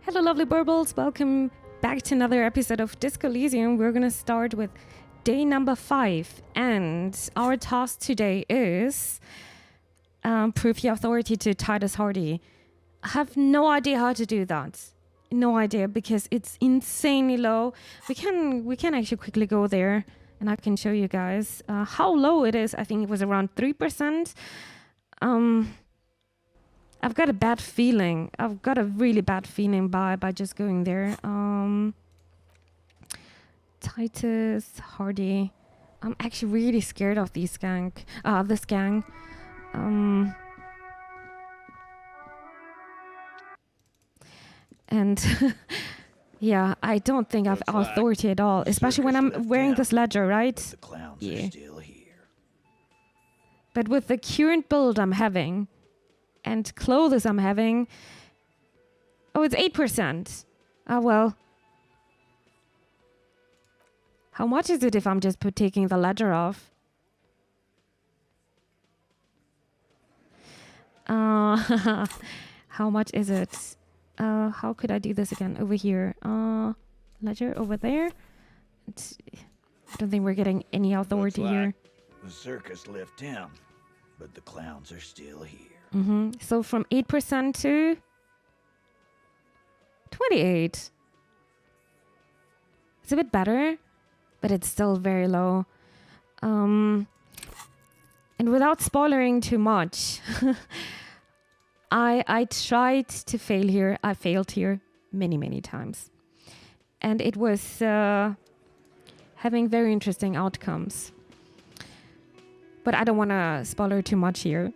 Hello, lovely burbles. Welcome back to another episode of Disco Elysium. We're going to start with day number 5. And our task today is prove your authority to Titus Hardy. I have no idea how to do that. No idea, because it's insanely low. We can actually quickly go there and I can show you guys how low it is. I think it was around 3%. I've got a bad feeling. I've got a really bad feeling by just going there. Titus Hardy. I'm actually really scared of this gang. And yeah, I don't think I've authority at all, especially when I'm wearing this ledger, right? The clowns are still here. But with the current build I'm having and clothes I'm having, oh, it's 8%. Oh, well. How much is it if I'm just taking the ledger off? How much is it? How could I do this again? Over here. Ledger over there. I don't think we're getting any authority here. The circus left town, but the clowns are still here. So from 8% to 28. It's a bit better, but it's still very low. And without spoiling too much, I tried to fail here. I failed here many times. And it was having very interesting outcomes. But I don't want to spoiler too much here.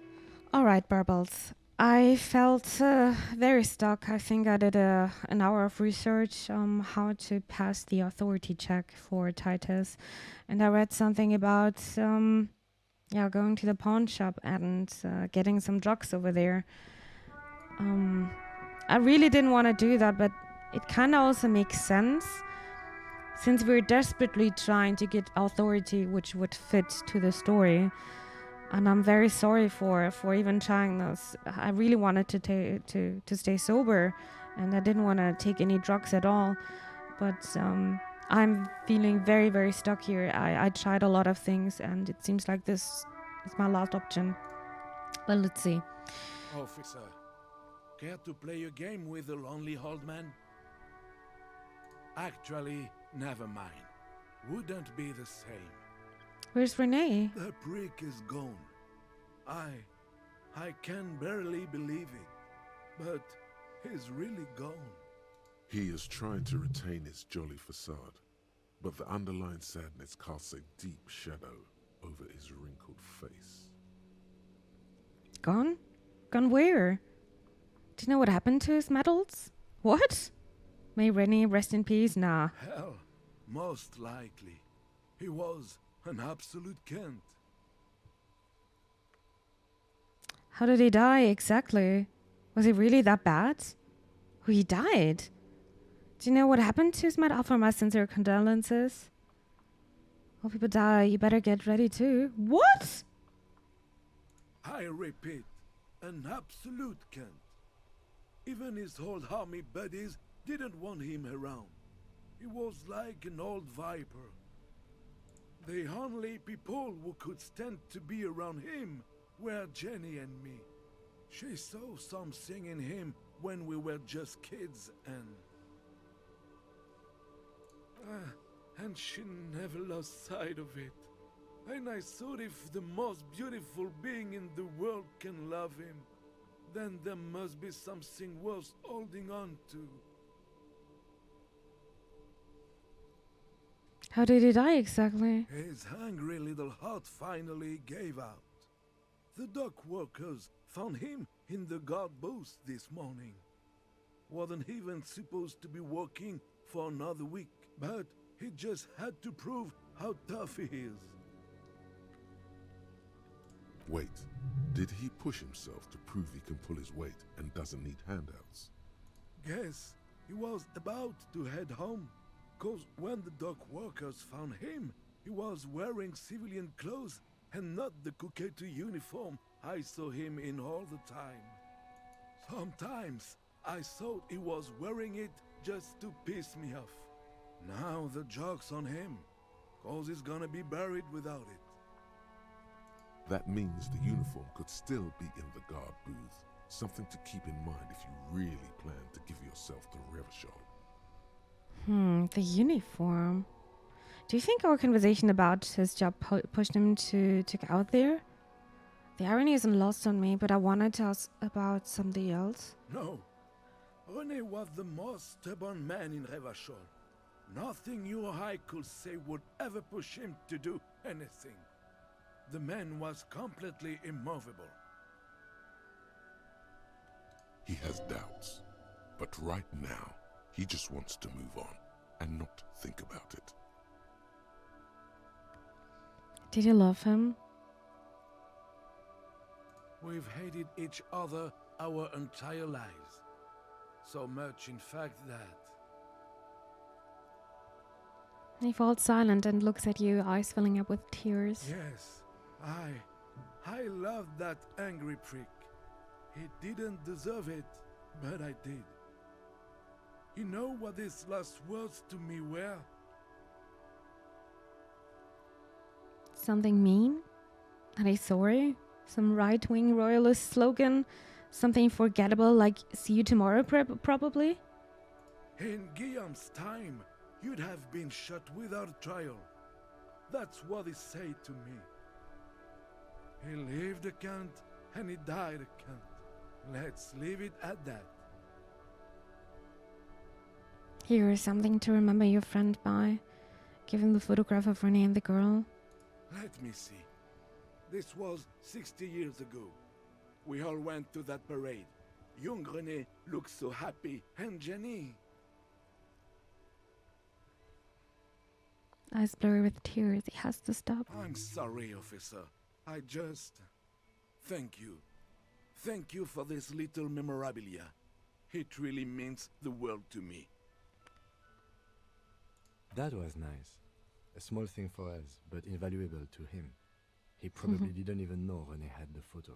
All right, Burbles. I felt very stuck. I think I did an hour of research on how to pass the authority check for Titus. And I read something about going to the pawn shop and getting some drugs over there. I really didn't want to do that, but it kind of also makes sense since we're desperately trying to get authority which would fit to the story. And I'm very sorry for even trying this. I really wanted to stay sober, and I didn't want to take any drugs at all. But I'm feeling very stuck here. I tried a lot of things, and it seems like this is my last option. Well, let's see. Officer, care to play a game with the lonely old man? Actually, never mind. Wouldn't be the same. Where's Renee? The prick is gone. I can barely believe it, but he's really gone. He is trying to retain his jolly facade, but the underlying sadness casts a deep shadow over his wrinkled face. Gone? Gone where? Do you know what happened to his medals? What? May Rennie rest in peace? Nah. Hell, most likely. He was an absolute Kent. How did he die exactly? Was he really that bad? Oh, he died. Do you know what happened to his med? Offer my sincere condolences. All people die. You better get ready too. What? I repeat, an absolute Kent. Even his old army buddies didn't want him around. He was like an old viper. The only people who could stand to be around him were Jenny and me. She saw something in him when we were just kids, and she never lost sight of it. And I thought if the most beautiful being in the world can love him, then there must be something worth holding on to. How did he die exactly? His hungry little heart finally gave out. The dock workers found him in the guard booth this morning. Wasn't even supposed to be working for another week, but he just had to prove how tough he is. Wait, did he push himself to prove he can pull his weight and doesn't need handouts? Guess he was about to head home, 'cause when the dock workers found him, he was wearing civilian clothes and not the Kuketu uniform I saw him in all the time. Sometimes I thought he was wearing it just to piss me off. Now the joke's on him, cause he's gonna be buried without it. That means the uniform could still be in the guard booth. Something to keep in mind if you really plan to give yourself to Revachol. The uniform. Do you think our conversation about his job pushed him to get out there? The irony isn't lost on me, but I wanted to ask about something else. No. René was the most stubborn man in Revachol. Nothing you or I could say would ever push him to do anything. The man was completely immovable. He has doubts, but right now, he just wants to move on and not think about it. Did you love him? We've hated each other our entire lives. So much, in fact, that... He falls silent and looks at you, eyes filling up with tears. Yes, I loved that angry prick. He didn't deserve it, but I did. You know what his last words to me were? Something mean? Are they sorry? Some right-wing royalist slogan? Something forgettable like "see you tomorrow" probably? In Guillaume's time, you'd have been shot without trial. That's what he said to me. He lived a cunt and he died a cunt. Let's leave it at that. Here is something to remember your friend by. Give him the photograph of René and the girl. Let me see. This was 60 years ago. We all went to that parade. Young René looked so happy, and Jenny... Eyes blurry with tears. He has to stop. I'm sorry, officer. I just... Thank you. Thank you for this little memorabilia. It really means the world to me. That was nice. A small thing for us, but invaluable to him. He probably didn't even know René had the photo.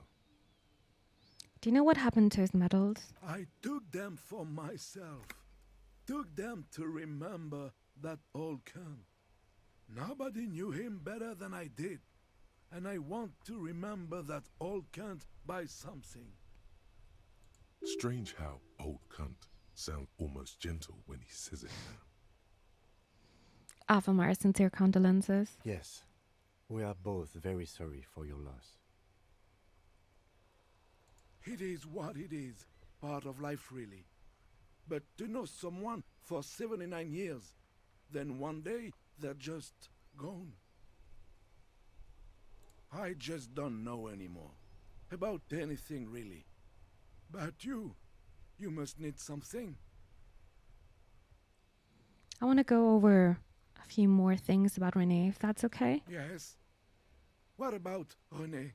Do you know what happened to his medals? I took them for myself. Took them to remember that old cunt. Nobody knew him better than I did. And I want to remember that old cunt by something. Strange how old cunt sounds almost gentle when he says it now. Offer my sincere condolences. Yes, we are both very sorry for your loss. It is what it is. Part of life, really. But to know someone for 79 years, then one day they're just gone. I just don't know anymore. About anything, really. But you must need something. I want to go over a few more things about René, if that's okay. Yes. What about René?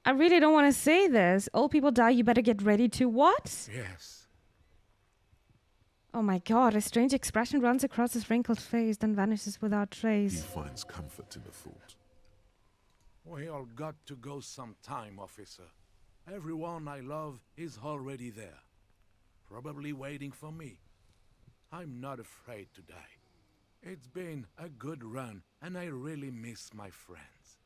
I really don't want to say this. Old people die, you better get ready to what? Yes. Oh my god, a strange expression runs across his wrinkled face, then vanishes without He trace. finds comfort in the thought. We all got to go sometime, officer. Everyone I love is already there. Probably waiting for me. I'm not afraid to die. It's been a good run, and I really miss my friends.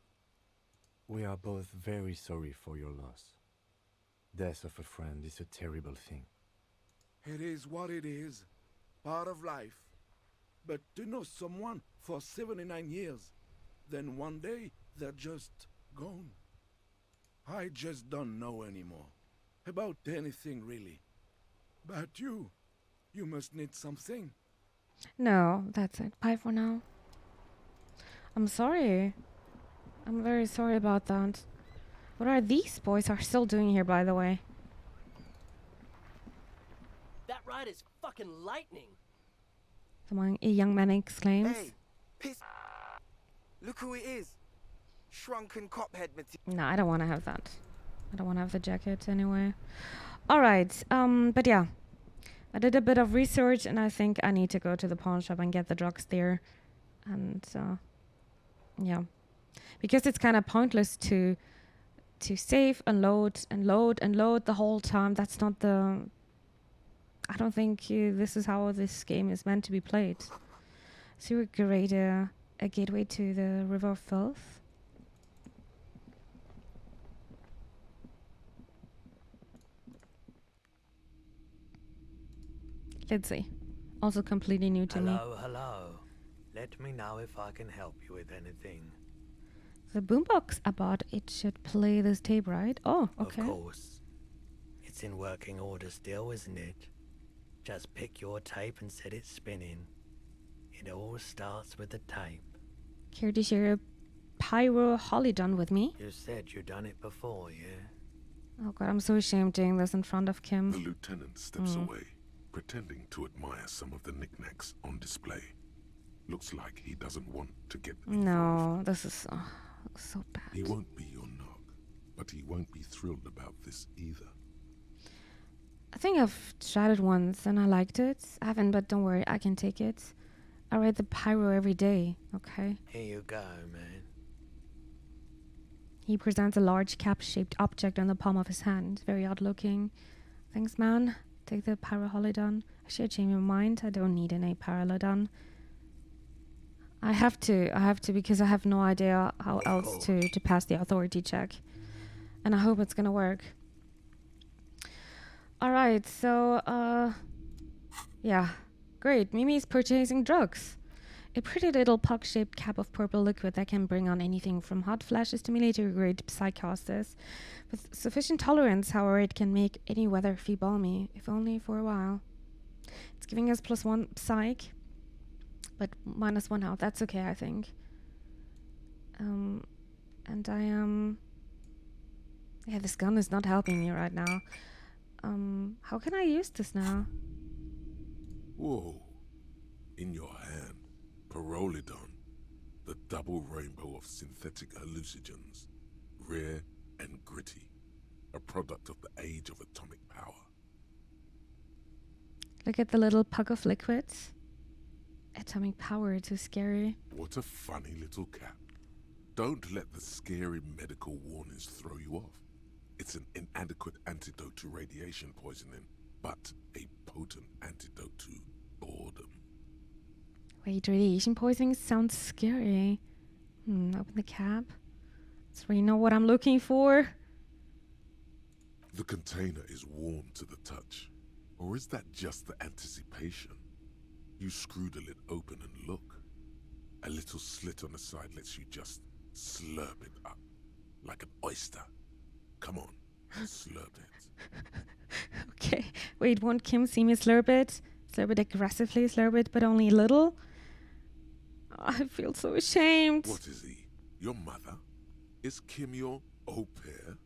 We are both very sorry for your loss. Death of a friend is a terrible thing. It is what it is. Part of life. But to know someone for 79 years, then one day they're just gone. I just don't know anymore. About anything, really. But you must need something. No, that's it. Bye for now. I'm sorry. I'm very sorry about that. What are these boys are still doing here, by the way? That ride is fucking lightning. A young man exclaims. Hey, piss. Look who it is. Shrunken cophead material. No, I don't want to have that. I don't want to have the jacket anyway. All right. But yeah, I did a bit of research, and I think I need to go to the pawn shop and get the drugs there. And yeah, because it's kind of pointless to to save and load and load and load the whole time. That's not the... I don't think this is how this game is meant to be played. So we create a gateway to the River of Filth. Let's see. Also completely new to me. Hello. Let me know if I can help you with anything. The boombox I bought, it should play this tape, right? Oh, okay. Of course. It's in working order still, isn't it? Just pick your tape and set it spinning. It all starts with the tape. Care to share a pyro holidon with me? You said you'd done it before, yeah? Oh god, I'm so ashamed doing this in front of Kim. The lieutenant steps away, pretending to admire some of the knickknacks on display. Looks like he doesn't want to get involved. No, this is so bad. He won't be your nog, but he won't be thrilled about this either. I think I've tried it once and I liked it. I haven't, but don't worry, I can take it. I ride the pyro every day, okay? Here you go, man. He presents a large cap-shaped object on the palm of his hand. Very odd looking. Thanks, man. Take the pyro holidon. Actually, I changed my mind. I don't need any pyrolodon. I have to because I have no idea how else to pass the authority check. And I hope it's gonna work. Alright, so, yeah. Great, Mimi's purchasing drugs. A pretty little puck-shaped cap of purple liquid that can bring on anything from hot flashes to military-grade psychosis. With sufficient tolerance, however, it can make any weather feel balmy, if only for a while. It's giving us +1 psych, but -1 health. That's okay, I think. And I am... yeah, this gun is not helping me right now. How can I use this now? Whoa. In your hand, Pyrrolidon, the double rainbow of synthetic hallucinogens, rare and gritty, a product of the age of atomic power. Look at the little puck of liquids. Atomic power, too scary. What a funny little cap. Don't let the scary medical warnings throw you off. It's an inadequate antidote to radiation poisoning, but a potent antidote to boredom. Wait, radiation poisoning sounds scary. Open the cap. Let's really know what I'm looking for. The container is warm to the touch. Or is that just the anticipation? You screw the lid open and look. A little slit on the side lets you just slurp it up. Like an oyster. Come on, slurp it. Okay. Wait, won't Kim see me slurp it? Slurp it aggressively, slurp it, but only a little? I feel so ashamed. What is he? Your mother? Is Kim your au pair?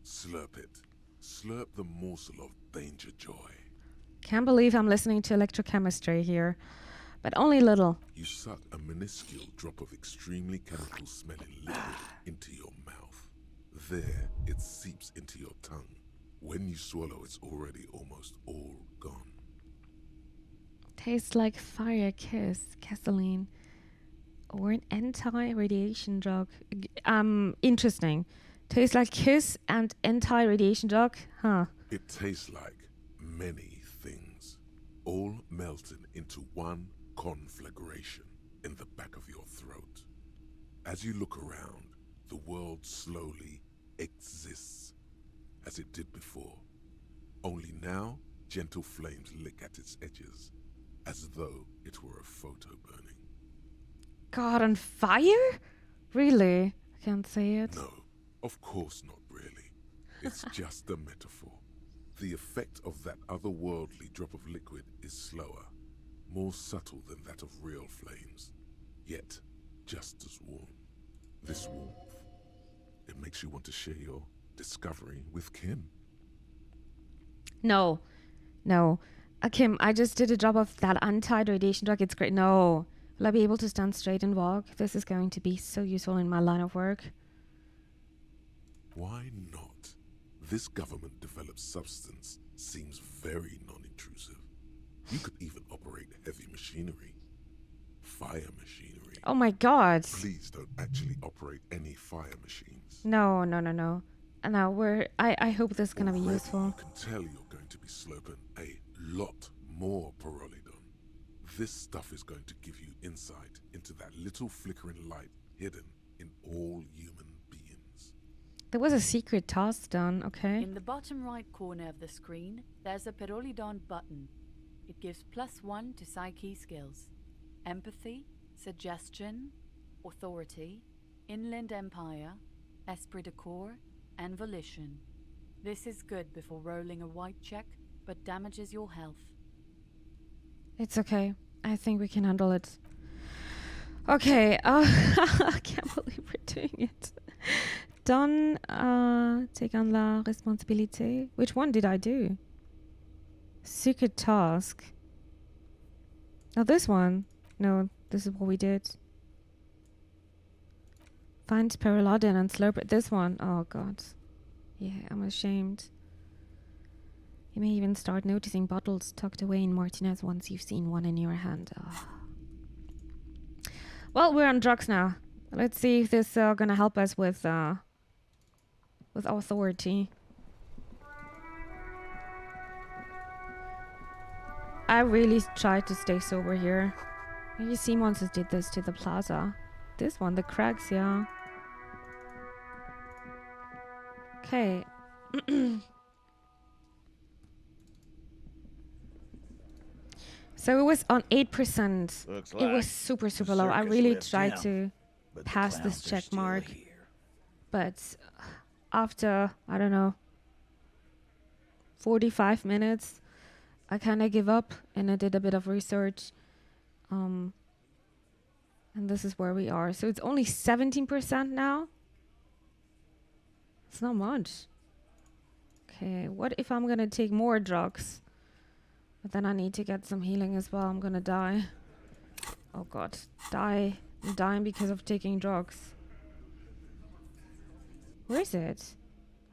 Slurp it. Slurp the morsel of danger joy. Can't believe I'm listening to electrochemistry here. But only little. You suck a minuscule drop of extremely chemical-smelling liquid into your mouth. There, it seeps into your tongue. When you swallow, it's already almost all gone. Tastes like fire kiss, gasoline, or an anti-radiation drug. Interesting. Tastes like kiss and anti-radiation drug? Huh. It tastes like many things, all melted into one conflagration in the back of your throat. As you look around, the world slowly exists as it did before. Only now, gentle flames lick at its edges, as though it were a photo burning. God, on fire? Really? I can't say it. No, of course not really. It's just a metaphor. The effect of that otherworldly drop of liquid is slower, more subtle than that of real flames, yet just as warm. This warmth, it makes you want to share your discovery with Kim. No. Kim, I just did a drop of that anti-radiation drug. It's great. No. Will I be able to stand straight and walk? This is going to be so useful in my line of work. Why not? This government-developed substance seems very non-intrusive. You could even operate heavy machinery. Fire machinery. Oh my god. Please don't actually operate any fire machines. No. And now I hope this is gonna be Already useful. You can tell you're going to be slurping a lot more Pyrrolidon. This stuff is going to give you insight into that little flickering light hidden in all human beings. There was a secret task done, okay. In the bottom right corner of the screen, there's a Pyrrolidon button. It gives +1 to psyche skills. Empathy, suggestion, authority, inland empire, esprit de corps, and volition. This is good before rolling a white check, but damages your health. It's okay. I think we can handle it. Okay, I can't believe we're doing it. Done, take on la responsabilité. Which one did I do? Secret task. Oh, this one. No, this is what we did. Find Pyrrolidon and slurp it. This one. Oh, God. Yeah, I'm ashamed. You may even start noticing bottles tucked away in Martinez once you've seen one in your hand. Oh. Well, we're on drugs now. Let's see if this is gonna help us with authority. I really tried to stay sober here. You see, monsters did this to the plaza. This one, the crags, yeah. Okay. So it was on 8%. Looks It was like super the low. I circus really left tried town, to but the pass this clowns are check still mark. here. But after, I don't know, 45 minutes, I kind of give up and I did a bit of research. And this is where we are. So it's only 17% now. It's not much. Okay, what if I'm gonna take more drugs? But then I need to get some healing as well. I'm gonna die. Oh God, die. I'm dying because of taking drugs. Where is it?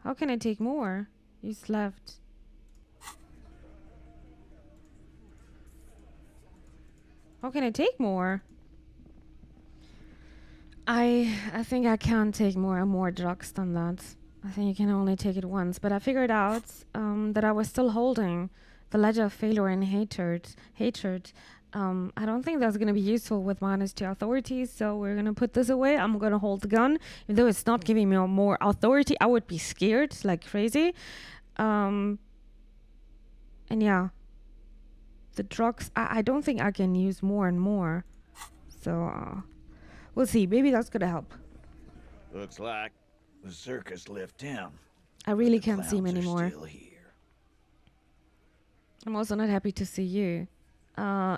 How can I take more? You left. How can I take more? I think I can't take more drugs than that. I think you can only take it once. But I figured out that I was still holding the ledger of failure and hatred. I don't think that's going to be useful with -2 authority, so we're going to put this away. I'm going to hold the gun. Even though it's not giving me more authority, I would be scared like crazy. And yeah. The drugs, I don't think I can use more and more. So, we'll see. Maybe that's going to help. Looks like the circus left town. I really The can't see him clowns are anymore. still here. I'm also not happy to see you.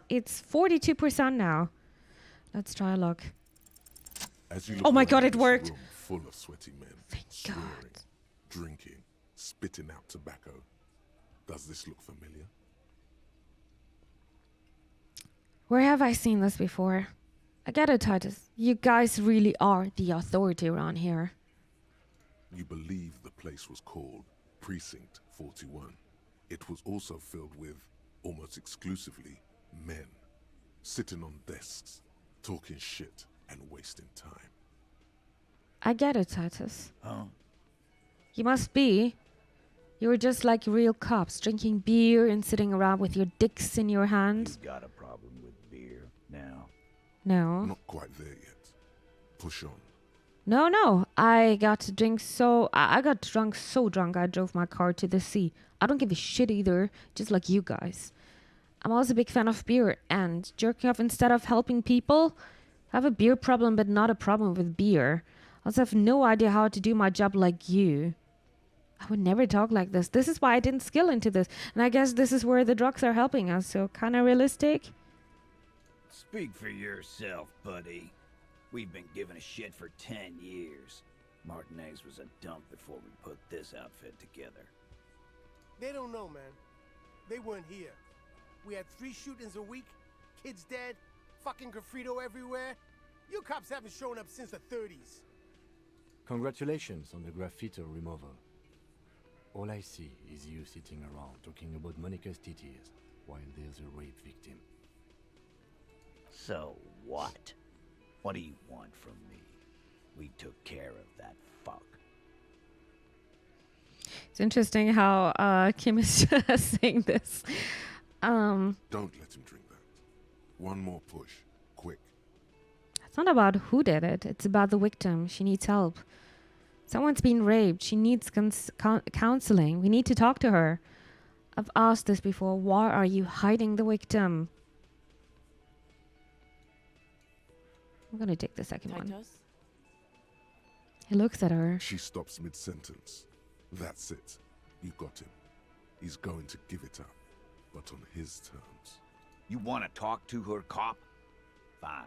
It's 42% now. Let's try a look. As you Oh look my around God, it this worked. room full of sweaty men, Thank swearing, God. drinking, spitting out tobacco. Does this look familiar? Where have I seen this before? I get it, Titus. You guys really are the authority around here. You believe the place was called Precinct 41. It was also filled with, almost exclusively, men. Sitting on desks, talking shit and wasting time. I get it, Titus. Huh? You must be. You're just like real cops, drinking beer and sitting around with your dicks in your hand. You got a problem with beer now? No. Not quite there yet. Push on. No. I got drunk so drunk I drove my car to the sea. I don't give a shit either, just like you guys. I'm also a big fan of beer and jerking off instead of helping people. I have a beer problem, but not a problem with beer. I also have no idea how to do my job like you. I would never talk like this. This is why I didn't skill into this. And I guess this is where the drugs are helping us, so kind of realistic. Speak for yourself, buddy. We've been giving a shit for 10 years. Martinez was a dump before we put this outfit together. They don't know, man. They weren't here. We had 3 shootings a week, kids dead, fucking graffito everywhere. You cops haven't shown up since the 30s. Congratulations on the graffito removal. All I see is you sitting around talking about Monica's titties while there's a rape victim. So what? What do you want from me? We took care of that fuck. It's interesting how Kim is saying this. Don't let him drink that. One more push. Quick. It's not about who did it. It's about the victim. She needs help. Someone's been raped. She needs counseling. We need to talk to her. I've asked this before. Why are you hiding the victim? I'm going to take the second one. Titus? He looks at her. She stops mid-sentence. That's it. You got him. He's going to give it up, but on his terms. You want to talk to her, cop? Fine.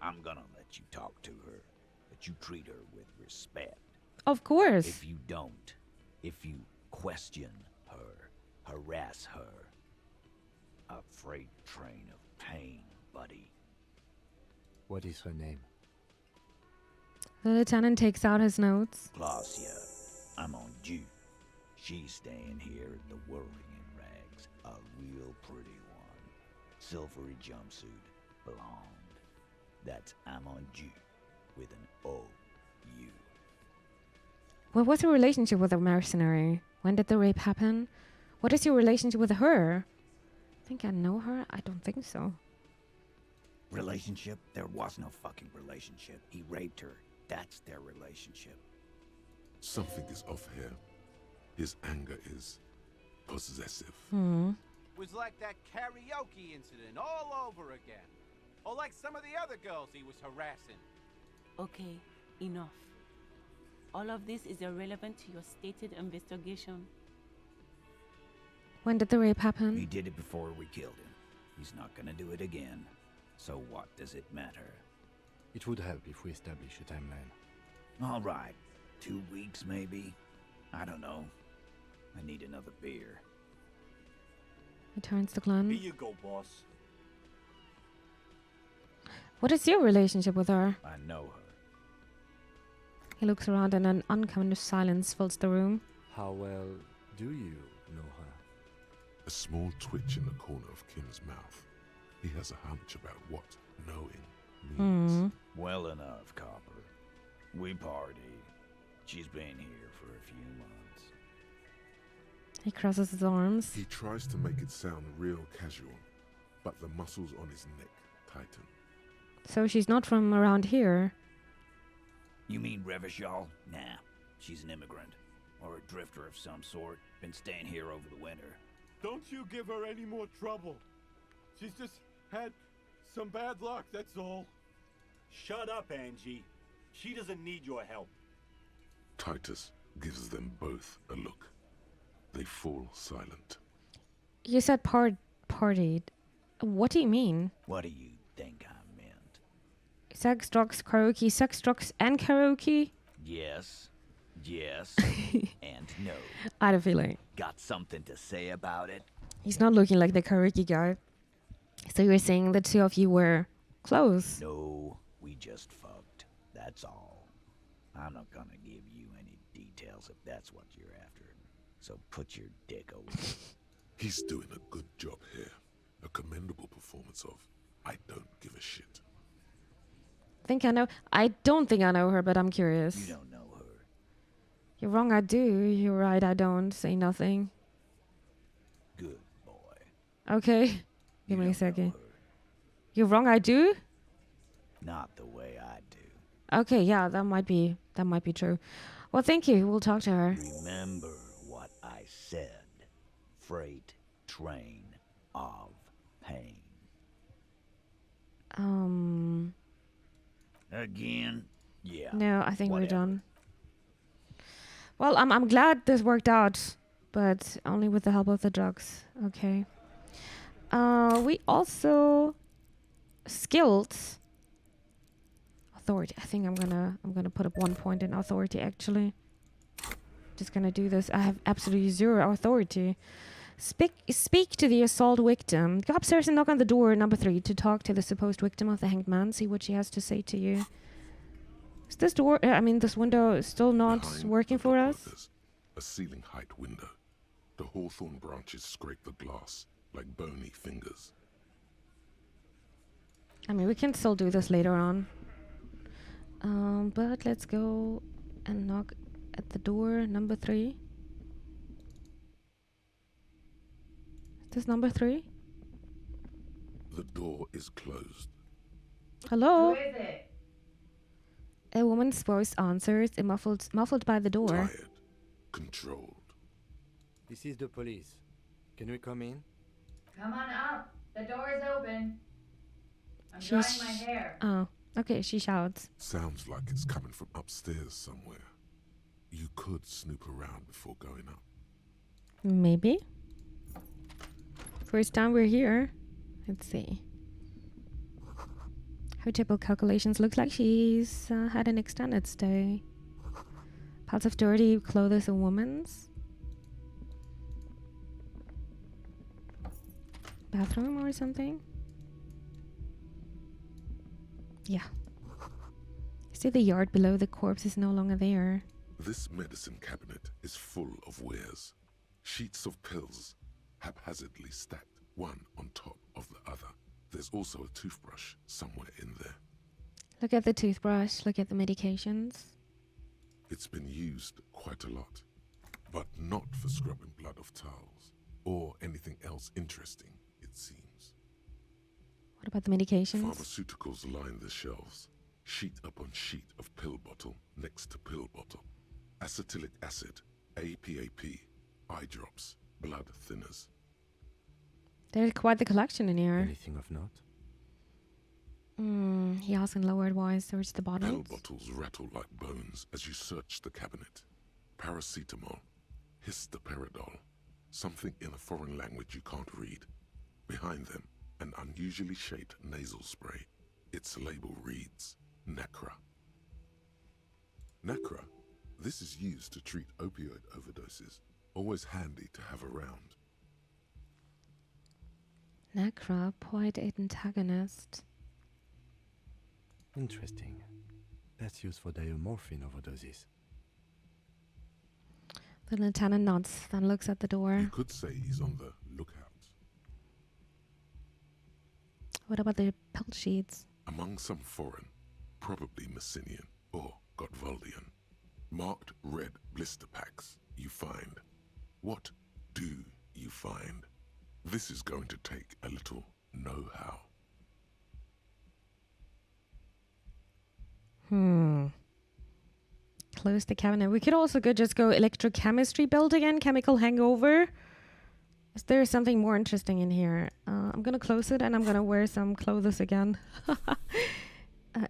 I'm gonna let you talk to her, but you treat her with respect. Of course. If you don't, if you question her, harass her, a freight train of pain, buddy. What is her name? The lieutenant takes out his notes. Glacia, I'm on due. She's staying here at the Whirling in Rags, a real pretty one. Silvery jumpsuit, blonde. That's I'm on due with an O-U. What was your relationship with a mercenary? When did the rape happen? What is your relationship with her? I think I know her. I don't think so. Relationship? There was no fucking relationship. He raped her. That's their relationship. Something is off here. His anger is possessive. Was like that karaoke incident all over again. Or like some of the other girls he was harassing. Okay, enough. All of this is irrelevant to your stated investigation. When did the rape He happen? did it before we killed him. He's not gonna do it again. So what does it matter? It would help if we establish a timeline. All right. 2 weeks, maybe? I don't know. I need another beer. He turns to Glenn. Here you go, boss. What is your relationship with her? I know her. He looks around and an uncommon silence fills the room. How well do you know her? A small twitch in the corner of Kim's mouth. He has a hunch about what knowing means. Well enough, Copper. We party. She's been here for a few months. He crosses his arms. He tries to make it sound real casual, but the muscles on his neck tighten. So she's not from around here. You mean Revachol? Nah. She's an immigrant. Or a drifter of some sort. Been staying here over the winter. Don't you give her any more trouble. She's just had some bad luck, that's all. Shut up, Angie. She doesn't need your help. Titus gives them both a look. They fall silent. You said partied. What do you mean? What do you think I meant? Sex, drugs, karaoke. Sex, drugs, and karaoke? Yes. Yes. And no. I had a feeling. Got something to say about it? He's not looking like the karaoke guy. So you're saying the two of you were close? No, we just fucked. That's all. I'm not gonna give you any details if that's what you're after. So put your dick over. He's doing a good job here. A commendable performance of I don't give a shit. Think I know. I don't think I know her, but I'm curious. You don't know her. You're wrong, I do. You're right, I don't. Say nothing. Good boy. Okay. Give You me a don't know second. her. You're wrong, I do? Not the way I do. Okay, yeah, that might be true. Well, thank you. We'll talk to her. Remember what I said. Freight train of pain. Again? Yeah. No, I think we're whatever. done. Well, I'm glad this worked out, but only with the help of the drugs. Okay. We also skilled authority. I think I'm gonna put up 1 point in authority actually. Just gonna do this. I have absolutely 0 authority. Speak to the assault victim. Go upstairs and knock on the door, number 3, to talk to the supposed victim of the hanged man. See what she has to say to you. Is this door, this window is still not Behind working the for dock us? there's a ceiling height window. The hawthorn branches scrape the glass like bony fingers. We can still do this later on. But let's go and knock at the door, number 3. This number 3? The door is closed. Hello? Who is it? A woman's voice answers, muffled by the door. Tired. Controlled. This is the police. Can we come in? Come on up. The door is open. I'm drying my hair. Oh, okay, she shouts. Sounds like it's coming from upstairs somewhere. You could snoop around before going up. Maybe. First time we're here. Let's see. Her table calculations looks like she's had an extended stay. Piles of dirty clothes, a woman's. Bathroom or something? Yeah. See, the yard below the corpse is no longer there. This medicine cabinet is full of wares. Sheets of pills, haphazardly stacked, one on top of the other. There's also a toothbrush somewhere in there. Look at the toothbrush, look at the medications. It's been used quite a lot, but not for scrubbing blood off towels, or anything else interesting, it seems. What about the medications? Pharmaceuticals line the shelves, sheet upon sheet of pill bottle next to pill bottle. Acetylic acid, APAP, eye drops, blood thinners. There's quite the collection in here. Anything of note? He asks in lowered voice, search the bottles. Pill bottles rattle like bones as you search the cabinet. Paracetamol, histoperidol, something in a foreign language you can't read. Behind them, an unusually shaped nasal spray. Its label reads, Nacra. Nacra? This is used to treat opioid overdoses. Always handy to have around. Nacra, poet antagonist. Interesting. That's used for diamorphine overdoses. The lieutenant nods, then looks at the door. You could say he's on the lookout. What about the pill sheets? Among some foreign, probably Messinian or Gotwaldian, marked red blister packs you find. What do you find? This is going to take a little know-how. Close the cabinet. We could also just go electrochemistry build again, chemical hangover. Is there something more interesting in here? I'm gonna close it and I'm gonna wear some clothes again.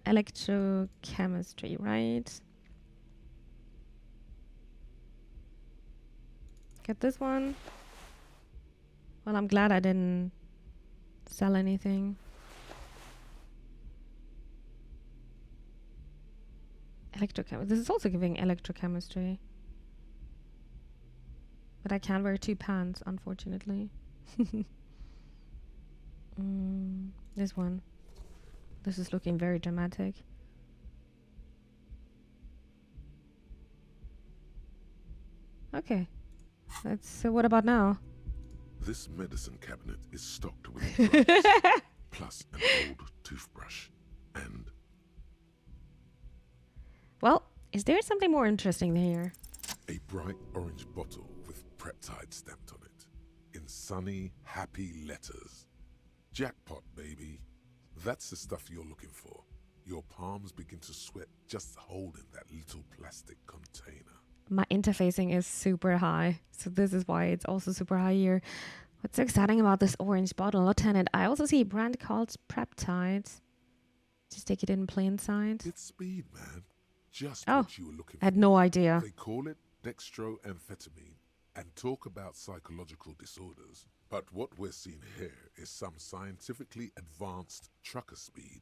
Electrochemistry, right? Get this one. Well, I'm glad I didn't sell anything. Electrochemistry. This is also giving electrochemistry. But I can't wear 2 pants, unfortunately. This one. This is looking very dramatic. Okay. So what about now? This medicine cabinet is stocked with drugs, plus an old toothbrush, and... Well, is there something more interesting here? a bright orange bottle with Preptide stamped on it, in sunny, happy letters. Jackpot, baby. That's the stuff you're looking for. Your palms begin to sweat just holding that little plastic container. My interfacing is super high, so this is why it's also super high here. What's so exciting about this orange bottle, Lieutenant? I also see a brand called Preptide. Just take it in plain sight. It's speed, man. Just what you were looking for. I had no idea. They call it dextroamphetamine and talk about psychological disorders. But what we're seeing here is some scientifically advanced trucker speed.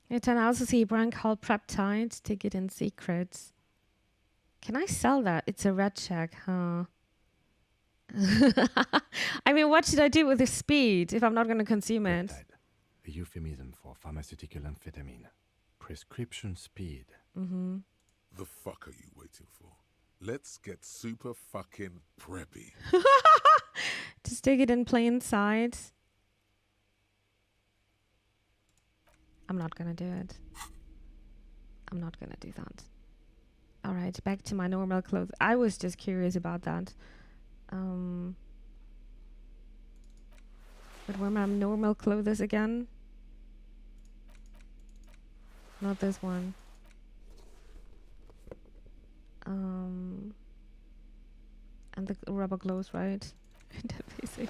Lieutenant, I also see a brand called Preptide. Take it in secret. Can I sell that? It's a red check, huh? I mean, what should I do with the speed if I'm not going to consume it? A euphemism for pharmaceutical amphetamine. Prescription speed. Mm-hmm. The fuck are you waiting for? Let's get super fucking preppy. Just take it in plain sight. I'm not going to do it. I'm not going to do that. All right, back to my normal clothes. I was just curious about that. But wear my normal clothes again. Not this one. And the rubber gloves, right? Interfacing.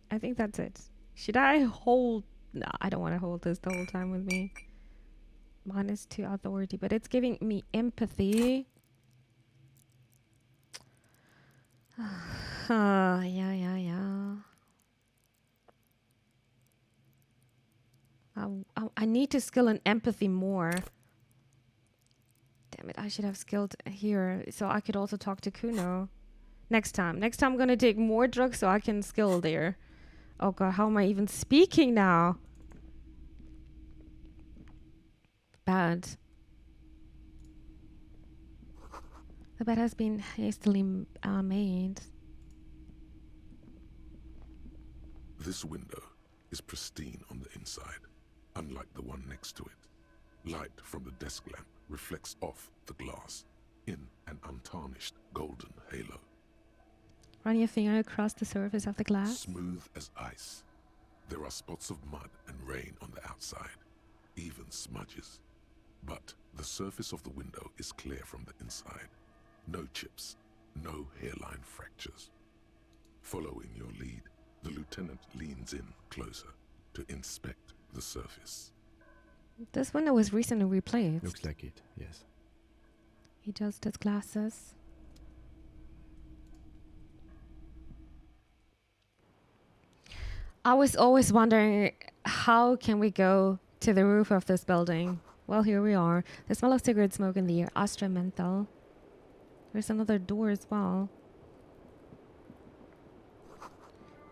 I think that's it. Should I hold? No, I don't want to hold this the whole time with me. -2 authority, but it's giving me empathy. Yeah. I need to skill in empathy more. Damn it, I should have skilled here so I could also talk to Kuno. Next time I'm gonna take more drugs so I can skill there. Oh god, how am I even speaking now? Bad. The bed has been hastily made. This window is pristine on the inside, unlike the one next to it. Light from the desk lamp reflects off the glass in an untarnished golden halo. Run your finger across the surface of the glass. Smooth as ice. There are spots of mud and rain on the outside, even smudges. But the surface of the window is clear from the inside. No chips, no hairline fractures. Following your lead, the lieutenant leans in closer to inspect the surface. This window was recently replaced. Looks like it, yes. He adjusts his glasses. I was always wondering, how can we go to the roof of this building? Well, here we are. The smell of cigarette smoke in the air. Astra menthol. There's another door as well.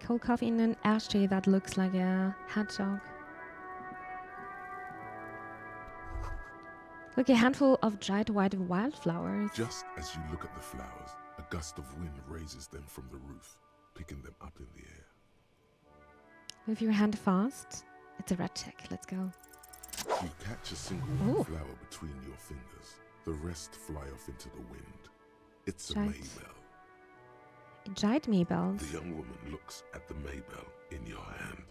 Cold coffee in an ashtray that looks like a hedgehog. Look, a handful of dried white wildflowers. Just as you look at the flowers, a gust of wind raises them from the roof, picking them up in the air. Move your hand fast. It's a red check. Let's go. You catch a single white flower between your fingers. The rest fly off into the wind. It's a maybell. Dried maybells. The young woman looks at the maybell in your hand.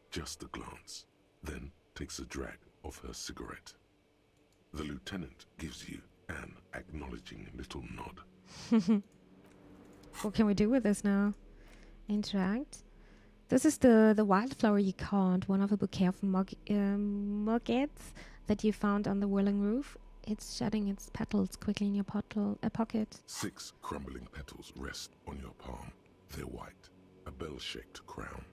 Just a glance. Then takes a drag of her cigarette. The lieutenant gives you an acknowledging little nod. What can we do with this now? Interact. This is the wildflower you caught, one of a bouquet of muggets that you found on the whirling roof. It's shedding its petals quickly in your pocket. 6 crumbling petals rest on your palm. They're white, a bell-shaped crown.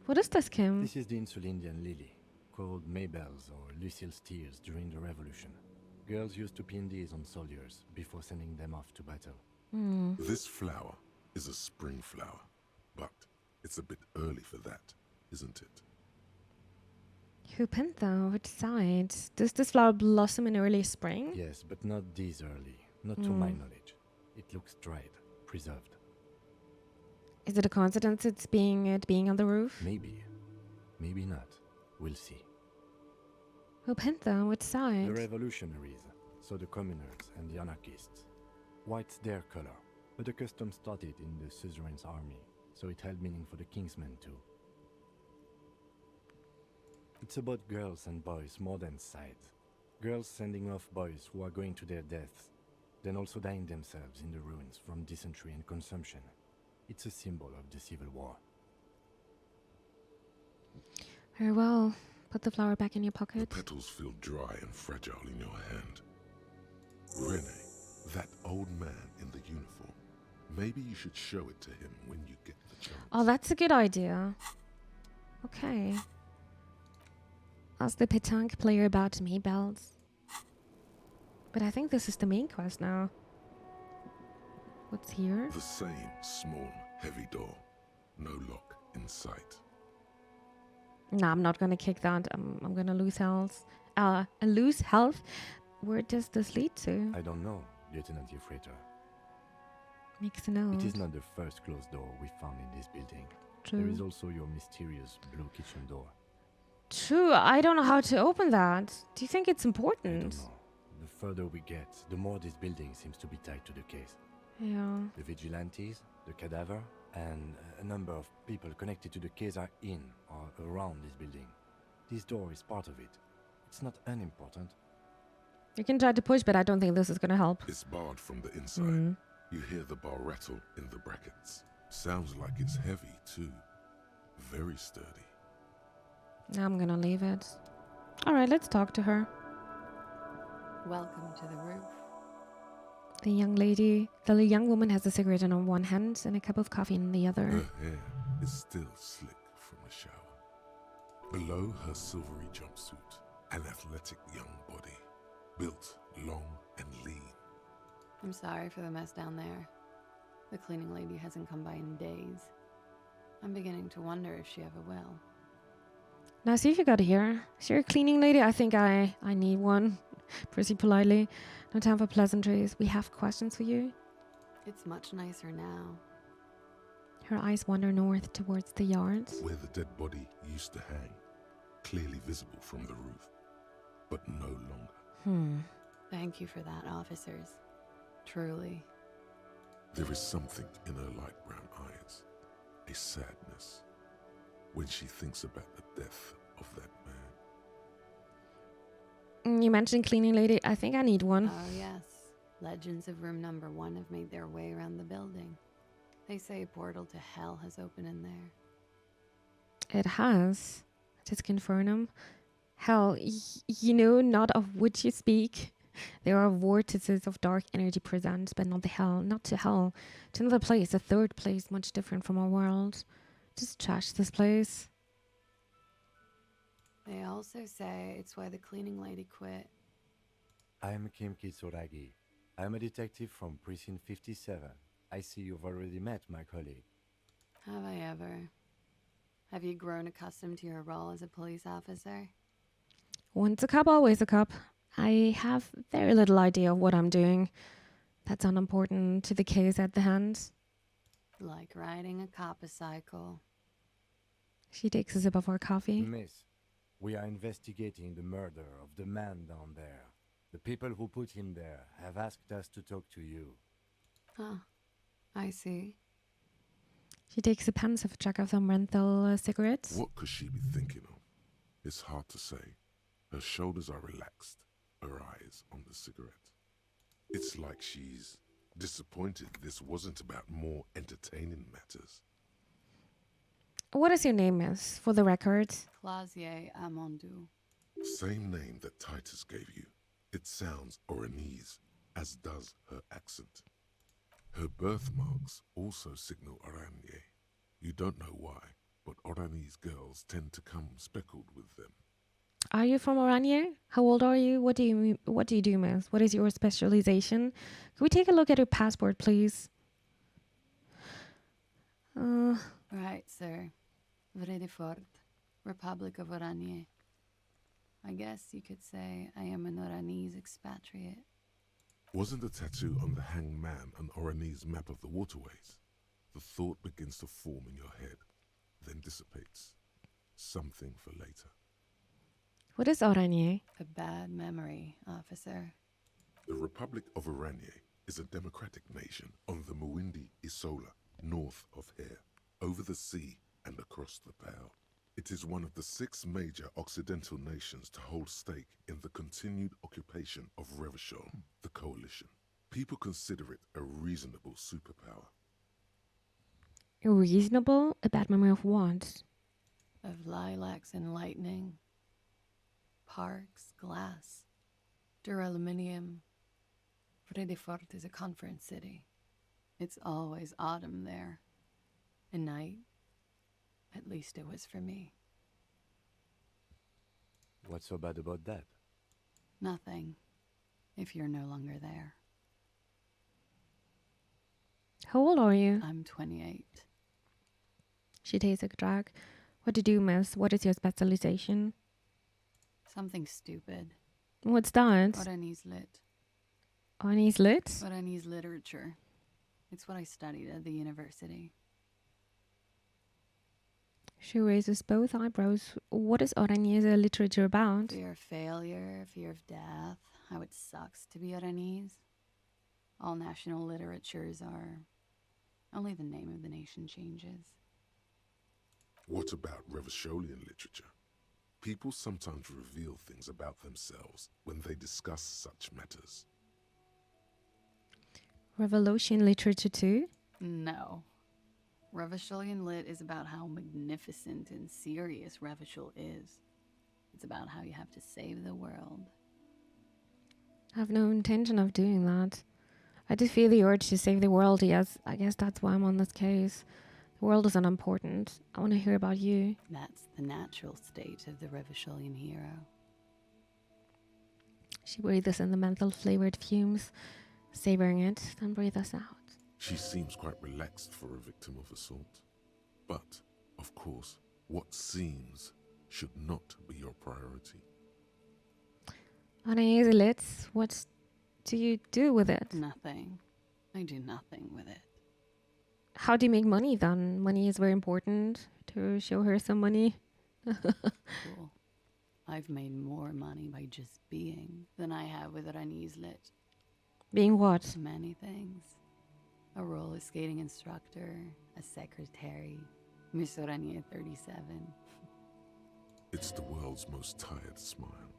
What is this, Kim? This is the Insulindian lily, called maybells or Lucille's tears during the revolution. Girls used to pin these on soldiers before sending them off to battle. This flower is a spring flower, but it's a bit early for that, isn't it? Who pinned them? Which side? Does this flower blossom in early spring? Yes, but not this early. Not to my knowledge. It looks dried, preserved. Is it a coincidence it being on the roof? Maybe. Maybe not. We'll see. Who pinned them? Which side? The revolutionaries, so the communers and the anarchists. White's their color, but the custom started in the suzerain's army, so it held meaning for the kingsmen too. It's about girls and boys more than sides. Girls sending off boys who are going to their deaths, then also dying themselves in the ruins from dysentery and consumption. It's a symbol of the civil war. Very well. Put the flower back in your pocket. The petals feel dry and fragile in your hand. Rene, that old man in the uniform. Maybe you should show it to him when you get the chance. Oh, that's a good idea. Okay. Ask the petanque player about maybells. But I think this is the main quest now. What's here? The same small, heavy door. No lock in sight. No, I'm not gonna kick that. I'm gonna lose health. Lose health. Where does this lead to? I don't know, Lieutenant Euphrator. Makes a note. It is not the first closed door we found in this building. True. There is also your mysterious blue kitchen door. True, I don't know how to open that. Do you think it's I important? don't know. The further we get, the more this building seems to be tied to the case. Yeah. The vigilantes, the cadaver, and a number of people connected to the case are in or around this building. This door is part of it. It's not unimportant. You can try to push, but I don't think this is going to help. It's barred from the inside. You hear the bar rattle in the brackets. Sounds like it's heavy, too. Very sturdy. I'm going to leave it. All right, let's talk to her. Welcome to the roof. The young woman has a cigarette in one hand and a cup of coffee in the other. Her hair is still slick from a shower. Below her silvery jumpsuit, an athletic young body, built long and lean. I'm sorry for the mess down there. The cleaning lady hasn't come by in days. I'm beginning to wonder if she ever will. Now see if you got here. Is your cleaning lady? I think I need one. Pretty politely. No time for pleasantries. We have questions for you. It's much nicer now. Her eyes wander north towards the yard. Where the dead body used to hang. Clearly visible from the roof. But no longer. Thank you for that, officers. Truly. There is something in her light brown eyes. A sadness. When she thinks about the death of that man. You mentioned cleaning lady. I think I need one. Oh, yes. Legends of room number 1 have made their way around the building. They say a portal to hell has opened in there. It has. Just confirm. Hell, you know not of which you speak. There are vortices of dark energy present, but not to hell. To another place, a third place, much different from our world. Just trash this place. They also say it's why the cleaning lady quit. I'm Kim Kitsuragi. I'm a detective from Precinct 57. I see you've already met my colleague. Have I ever? Have you grown accustomed to your role as a police officer? Once a cop, always a cop. I have very little idea of what I'm doing. That's unimportant to the case at the hand. Like riding a cop-a-cycle. She takes a sip of our coffee. Miss, we are investigating the murder of the man down there. The people who put him there have asked us to talk to you. Huh. I see. She takes a pensive check of some menthol cigarettes. What could she be thinking of? It's hard to say. Her shoulders are relaxed, her eyes on the cigarette. It's like she's disappointed this wasn't about more entertaining matters. What is your name, miss, for the record? Clausier Amondou. Same name that Titus gave you. It sounds Oranese, as does her accent. Her birthmarks also signal Oranje. You don't know why, but Oranese girls tend to come speckled with them. Are you from Oranje? How old are you? What do you do, miss? What is your specialization? Can we take a look at your passport, please? Right, sir. Vredefort, Republic of Oranje. I guess you could say I am an Oranese expatriate. Wasn't the tattoo on the hanged man an Oranese map of the waterways? The thought begins to form in your head, then dissipates. Something for later. What is Oranje? A bad memory, officer. The Republic of Oranje is a democratic nation on the Muindi Isola, north of here, over the sea and across the Pale. It is one of the 6 major Occidental nations to hold stake in the continued occupation of Revachol, the coalition. People consider it a reasonable superpower. Reasonable? A bad memory of what? Of lilacs and lightning. Parks, glass, duraluminum. Vredefort is a conference city. It's always autumn there. A night. At least it was for me. What's so bad about that? Nothing, if you're no longer there. How old are you? I'm 28. She takes a drag. What do you do, miss? What is your specialization? Something stupid. What's that? Oranese lit. Oranese lit? Oranese literature. It's what I studied at the university. She raises both eyebrows. What is Oranese literature about? Fear of failure, fear of death, how it sucks to be Oranese. All national literatures are Only the name of the nation changes. What about Revacholian literature? People sometimes reveal things about themselves when they discuss such matters. Revolution literature too? No. Revacholian lit is about how magnificent and serious Revachol is. It's about how you have to save the world. I have no intention of doing that. I just feel the urge to save the world, yes. I guess that's why I'm on this case. The world is unimportant. I want to hear about you. That's the natural state of the Revacholian hero. She breathes in the menthol-flavored fumes, savoring it, then breathes us out. She seems quite relaxed for a victim of assault. But, of course, what seems should not be your priority. Uneasy lids, what do you do with it? Nothing. I do nothing with it. How do you make money then? Money is very important to show her some money. Cool. I've made more money by just being than I have with uneasy lit. Being what? Many things. A roller skating instructor, a secretary, Miss Orania 37. It's the world's most tired smile.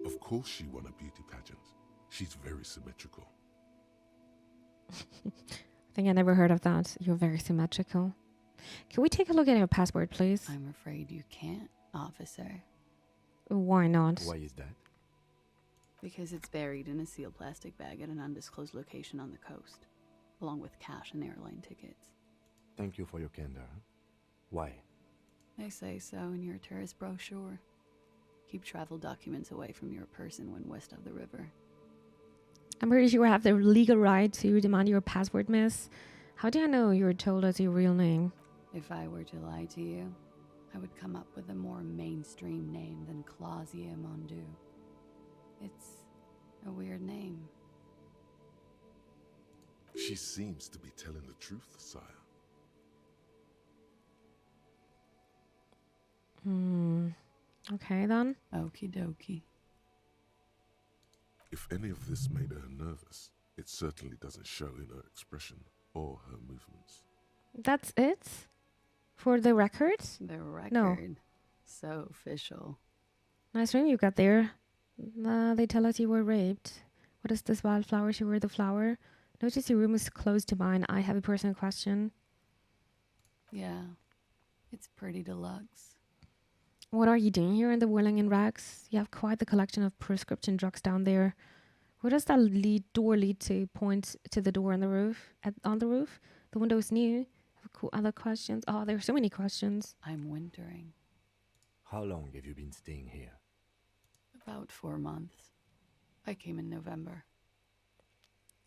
Of course she won a beauty pageant. She's very symmetrical. I think I never heard of that. You're very symmetrical. Can we take a look at your passport, please? I'm afraid you can't, officer. Why not? Why is that? Because it's buried in a sealed plastic bag at an undisclosed location on the coast, along with cash and airline tickets. Thank you for your candor. Why? They say so in your tourist brochure. Keep travel documents away from your person when west of the river. I'm pretty sure I have the legal right to demand your passport, miss. How do I know you're told us your real name? If I were to lie to you, I would come up with a more mainstream name than Clausia Mondu. It's a weird name. She seems to be telling the truth, sire. Okay then. Okie dokie. If any of this made her nervous, it certainly doesn't show in her expression or her movements. That's it? For the record? The record. No. So official. Nice ring you got there. They tell us you were raped. What is this wildflower? She were the flower. Notice your room is close to mine. I have a personal question. Yeah. It's pretty deluxe. What are you doing here in the Whirling in Rags? You have quite the collection of prescription drugs down there. Where does that door lead to? Point to the door on the roof? On the roof? The window is new. Other questions? Oh, there are so many questions. I'm wintering. How long have you been staying here? About 4 months. I came in November.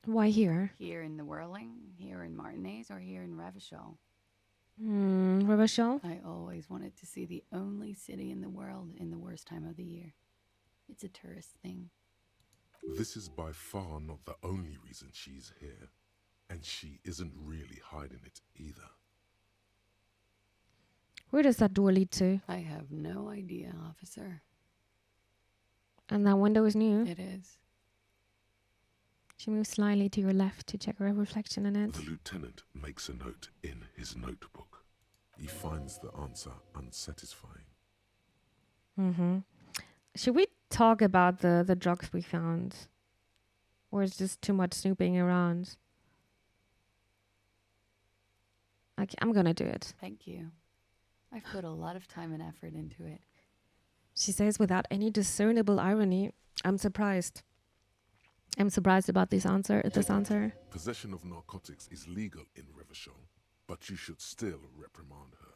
Why here? Here in the Whirling, here in Martinez, or here in Revachol? Revachol? I always wanted to see the only city in the world in the worst time of the year. It's a tourist thing. This is by far not the only reason she's here, and she isn't really hiding it either. Where does that door lead to? I have no idea, officer. And that window is new? It is. She moves slightly to your left to check her reflection in it. The lieutenant makes a note in his notebook. He finds the answer unsatisfying. Should we talk about the drugs we found? Or is just too much snooping around? I'm gonna do it. Thank you. I've put a lot of time and effort into it. She says without any discernible irony. I'm surprised. I'm surprised about this answer. Possession of narcotics is legal in Revachol, but you should still reprimand her.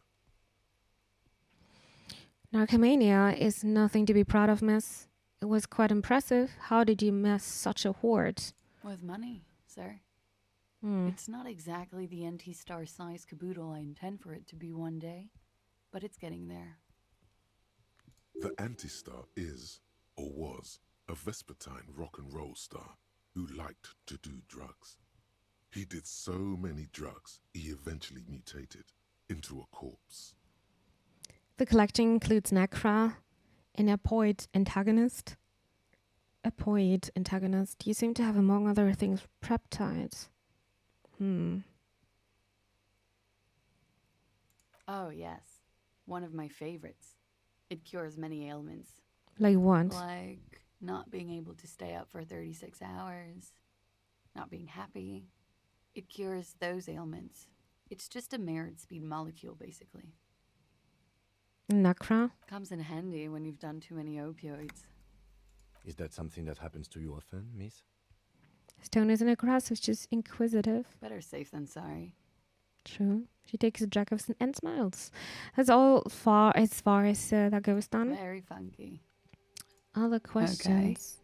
Narcomania is nothing to be proud of, miss. It was quite impressive. How did you mess such a hoard? With money, sir. It's not exactly the anti-star size caboodle I intend for it to be one day, but it's getting there. The anti-star is, or was, a Vespertine rock and roll star who liked to do drugs. He did so many drugs, he eventually mutated into a corpse. The collection includes Necra, an apoid antagonist. You seem to have, among other things, peptides. Oh, yes. One of my favorites. It cures many ailments. Like what? Like not being able to stay up for 36 hours, not being happy. It cures those ailments. It's just a mirrored speed molecule, basically. Nacra? Comes in handy when you've done too many opioids. Is that something that happens to you often, miss? Stone isn't a grass, it's just inquisitive. Better safe than sorry. True. She takes a drag of and smiles. That's all as far as that goes done. Very funky. Other questions?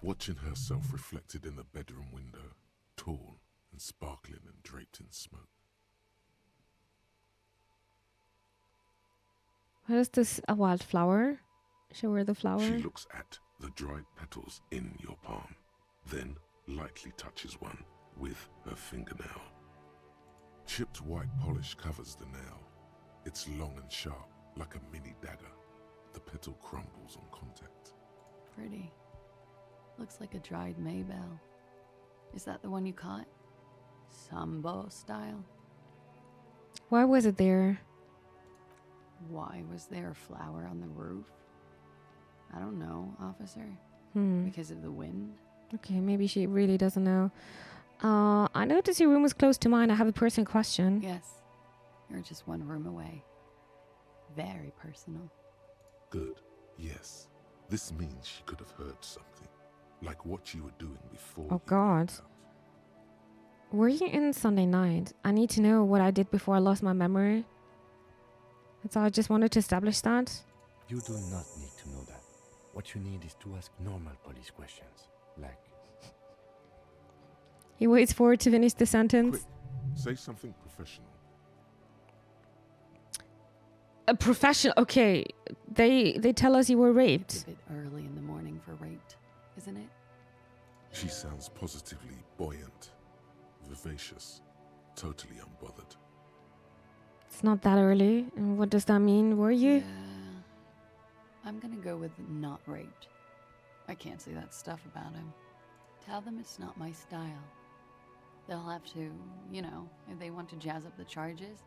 Watching herself reflected in the bedroom window, tall and sparkling and draped in smoke. What is this? A wildflower? Show her the flower. She looks at the dried petals in your palm, then lightly touches one with her fingernail. Chipped white polish covers the nail. It's long and sharp, like a mini dagger. The petal crumbles on contact. Pretty. Looks like a dried maybell. Is that the one you caught? Sambo style? Why was it there? Why was there a flower on the roof? I don't know, officer. Because of the wind? Okay, maybe she really doesn't know. I noticed your room was close to mine. I have a personal question. Yes. You're just one room away. Very personal. Good, yes. This means she could have heard something, like what you were doing before. Oh, God. Were you in Sunday night? I need to know what I did before I lost my memory. That's all. I just wanted to establish that. You do not need to know that. What you need is to ask normal police questions, like... He waits for her to finish the sentence. Quick, say something professional. A professional. Okay, they tell us you were raped. It's a bit early in the morning for raped, isn't it? She sounds positively buoyant, vivacious, totally unbothered. It's not that early. And what does that mean? Were you? Yeah. I'm gonna go with not raped. I can't say that stuff about him. Tell them it's not my style. They'll have to, if they want to jazz up the charges,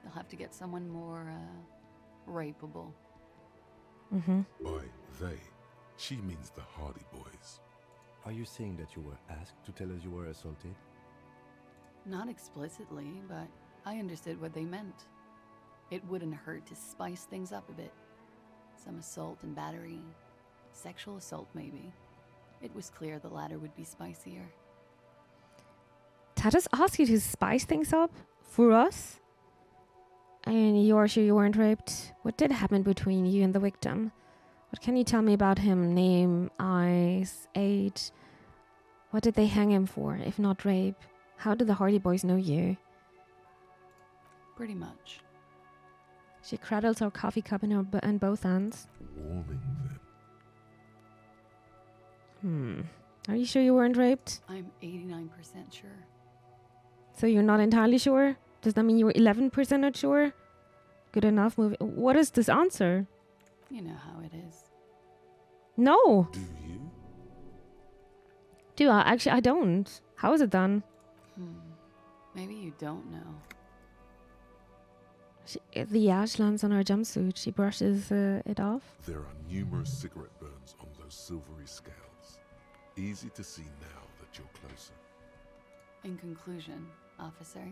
they'll have to get someone more, rapeable. Mm-hmm. By they, she means the Hardy Boys. Are you saying that you were asked to tell us you were assaulted? Not explicitly, but I understood what they meant. It wouldn't hurt to spice things up a bit. Some assault and battery. Sexual assault, maybe. It was clear the latter would be spicier. Tatus asked you to spice things up for us? And you are sure you weren't raped? What did happen between you and the victim? What can you tell me about him? Name, eyes, age? What did they hang him for, if not rape? How did the Hardy Boys know you? Pretty much. She cradles her coffee cup in both hands. Warming then. Are you sure you weren't raped? I'm 89% sure. So you're not entirely sure? Does that mean you were 11% not sure? Good enough. What is this answer? You know how it is. No. Do you? Do I? Actually, I don't. How is it done? Maybe you don't know. The ash lands on her jumpsuit. She brushes it off. There are numerous cigarette burns on those silvery scales. Easy to see now that you're closer. In conclusion, officer,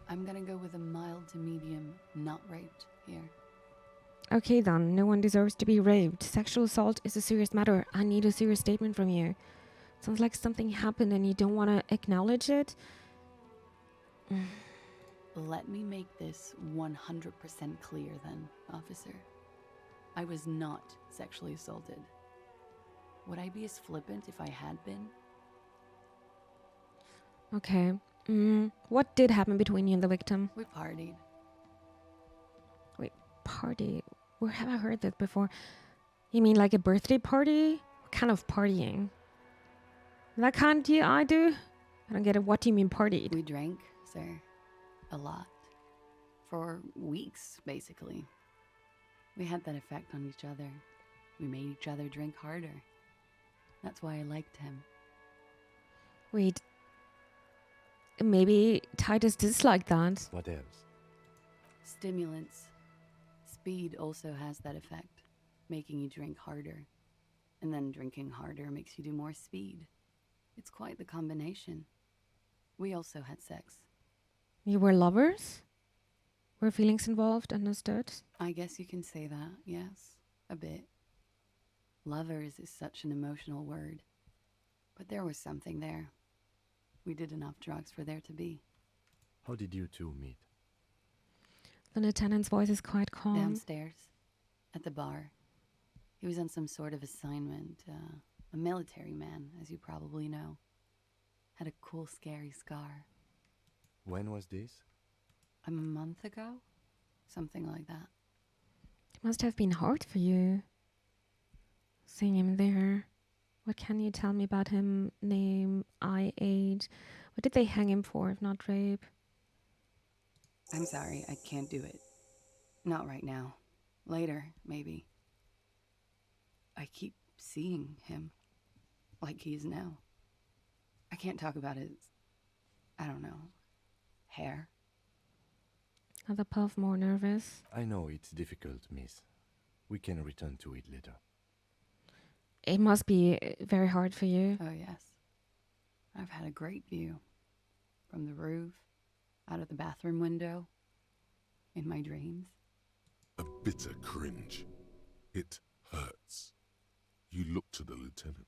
I'm gonna go with a mild to medium not raped here. Okay then, no one deserves to be raped. Sexual assault is a serious matter. I need a serious statement from you. Sounds like something happened and you don't want to acknowledge it. Let me make this 100% clear then, officer. I was not sexually assaulted. Would I be as flippant if I had been? Okay. What did happen between you and the victim? We partied. Wait, party? Where have I heard that before? You mean like a birthday party? What kind of partying? That kind I do? I don't get it. What do you mean partied? We drank, sir. A lot. For weeks, basically. We had that effect on each other. We made each other drink harder. That's why I liked him. Wait. Maybe Titus disliked that. What else? Stimulants. Speed also has that effect, making you drink harder. And then drinking harder makes you do more speed. It's quite the combination. We also had sex. You were lovers? Were feelings involved? Understood? I guess you can say that, yes. A bit. Lovers is such an emotional word. But there was something there. We did enough drugs for there to be. How did you two meet? The lieutenant's voice is quite calm. Downstairs. At the bar. He was on some sort of assignment. A military man, as you probably know. Had a cool, scary scar. When was this? A month ago? Something like that. It must have been hard for you. Seeing him there. What can you tell me about him? Name, age. What did they hang him for, if not rape? I'm sorry, I can't do it. Not right now. Later, maybe. I keep seeing him. Like he is now. I can't talk about his... I don't know. Hair. Other puff, more nervous. I know it's difficult, miss. We can return to it later. It must be very hard for you. Oh, yes. I've had a great view. From the roof, out of the bathroom window, in my dreams. A bitter cringe. It hurts. You look to the lieutenant.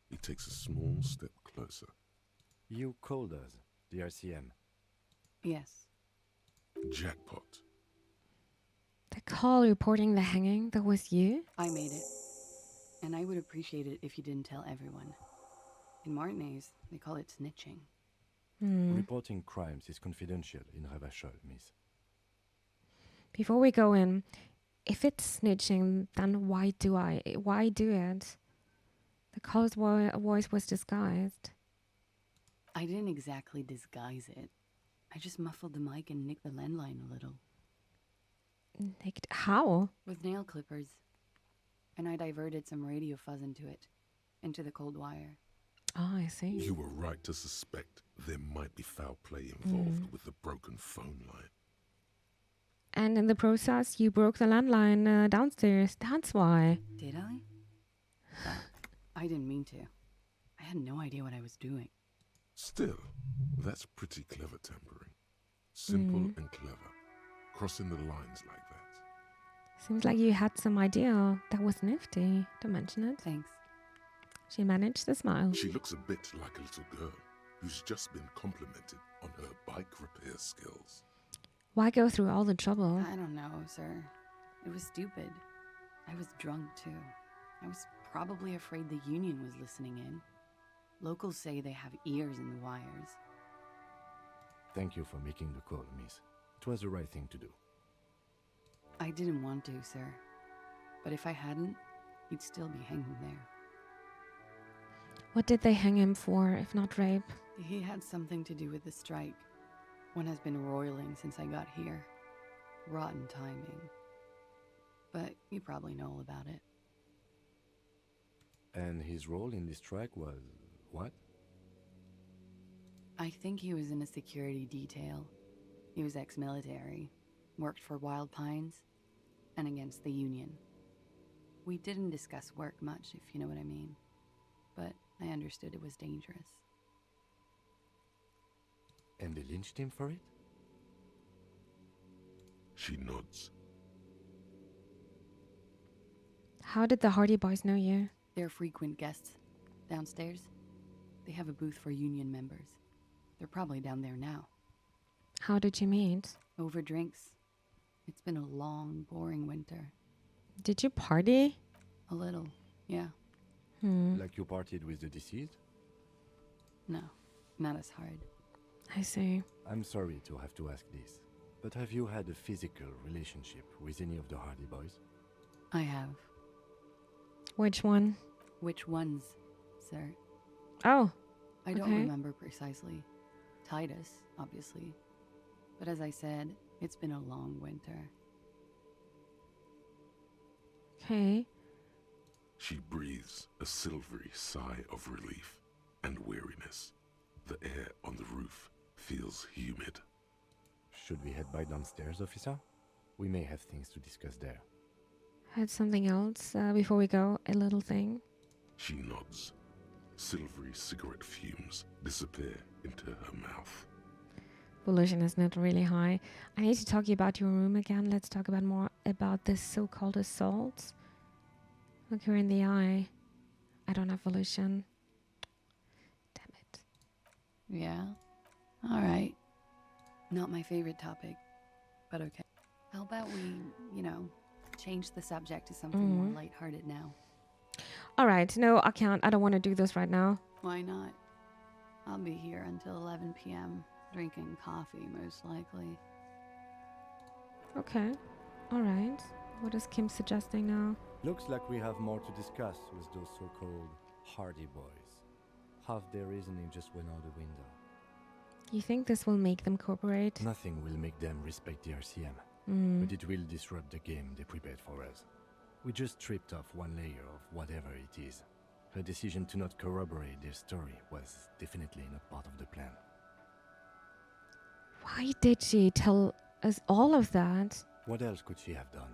He takes a small step closer. You called us, the RCM. Yes. Jackpot. The call reporting the hanging, that was you? I made it. And I would appreciate it if you didn't tell everyone. In Martinez, they call it snitching. Reporting crimes is confidential in Ravachol, miss. Before we go in, if it's snitching, then why do it? The caller's voice was disguised. I didn't exactly disguise it. I just muffled the mic and nicked the landline a little. Nicked? How? With nail clippers. And I diverted some radio fuzz into the cold wire. Oh, I see. You were right to suspect there might be foul play involved with the broken phone line. And in the process, you broke the landline downstairs. That's why. Did I? Well, I didn't mean to. I had no idea what I was doing. Still, that's pretty clever tampering. Simple and clever. Crossing the lines like that. Seems like you had some idea. That was nifty. Don't mention it. Thanks. She managed to smile. She looks a bit like a little girl who's just been complimented on her bike repair skills. Why go through all the trouble? I don't know, sir. It was stupid. I was drunk, too. I was probably afraid the union was listening in. Locals say they have ears in the wires. Thank you for making the call, miss. It was the right thing to do. I didn't want to, sir. But if I hadn't, he'd still be hanging there. What did they hang him for, if not rape? He had something to do with the strike. One has been roiling since I got here. Rotten timing. But you probably know all about it. And his role in this strike was what? I think he was in a security detail. He was ex-military, worked for Wild Pines, and against the union. We didn't discuss work much, if you know what I mean. But I understood it was dangerous. And they lynched him for it? She nods. How did the Hardy Boys know you? They're frequent guests. Downstairs, they have a booth for union members. They're probably down there now. How did you meet? Over drinks. It's been a long, boring winter. Did you party? A little, yeah. Like you partied with the deceased? No, not as hard. I see. I'm sorry to have to ask this, but have you had a physical relationship with any of the Hardy Boys? I have. Which one? Which ones, sir? Oh, I don't okay. remember precisely. Titus, obviously. But as I said, it's been a long winter. Okay. She breathes a silvery sigh of relief and weariness. The air on the roof feels humid. Should we head by downstairs, officer? We may have things to discuss there. Had something else before we go, a little thing. She nods. Silvery cigarette fumes disappear into her mouth. Volition is not really high. I need to talk to you about your room again. Let's talk about more about this so-called assault. Look her in the eye. I don't have volition. Damn it. Yeah? Alright. Not my favorite topic, but okay. How about we, change the subject to something more lighthearted now? Alright, no, I can't. I don't want to do this right now. Why not? I'll be here until 11 p.m. drinking coffee, most likely. Okay. Alright. What is Kim suggesting now? Looks like we have more to discuss with those so-called Hardy Boys. Half their reasoning just went out the window. You think this will make them cooperate? Nothing will make them respect the RCM, but it will disrupt the game they prepared for us. We just stripped off one layer of whatever it is. Her decision to not corroborate their story was definitely not part of the plan. Why did she tell us all of that? What else could she have done?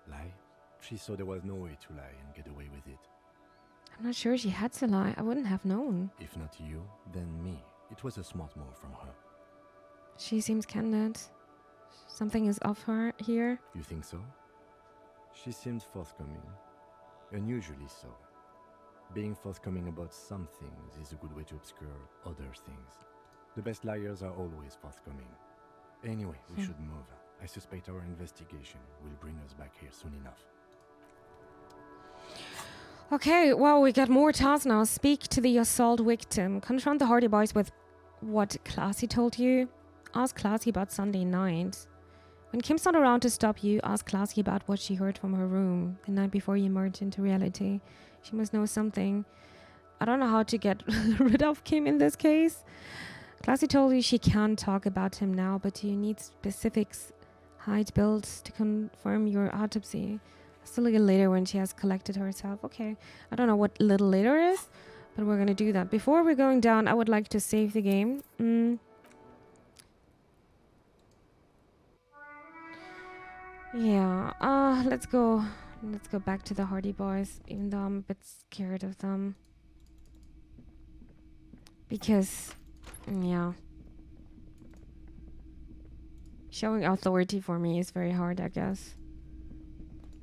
Lie? She saw there was no way to lie and get away with it. I'm not sure she had to lie. I wouldn't have known. If not you, then me. It was a smart move from her. She seems candid. Something is off her here. You think so? She seemed forthcoming. Unusually so. Being forthcoming about some things is a good way to obscure other things. The best liars are always forthcoming. Anyway, we should move. I suspect our investigation will bring us back here soon enough. Okay, well, we got more tasks now. Speak to the assault victim. Confront the Hardy Boys with what Classy told you. Ask Classy about Sunday night. When Kim's not around to stop you, ask Classy about what she heard from her room the night before you emerged into reality. She must know something. I don't know how to get rid of Kim in this case. Classy told you she can't talk about him now, but you need specifics, height, build to confirm your autopsy. Still a little later when she has collected herself. Okay, I don't know what little later is, but we're gonna do that. Before we're going down, I would like to save the game. Yeah, let's go back to the Hardy Boys, even though I'm a bit scared of them. Because, yeah. Showing authority for me is very hard, I guess.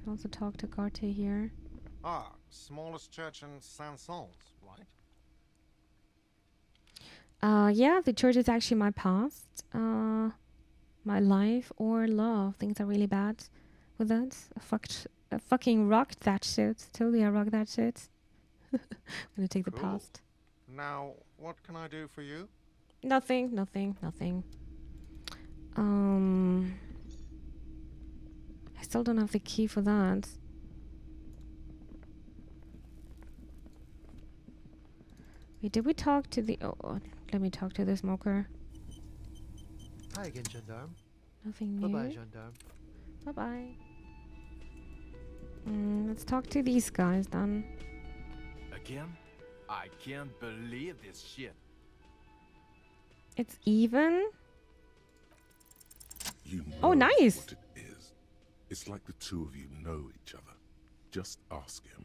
Can also talk to Carte here. Ah, smallest church in Saint-Saëns, right? Yeah, the church is actually my past. My life or love. Things are really bad with that. I fucking rocked that shit. Totally, I rocked that shit. I'm gonna take the past. Now, what can I do for you? Nothing. I still don't have the key for that. Wait, did we talk to the... Oh, let me talk to the smoker. Hi again, gendarme. Nothing new. Bye-bye, gendarme. Bye-bye. Let's talk to these guys then. Again? I can't believe this shit. It's even? You know oh, nice! What it is. It's like the two of you know each other. Just ask him.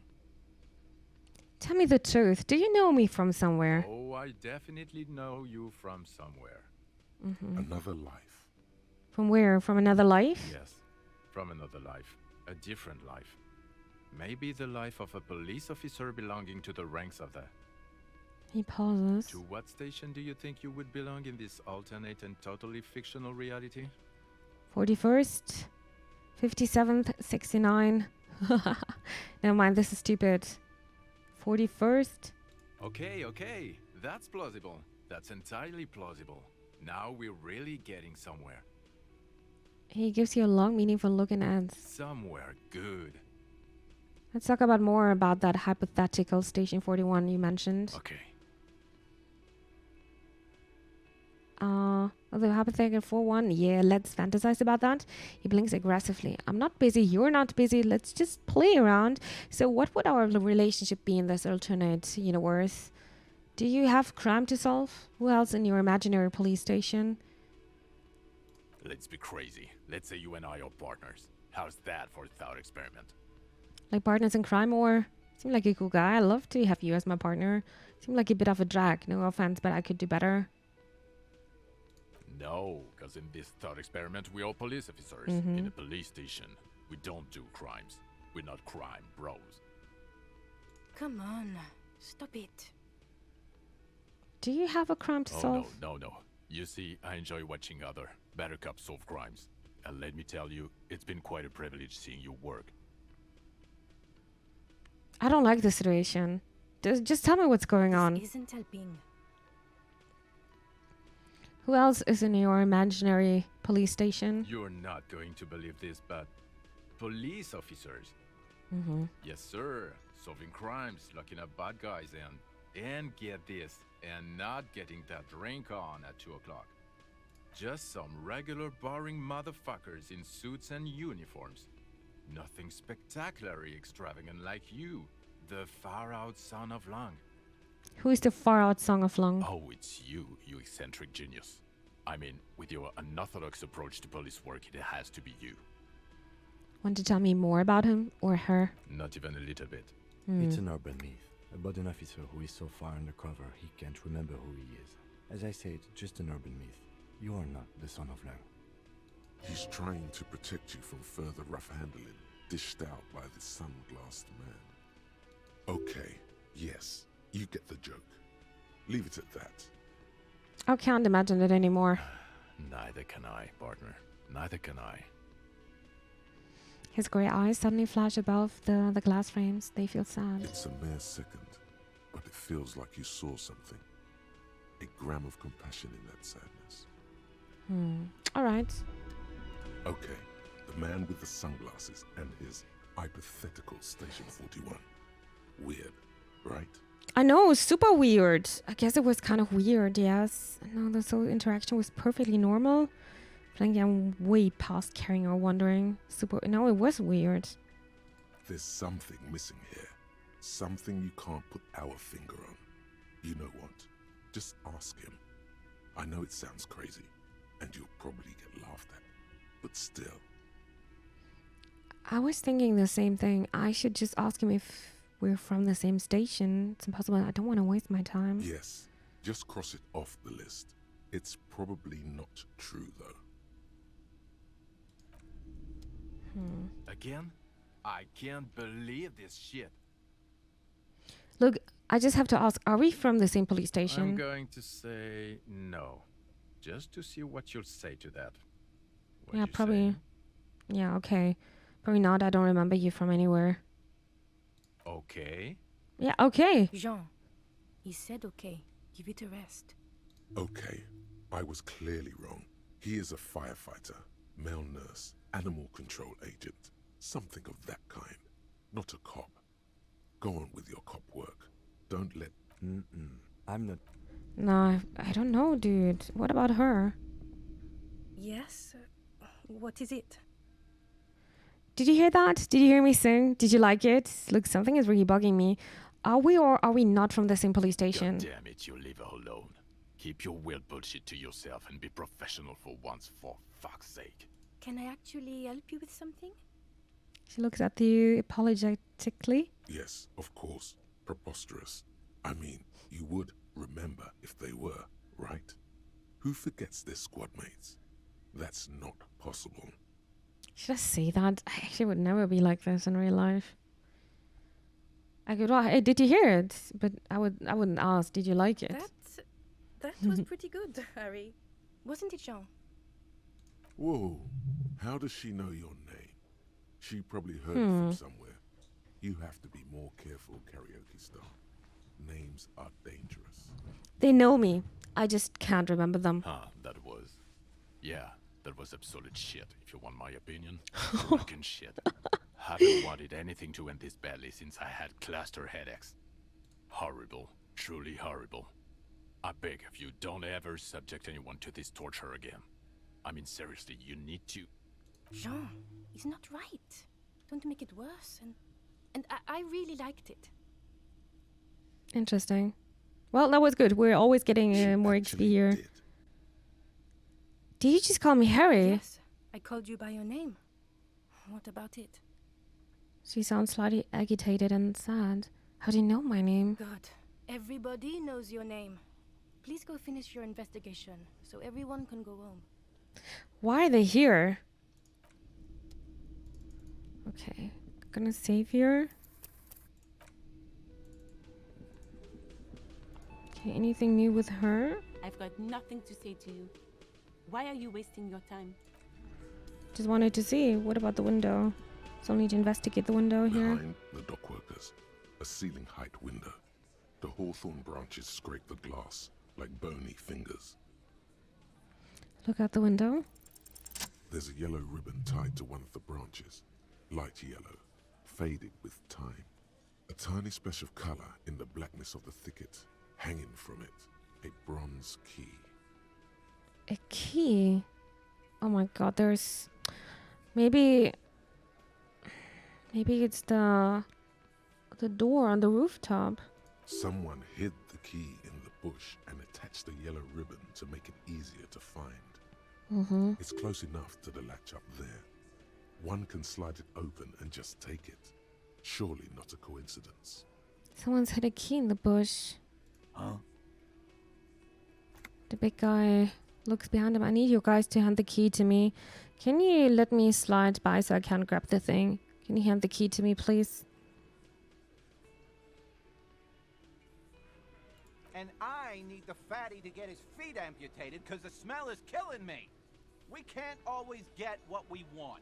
Tell me the truth. Do you know me from somewhere? Oh, I definitely know you from somewhere. Another life. From where? From another life? Yes, from another life. A different life. Maybe the life of a police officer belonging to the ranks of the... He pauses. To what station do you think you would belong in this alternate and totally fictional reality? 41st, 57th, 69. Never mind, this is stupid. 41st. Okay. That's plausible. That's entirely plausible. Now we're really getting somewhere. He gives you a long, meaningful look and adds. Somewhere good. Let's talk about more about that hypothetical Station 41 you mentioned. Okay. The hypothetical 41, yeah, let's fantasize about that. He blinks aggressively. I'm not busy, you're not busy, let's just play around. So what would our relationship be in this alternate universe? Do you have crime to solve? Who else in your imaginary police station? Let's be crazy. Let's say you and I are partners. How's that for a thought experiment? Like partners in crime, or seem like a cool guy. I'd love to have you as my partner. Seem like a bit of a drag. No offense, but I could do better. No, because in this thought experiment, we are police officers in a police station. We don't do crimes. We're not crime bros. Come on, stop it. Do you have a crime to solve? No. You see, I enjoy watching other better cops solve crimes. And let me tell you, it's been quite a privilege seeing you work. I don't like the situation. Just tell me what's going on. This isn't helping. Who else is in your imaginary police station? You're not going to believe this, but police officers. Yes, sir. Solving crimes, locking up bad guys, and get this, and not getting that drink on at 2 o'clock. Just some regular boring motherfuckers in suits and uniforms. Nothing spectacularly extravagant like you, the far-out son of Lung. Who is the far-out son of Lung? Oh, it's you eccentric genius. I mean, with your unorthodox approach to police work, it has to be you. Want to tell me more about him or her? Not even a little bit. It's an urban myth about an officer who is so far undercover he can't remember who he is. As I said, just an urban myth. You are not the son of Lung. He's trying to protect you from further rough handling, dished out by the sunglassed man. Okay, yes, you get the joke. Leave it at that. I can't imagine it anymore. Neither can I, partner. Neither can I. His grey eyes suddenly flash above the glass frames. They feel sad. It's a mere second, but it feels like you saw something. A gram of compassion in that sadness. All right. Okay, the man with the sunglasses and his hypothetical Station 41. Weird, right? I know, super weird. I guess it was kind of weird, yes. No, the whole interaction was perfectly normal. I think I'm way past caring or wondering. No, it was weird. There's something missing here. Something you can't put our finger on. You know what? Just ask him. I know it sounds crazy, and you'll probably get laughed at. But still. I was thinking the same thing. I should just ask him if we're from the same station. It's impossible. I don't want to waste my time. Yes, just cross it off the list. It's probably not true, though. Again? I can't believe this shit. Look, I just have to ask, are we from the same police station? I'm going to say no. Just to see what you'll say to that. Yeah, probably. Yeah, okay. Probably not. I don't remember you from anywhere. Okay. Yeah, okay. Jean, he said okay. Give it a rest. Okay, I was clearly wrong. He is a firefighter, male nurse, animal control agent. Something of that kind. Not a cop. Go on with your cop work. Don't let... I'm not... No, I don't know, dude. What about her? Yes? What is it? Did you hear that? Did you hear me sing? Did you like it? Look, something is really bugging me. Are we or are we not from the same police station? God damn it, you leave her alone. Keep your weird bullshit to yourself and be professional for once, for fuck's sake. Can I actually help you with something? She looks at you apologetically. Yes, of course. Preposterous. I mean, you would remember if they were, right? Who forgets their squad mates? That's not possible. Should I say that? I actually would never be like this in real life. I could, well, hey, did you hear it? But I wouldn't ask, did you like it? That was pretty good, Harry. Wasn't it, Jean? Whoa, how does she know your name? She probably heard it from somewhere. You have to be more careful, karaoke star. Names are dangerous. They know me. I just can't remember them. That was... Yeah, that was absolute shit, if you want my opinion. Fucking shit. Haven't wanted anything to end this badly since I had cluster headaches. Horrible. Truly horrible. I beg of you, don't ever subject anyone to this torture again. I mean, seriously, you need to... Jean, it's not right. Don't make it worse. And I really liked it. Interesting. Well, that was good. We're always getting more XP here. Did you just call me Harry? Yes, I called you by your name. What about it? She sounds slightly agitated and sad. How do you know my name? God, everybody knows your name. Please go finish your investigation so everyone can go home. Why are they here? Okay, gonna save here. Okay, anything new with her? I've got nothing to say to you. Why are you wasting your time? Just wanted to see. What about the window? Still need to investigate the window here. Behind the dockworkers, a ceiling height window. The hawthorn branches scrape the glass like bony fingers. Look out the window. There's a yellow ribbon tied to one of the branches. Light yellow, faded with time. A tiny splash of color in the blackness of the thicket. Hanging from it, a bronze key. A key? Oh my god, there's... Maybe it's the door on the rooftop. Someone hid the key in the bush and attached a yellow ribbon to make it easier to find. It's close enough to the latch up there. One can slide it open and just take it. Surely not a coincidence. Someone's hid a key in the bush. Huh? The big guy looks behind him. I need you guys to hand the key to me. Can you let me slide by so I can't grab the thing? Can you hand the key to me, please? And I need the fatty to get his feet amputated because the smell is killing me. We can't always get what we want.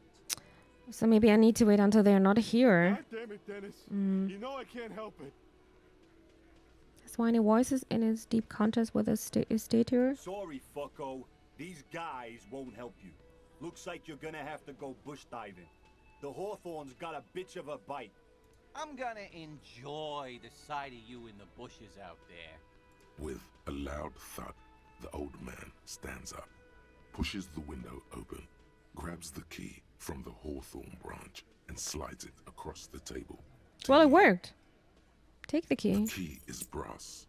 So maybe I need to wait until they're not here. God damn it, Dennis. You know I can't help it. His whiny voices in his deep contrast with his stature. Sorry, fucko. These guys won't help you. Looks like you're gonna have to go bush diving. The hawthorn's got a bitch of a bite. I'm gonna enjoy the sight of you in the bushes out there. With a loud thud, the old man stands up, pushes the window open, grabs the key from the hawthorn branch, and slides it across the table. Well, it worked. Take the key. The key is brass.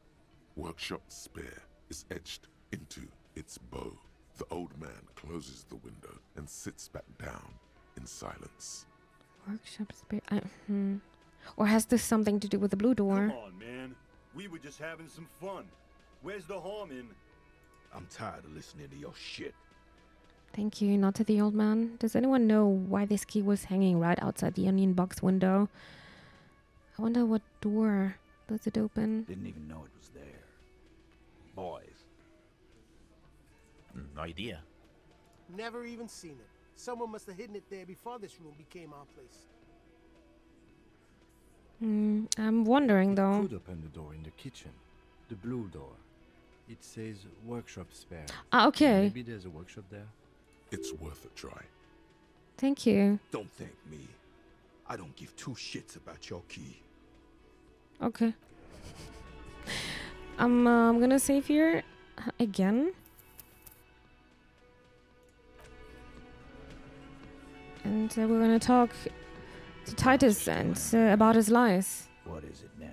Workshop spare is etched into its bow. The old man closes the window and sits back down in silence. Workshop spare. Or has this something to do with the blue door? Come on, man. We were just having some fun. Where's the harm in? I'm tired of listening to your shit. Thank you, not to the old man. Does anyone know why this key was hanging right outside the onion box window? I wonder what door does it open? Didn't even know it was there. Boys. No idea. Never even seen it. Someone must have hidden it there before this room became our place. I'm wondering though. Could open the door in the kitchen. The blue door. It says workshop spare. Ah, okay. Maybe there's a workshop there. It's worth a try. Thank you. Don't thank me. I don't give two shits about your key. Okay. I'm gonna save here again. And we're gonna talk to Titus and about his lies. What is it now?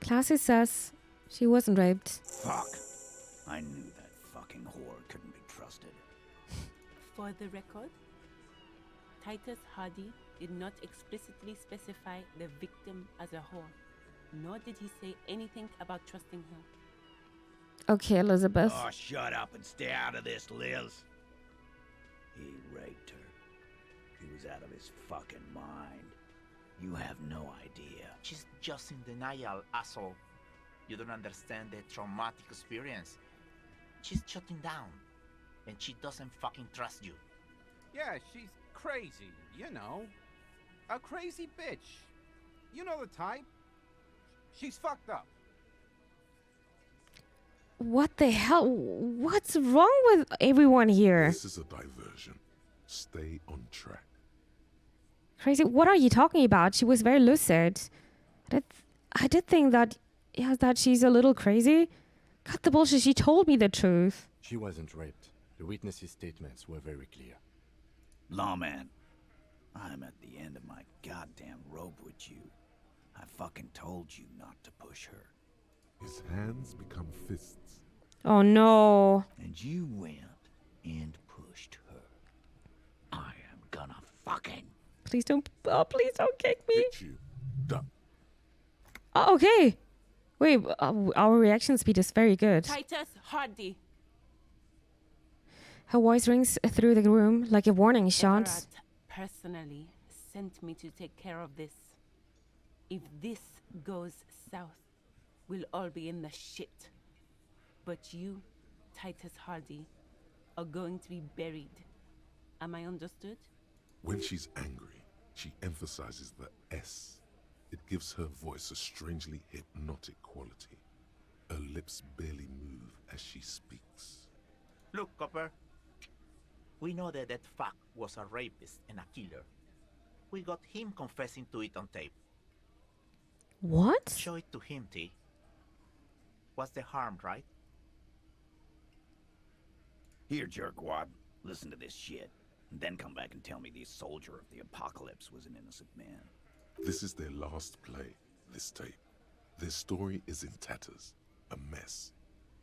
Classy says she wasn't raped. Fuck. I knew that fucking whore couldn't be trusted. For the record, Titus Hardy did not explicitly specify the victim as a whore, nor did he say anything about trusting her. Okay, Elizabeth. Oh, shut up and stay out of this, Liz. He raped her. He was out of his fucking mind. You have no idea. She's just in denial, asshole. You don't understand the traumatic experience. She's shutting down. And she doesn't fucking trust you. Yeah, she's crazy, you know. A crazy bitch. You know the type. She's fucked up. What the hell? What's wrong with everyone here? This is a diversion. Stay on track. Crazy. What are you talking about? She was very lucid. I did think that, yeah, that she's a little crazy. Cut the bullshit. She told me the truth. She wasn't raped. The witnesses' statements were very clear. Lawman, I'm at the end of my goddamn rope with you. I fucking told you not to push her. His hands become fists. Oh no. And you went and pushed her. I am gonna fucking... Please don't kick me. Hit you. Duck. Oh, okay. Wait, our reaction speed is very good. Titus Hardy. Her voice rings through the room like a warning shot. Everard personally sent me to take care of this. If this goes south, we'll all be in the shit. But you, Titus Hardy, are going to be buried. Am I understood? When she's angry, she emphasizes the S. It gives her voice a strangely hypnotic quality. Her lips barely move as she speaks. Look, Copper. We know that fuck was a rapist and a killer. We got him confessing to it on tape. What? Show it to him, T. What's the harm, right? Here, jerkwad, listen to this shit. And then come back and tell me the soldier of the apocalypse was an innocent man. This is their last play, this tape. Their story is in tatters, a mess.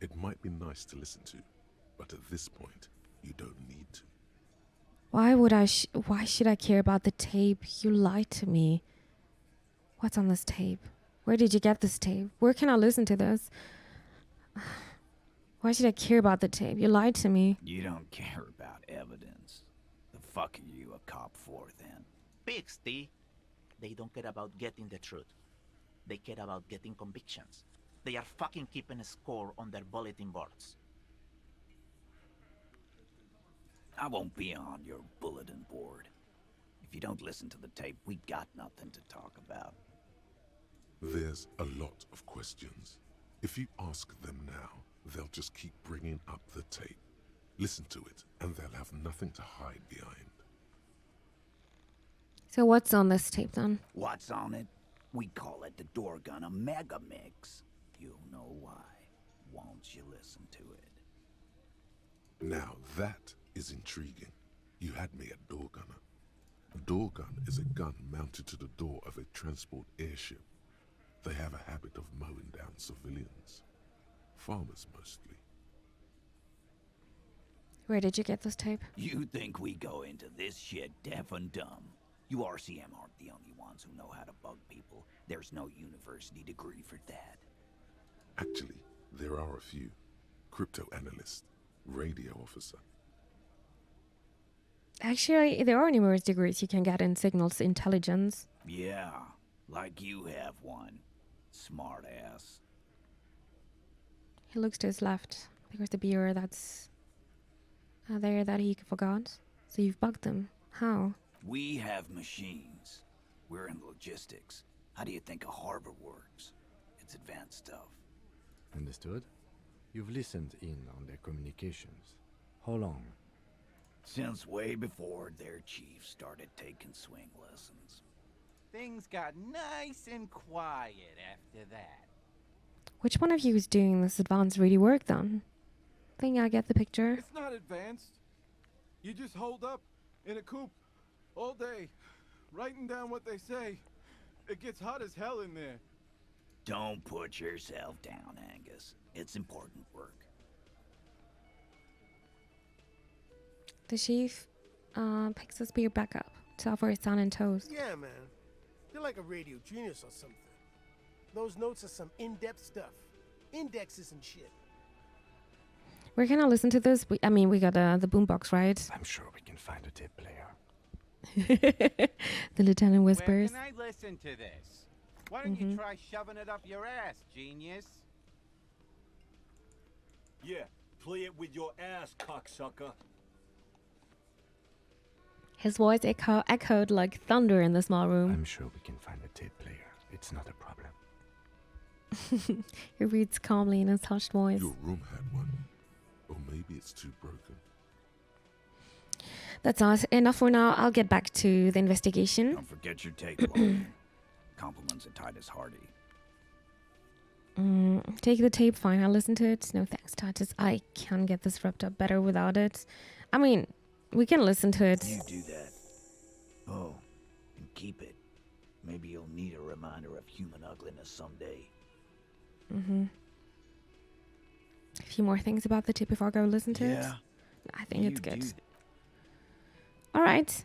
It might be nice to listen to, but at this point, you don't need to. Why should I care about the tape? You lied to me. What's on this tape? Where did you get this tape? Where can I listen to this? Why should I care about the tape? You lied to me. You don't care about evidence. The fuck are you a cop for, then? Pigs, T. They don't care about getting the truth. They care about getting convictions. They are fucking keeping a score on their bulletin boards. I won't be on your bulletin board. If you don't listen to the tape, we got nothing to talk about. There's a lot of questions. If you ask them now, they'll just keep bringing up the tape. Listen to it, and they'll have nothing to hide behind. So what's on this tape then? What's on it? We call it the door gun a mega mix. You'll know why. Won't you listen to it? Now that is intriguing. You had me at door gunner. A door gun is a gun mounted to the door of a transport airship. They have a habit of mowing down civilians. Farmers mostly. Where did you get this tape? You think we go into this shit deaf and dumb? You RCM aren't the only ones who know how to bug people. There's no university degree for that. Actually, there are a few. Crypto analyst, radio officer. Actually, there are numerous degrees you can get in signals intelligence. Yeah, like you have one. Smart ass. He looks to his left. There's the beer that's there that he forgot. So you've bugged them. How? We have machines. We're in logistics. How do you think a harbor works? It's advanced stuff. Understood. You've listened in on their communications. How long? Since way before their chief started taking swing lessons. Things got nice and quiet after that. Which one of you is doing this advanced ready work then? Think I get the picture. It's not advanced. You just hold up in a coop all day, writing down what they say. It gets hot as hell in there. Don't put yourself down, Angus. It's important work. The chief picks his beer back up to offer his son and toast. Yeah, man. You're like a radio genius or something. Those notes are some in-depth stuff. Indexes and shit. Where can I listen to this? We got the boombox, right? I'm sure we can find a tape player. The lieutenant Where whispers. can I listen to this? Why don't you try shoving it up your ass, genius? Yeah, play it with your ass, cocksucker. His voice echoed like thunder in the small room. I'm sure we can find a tape player. It's not a problem. He reads calmly in his hushed voice. Your room had one. Or maybe it's too broken. That's us. Enough for now. I'll get back to the investigation. Don't forget your tape, Logan. Compliments of Titus Hardy. Take the tape, fine. I'll listen to it. No thanks, Titus. I can get this wrapped up better without it. I mean, we can listen to it. You do that. Oh, and keep it. Maybe you'll need a reminder of human ugliness someday. few more things about the tape before I go listen to it. I think it's good. All right.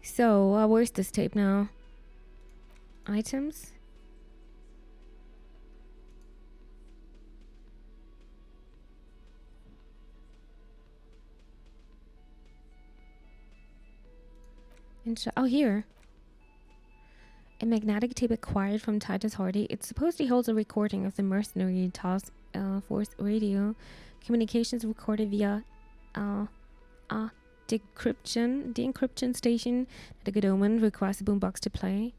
So, where's this tape now? Items? Oh, here. A magnetic tape acquired from Titus Hardy. It supposedly holds a recording of the mercenary task force radio communications recorded via decryption. The encryption station at the Good Omen requires the boombox to play.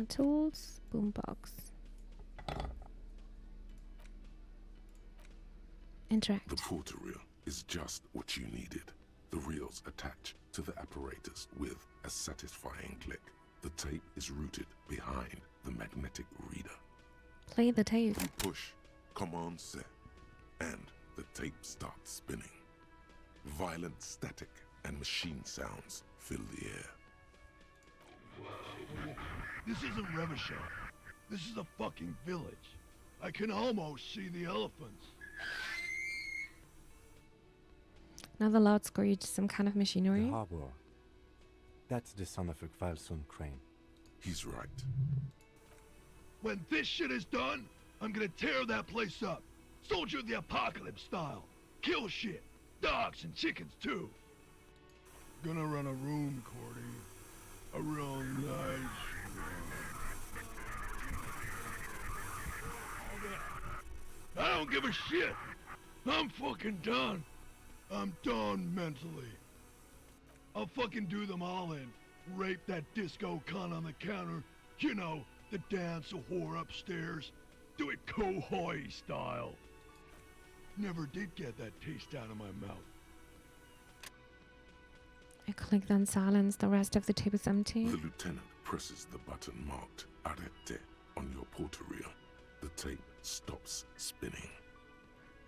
Tools, boombox. Interact. The porter reel is just what you needed. The reels attach to the apparatus with a satisfying click. The tape is rooted behind the magnetic reader. Play the tape. You push command set, and the tape starts spinning. Violent static and machine sounds fill the air. This isn't Revachol. This is a fucking village. I can almost see the elephants. Another loud screech, some kind of machinery. The harbor. That's the sound of a Kvalson crane. He's right. When this shit is done, I'm gonna tear that place up. Soldier of the Apocalypse style. Kill shit. Dogs and chickens too. Gonna run a room, Cordy. A real nice room. I don't give a shit. I'm fucking done. I'm done mentally. I'll fucking do them all in. Rape that disco cunt on the counter. You know, the dance a whore upstairs. Do it Kohoi style. Never did get that taste out of my mouth. I click then silence. The rest of the tape is empty. The lieutenant presses the button marked Arrête on your porter reel. The tape stops spinning.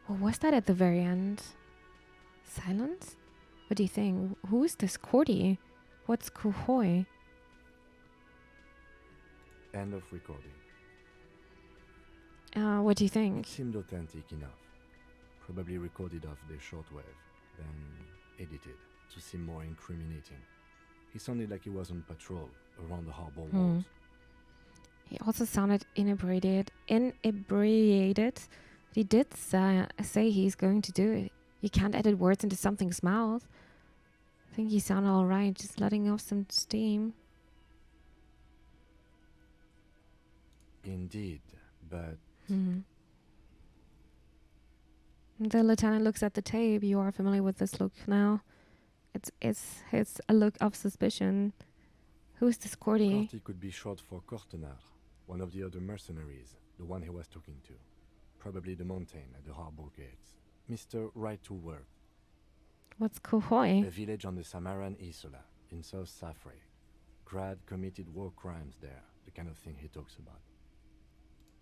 What was that at the very end? Silence? What do you think? Who is this Cordy? What's Kohoi? End of recording. What do you think? It seemed authentic enough. Probably recorded off the shortwave, then edited to seem more incriminating. He sounded like he was on patrol around the harbor walls. He also sounded inebriated. He did say he's going to do it. You can't edit words into something's mouth. I think he sounded alright, just letting off some steam. Indeed, but... The lieutenant looks at the tape. You are familiar with this look now. It's a look of suspicion. Who is this Cordy? Cordy could be short for Cortenard, one of the other mercenaries, the one he was talking to. Probably the mountain at the harbor gates. Mr. Right to Work. What's Kohoi? A village on the Samaran Isola, in South Safre. Grad committed war crimes there, the kind of thing he talks about.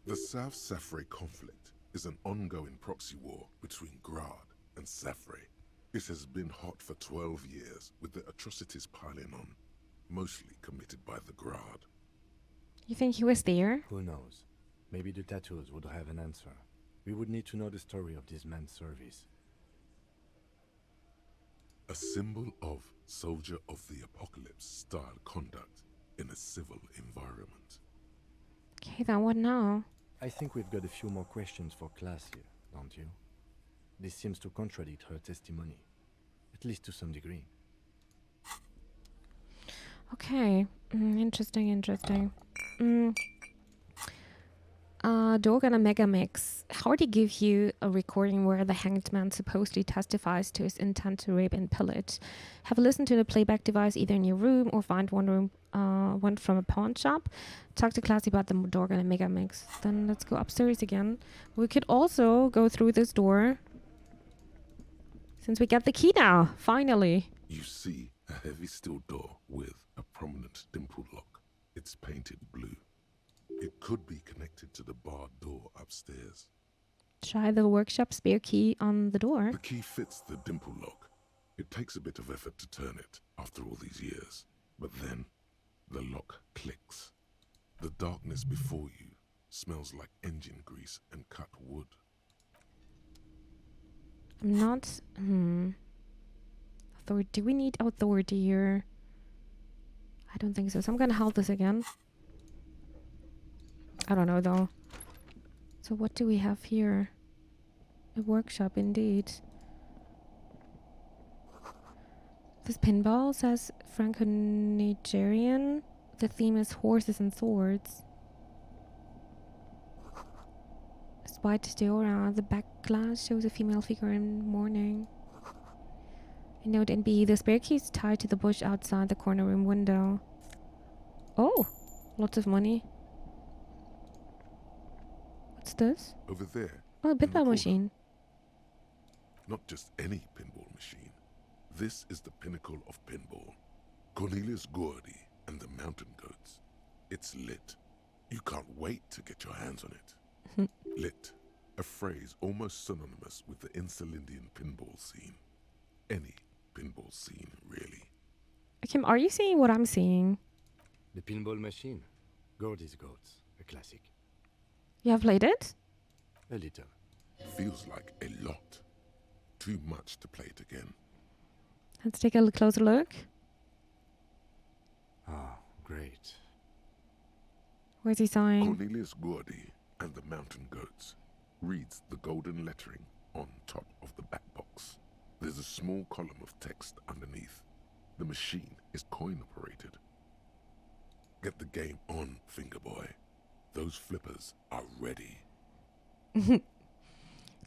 The South Safre conflict is an ongoing proxy war between Grad and Safre. It has been hot for 12 years, with the atrocities piling on, mostly committed by the Grad. You think he was there? Who knows? Maybe the tattoos would have an answer. We would need to know the story of this man's service. A symbol of soldier of the apocalypse style conduct in a civil environment. Okay, then what now? I think we've got a few more questions for class here, don't you? This seems to contradict her testimony, at least to some degree. Okay, interesting. Dorgan and Megamix. Hardy give you a recording where the hanged man supposedly testifies to his intent to rape and pillage. Have a listen to the playback device either in your room or find one from a pawn shop. Talk to Classy about the Dorgan and Megamix. Then let's go upstairs again. We could also go through this door, since we got the key now, finally. You see a heavy steel door with a prominent dimple lock. It's painted blue. It could be connected to the barred door upstairs. Try the workshop spare key on the door. The key fits the dimple lock. It takes a bit of effort to turn it after all these years. But then, The lock clicks. The darkness before you smells like engine grease and cut wood. I'm not... Authority. Do we need authority here? I don't think so. So I'm gonna hold this again. I don't know though. So what do we have here? A workshop indeed. This pinball says Franco-Nigerian. The theme is horses and swords. This white diorama, the back glass shows a female figure in mourning. A note in B, the spare key is tied to the bush outside the corner room window. Oh, lots of money. What's this? Over there. Oh, a pinball machine. Not just any pinball machine. This is the pinnacle of pinball. Cornelius Gordy and the Mountain Goats. It's lit. You can't wait to get your hands on it. Lit. A phrase almost synonymous with the Insulindian pinball scene. Any pinball scene, really. Kim, are you seeing what I'm seeing? The pinball machine. Gordy's Goats. A classic. You have played it? A little. Feels like a lot. Too much to play it again. Let's take a closer look. Ah, great. Where's he signing? Cornelius Gordy and the Mountain Goats reads the golden lettering on top of the back box. There's a small column of text underneath. The machine is coin operated. Get the game on, finger boy. Those flippers are ready.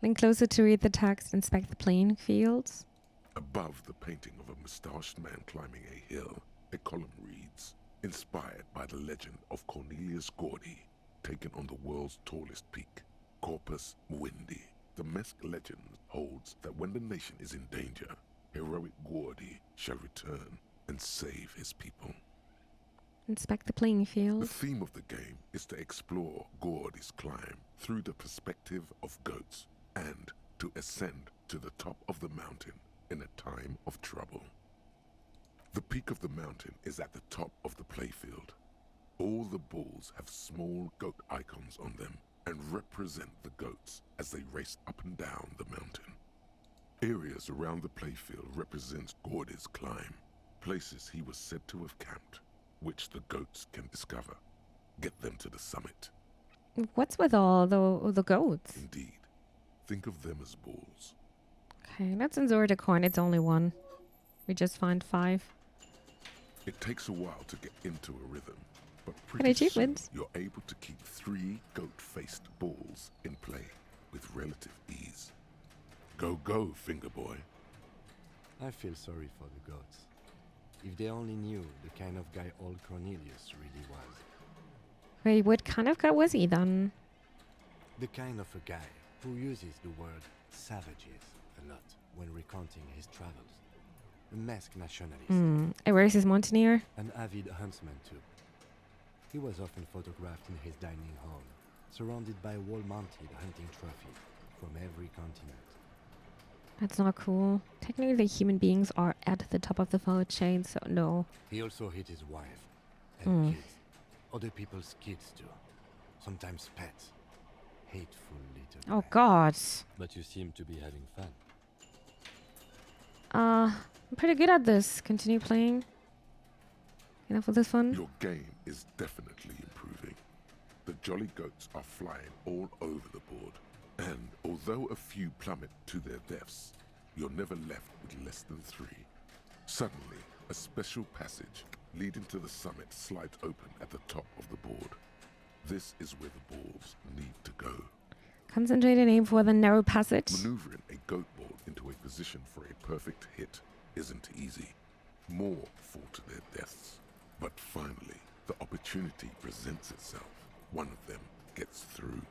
Lean closer to read the text, inspect the playing fields. Above the painting of a moustached man climbing a hill, a column reads, inspired by the legend of Cornelius Gordy, taken on the world's tallest peak, Corpus Muindi. The Mesk legend holds that when the nation is in danger, heroic Gordy shall return and save his people. Inspect the playing field. The theme of the game is to explore Gordy's climb through the perspective of goats and to ascend to the top of the mountain in a time of trouble. The peak of the mountain is at the top of the playfield. All the balls have small goat icons on them and represent the goats as they race up and down the mountain. Areas around the playfield represent Gordy's climb, places he was said to have camped, which the goats can discover. Get them to the summit. What's with all the goats? Indeed. Think of them as balls. Okay, let's insert a coin. It's only one. We just find 5. It takes a while to get into a rhythm, but pretty soon you're able to keep 3 goat-faced balls in play with relative ease. Go, go, finger boy. I feel sorry for the goats. If they only knew the kind of guy old Cornelius really was. Wait, what kind of guy was he then? The kind of a guy who uses the word savages a lot when recounting his travels. A masked nationalist. A racist mountaineer? An avid huntsman too. He was often photographed in his dining hall, surrounded by wall-mounted hunting trophies from every continent. That's not cool. Technically, human beings are at the top of the food chain, so no. He also hit his wife and kids. Other people's kids too. Sometimes pets. Hateful little Oh God. But you seem to be having fun. I'm pretty good at this. Continue playing. Enough of this fun. Your game is definitely improving. The jolly goats are flying all over the board. And although a few plummet to their deaths, you're never left with less than 3. Suddenly, a special passage leading to the summit slides open at the top of the board. This is where the balls need to go. Concentrate and aim for the narrow passage. Maneuvering a goat ball into a position for a perfect hit isn't easy. More fall to their deaths. But finally, the opportunity presents itself. One of them gets through.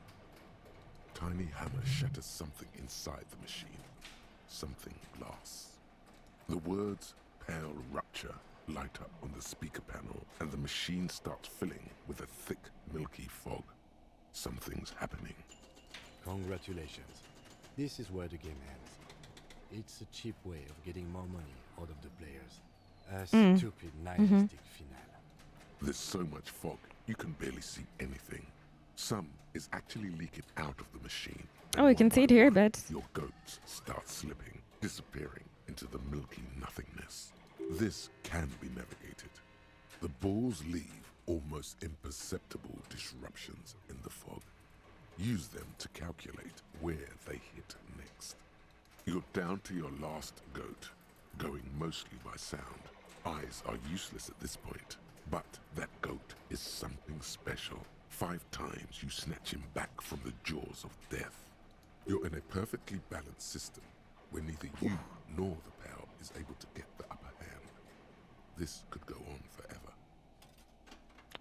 Tiny hammer shatters something inside the machine. Something glass. The words "pale rupture" light up on the speaker panel, and the machine starts filling with a thick, milky fog. Something's happening. Congratulations. This is where the game ends. It's a cheap way of getting more money out of the players. A stupid, nihilistic finale. There's so much fog, you can barely see anything. Some is actually leaking out of the machine. Oh, you can see it here a bit. Your goats start slipping, disappearing into the milky nothingness. This can be navigated. The balls leave almost imperceptible disruptions in the fog. Use them to calculate where they hit next. You're down to your last goat, going mostly by sound. Eyes are useless at this point, but that goat is something special. 5 times you snatch him back from the jaws of death. You're in a perfectly balanced system where neither you nor the pal is able to get the upper hand. This could go on forever.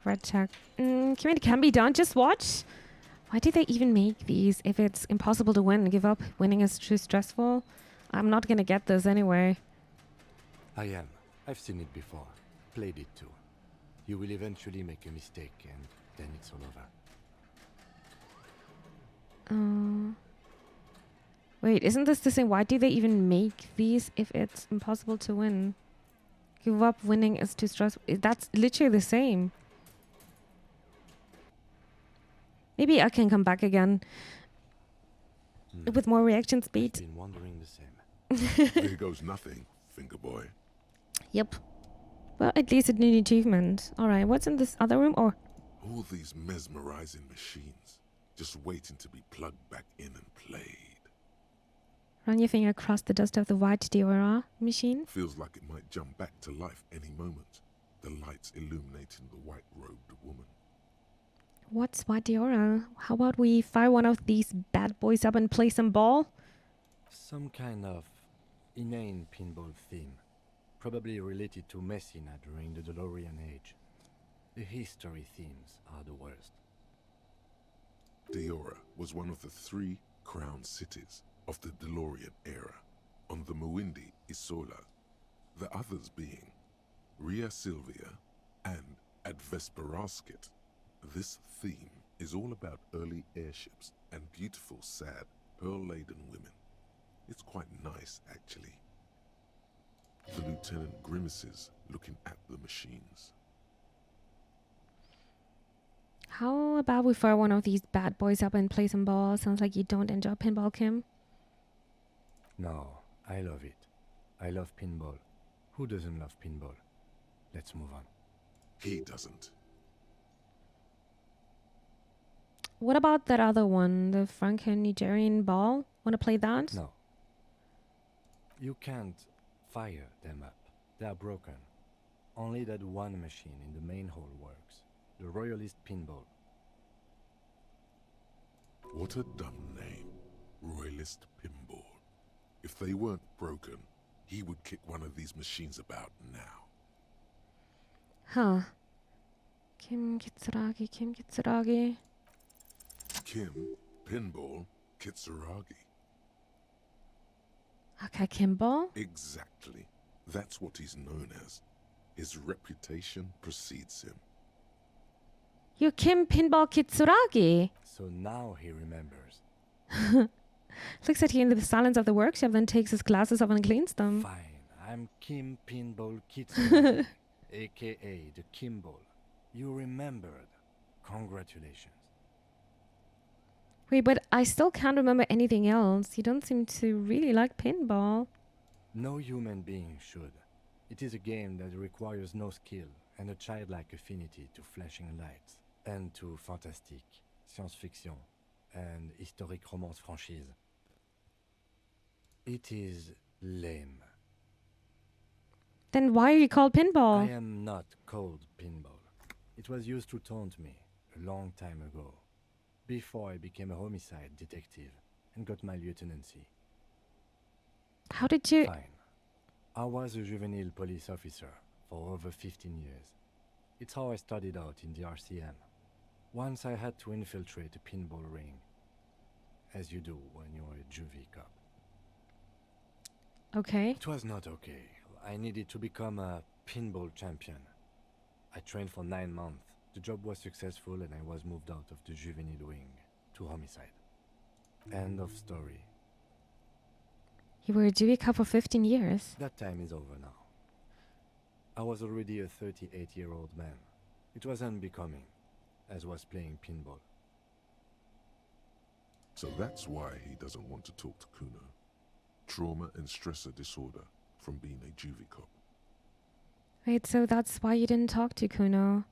Red check. Community can be done. Just watch. Why do they even make these if it's impossible to win? Give up. Winning is too stressful. I'm not gonna get this anyway. I am. I've seen it before. Played it too. You will eventually make a mistake and then it's all over. Wait, isn't this the same? Why do they even make these if it's impossible to win? Give up. Winning is too stressful. That's literally the same. Maybe I can come back again with more reaction speed. I've been wondering the same. There goes nothing, finger boy. Yep. Well, at least it's an achievement. Alright, what's in this other room? Or All these mesmerizing machines, just waiting to be plugged back in and played. run your finger across the dust of the white Diora machine. Feels like it might jump back to life any moment. The lights illuminating the white-robed woman. What's white Diora? How about we fire one of these bad boys up and play some ball? Some kind of inane pinball theme. Probably related to Messina during the DeLorean age. The history themes are the worst. Diora was one of the 3 crown cities of the DeLorean era, on the Muindi Isola, the others being Ria Silvia and Advesperasket. This theme is all about early airships and beautiful, sad, pearl-laden women. It's quite nice, actually. The lieutenant grimaces looking at the machines. How about we fire one of these bad boys up and play some ball? Sounds like you don't enjoy pinball, Kim. No, I love it. I love pinball. Who doesn't love pinball? Let's move on. He doesn't. What about that other one, the Franco-Nigerian ball? Want to play that? No. You can't fire them up. They are broken. Only that one machine in the main hall works. The Royalist pinball. What a dumb name. Royalist pinball. If they weren't broken, he would kick one of these machines about now. Huh. Kim Kitsuragi, Kim Kitsuragi. Kim, pinball, Kitsuragi. Okay, Kimball? Exactly. That's what he's known as. His reputation precedes him. You're Kim Pinball Kitsuragi. So now he remembers. Looks at you in the silence of the workshop, then takes his glasses off and cleans them. Fine, I'm Kim Pinball Kitsuragi, aka the Kimball. You remembered. Congratulations. Wait, but I still can't remember anything else. You don't seem to really like pinball. No human being should. It is a game that requires no skill and a childlike affinity to flashing lights and to fantastique, science fiction, and historic romance franchise. It is lame. Then why are you called pinball? I am not called pinball. It was used to taunt me a long time ago, before I became a homicide detective and got my lieutenancy. How did you... Fine. I was a juvenile police officer for over 15 years. It's how I started out in the RCM. Once I had to infiltrate a pinball ring, as you do when you're a juvie cop. Okay. It was not okay. I needed to become a pinball champion. I trained for 9 months. The job was successful and I was moved out of the juvenile wing to homicide. End of story. You were a juvie cop for 15 years. That time is over now. I was already a 38-year-old man. It was unbecoming, as was playing pinball. So that's why he doesn't want to talk to Kuno. Trauma and stressor disorder from being a juvie cop. Wait, so that's why you didn't talk to Kuno?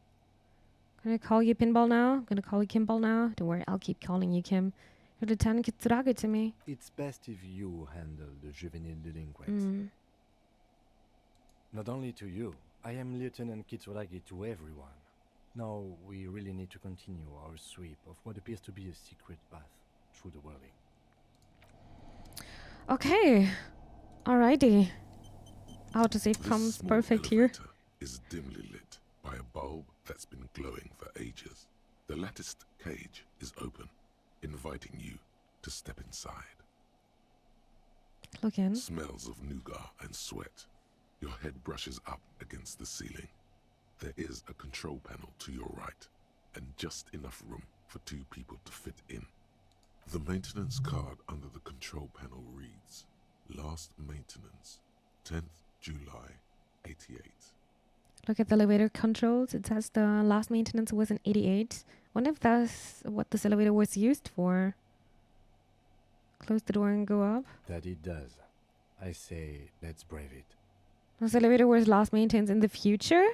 Gonna call you Pinball now? Gonna call you Kimball now? Don't worry, I'll keep calling you Kim. You're Lieutenant Kitsuragi to me. It's best if you handle the juvenile delinquents. Not only to you, I am Lieutenant Kitsuragi to everyone. Now, we really need to continue our sweep of what appears to be a secret path through the whirling. Okay. Alrighty. Autosave comes perfect here. Is dimly lit by a bulb that's been glowing for ages. The latticed cage is open, inviting you to step inside. Look in. Smells of nougat and sweat. Your head brushes up against the ceiling. There is a control panel to your right, and just enough room for 2 people to fit in. The maintenance card under the control panel reads, Last maintenance, 10th July, 88. Look at the elevator controls. It says the last maintenance was in 88. Wonder if that's what this elevator was used for. Close the door and go up. That it does. I say, let's brave it. This elevator was last maintenance in the future?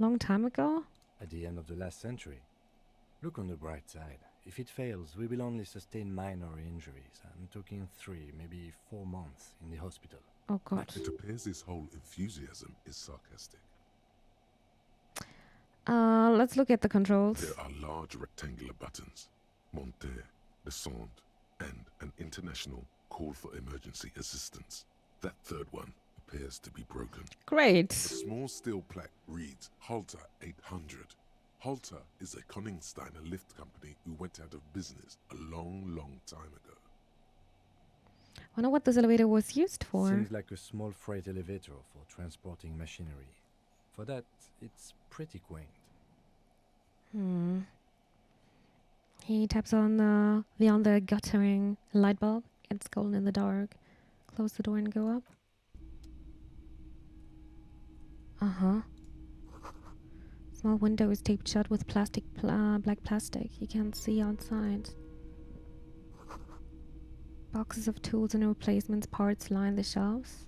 Long time ago? At the end of the last century. Look on the bright side. If it fails, we will only sustain minor injuries. I'm talking 3, maybe 4 months in the hospital. Oh god. It appears this whole enthusiasm is sarcastic. Let's look at the controls. There are large rectangular buttons, monter, descend, and an international call for emergency assistance. That third one appears to be broken. Great. A small steel plaque reads Halter 800. Halter is a Koningsteiner lift company who went out of business a long, long time ago. Wonder what this elevator was used for. Seems like a small freight elevator for transporting machinery. For that, it's pretty quaint. He taps on the guttering light bulb. It's golden in the dark. Close the door and go up. Small window is taped shut with plastic, black plastic. You can't see outside. Boxes of tools and replacements parts line the shelves.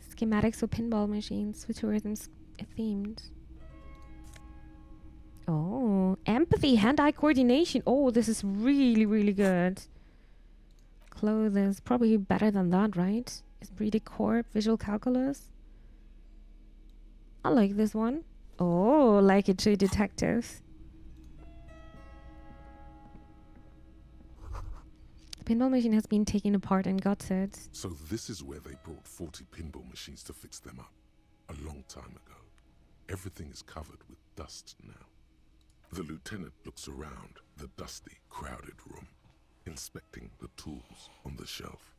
Schematics for pinball machines, futurism themed. Oh, empathy, hand-eye coordination. Oh, this is really, really good. Clothes, probably better than that, right? Esprit de corps, visual calculus. I like this one. Oh, like it to detectives. The pinball machine has been taken apart and gutted. So this is where they brought 40 pinball machines to fix them up. A long time ago. Everything is covered with dust now. The lieutenant looks around the dusty, crowded room, inspecting the tools on the shelf.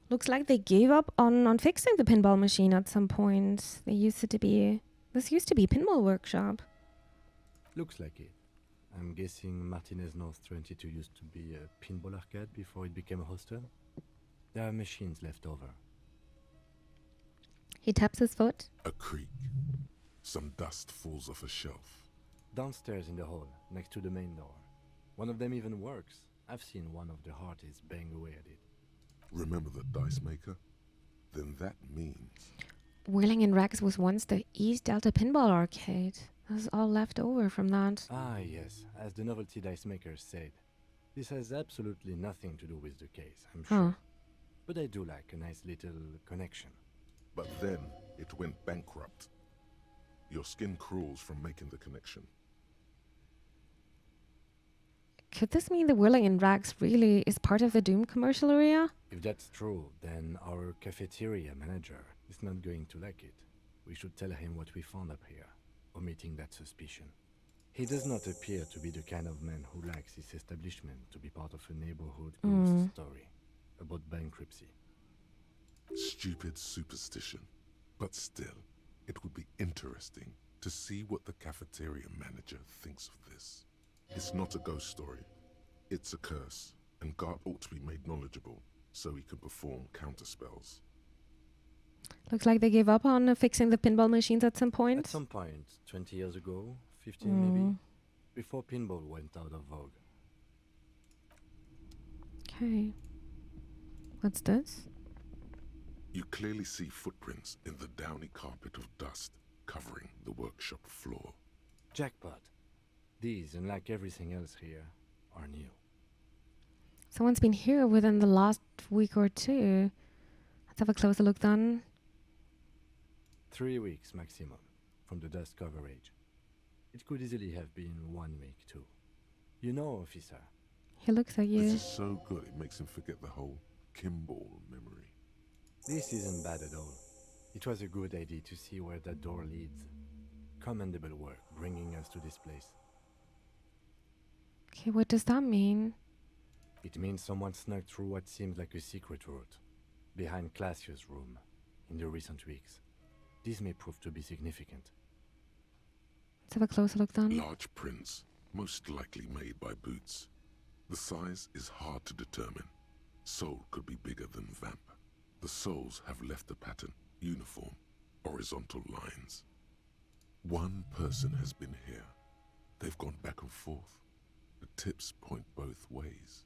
Looks like they gave up on fixing the pinball machine at some point. This used to be a pinball workshop. Looks like it. I'm guessing Martinez North 22 used to be a pinball arcade before it became a hostel. There are machines left over. He taps his foot. A creak. Some dust falls off a shelf. Downstairs in the hall, next to the main door. One of them even works. I've seen one of the hearties bang away at it. Remember the dice maker? Then that means... Whirling in Rags was once the East Delta Pinball Arcade. That's all left over from that. Ah, yes. As the novelty dice maker said. This has absolutely nothing to do with the case, I'm sure. But I do like a nice little connection. But then it went bankrupt. Your skin crawls from making the connection. Could this mean the Whirling in Rags really is part of the Doom commercial area? If that's true, then our cafeteria manager is not going to like it. We should tell him what we found up here, omitting that suspicion. He does not appear to be the kind of man who likes his establishment to be part of a neighborhood ghost story about bankruptcy. Stupid superstition. But still, it would be interesting to see what the cafeteria manager thinks of this. It's not a ghost story. It's a curse, and God ought to be made knowledgeable so he can perform counterspells. Looks like they gave up on fixing the pinball machines at some point. At some point, 20 years ago, 15 maybe, before pinball went out of vogue. Okay. What's this? You clearly see footprints in the downy carpet of dust covering the workshop floor. Jackpot. These, unlike everything else here, are new. Someone's been here within the last week or two. Let's have a closer look then. 3 weeks maximum from the dust coverage. It could easily have been 1 week too. You know, officer. He looks at you. This is so good it makes him forget the whole Kimball memory. This isn't bad at all. It was a good idea to see where that door leads. Commendable work bringing us to this place. Okay, what does that mean? It means someone snuck through what seems like a secret route, behind Classius' room, in the recent weeks. This may prove to be significant. Let's have a closer look then. Large prints, most likely made by Boots. The size is hard to determine. Sole could be bigger than Vamp. The soles have left the pattern, uniform, horizontal lines. One person has been here. They've gone back and forth. The tips point both ways.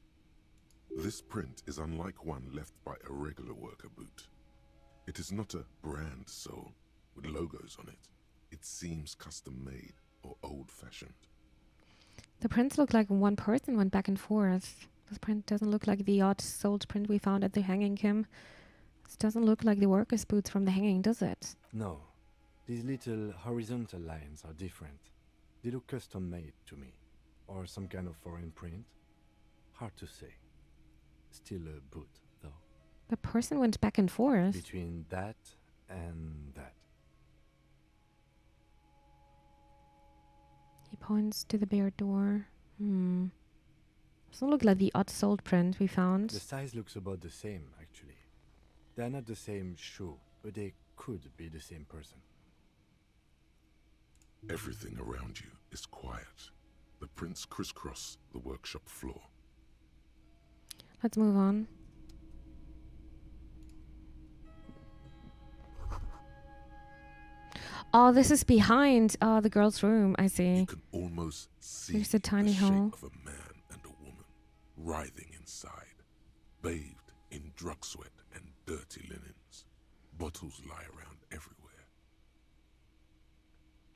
This print is unlike one left by a regular worker boot. It is not a brand sole with logos on it. It seems custom-made or old-fashioned. The prints look like one person went back and forth. This print doesn't look like the odd-soled print we found at the hanging, Kim. This doesn't look like the workers' boots from the hanging, does it? No. These little horizontal lines are different. They look custom-made to me. Or some kind of foreign print. Hard to say. Still a boot, though. The person went back and forth. Between that and that. He points to the bare door. Doesn't look like the odd-soled print we found. The size looks about the same, actually. They're not the same shoe, but they could be the same person. Everything around you is quiet. The prints crisscross the workshop floor. Let's move on. Oh, this is behind the girl's room, I see. You can almost see There's a tiny the hole. shape of a man and a woman writhing inside, bathed in drug sweat and dirty linens. Bottles lie around everywhere.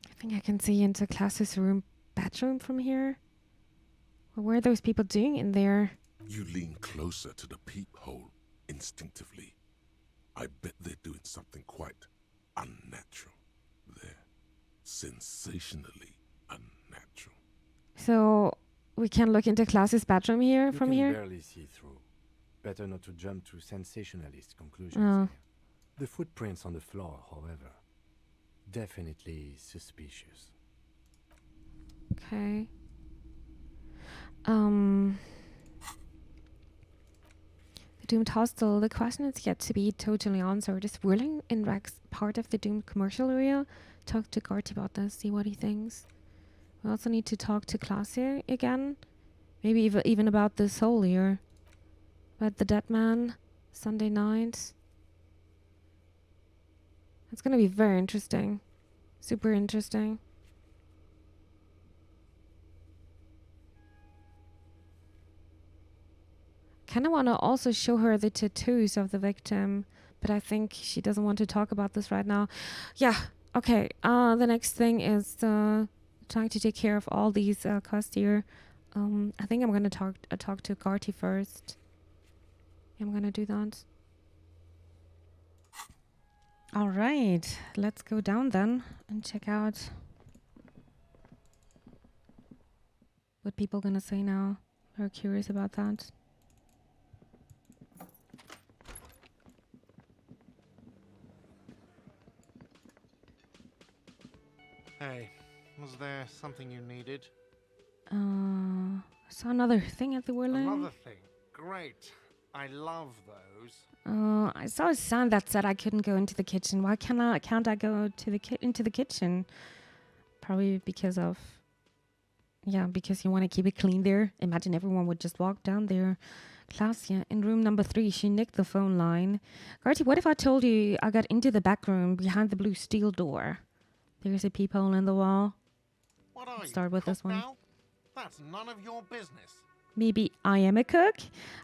I think I can see into Class's room, bedroom from here. Well, what are those people doing in there? You lean closer to the peephole instinctively. I bet they're doing something quite unnatural there. Sensationally unnatural. So we can look into Class's bedroom here You from can here? barely see through. Better not to jump to sensationalist conclusions. Oh. Here. The footprints on the floor, however, definitely suspicious. Okay. The doomed hostel. The question is yet to be totally answered. Is Whirling in Rex part of the doomed commercial area? Talk to Garty about this, see what he thinks. We also need to talk to Classy again. Maybe even about this hole here. About the dead man. Sunday night. It's gonna be very interesting. Super interesting. Kind of want to also show her the tattoos of the victim, but I think she doesn't want to talk about this right now. Yeah, okay. The next thing is trying to take care of all these quests here. I think I'm gonna talk to Garty first. I'm gonna do that. All right, let's go down then and check out what people gonna say now. Very curious about that. Hey, was there something you needed? I saw another thing at the Whirling. Another thing. Great. I love those. I saw a sign that said I couldn't go into the kitchen. Why can't I go to the into the kitchen? Probably because of because you want to keep it clean there. Imagine everyone would just walk down there. Klasia, in room number 3, she nicked the phone line. Gertie, what if I told you I got into the back room behind the blue steel door? There's a peephole in the wall. What are Let's you, start with cook this one. now? That's none of your business. Maybe I am a cook.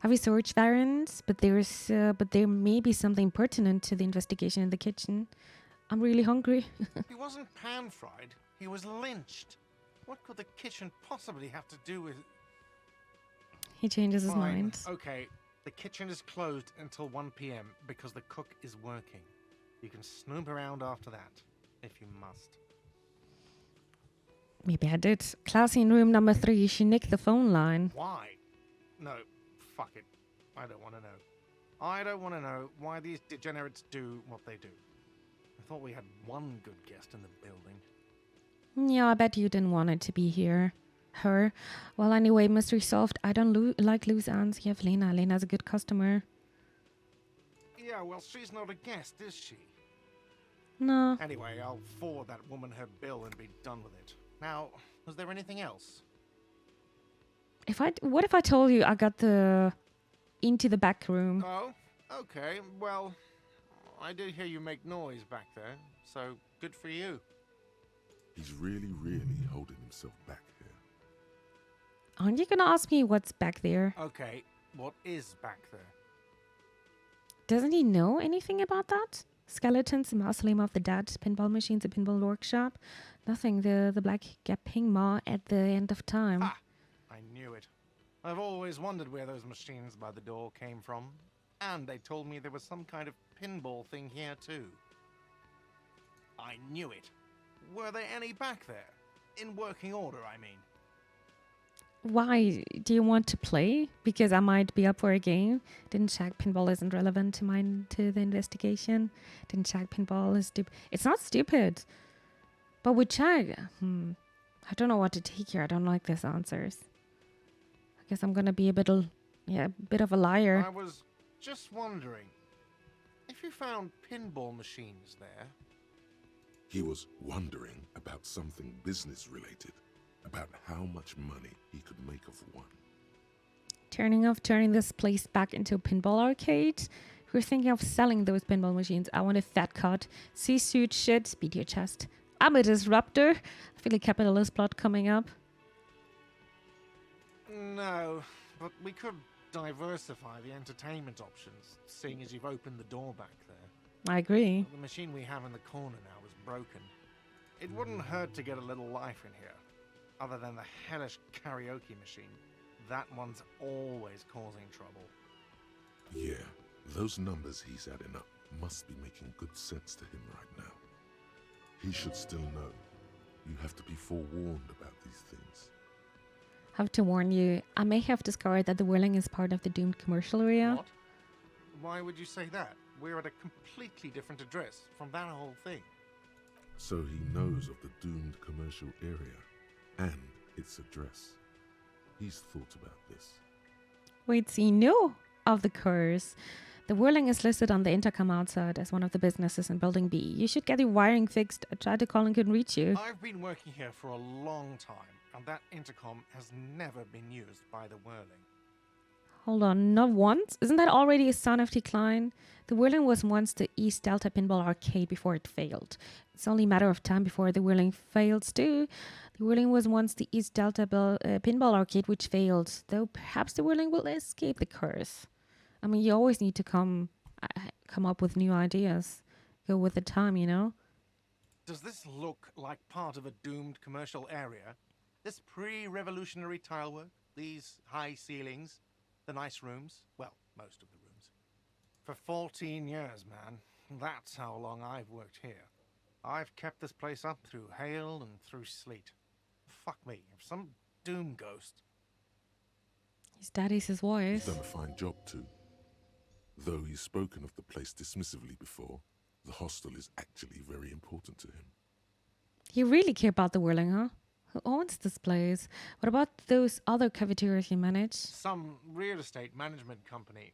I researched errands, but there may be something pertinent to the investigation in the kitchen. I'm really hungry. He wasn't pan-fried. He was lynched. What could the kitchen possibly have to do with... He changes his Fine. mind. Okay, the kitchen is closed until 1 p.m. because the cook is working. You can snoop around after that, if you must. Maybe I did. Classy, in room number 3, she nicked the phone line. Why? No, fuck it. I don't want to know. I don't want to know why these degenerates do what they do. I thought we had one good guest in the building. Yeah, I bet you didn't want it to be here. Her. Well, anyway, mystery solved. I don't like loose ends. You have Lena. Lena's a good customer. Yeah, well, she's not a guest, is she? No. Anyway, I'll forward that woman her bill and be done with it. Now, was there anything else? What if I told you I got into the back room? Oh, okay. Well, I did hear you make noise back there, so good for you. He's really holding himself back here. Aren't you gonna ask me what's back there? Okay, what is back there? Doesn't he know anything about that? Skeletons, the mausoleum of the dead, pinball machines, a pinball workshop. Nothing. The black gaping maw at the end of time. Ah, I knew it. I've always wondered where those machines by the door came from. And they told me there was some kind of pinball thing here too. I knew it. Were there any back there? In working order, I mean. Why? Do you want to play? Because I might be up for a game. Didn't check pinball isn't relevant to the investigation. Didn't check pinball is stupid. It's not stupid. But with check, I don't know what to take here. I don't like these answers. I guess I'm gonna be a bit of a liar. I was just wondering if you found pinball machines there. He was wondering about something business related, about how much money he could make of one. Turning this place back into a pinball arcade. If you're thinking of selling those pinball machines, I want a fat cut. C-suit shit, beat your chest. I'm a disruptor. I feel a capitalist plot coming up. No, but we could diversify the entertainment options, seeing as you've opened the door back there. I agree. The machine we have in the corner now is broken. It wouldn't hurt to get a little life in here, other than the hellish karaoke machine. That one's always causing trouble. Yeah, those numbers he's adding up must be making good sense to him right now. He should still know. You have to be forewarned about these things. Have to warn you, I may have discovered that the whirling is part of the doomed commercial area. What? Why would you say that? We're at a completely different address from that whole thing. So he knows of the doomed commercial area and its address. He's thought about this. Wait, so you know of the curse. The whirling is listed on the intercom outside as one of the businesses in Building B. You should get your wiring fixed. I tried to call and couldn't reach you. I've been working here for a long time, and that intercom has never been used by the whirling. Hold on, not once? Isn't that already a sign of decline? The whirling was once the East Delta Pinball Arcade before it failed. It's only a matter of time before the whirling fails too. The whirling was once the East Delta Pinball Arcade which failed, though perhaps the whirling will escape the curse. I mean, you always need to come up with new ideas. Go with the time, you know? Does this look like part of a doomed commercial area? This pre-revolutionary tile work? These high ceilings? The nice rooms? Well, most of the rooms. For 14 years, man. That's how long I've worked here. I've kept this place up through hail and through sleet. Fuck me, if some doom ghost... His daddy's his voice. He's done a fine job too. Though he's spoken of the place dismissively before, the hostel is actually very important to him. You really care about the whirling, huh? Who owns this place? What about those other cafeterias you manage? Some real estate management company.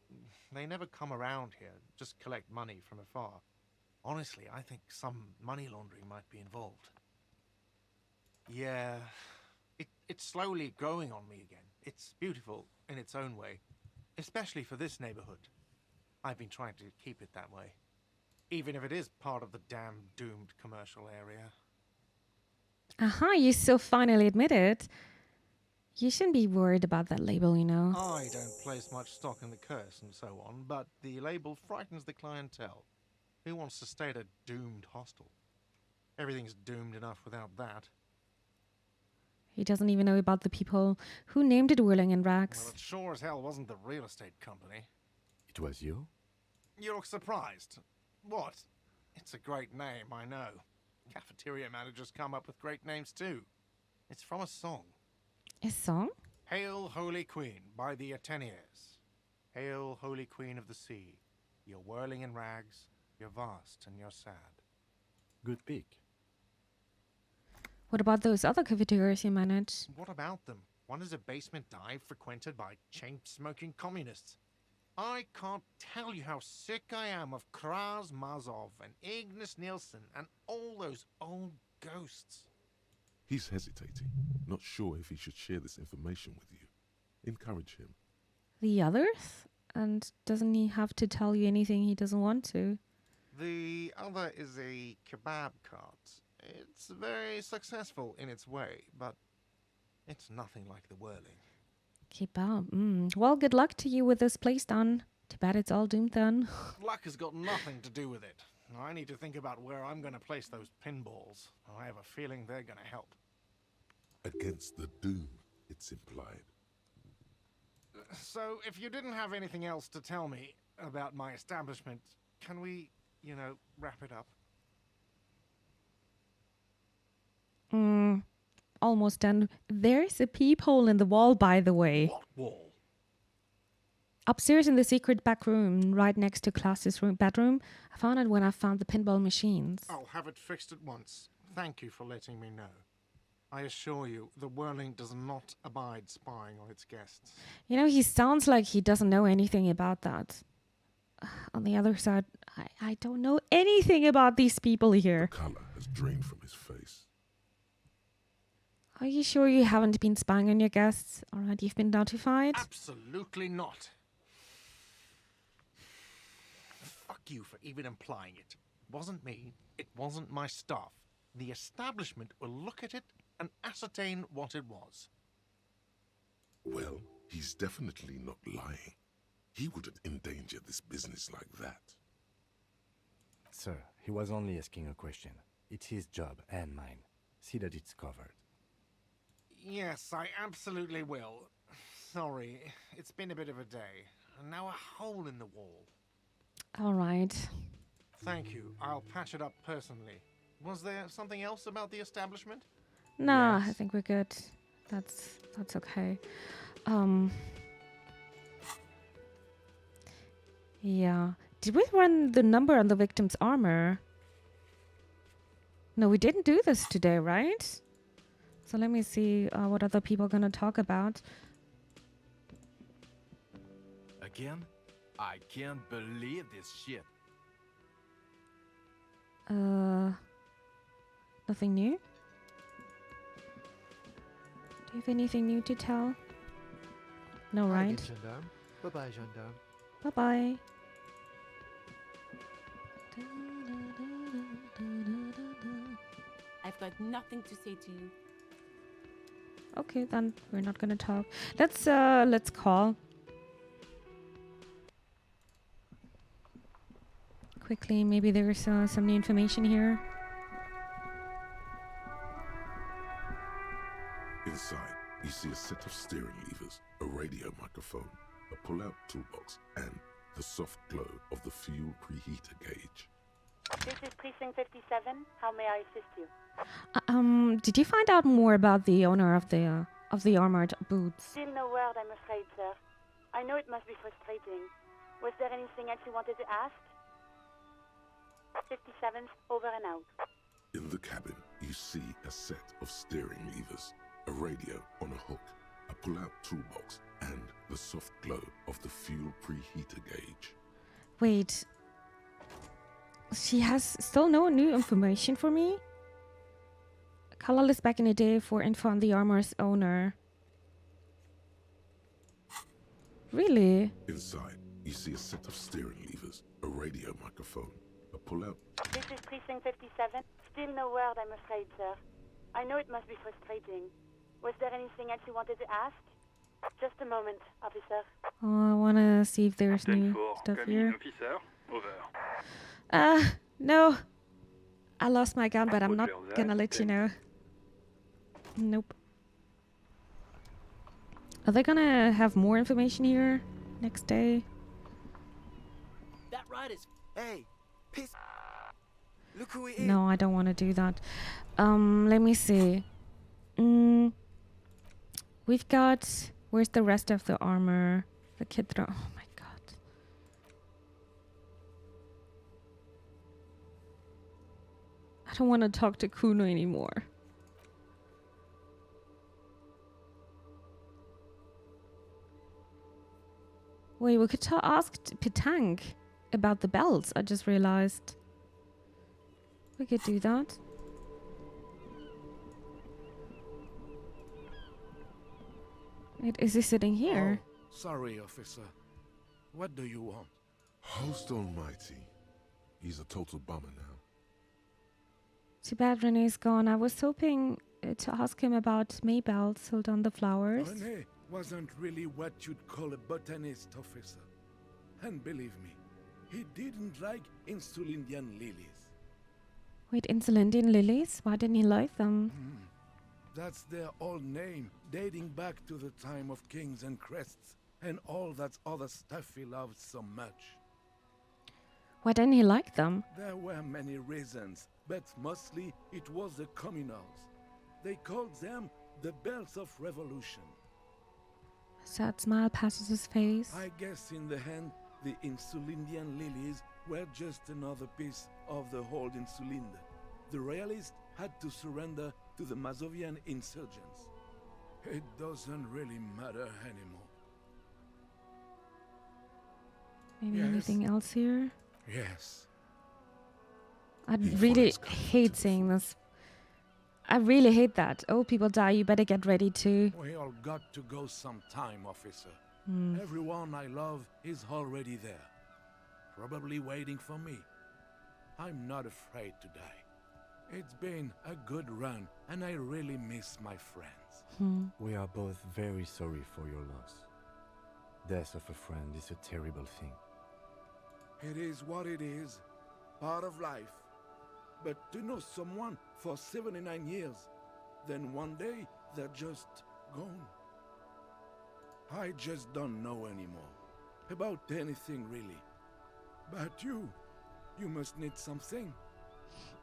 They never come around here, just collect money from afar. Honestly, I think some money laundering might be involved. Yeah, it's slowly growing on me again. It's beautiful in its own way. especially for this neighborhood. I've been trying to keep it that way, even if it is part of the damn doomed commercial area. Aha, you so finally admit it. You shouldn't be worried about that label, you know. I don't place much stock in the curse and so on, but the label frightens the clientele. Who wants to stay at a doomed hostel? Everything's doomed enough without that. He doesn't even know about the people who named it Whirling in Rags. Well, it sure as hell wasn't the real estate company. It was you? You look surprised. What? It's a great name, I know. Cafeteria managers come up with great names too. It's from a song. A song? Hail, Holy Queen, by the Ateneers. Hail, Holy Queen of the Sea. You're whirling in rags, you're vast and you're sad. Good pick. What about those other cafeterias you manage? What about them? One is a basement dive frequented by chain-smoking communists. I can't tell you how sick I am of Kraz Mazov and Ignis Nielsen and all those old ghosts. He's hesitating, not sure if he should share this information with you. Encourage him. The others? And doesn't he have to tell you anything he doesn't want to? The other is a kebab cart. It's very successful in its way, but it's nothing like the whirling. Kebab. Well, good luck to you with this place done. Too bad it's all doomed then. Luck has got nothing to do with it. I need to think about where I'm going to place those pinballs. I have a feeling they're going to help. Against the doom, it's implied. So, if you didn't have anything else to tell me about my establishment, can we, wrap it up? Almost done. There's a peephole in the wall, by the way. What wall? Upstairs in the secret back room, right next to Klaus's bedroom. I found it when I found the pinball machines. I'll have it fixed at once. Thank you for letting me know. I assure you, the whirling does not abide spying on its guests. You know, he sounds like he doesn't know anything about that. On the other side, I don't know anything about these people here. The color has drained from his face. Are you sure you haven't been spying on your guests? Alright, you've been notified? Absolutely not. Fuck you for even implying it. It wasn't me. It wasn't my staff. The establishment will look at it and ascertain what it was. Well, he's definitely not lying. He wouldn't endanger this business like that. Sir, he was only asking a question. It's his job and mine. See that it's covered. Yes, I absolutely will. Sorry, it's been a bit of a day. And now a hole in the wall. Alright. Thank you. I'll patch it up personally. Was there something else about the establishment? Nah, Yes. I think we're good. That's okay. Yeah. Did we run the number on the victim's armor? No, we didn't do this today, right? So let me see what other people are gonna talk about. Again? I can't believe this shit. Nothing new? Do you have anything new to tell? No, Hi right? again, gendarme. Bye-bye, gendarme. Bye-bye. I've got nothing to say to you. Okay, then we're not gonna talk. Let's call. Quickly, maybe there's some new information here. Inside, you see a set of steering levers, a radio microphone, a pull-out toolbox, and the soft glow of the fuel preheater gauge. This is Precinct 57. How may I assist you? Did you find out more about the owner of the armored boots? Still no word, I'm afraid, sir. I know it must be frustrating. Was there anything else you wanted to ask? 57th, over and out. In the cabin, you see a set of steering levers, a radio on a hook, a pull-out toolbox, and the soft glow of the fuel preheater gauge. Wait. She has still no new information for me? Colorless back in the day for info on the armor's owner. Really? Inside, you see a set of steering levers, a radio microphone, a pull-out. This is Precinct 57. Still no word, I'm afraid, sir. I know it must be frustrating. Was there anything else you wanted to ask? Just a moment, officer. Oh, I want to see if there's new stuff here. No. I lost my gun, but I'm not gonna let you know. Nope. Are they gonna have more information here next day? That ride is. Hey, piss. Look who it is. No, I don't want to do that. Let me see. We've got. Where's the rest of the armor? The kid throw. Oh my god. I don't want to talk to Kuno anymore. Wait, we could ask Pitank about the belts. I just realized. We could do that. Wait, is he sitting here? Oh, sorry, officer. What do you want? Host Almighty. He's a total bummer now. Too bad Renee's gone. I was hoping to ask him about Maybells. Hold on the flowers. Renee wasn't really what you'd call a botanist, officer. And believe me, he didn't like Insulindian lilies. Wait, Insulindian lilies? Why didn't he like them? That's their old name, dating back to the time of kings and crests, and all that other stuff he loved so much. Why didn't he like them? There were many reasons, but mostly it was the communals. They called them the bells of revolution. A sad smile passes his face. I guess in the end, the Insulindian lilies were just another piece of the whole Insulinde. The royalists had to surrender to the Mazovian insurgents. It doesn't really matter anymore. Maybe anything else here? Yes. I really hate seeing this. I really hate that. Oh, people die, you better get ready too. We all got to go sometime, officer. Hmm. Everyone I love is already there. Probably waiting for me. I'm not afraid to die. It's been a good run, and I really miss my friends. We are both very sorry for your loss. Death of a friend is a terrible thing. It is what it is, part of life. But to know someone for 79 years, then one day they're just gone. I just don't know anymore about anything really. But you must need something.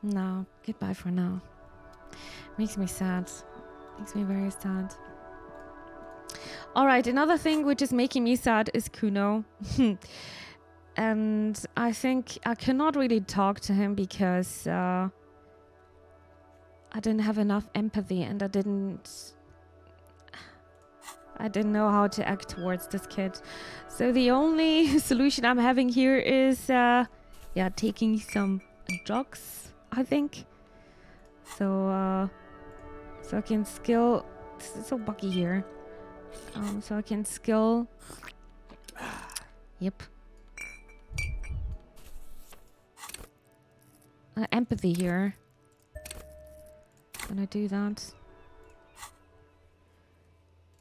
No, goodbye for now. Makes me sad. Makes me very sad. Alright, another thing which is making me sad is Kuno. And I think I cannot really talk to him because I didn't have enough empathy and I didn't know how to act towards this kid. So the only solution I'm having here is taking some drugs, I think. So I can skill. This is so buggy here. So I can skill. Yep. Empathy here. Gonna do that.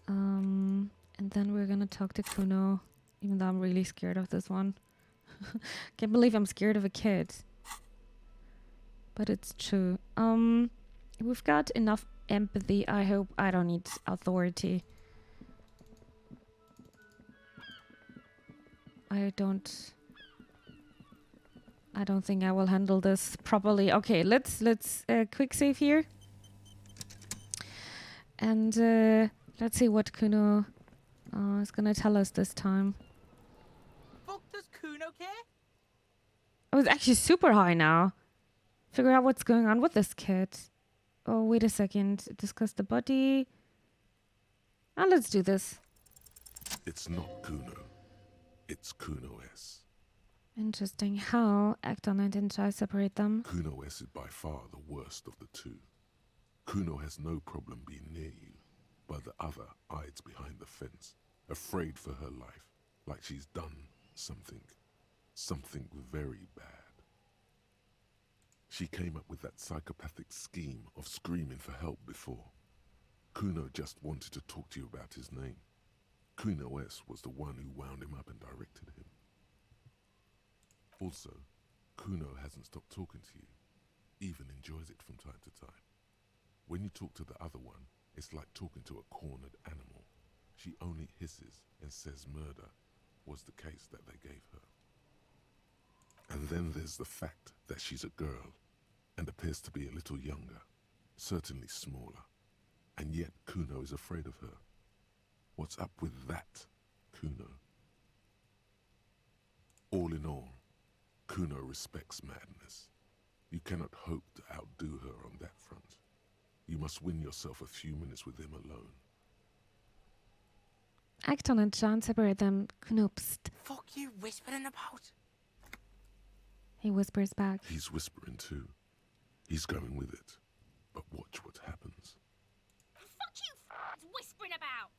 And then we're gonna talk to Kuno, even though I'm really scared of this one. Can't believe I'm scared of a kid. But it's true. We've got enough empathy. I hope I don't need authority. I don't think I will handle this properly. Okay, let's quick save here. And let's see what Kuno is gonna tell us this time. Fuck does Kuno care? Oh, it's actually super high now. Figure out what's going on with this kid. Oh, wait a second. Discuss the body. Let's do this. It's not Kuno. It's Kuno S. Interesting. How? Act on it and try to separate them. Kuno S is by far the worst of the two. Kuno has no problem being near you, but the other hides behind the fence, afraid for her life. like she's done something very bad. She came up with that psychopathic scheme of screaming for help before. Kuno just wanted to talk to you about his name. Kuno S was the one who wound him up and directed him. Also, Kuno hasn't stopped talking to you, even enjoys it from time to time. When you talk to the other one, it's like talking to a cornered animal. She only hisses and says murder was the case that they gave her. And then there's the fact that she's a girl and appears to be a little younger, certainly smaller, and yet Kuno is afraid of her. What's up with that, Kuno? All in all, Kuno respects madness. You cannot hope to outdo her on that front. You must win yourself a few minutes with him alone. Acton and John separate them. Knupst. Fuck you whispering about? He whispers back. He's whispering too. He's going with it. But watch what happens. Fuck you whispering about!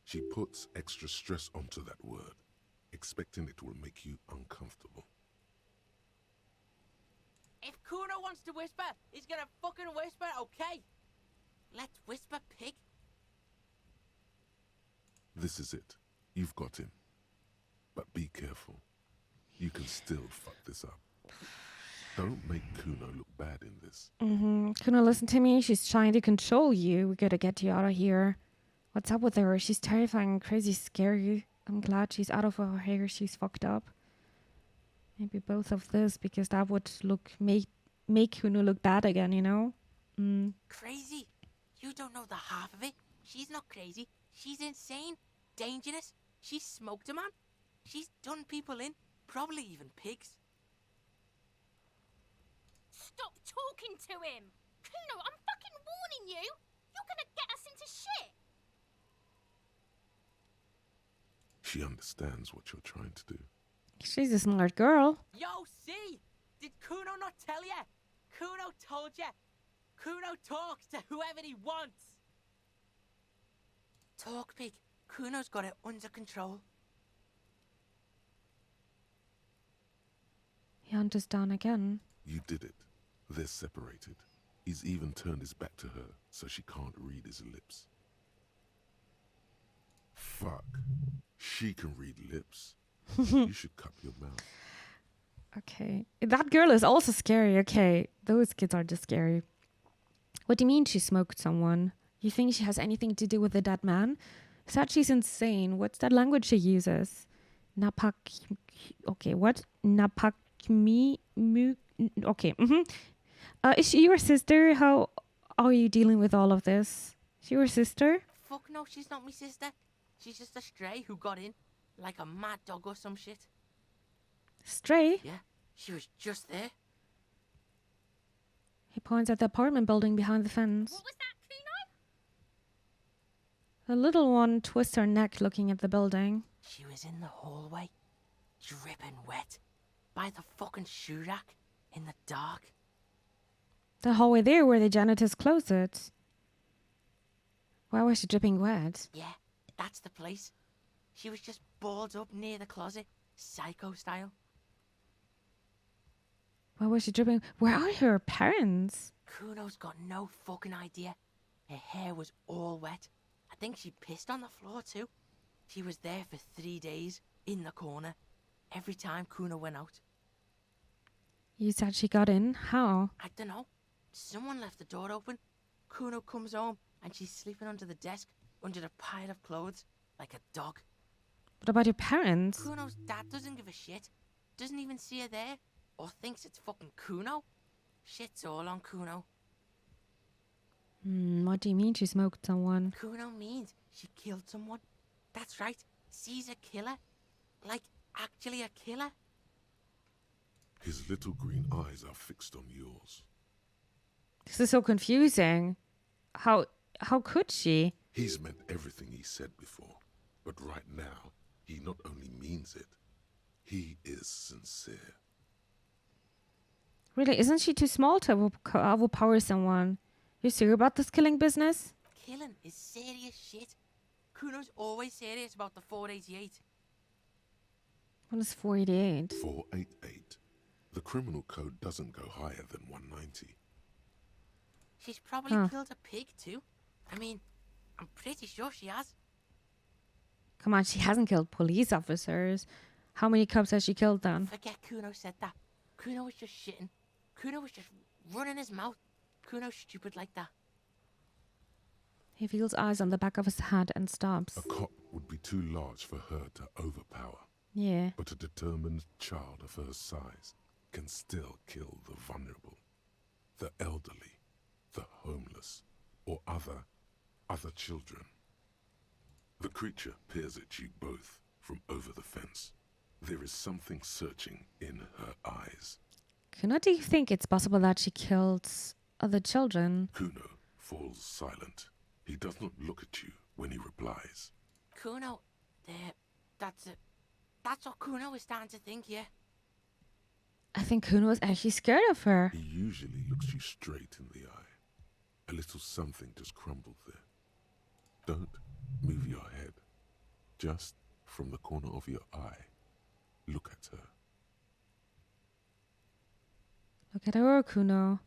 She puts extra stress onto that word, expecting it will make you uncomfortable. If Kuno wants to whisper, he's gonna fucking whisper, okay? Let's whisper, pig. This is it. You've got him. But be careful. You can still fuck this up. Don't make Kuno look bad in this. Kuno, listen to me. She's trying to control you. We gotta get you out of here. What's up with her? She's terrifying, crazy, scary. I'm glad she's out of her hair. She's fucked up. Maybe both of this, because that would make Kuno look bad again, you know? Crazy? You don't know the half of it. She's not crazy. She's insane, dangerous. She's smoked a man. She's done people in, probably even pigs. Stop talking to him! Kuno, I'm fucking warning you! You're gonna get us into shit! She understands what you're trying to do. She's a smart girl. Yo, see? Did Kuno not tell ya? Kuno told ya. Kuno talks to whoever he wants. Talk, pig. Kuno's got it under control. He hunters down again. You did it. They're separated. He's even turned his back to her, so she can't read his lips. Fuck. She can read lips. You should cup your mouth. Okay. That girl is also scary. Okay. Those kids are just scary. What do you mean she smoked someone? You think she has anything to do with the dead man? Said she's insane. What's that language she uses? Napak... Okay, what? Napakmi... Okay. Is she your sister? How are you dealing with all of this? Is she your sister? Fuck no, she's not my sister. She's just a stray who got in. Like a mad dog or some shit. Stray? Yeah, she was just there. He points at the apartment building behind the fence. What was that, Kuno? The little one twists her neck looking at the building. She was in the hallway, dripping wet, by the fucking shoe rack, in the dark. The hallway there where the janitor's closet. Why was she dripping wet? Yeah, that's the place. She was just balled up near the closet, psycho style. Why was she dripping? Where are her parents? Kuno's got no fucking idea. Her hair was all wet. I think she pissed on the floor too. She was there for 3 days, in the corner, every time Kuno went out. You said she got in? How? I don't know. Someone left the door open. Kuno comes home and she's sleeping under the desk, under a pile of clothes, like a dog. What about your parents? Kuno's dad doesn't give a shit. Doesn't even see her there. Or thinks it's fucking Kuno. Shit's all on Kuno. What do you mean she smoked someone? Kuno means she killed someone. That's right. She's a killer. Like, actually a killer. His little green eyes are fixed on yours. This is so confusing. How could she? He's meant everything he said before. But right now, he not only means it, he is sincere. Really, isn't she too small to overpower someone? You serious about this killing business? Killing is serious shit. Kuno's always serious about the 488. What is 488? 488. The criminal code doesn't go higher than 190. She's probably killed a pig too. I mean, I'm pretty sure she has. Come on, she hasn't killed police officers. How many cops has she killed then? Forget Kuno said that. Kuno was just shitting. Kuno was just running his mouth. Kuno's stupid like that. He feels eyes on the back of his head and stops. A cop would be too large for her to overpower. Yeah. But a determined child of her size can still kill the vulnerable, the elderly, the homeless, or other children. The creature peers at you both from over the fence. There is something searching in her eyes. Kuno, do you think it's possible that she killed other children? Kuno falls silent. He does not look at you when he replies. Kuno, that's what Kuno is starting to think, yeah. I think Kuno is actually scared of her. He usually looks you straight in the eye. A little something just crumbled there. Don't move your head. Just from the corner of your eye, look at her. Look at her, Kuno.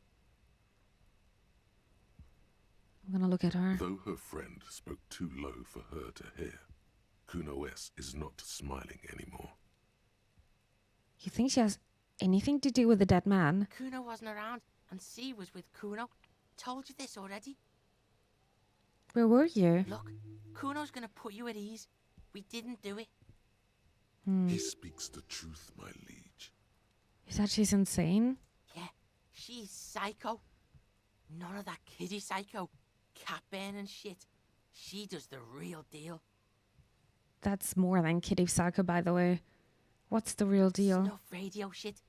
I'm gonna look at her. Though her friend spoke too low for her to hear, Kuno S is not smiling anymore. You think she has anything to do with the dead man? Kuno wasn't around, and C was with Kuno. Told you this already. Where were you? Look, Kuno's gonna put you at ease. We didn't do it. He speaks the truth, my liege. You said she's insane? Yeah, she's psycho. None of that kiddie psycho. Cat burning shit. She does the real deal. That's more than Kitty Psycho, by the way. What's the real deal? Snuff radio shit.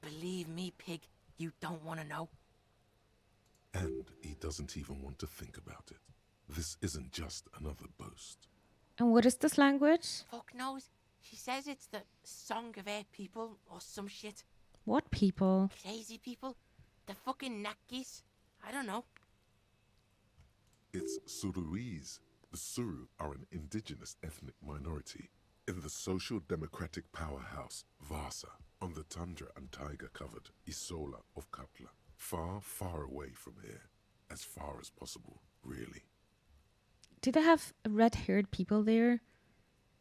Believe me, pig, you don't want to know. And he doesn't even want to think about it. This isn't just another boast. And what is this language? Fuck knows. She says it's the song of her people or some shit. What people? Crazy people. The fucking Nakis. I don't know. It's Suruese. The Suru are an indigenous ethnic minority in the social democratic powerhouse Vasa on the tundra and tiger-covered Isola of Katla. Far, far away from here. As far as possible, really. Do they have red-haired people there?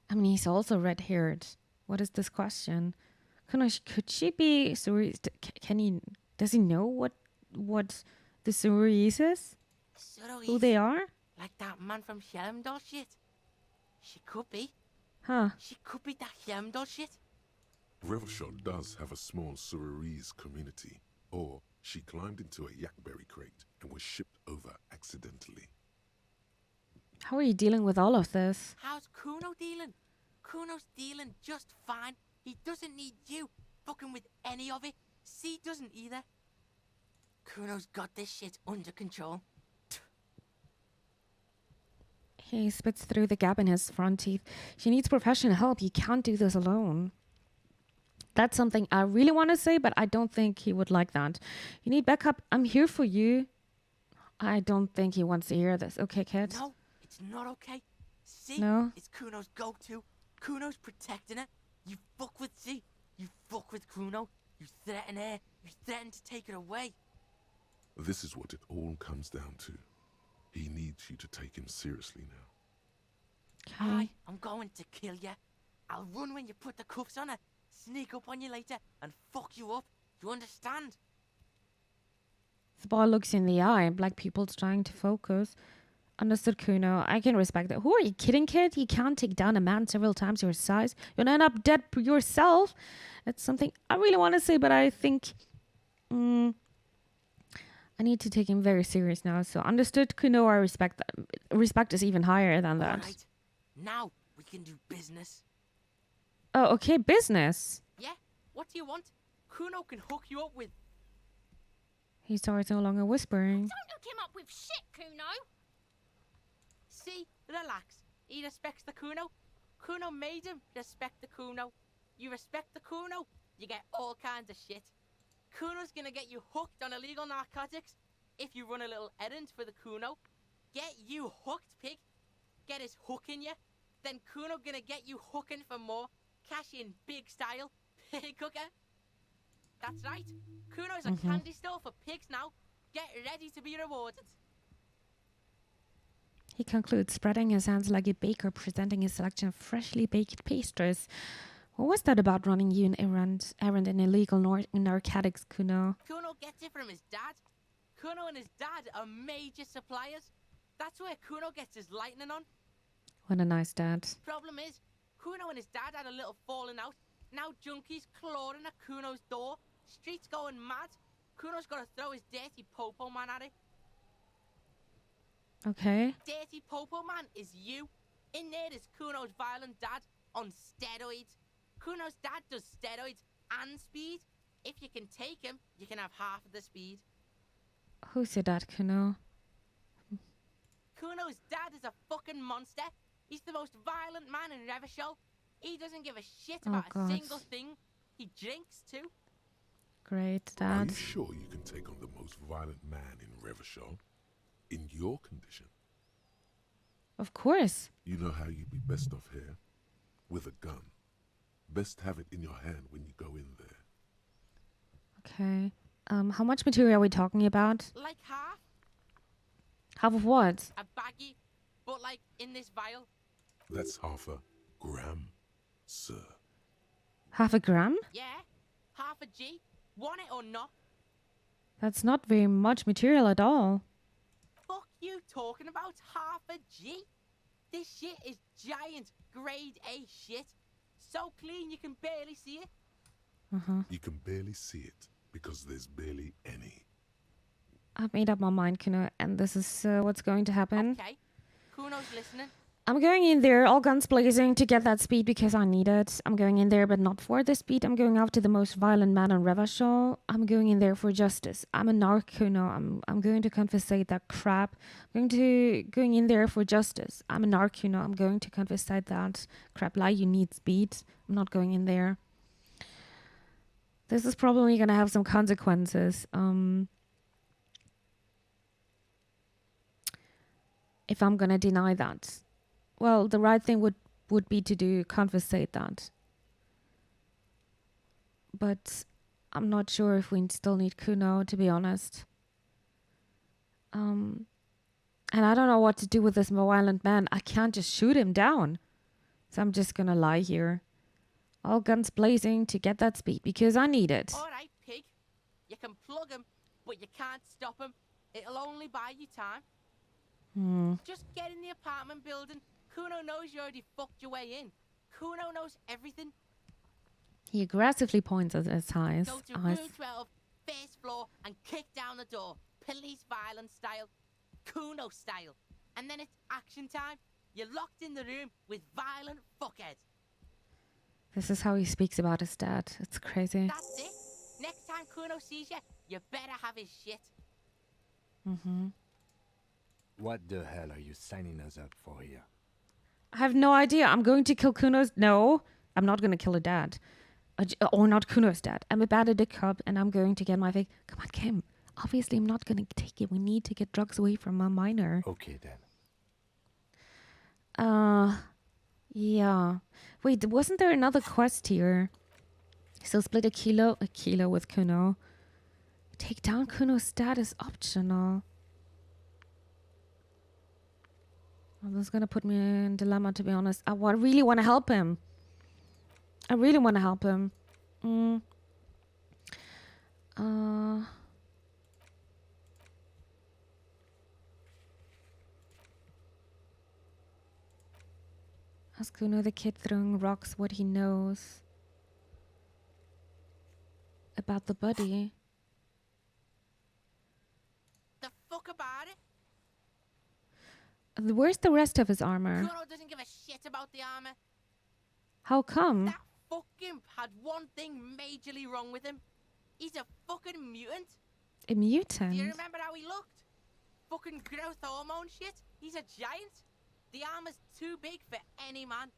I mean, he's also red-haired. What is this question? Could she be Suruese? Does he know what the Suruese is? Who they are? Like that man from Helmdall shit. She could be. Huh. She could be that Helmdall shit. Revelshot does have a small Suruese community. Or she climbed into a yakberry crate and was shipped over accidentally. How are you dealing with all of this? How's Kuno dealing? Kuno's dealing just fine. He doesn't need you fucking with any of it. C doesn't either. Kuno's got this shit under control. He spits through the gap in his front teeth. She needs professional help. You can't do this alone. That's something I really want to say, but I don't think he would like that. You need backup. I'm here for you. I don't think he wants to hear this. Okay, kid? No, it's not okay. C No? is Kuno's go-to. Kuno's protecting her. You fuck with C. You fuck with Kuno. You threaten her. You threaten to take her away. This is what it all comes down to. He needs you to take him seriously now. I'm going to kill you. I'll run when you put the cuffs on her. Sneak up on you later and fuck you up. You understand? The boy looks in the eye. Black pupils trying to focus. Understood, Kuno. I can respect that. Who are you kidding, kid? You can't take down a man several times your size. You'll end up dead yourself. That's something I really want to say, but I think... I need to take him very serious now. So understood, Kuno. I respect that. Respect is even higher than that. All right. Now we can do business. Oh, okay, business. Yeah? What do you want? Kuno can hook you up with... He starts no longer whispering. Don't hook him up with shit, Kuno. See? Relax. He respects the Kuno. Kuno made him respect the Kuno. You respect the Kuno, you get all kinds of shit. Kuno's gonna get you hooked on illegal narcotics if you run a little errand for the Kuno. Get you hooked, pig. get his hook in you, then Kuno gonna get you hooking for more. Cash in big style. Pig hooker. That's right. Kuno's a candy store for pigs now. Get ready to be rewarded. He concludes, spreading his hands like a baker, presenting his selection of freshly baked pastries. What was that about running you an errand in illegal narcotics, Kuno? Kuno gets it from his dad. Kuno and his dad are major suppliers. That's where Kuno gets his lightning on. What a nice dad. Problem is, Kuno and his dad had a little falling out. Now junkies clawing at Kuno's door. Streets going mad. Kuno's got to throw his dirty popo man at it. Okay. Dirty popo man is you. In there is Kuno's violent dad on steroids. Kuno's dad does steroids and speed. If you can take him, you can have half of the speed. Who's your dad, Kuno? Kuno's dad is a fucking monster. He's the most violent man in Revachol. He doesn't give a shit about a single thing. He drinks too. Great, Are Dad. you sure you can take on the most violent man in Revachol? In your condition? Of course. You know how you'd be best off here? With a gun. Best have it in your hand when you go in there. Okay. How much material are we talking about? Like half. Half of what? A baggie, but like in this vial. That's half a gram, sir. Half a gram? Yeah, half a G. Want it or not? That's not very much material at all. Fuck you talking about half a G? This shit is giant grade A shit. So clean you can barely see it. You can barely see it because there's barely any. I've made up my mind, Kuno, and this is what's going to happen. Okay, Kuno's listening. I'm going in there, all guns blazing, to get that speed because I need it. I'm going in there, but not for the speed. I'm going after the most violent man in Revachol. I'm going in there for justice. I'm a narc, Kuno. I'm going to confiscate that crap. I'm going in there for justice. I'm a narc, Kuno. I'm going to confiscate that crap. Lie, you need speed. I'm not going in there. This is probably going to have some consequences. If I'm going to deny that. Well, the right thing would be to confiscate that. But I'm not sure if we still need Kuno, to be honest. And I don't know what to do with this violent man. I can't just shoot him down. So I'm just gonna lie here. All guns blazing to get that speed because I need it. Alright, pig. You can plug him, but you can't stop him. It'll only buy you time. Just get in the apartment building. Kuno knows you already fucked your way in. Kuno knows everything. He aggressively points at his eyes. Go to room 12, first floor, and kick down the door. Police violence style. Kuno style. And then it's action time. You're locked in the room with violent fuckhead. This is how he speaks about his dad. It's crazy. That's it. Next time Kuno sees you, you better have his shit. What the hell are you signing us up for here? I have no idea. I'm going to kill Kuno's... No, I'm not going to kill a dad. Or not Kuno's dad. I'm a bad at a cop and I'm going to get my... Come on, Kim. Obviously, I'm not going to take it. We need to get drugs away from a minor. Okay, then. Yeah. Wait, wasn't there another quest here? So split a kilo with Kuno. Take down Kuno's dad is optional. Well, this is going to put me in a dilemma, to be honest. I really want to help him. I really want to help him. Ask Kuno, the kid throwing rocks, what he knows about the buddy. The fuck about it? Where's the rest of his armor? Kuno doesn't give a shit about the armor. How come? That fucking had one thing majorly wrong with him. He's a fucking mutant. A mutant? Do you remember how he looked? Fucking growth hormone shit. He's a giant. The armor's too big for any man.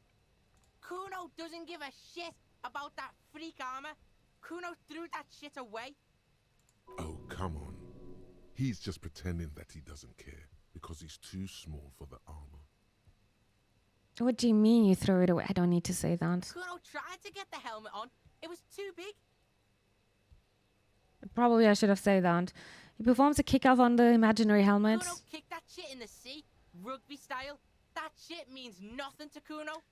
Kuno doesn't give a shit about that freak armor. Kuno threw that shit away. Oh, come on. He's just pretending that he doesn't care because he's too small for the armor. What do you mean you throw it away? I don't need to say that. Kuno tried to get the helmet on. It was too big. Probably I should have said that. He performs a kick-off on the imaginary helmet. Kuno kicked that shit in the sea, rugby style. That shit means nothing to Kuno.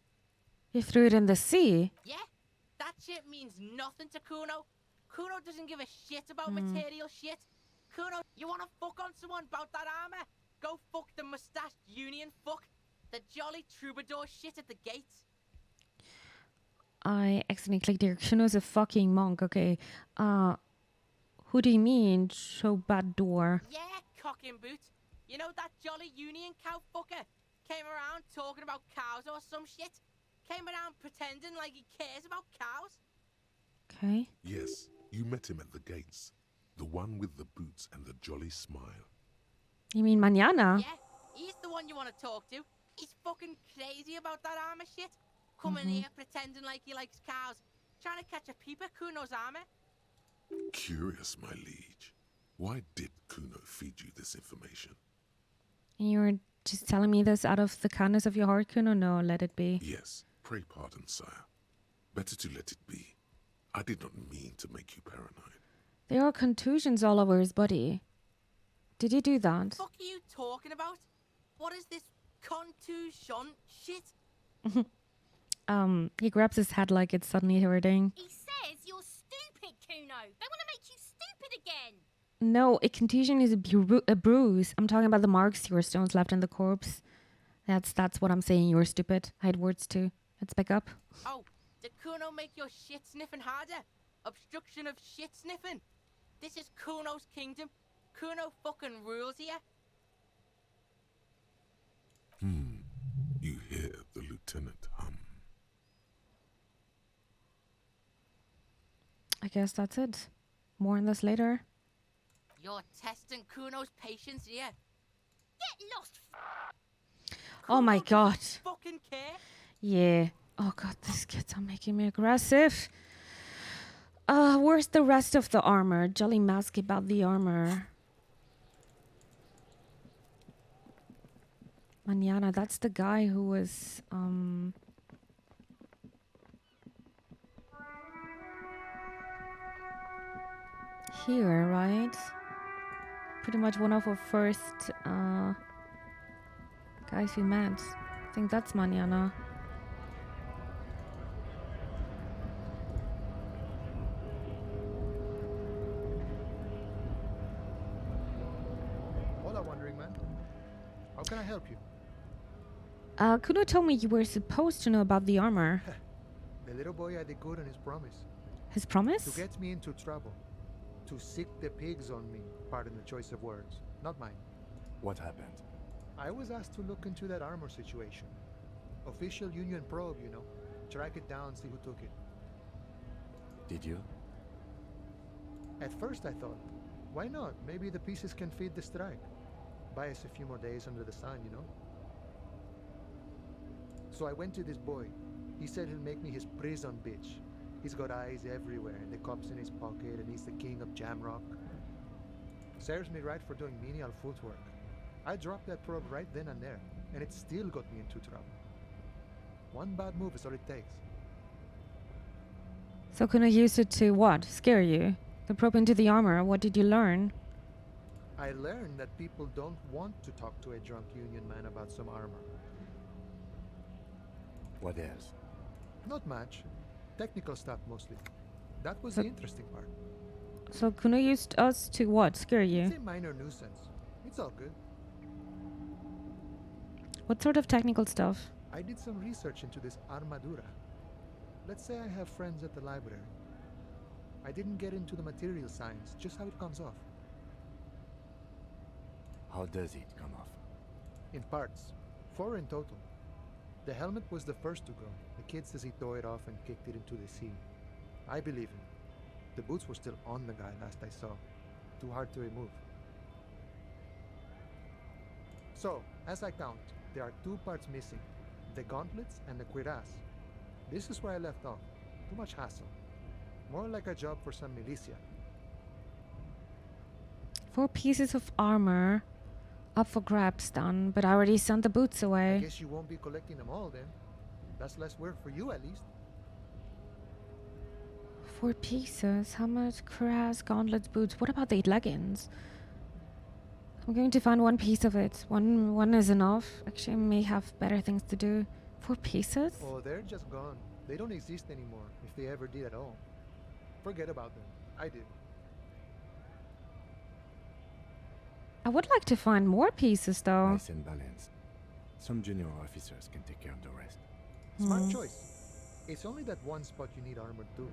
You threw it in the sea? Yeah, that shit means nothing to Kuno. Kuno doesn't give a shit about material shit. Kuno, you wanna fuck on someone about that armor? Go fuck the mustached union fuck. The jolly troubadour shit at the gates. I accidentally clicked here. Kuno's a fucking monk, okay. Who do you mean, troubadour? Yeah, cock in boot. You know that jolly union cow fucker? Came around talking about cows or some shit? Came around pretending like he cares about cows? Okay. Yes, you met him at the gates. The one with the boots and the jolly smile. You mean Mañana? Yeah, he's the one you want to talk to. He's fucking crazy about that armor shit. Coming here pretending like he likes cows. Trying to catch a peep at Kuno's armor. Curious, my liege. Why did Kuno feed you this information? And you were just telling me this out of the kindness of your heart, Kuno? No, let it be. Yes, pray pardon, sire. Better to let it be. I did not mean to make you paranoid. There are contusions all over his body. Did you do that? What the fuck are you talking about? What is this contusion shit? He grabs his head like it's suddenly hurting. He says you're stupid, Kuno. They want to make you stupid again. No, a contusion is a bruise. I'm talking about the marks your stones left in the corpse. That's what I'm saying. You're stupid. I had words too. Let's back up. Oh, did Kuno make your shit sniffing harder? Obstruction of shit sniffing. This is Kuno's kingdom. Kuno fucking rules here. You hear the lieutenant hum. I guess that's it. More on this later. You're testing Kuno's patience here. Get lost. Oh my god. Fucking care. Yeah. Oh god, these kids are making me aggressive. Where's the rest of the armor? Jolly mask about the armor. Mañana, that's the guy who was here, right? Pretty much one of our first guys we met. I think that's Mañana. Hola, wandering man. How can I help you? Kuno told me you were supposed to know about the armor. The little boy had a good on his promise. His promise? To get me into trouble. To sick the pigs on me. Pardon the choice of words. Not mine. What happened? I was asked to look into that armor situation. Official union probe, you know. Track it down, see who took it. Did you? At first I thought, why not? Maybe the pieces can feed the strike. Buy us a few more days under the sun, you know? So I went to this boy. He said he'll make me his prison bitch. He's got eyes everywhere, the cops in his pocket, and he's the king of Jamrock. Serves me right for doing menial footwork. I dropped that probe right then and there, and it still got me into trouble. One bad move is all it takes. So Kuno used it to what? Scare you? The probe into the armor. What did you learn? I learned that people don't want to talk to a drunk union man about some armor. What else? Not much. Technical stuff mostly. That was the interesting part. So Kuno used us to what? Scare you? It's a minor nuisance. It's all good. What sort of technical stuff? I did some research into this armadura. Let's say I have friends at the library. I didn't get into the material science, just how it comes off. How does it come off? In parts. 4 in total. The helmet was the first to go. The kid says he tore it off and kicked it into the sea. I believe him. The boots were still on the guy last I saw. Too hard to remove. So, as I count, there are 2 parts missing. The gauntlets and the cuirass. This is where I left off. Too much hassle. More like a job for some militia. 4 pieces of armor. up for grabs done, but I already sent the boots I away. guess you won't be collecting them all then. That's less work for you at least. 4 pieces. How much? Cuirass, gauntlets, boots. What about the leggings? I'm going to find 1 piece of it. One is enough. Actually, I may have better things to do. 4 pieces? Oh, they're just gone. They don't exist anymore, if they ever did at all. Forget about them. I did. I would like to find more pieces, though. Nice and balanced. Some junior officers can take care of the rest. Smart choice. It's only that one spot you need armor too.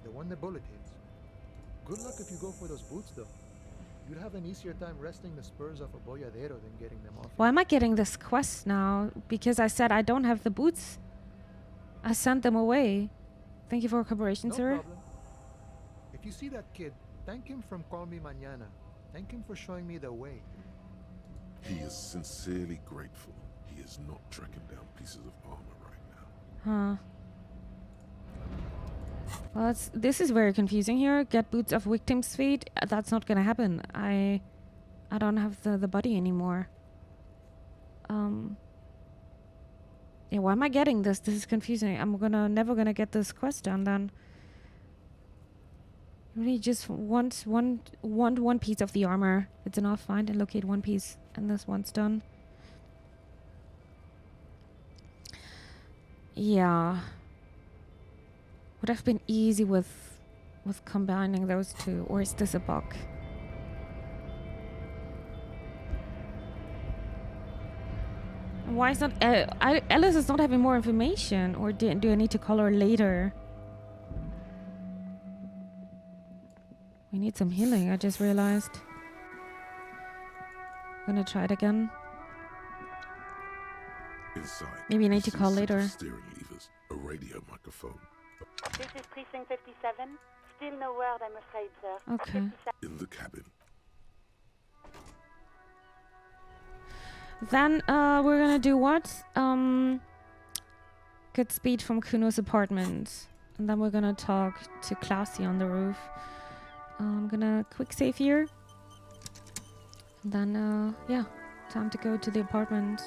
The one the bullet hits. Good luck if you go for those boots though. You'd have an easier time wresting the spurs off a boyadero than getting them off. Why am I getting this quest now? Because I said I don't have the boots. I sent them away. Thank you for your cooperation, No sir. problem. If you see that kid, thank him from Call Me Mañana. Thank him for showing me the way. He is sincerely grateful he is not tracking down pieces of armor right now. Huh. Well, this is very confusing here. Get boots off victim's feet. That's not gonna happen. I don't have the body anymore. Yeah, why am I getting this? This is confusing. I'm never gonna get this quest done then. You really just want one piece of the armor. It's enough. Find and locate 1 piece, and this one's done. Yeah. Would have been easy with combining those 2, or is this a bug? Why is not Alice is not having more information, or do I need to call her later? We need some healing, I just realized. Gonna try it again. Inside, Maybe I need to you call see a set of later. steering levers, a radio microphone. This is Precinct 57. Still no word, I'm afraid, sir. Okay. In the cabin. Then we're gonna do what? Get speed from Kuno's apartment. And then we're gonna talk to Klausy on the roof. I'm gonna quick save here. And then, yeah, time to go to the apartment.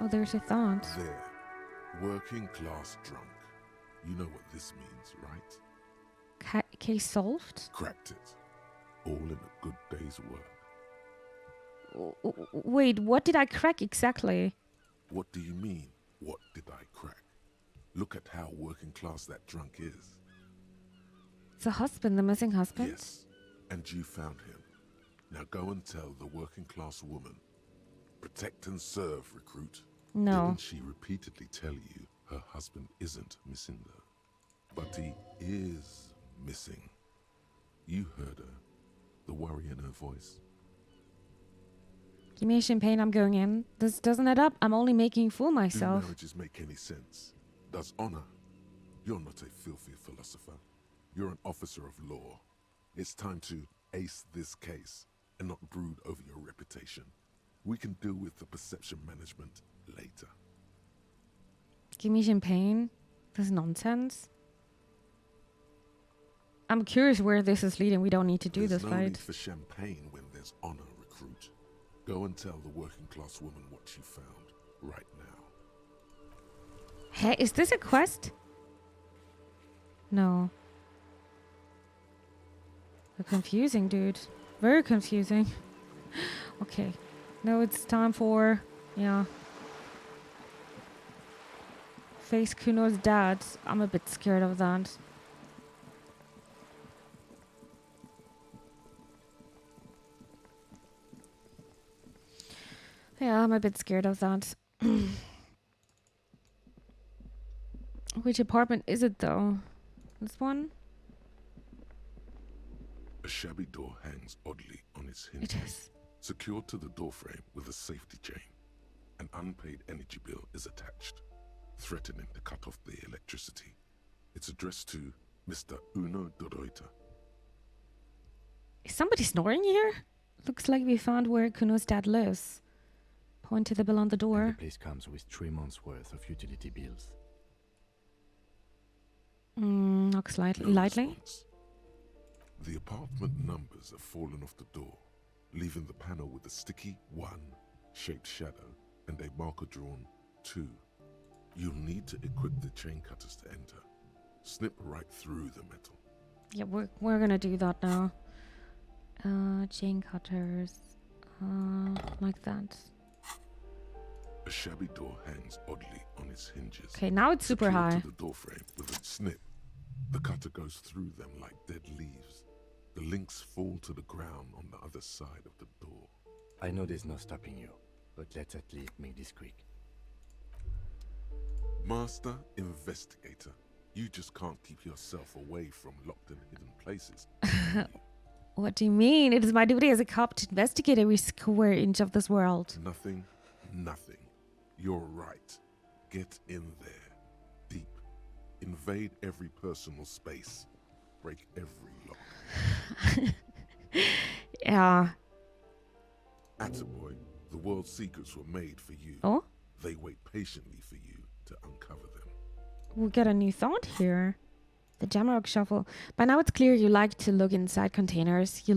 Oh, there's a thought. There. Working class drunk. You know what this means, right? Case solved? Cracked it. All in a good day's work. Wait, what did I crack exactly? What do you mean, what did I crack? Look at how working class that drunk is. The husband, the missing husband? Yes, and you found him. Now go and tell the working class woman. Protect and serve, recruit. No. Didn't she repeatedly tell you her husband isn't missing her? But he is missing. You heard her. The worry in her voice. Give me a champagne, I'm going in. This doesn't add up. I'm only making a fool myself. Do marriages make any sense? Does honor? You're not a filthy philosopher. You're an officer of law. It's time to ace this case and not brood over your reputation. We can deal with the perception management later. Give me champagne? This is nonsense. I'm curious where this is leading. We don't need to do There's this, no right? need for champagne when there's honor, recruit. Go and tell the working class woman what you found right now. Hey, is this a quest? No. Confusing, dude. Very confusing. Okay. No, it's time for... Yeah. Face Kuno's dad. I'm a bit scared of that. Yeah, I'm a bit scared of that. Which apartment is it, though? This one? A shabby door hangs oddly on its hinges. It is. Secured to the doorframe with a safety chain. An unpaid energy bill is attached, threatening to cut off the electricity. It's addressed to Mr. Uno Doroita. Is somebody snoring here? Looks like we found where Kuno's dad lives. Point to the bill on the And door. the place comes with 3 months' worth of utility bills. Knock slightly. No Lightly. response. The apartment numbers have fallen off the door, leaving the panel with a sticky 1 shaped shadow and a marker drawn 2. You'll need to equip the chain cutters to enter. Snip right through the metal. Yeah, we're gonna do that now. Chain cutters. Like that. A shabby door hangs oddly on its hinges. Okay, now it's super Secured high. to the door frame with a snip. The cutter goes through them like dead leaves. The links fall to the ground on the other side of the door. I know there's no stopping you, but let's at least make this quick. Master Investigator, you just can't keep yourself away from locked and hidden places. What do you mean? It is my duty as a cop to investigate every square inch of this world. Nothing. You're right. Get in there. Deep. Invade every personal space. Break every lock. Yeah. Attaboy, the world's secrets were made for you. Oh? They wait patiently for you to uncover them. We got a new thought here. The Jamrock Shuffle. By now it's clear you like to look inside containers. You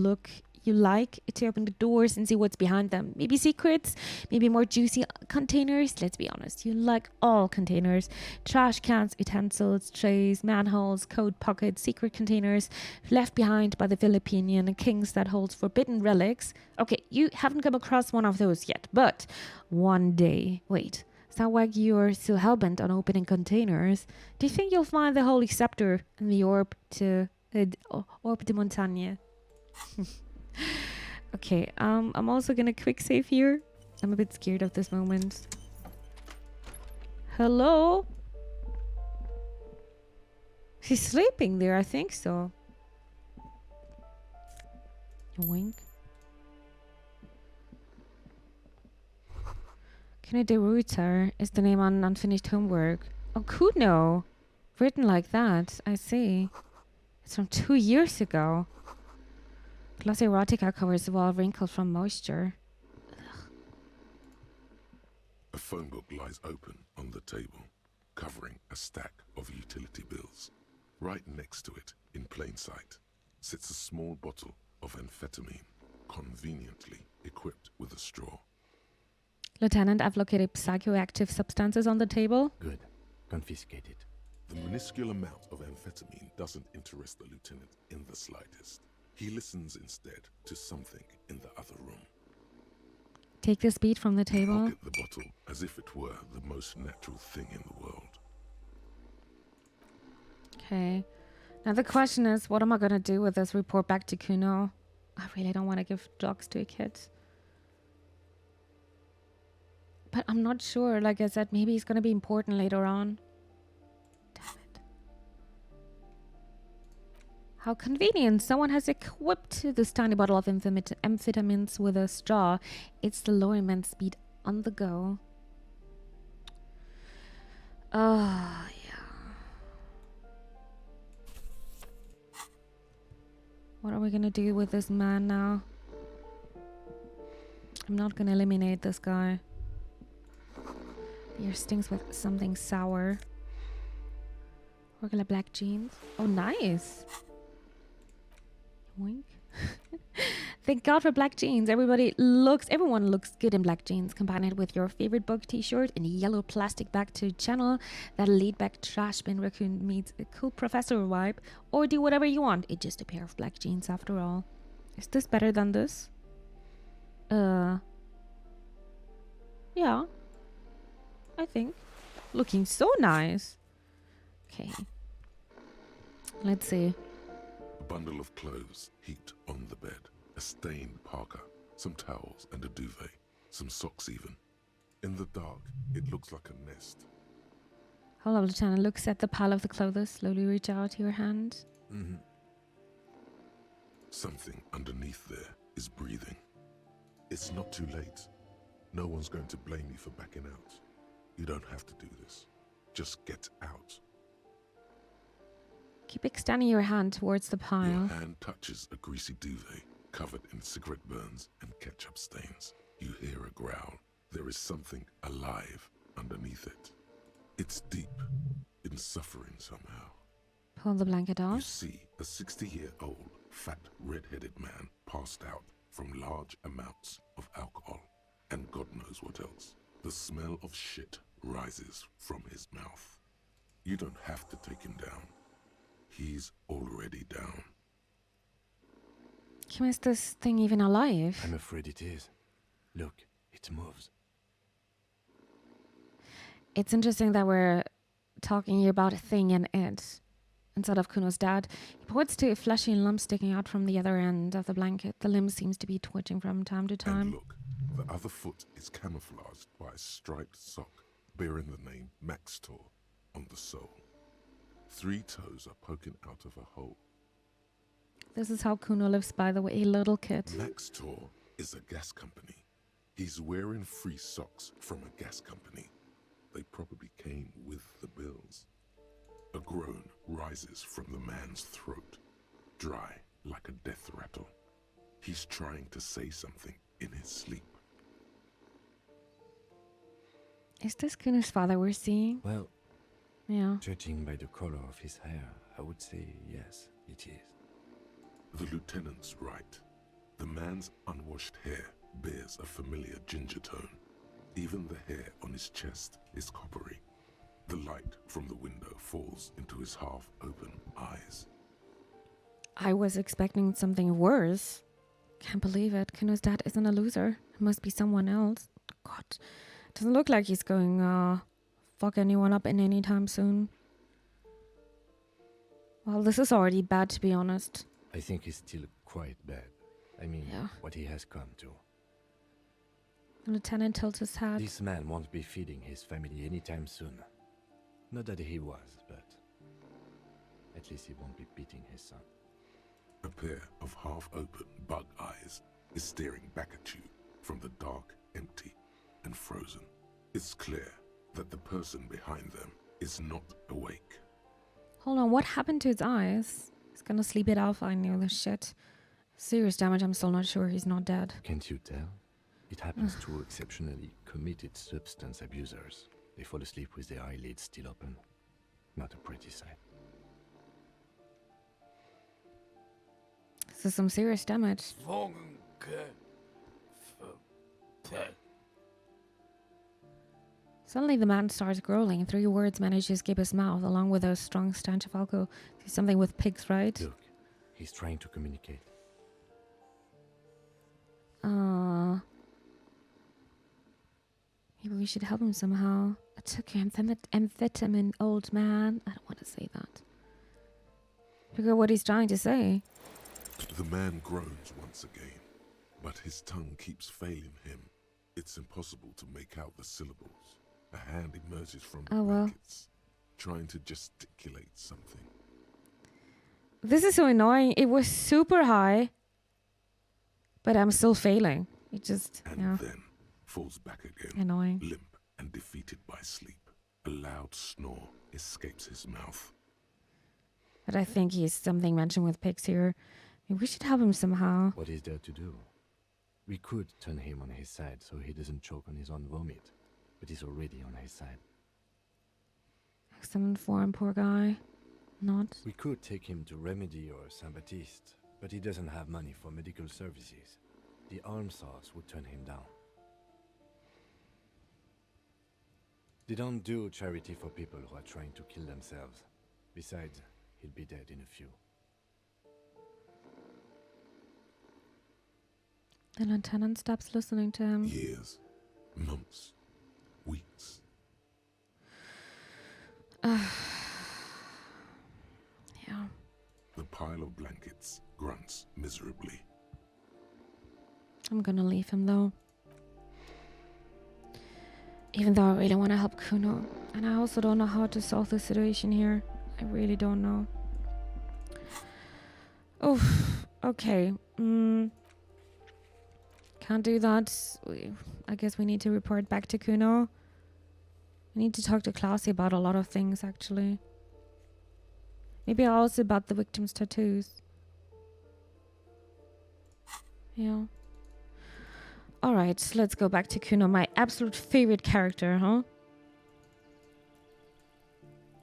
like to open the doors and see what's behind them. Maybe secrets, maybe more juicy containers. Let's be honest, you like all containers. Trash cans, utensils, trays, manholes, coat pockets, secret containers left behind by the Filipinian kings that holds forbidden relics. Okay, you haven't come across one of those yet, but one day. Wait, is that why you're so hellbent on opening containers? Do you think you'll find the Holy Scepter in the Orb de Montagne? Okay, I'm also gonna quick save here. I'm a bit scared of this moment. Hello? She's sleeping there, I think so. Yoink. Kuno de Ruiter is the name on unfinished homework. Oh, Kuno! Written like that, I see. It's from 2 years ago. Glossy erotica covers the wall wrinkled from moisture. A phone book lies open on the table, covering a stack of utility bills. Right next to it, in plain sight, sits a small bottle of amphetamine, conveniently equipped with a straw. Lieutenant, I've located psychoactive substances on the table. Good. Confiscate it. The minuscule amount of amphetamine doesn't interest the lieutenant in the slightest. He listens instead to something in the other room. Take this bead from the table. Pocket the bottle as if it were the most natural thing in the world. Okay. Now the question is, what am I going to do with this report back to Kuno? I really don't want to give drugs to a kid. But I'm not sure. Like I said, maybe it's going to be important later on. Damn it. How convenient. Someone has equipped this tiny bottle of amphetamines with a straw. It's the lowering speed on the go. Oh, yeah. What are we going to do with this man now? I'm not going to eliminate this guy. Beer stings with something sour. Regular black jeans. Oh, nice. Wink. Thank God for black jeans. Everyone looks good in black jeans. Combine it with your favorite book t-shirt and a yellow plastic bag to channel that laid back trash bin raccoon meets a cool professor vibe. Or do whatever you want. It's just a pair of black jeans after all. Is this better than this? Yeah. I think. Looking so nice. Okay. Let's see. A bundle of clothes heaped on the bed. A stained parka, some towels and a duvet. Some socks even. In the dark, it looks like a nest. Hold up, Lieutenant. Looks at the pile of the clothes. Slowly reach out your hand. Mm-hmm. Something underneath there is breathing. It's not too late. No one's going to blame you for backing out. You don't have to do this. Just get out. Keep extending your hand towards the pile. Your hand touches a greasy duvet covered in cigarette burns and ketchup stains. You hear a growl. There is something alive underneath it. It's deep in suffering somehow. Pull the blanket You off. see a 60-year-old, fat, red-headed man passed out from large amounts of alcohol, and God knows what else. The smell of shit rises from his mouth. You don't have to take him down. He's already down. Kim, is this thing even alive? I'm afraid it is. Look, it moves. It's interesting that we're talking here about a thing and it instead of Kuno's dad. He points to a fleshy lump sticking out from the other end of the blanket. The limb seems to be twitching from time to time. And look, the other foot is camouflaged by a striped sock bearing the name Maxtor on the sole. 3 toes are poking out of a hole. This is how Kuno lives, by the way, a little kid. Maxtor is a gas company. He's wearing free socks from a gas company. They probably came with the bills. A groan rises from the man's throat, dry like a death rattle. He's trying to say something in his sleep. Is this Kuno's father we're seeing? Well, yeah. Judging by the color of his hair, I would say yes, it is. The lieutenant's right. The man's unwashed hair bears a familiar ginger tone. Even the hair on his chest is coppery. The light from the window falls into his half-open eyes. I was expecting something worse. Can't believe it. Kuno's dad isn't a loser. It must be someone else. God, doesn't look like he's going fuck anyone up in any time soon. Well, this is already bad, to be honest. I think it's still quite bad. I mean, what he has come to. The lieutenant tilts his head. This man won't be feeding his family anytime soon. Not that he was, but at least he won't be beating his son. A pair of half-open bug eyes is staring back at you from the dark, empty, and frozen. It's clear that the person behind them is not awake. Hold on, what happened to his eyes? He's gonna sleep it off, I knew this shit. Serious damage, I'm still not sure he's not dead. Can't you tell? It happens to exceptionally committed substance abusers. They fall asleep with their eyelids still open. Not a pretty sight. This is some serious damage. Suddenly the man starts growling. 3 words manage to escape his mouth, along with a strong stench of alcohol. Something with pigs, right? Look, he's trying to communicate. Maybe we should help him somehow. I took your amphetamine, old man. I don't want to say that. Figure what he's trying to say. The man groans once again, but his tongue keeps failing him. It's impossible to make out the syllables. A hand emerges from the blankets, trying to gesticulate something. This is so annoying. It was super high, but I'm still failing. It just, then falls back again, annoying. Limp and defeated by sleep. A loud snore escapes his mouth. But I think he's something mentioned with pigs here. Maybe we should help him somehow. What is there to do? We could turn him on his side so he doesn't choke on his own vomit, but he's already on his side. Excellent form, poor guy. Not. We could take him to Remedy or Saint-Baptiste, but he doesn't have money for medical services. The almshouse would turn him down. They don't do charity for people who are trying to kill themselves. Besides, he'll be dead in a few. The lieutenant stops listening to him. Years, months, weeks. Yeah. The pile of blankets grunts miserably. I'm gonna leave him though. Even though I really want to help Kuno. And I also don't know how to solve the situation here. I really don't know. Oh, okay. Can't do that. I guess we need to report back to Kuno. We need to talk to Classy about a lot of things, actually. Maybe also about the victim's tattoos. Yeah. Alright, let's go back to Kuno, my absolute favorite character, huh?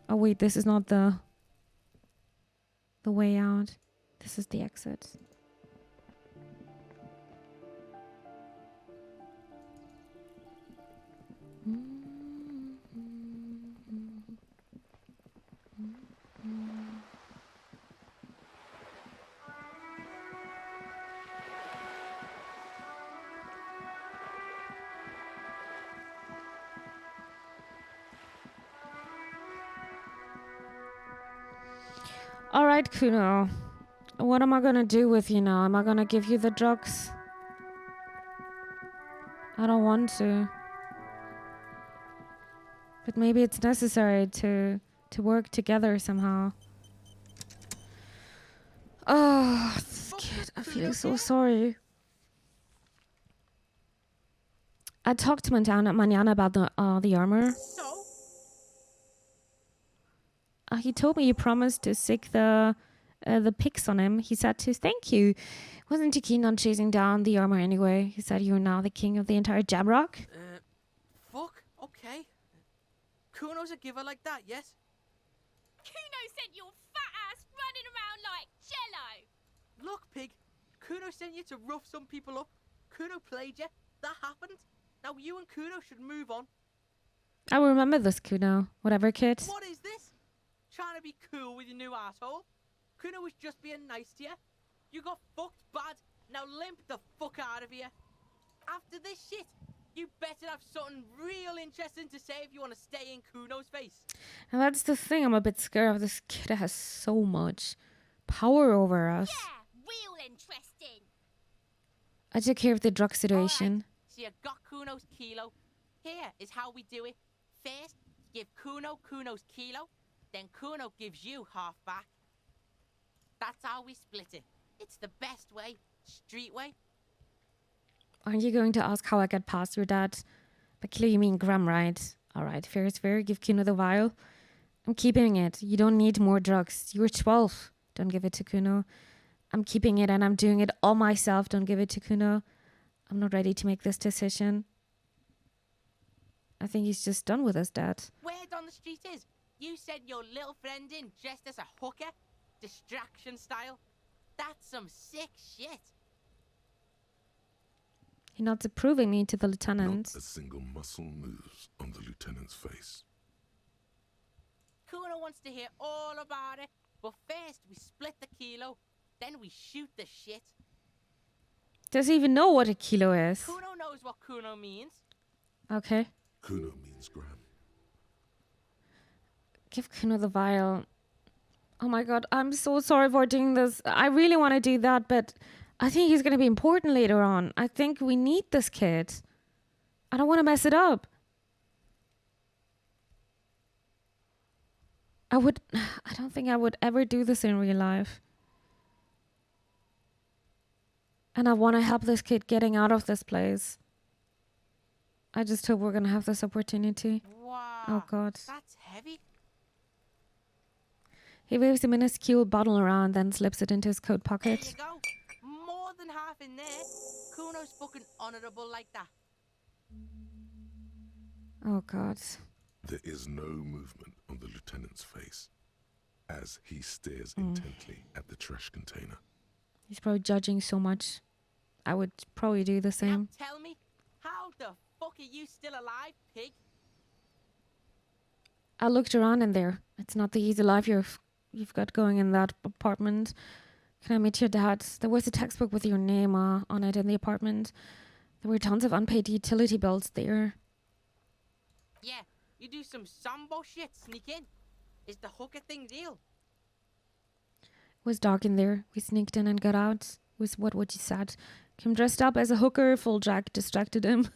Oh wait, this is not the way out. This is the exit. All right, Kuno. What am I gonna do with you now? Am I gonna give you the drugs? I don't want to. But maybe it's necessary to work together somehow. Oh, this kid. I feel so sorry. I talked to Manana about the armor. So? He told me you promised to sick the pics on him. He said to thank you. Wasn't too keen on chasing down the armor anyway. He said you're now the king of the entire Jamrock. Fuck, okay. Kuno's a giver like that, yes? Kuno sent your fat ass running around like jello. Look, pig. Kuno sent you to rough some people up. Kuno played you. That happened. Now you and Kuno should move on. I will remember this, Kuno. Whatever, kid. What is this? Trying to be cool with your new asshole? Kuno was just being nice to you. You got fucked bad. Now limp the fuck out of here. After this shit, you better have something real interesting to say if you want to stay in Kuno's face. And that's the thing. I'm a bit scared of this kid that has so much power over us. Yeah, real interesting. I took care of the drug situation. Right. So you got Kuno's kilo. Here is how we do it. First, give Kuno Kuno's kilo. Then Kuno gives you half back. That's how we split it. It's the best way. Street way. Aren't you going to ask how I got past your dad? But clearly you mean Graham, right? Alright, fair is fair. Give Kuno the vial. I'm keeping it. You don't need more drugs. You're 12. Don't give it to Kuno. I'm keeping it and I'm doing it all myself. Don't give it to Kuno. I'm not ready to make this decision. I think he's just done with us, Dad. Word on the street is, you sent your little friend in dressed as a hooker. Distraction style. That's some sick shit. He nods approvingly to the lieutenant. Not a single muscle moves on the lieutenant's face. Kuno wants to hear all about it, but first we split the kilo, then we shoot the shit. Does he even know what a kilo is? Kuno knows what Kuno means. Okay. Kuno means Graham. Give Kuno the vial. Oh my god, I'm so sorry for doing this. I really want to do that, but I think he's going to be important later on. I think we need this kid. I don't want to mess it up. I don't think I would ever do this in real life. And I want to help this kid getting out of this place. I just hope we're going to have this opportunity. Wow. Oh god. That's heavy. He waves a minuscule bottle around, then slips it into his coat There pocket. you go. More than half in there. Kuno's fucking honorable like that. Oh god. There is no movement on the lieutenant's face as he stares intently at the trash container. He's probably judging so much. I would probably do the same. Now tell me, how the fuck are you still alive, pig? I looked around in there. It's not the easy life you've got going in that apartment. Can I meet your dad? There was a textbook with your name on it in the apartment. There were tons of unpaid utility bills there. Yeah, you do some sambo shit, sneak in. Is the hooker thing real? It was dark in there. We sneaked in and got out. Was what you said. Kim dressed up as a hooker. Full Jack distracted him.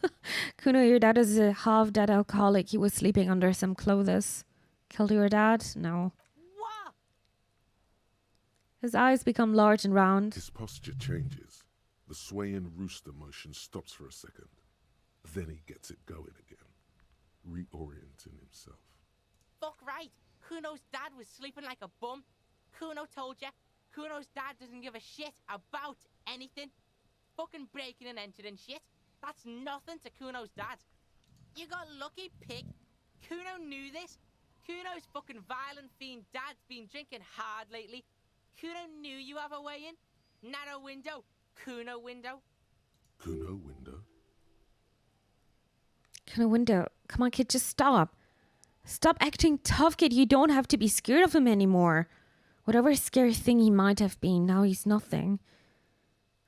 Kuno, your dad is a half-dead alcoholic. He was sleeping under some clothes. Killed your dad? No. What? His eyes become large and round. His posture changes. The swaying rooster motion stops for a second. Then he gets it going again, reorienting himself. Fuck right. Kuno's dad was sleeping like a bum. Kuno told ya. Kuno's dad doesn't give a shit about anything. Fucking breaking and entering shit. That's nothing to Kuno's dad. You got lucky, pig. Kuno knew this. Kuno's fucking violent fiend dad's been drinking hard lately. Kuno knew you have a way in. Narrow window. Kuno window. Kuno window? Kuno window. Come on, kid, just stop. Stop acting tough, kid. You don't have to be scared of him anymore. Whatever scary thing he might have been, now he's nothing.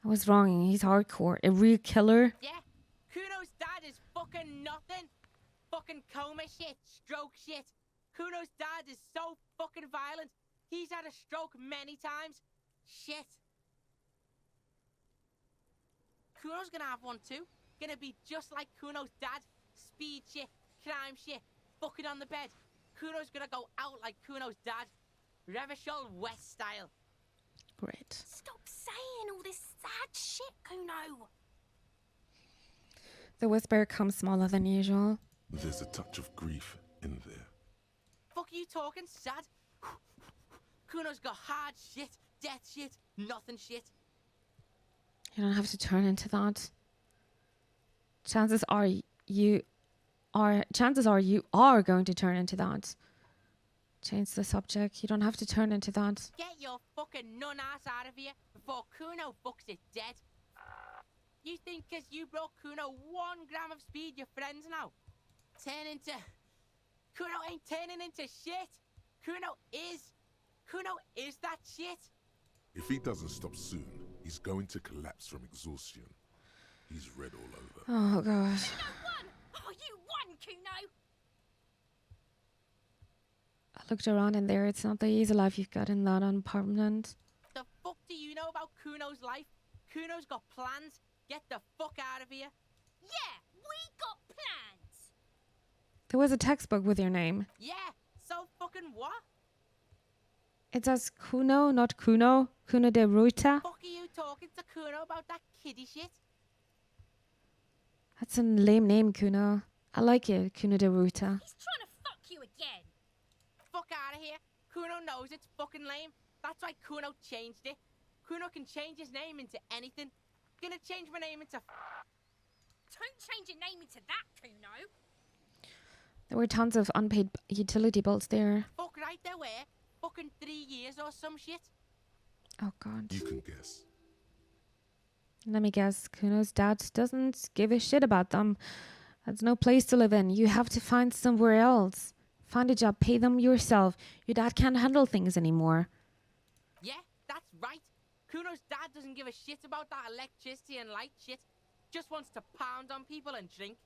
I was wrong. He's hardcore. A real killer. Yeah. Kuno's dad is fucking nothing. Fucking coma shit. Stroke shit. Kuno's dad is so fucking violent. He's had a stroke many times. Shit. Kuno's gonna have one too. Gonna be just like Kuno's dad. Speed shit, crime shit, fucking on the bed. Kuno's gonna go out like Kuno's dad. Revachol West style. Great. Stop saying all this sad shit, Kuno. The whisper comes smaller than usual. There's a touch of grief in there. Fuck you talking sad? Kuno's got hard shit, death shit, nothing shit. You don't have to turn into that. Chances are you are going to turn into that. Change the subject. You don't have to turn into that. Get your fucking nun ass out of here before Kuno fucks it dead. You think 'cause you brought Kuno 1 gram of speed, you're friends now? Kuno ain't turning into shit. Kuno is that shit. If he doesn't stop soon, he's going to collapse from exhaustion. He's red all over. Oh, God. Oh, you won, Kuno. I looked around in there. It's not the easy life you've got in that apartment. The fuck do you know about Kuno's life? Kuno's got plans. Get the fuck out of here. Yeah, we got plans. There was a textbook with your name. Yeah, so fucking what? It says Kuno, not Kuno. Kuno de Ruita. Fuck are you talking to Kuno about that kiddie shit? That's a lame name, Kuno. I like it, Kuno de Ruita. He's trying to fuck you again. Fuck out of here. Kuno knows it's fucking lame. That's why Kuno changed it. Kuno can change his name into anything. Gonna change my name into... Don't change your name into that, Kuno. There were tons of unpaid utility bills there. Fuck right there were. Fucking 3 years or some shit. Oh, God. You can guess. Let me guess. Kuno's dad doesn't give a shit about them. That's no place to live in. You have to find somewhere else. Find a job. Pay them yourself. Your dad can't handle things anymore. Yeah, that's right. Kuno's dad doesn't give a shit about that electricity and light shit. Just wants to pound on people and drink.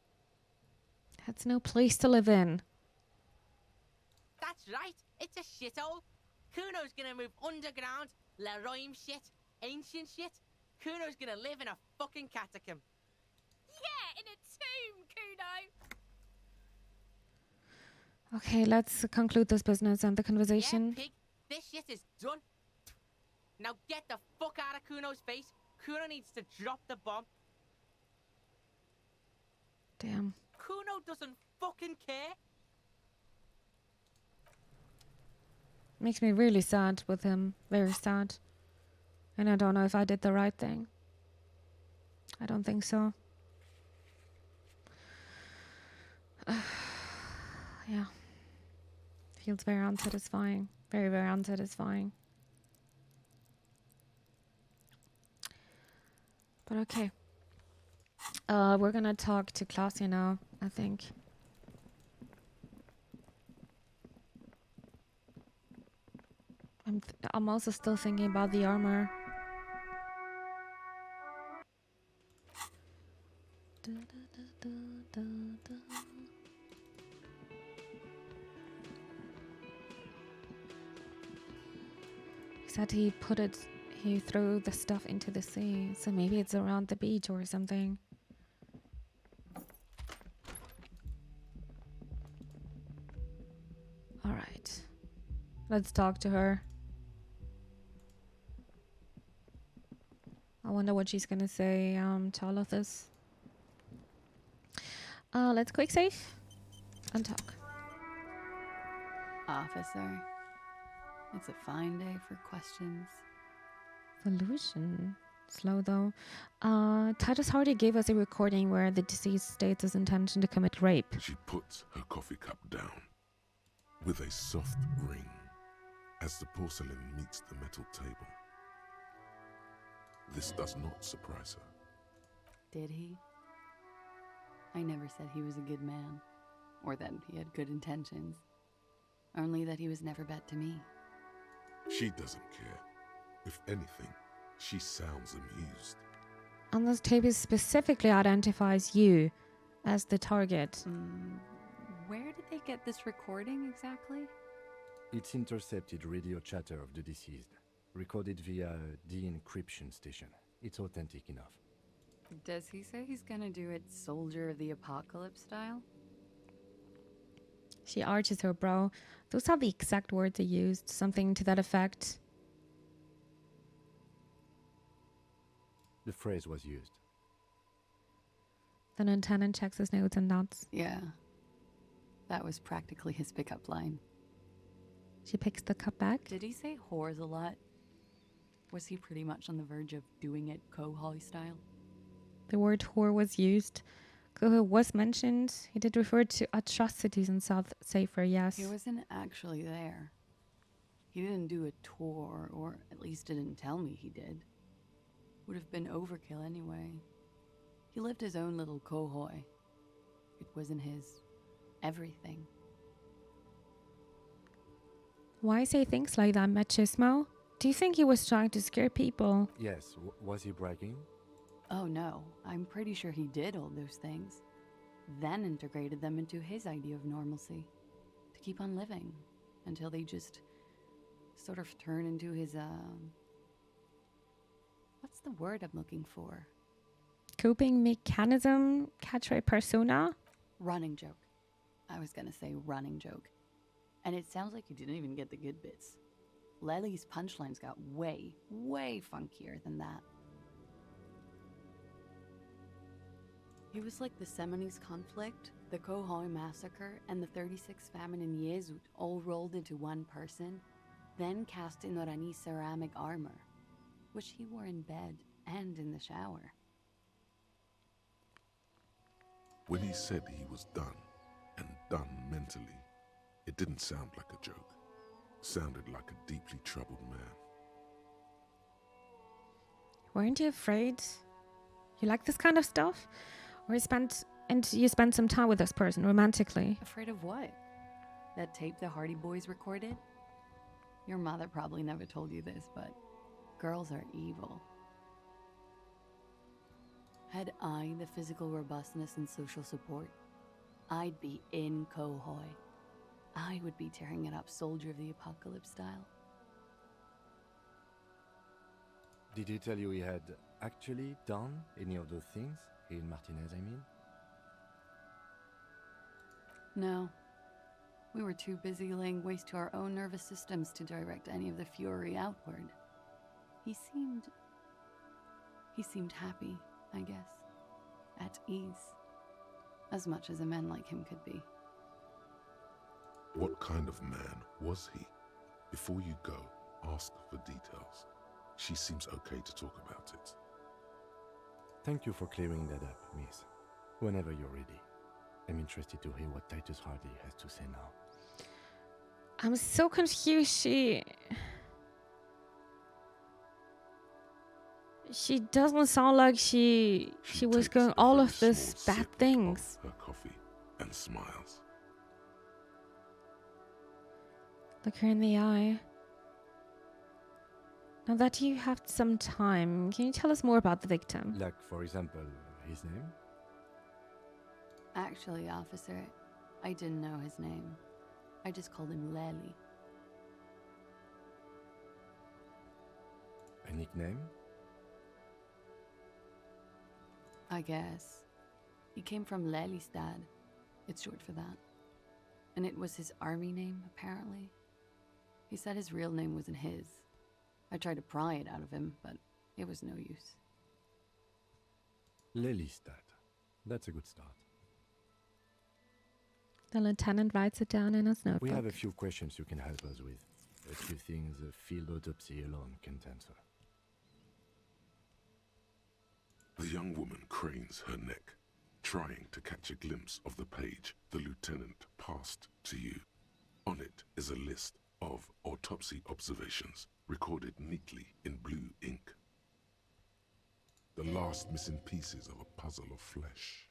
That's no place to live in. That's right. It's a shithole. Kuno's gonna move underground. Leroy shit. Ancient shit. Kuno's gonna live in a fucking catacomb. Yeah, in a tomb, Kuno. Okay, let's conclude this business and the conversation. Yeah, pig. This shit is done. Now get the fuck out of Kuno's face. Kuno needs to drop the bomb. Damn. Kuno doesn't fucking care. Makes me really sad with him. Very sad. And I don't know if I did the right thing. I don't think so. Yeah. Feels very unsatisfying. Very, very unsatisfying. But okay. We're gonna talk to Klaus now, I think. I'm also still thinking about the armor. He said he threw the stuff into the sea, so maybe it's around the beach or something. All right, let's talk to her. I wonder what she's gonna say to all of this. Let's quick save and talk. Officer, it's a fine day for questions. Evolution. Slow though. Titus Hardy gave us a recording where the deceased states his intention to commit rape. She puts her coffee cup down with a soft ring as the porcelain meets the metal table. This does not surprise her. Did he? I never said he was a good man, or that he had good intentions. Only that he was never bad to me. She doesn't care. If anything, she sounds amused. And this tape specifically identifies you as the target. Where did they get this recording exactly? It's intercepted radio chatter of the deceased, recorded via a de-encryption station. It's authentic enough. Does he say he's gonna do it Soldier of the Apocalypse style? She arches her brow. Those are the exact words they used. Something to that effect. The phrase was used. The lieutenant checks his notes and nods. Yeah. That was practically his pickup line. She picks the cup back. Did he say whores a lot? Was he pretty much on the verge of doing it Kohoi style? The word whore was used. Koho was mentioned. He did refer to atrocities in South Safer, yes. He wasn't actually there. He didn't do a tour, or at least didn't tell me he did. Would have been overkill anyway. He lived his own little Kohoi. It wasn't his everything. Why say things like that, machismo? Do you think he was trying to scare people? Yes, was he bragging? Oh no, I'm pretty sure he did all those things. Then integrated them into his idea of normalcy. To keep on living. Until they just sort of turn into his, what's the word I'm looking for? Coping mechanism? Catchphrase persona? Running joke. I was gonna say running joke. And it sounds like you didn't even get the good bits. Lely's punchlines got way, way funkier than that. He was like the Seminoles conflict, the Kohoi massacre, and the 36 famine in Yezut all rolled into one person, then cast in Orani ceramic armor, which he wore in bed and in the shower. When he said he was done, and done mentally, it didn't sound like a joke. Sounded like a deeply troubled man. Weren't you afraid? You like this kind of stuff? Or you spent some time with this person romantically? Afraid of what? That tape the Hardy Boys recorded? Your mother probably never told you this, but girls are evil. Had I the physical robustness and social support, I'd be in Kohoi. I would be tearing it up Soldier of the Apocalypse style. Did he tell you he had actually done any of those things? In Martinez, I mean? No. We were too busy laying waste to our own nervous systems to direct any of the fury outward. He seemed happy, I guess. At ease. As much as a man like him could be. What kind of man was he? Before you go, ask for details. She seems okay to talk about it. Thank you for clearing that up, miss. Whenever you're ready. I'm interested to hear what Titus Hardy has to say now. I'm so confused. She doesn't sound like she was going all of this bad things. Her coffee and smiles. Look her in the eye. Now that you have some time, can you tell us more about the victim? Like, for example, his name? Actually, officer, I didn't know his name. I just called him Lely. A nickname? I guess. He came from Lelystad. It's short for that. And it was his army name, apparently. He said his real name wasn't his. I tried to pry it out of him, but it was no use. Lelystad. That's a good start. The lieutenant writes it down in his notebook. We have a few questions you can help us with. A few things a field autopsy alone can't answer. The young woman cranes her neck, trying to catch a glimpse of the page the lieutenant passed to you. On it is a list of autopsy observations recorded neatly in blue ink. The last missing pieces of a puzzle of flesh.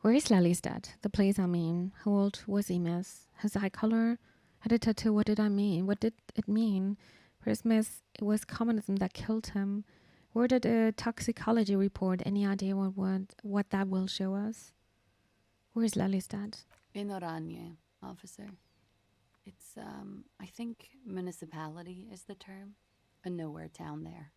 Where is Lelystad? The place, I mean. How old was he, miss? His eye color? Had a tattoo? What did I mean? What did it mean? Where's miss? It was communism that killed him. Where did a toxicology report? Any idea what that will show us? Where is Lelystad? In Oranje. officer. It's, I think municipality is the term. A nowhere town there.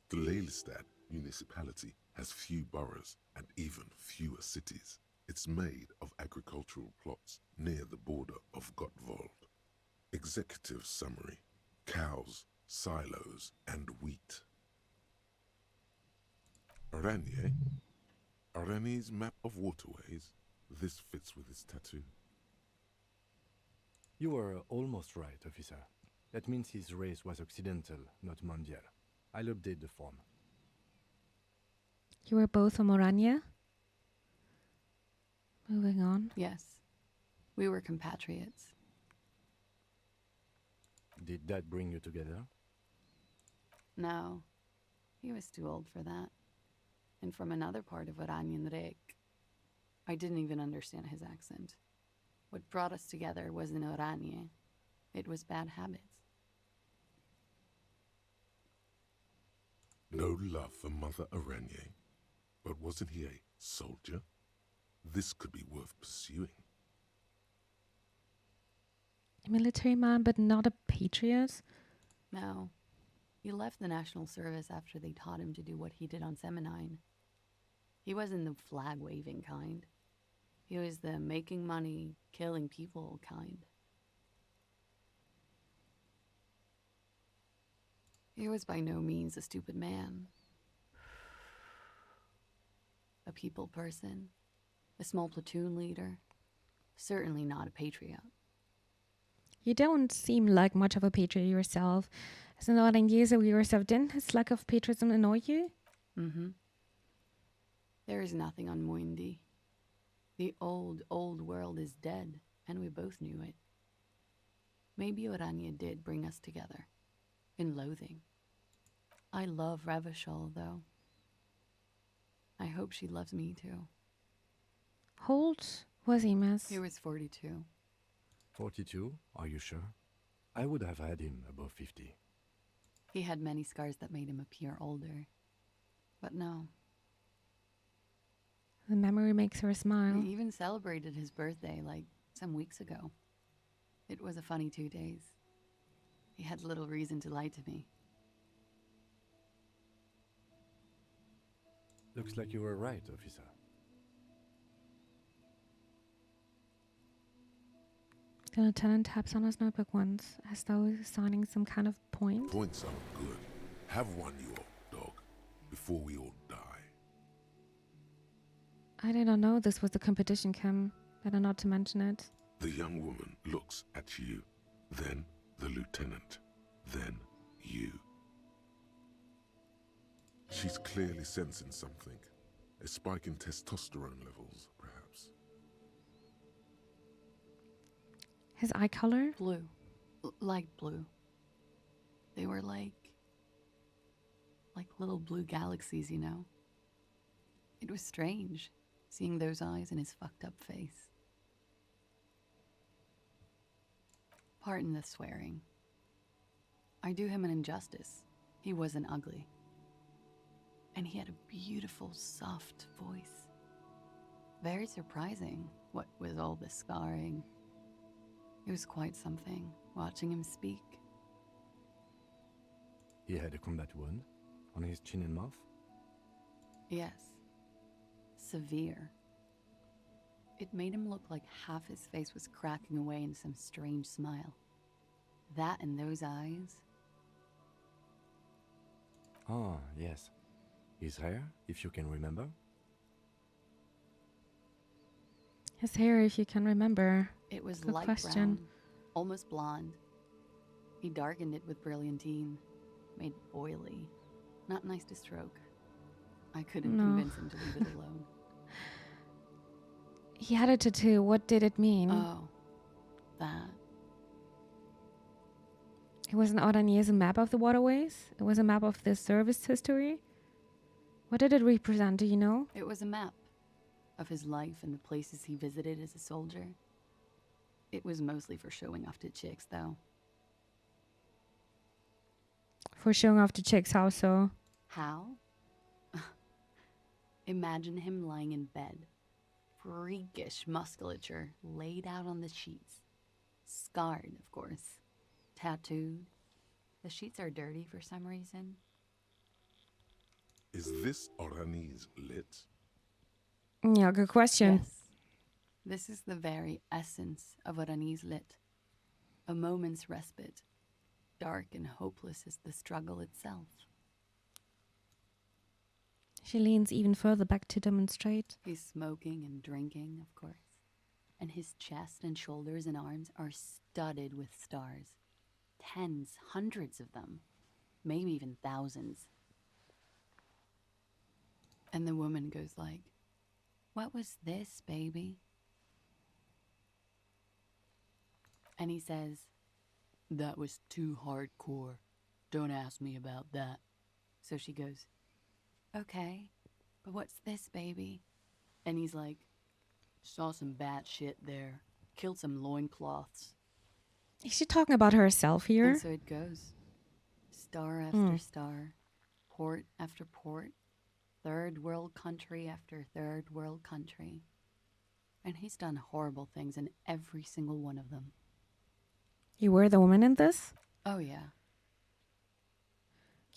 The Lelystad municipality has few boroughs and even fewer cities. It's made of agricultural plots near the border of Gottwald. Executive summary: cows, silos, and wheat. Aranye? Aranye's map of waterways? This fits with his tattoo. You were almost right, officer. That means his race was occidental, not mondial. I'll update the form. You were both from Orania? Moving on. Yes. We were compatriots. Did that bring you together? No. He was too old for that. And from another part of Oranien Rek. I didn't even understand his accent. What brought us together wasn't Oranje. It was bad habits. No love for Mother Aranye. But wasn't he a soldier? This could be worth pursuing. A military man, but not a patriot? No. He left the national service after they taught him to do what he did on Seminine. He wasn't the flag-waving kind. He was the making money, killing people kind. He was by no means a stupid man. A people person, a small platoon leader, certainly not a patriot. You don't seem like much of a patriot yourself. As an Orangeser yourself, didn't his lack of patriotism annoy you? Mm-hmm. There is nothing on Muindi. The old world is dead, and we both knew it. Maybe Oranje did bring us together. In loathing. I love Revachol, though. I hope she loves me, too. How old was he, miss? He was 42. 42? Are you sure? I would have had him above 50. He had many scars that made him appear older. But no. The memory makes her smile. We even celebrated his birthday, like, some weeks ago. It was a funny 2 days. He had little reason to lie to me. Looks like you were right, officer. The lieutenant taps on his notebook once, as though he's signing some kind of point. Points are good. Have one, you old dog, before we all die. I did not know this was the competition, Kim. Better not to mention it. The young woman looks at you, then the lieutenant, then you. She's clearly sensing something. A spike in testosterone levels, perhaps. His eye color? Blue. Light blue. They were like little blue galaxies, you know? It was strange, seeing those eyes in his fucked up face. Pardon the swearing. I do him an injustice. He wasn't ugly. And he had a beautiful, soft voice. Very surprising, what with all the scarring. It was quite something, watching him speak. He had a combat wound on his chin and mouth? Yes. Severe. It made him look like half his face was cracking away in some strange smile. That and those eyes. Ah, yes. His hair, if you can remember? His hair, if you can remember. It was Good light question. brown, almost blonde. He darkened it with brilliantine, made it oily. Not nice to stroke. I couldn't No. convince him to leave it alone. He had a tattoo. What did it mean? Oh, that. It was an Oranye's map of the waterways. It was a map of the service history. What did it represent? Do you know? It was a map of his life and the places he visited as a soldier. It was mostly for showing off to chicks, though. For showing off to chicks, how so? How? Imagine him lying in bed. Freakish musculature laid out on the sheets. Scarred, of course. Tattooed. The sheets are dirty for some reason. Is this Orani's lit? Yeah, good question. Yes. This is the very essence of Orani's lit. A moment's respite. Dark and hopeless as the struggle itself. She leans even further back to demonstrate. He's smoking and drinking, of course. And his chest and shoulders and arms are studded with stars. Tens, hundreds of them. Maybe even thousands. And the woman goes like, "What was this, baby?" And he says, "That was too hardcore. Don't ask me about that." So she goes, "Okay, but what's this, baby?" And he's like, "Saw some bad shit there. Killed some loincloths." Is she talking about herself here? And so it goes. Star after star. Port after port. Third world country after third world country. And he's done horrible things in every single one of them. You were the woman in this? Oh, yeah.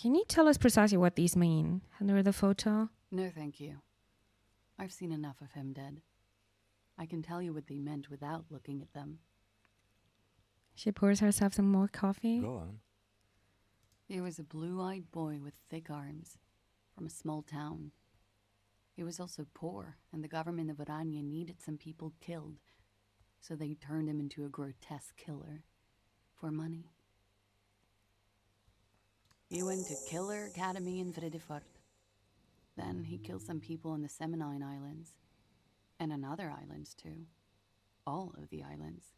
Can you tell us precisely what these mean? Under the photo? No, thank you. I've seen enough of him dead. I can tell you what they meant without looking at them. She pours herself some more coffee. Go on. He was a blue-eyed boy with thick arms, from a small town. He was also poor, and the government of Orania needed some people killed, so they turned him into a grotesque killer. For money. He went to Killer Academy in Vredefort. Then he killed some people on the Semenine Islands. And on other islands, too. All of the islands.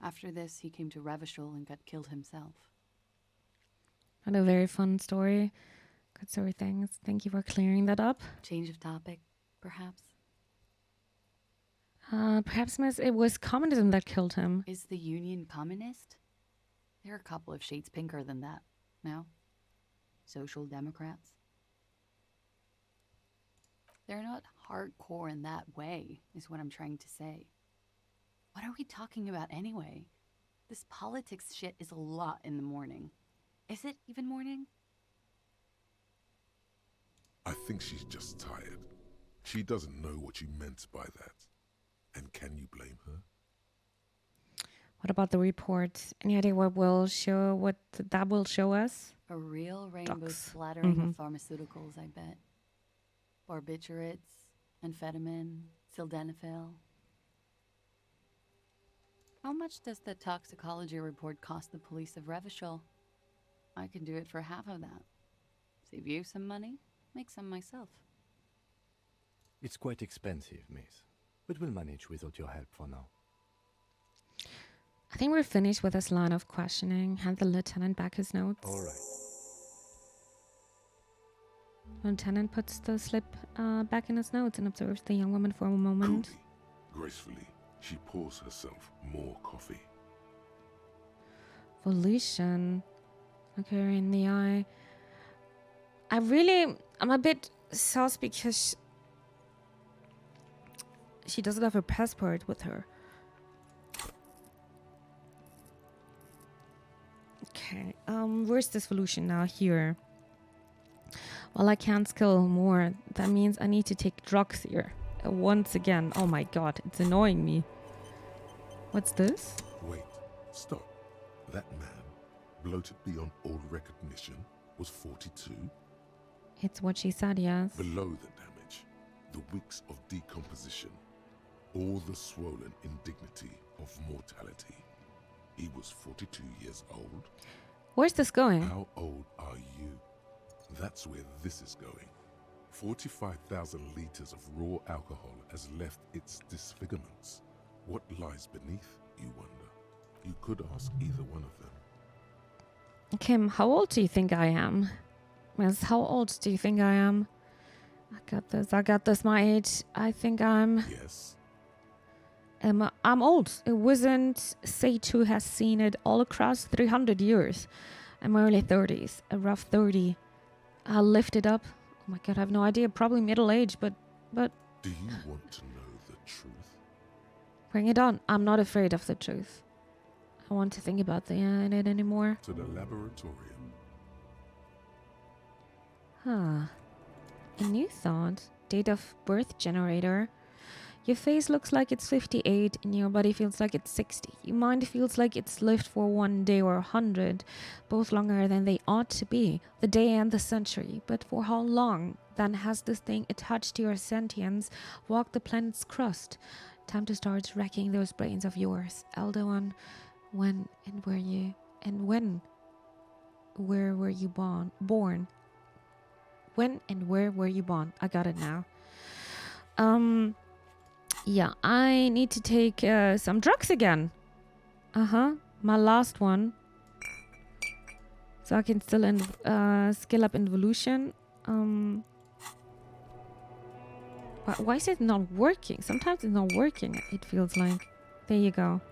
After this, he came to Revachol and got killed himself. What a very fun story. Good story, thanks. Thank you for clearing that up. Change of topic, perhaps? Perhaps, miss, it was communism that killed him. Is the Union communist? They're a couple of shades pinker than that, no? Social Democrats? They're not hardcore in that way, is what I'm trying to say. What are we talking about anyway? This politics shit is a lot in the morning. Is it even morning? I think she's just tired. She doesn't know what you meant by that. And can you blame her? What about the report? Any idea what that will show us? A real rainbow Ducks. splattering of pharmaceuticals, I bet. Barbiturates, amphetamine, sildenafil. How much does the toxicology report cost the police of Revachol? I can do it for half of that. Save you some money, make some myself. It's quite expensive, miss. But we'll manage without your help for now. I think we're finished with this line of questioning. Hand the lieutenant back his notes. All right. Lieutenant puts the slip back in his notes and observes the young woman for a moment. Coolly, gracefully, she pours herself more coffee. Volition. Look her in the eye. I'm a bit sus because she doesn't have her passport with her. Okay, where's this solution now? Here. Well, I can't skill more. That means I need to take drugs here. Once again. Oh my god, it's annoying me. What's this? Wait, stop. That man, bloated beyond all recognition, was 42? It's what she said, yes. Below the damage, the weeks of decomposition, all the swollen indignity of mortality. He was 42 years old. Where's this going? How old are you? That's where this is going. 45,000 liters of raw alcohol has left its disfigurements. What lies beneath, you wonder? You could ask either one of them. Kim, how old do you think I am? Miss, how old do you think I am? I got this, my age. I think I'm... Yes. I'm old. It wasn't Sage who has seen it all across 300 years. I'm early 30s, a rough 30. I lifted up Oh my god, I have no idea. Probably middle-aged, but... Do you want to know the truth? Bring it on. I'm not afraid of the truth. I want to think about it anymore. To the laboratorium. Huh. A new thought. Date of birth generator. Your face looks like it's 58 and your body feels like it's 60. Your mind feels like it's lived for 1 day or 100, both longer than they ought to be, the day and the century. But for how long then has this thing attached to your sentience walked the planet's crust? Time to start racking those brains of yours. Elder one, where were you born? When and where were you born? I got it now. Yeah, I need to take some drugs again. My last one. So I can still skill up involution. Why is it not working? Sometimes it's not working, it feels like. There you go.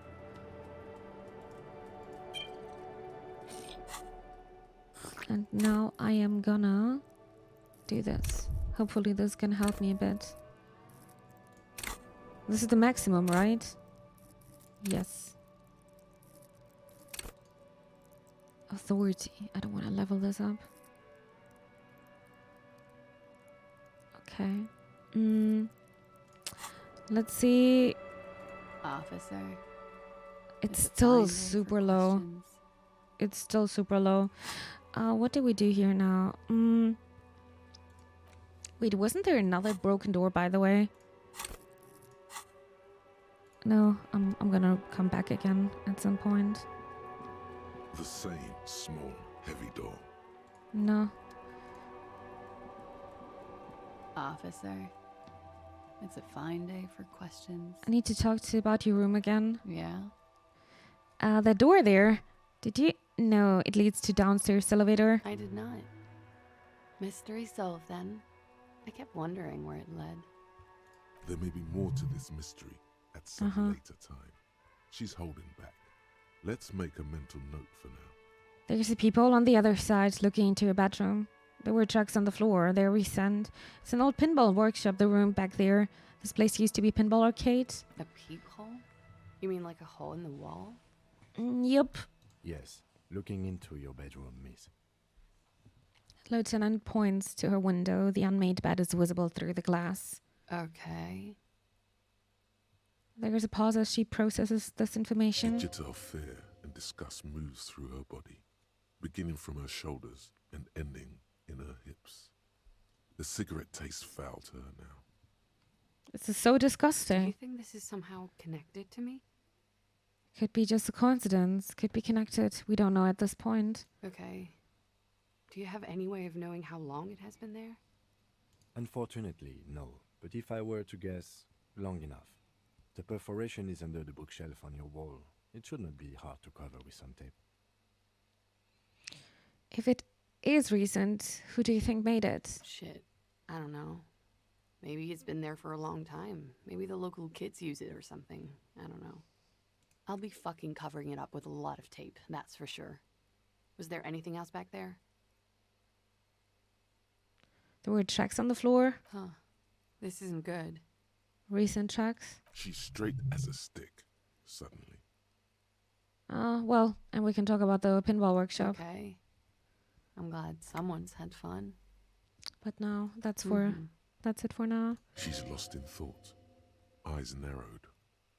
And now I am gonna do this. Hopefully this can help me a bit. This is the maximum, right? Yes. Authority. I don't want to level this up. Okay. Let's see. Officer. It's still super low. It's still super low. What do we do here now? Wait, wasn't there another broken door, by the way? No, I'm gonna come back again at some point. The same small, heavy door. No. Officer. It's a fine day for questions. I need to talk to you about your room again. Yeah? The door there. Did you... No, it leads to downstairs elevator. I did not. Mystery solved then. I kept wondering where it led. There may be more to this mystery at some later time. She's holding back. Let's make a mental note for now. There's the people on the other side looking into a bedroom. There were trucks on the floor. They're recent. It's an old pinball workshop, the room back there. This place used to be a pinball arcade. A peephole? You mean like a hole in the wall? Yup. Yes, looking into your bedroom, miss. Lieutenant points to her window. The unmade bed is visible through the glass. Okay. There is a pause as she processes this information. A jitter of fear and disgust moves through her body, beginning from her shoulders and ending in her hips. The cigarette tastes foul to her now. This is so disgusting. Do you think this is somehow connected to me? Could be just a coincidence. Could be connected. We don't know at this point. Okay. Do you have any way of knowing how long it has been there? Unfortunately, no. But if I were to guess, long enough. The perforation is under the bookshelf on your wall. It should not be hard to cover with some tape. If it is recent, who do you think made it? Shit. I don't know. Maybe it's been there for a long time. Maybe the local kids use it or something. I don't know. I'll be fucking covering it up with a lot of tape, that's for sure. Was there anything else back there? There were tracks on the floor. Huh. This isn't good. Recent tracks. She's straight as a stick, suddenly. Well, and we can talk about the pinball workshop. Okay. I'm glad someone's had fun. But no, that's it for now. She's lost in thought. Eyes narrowed.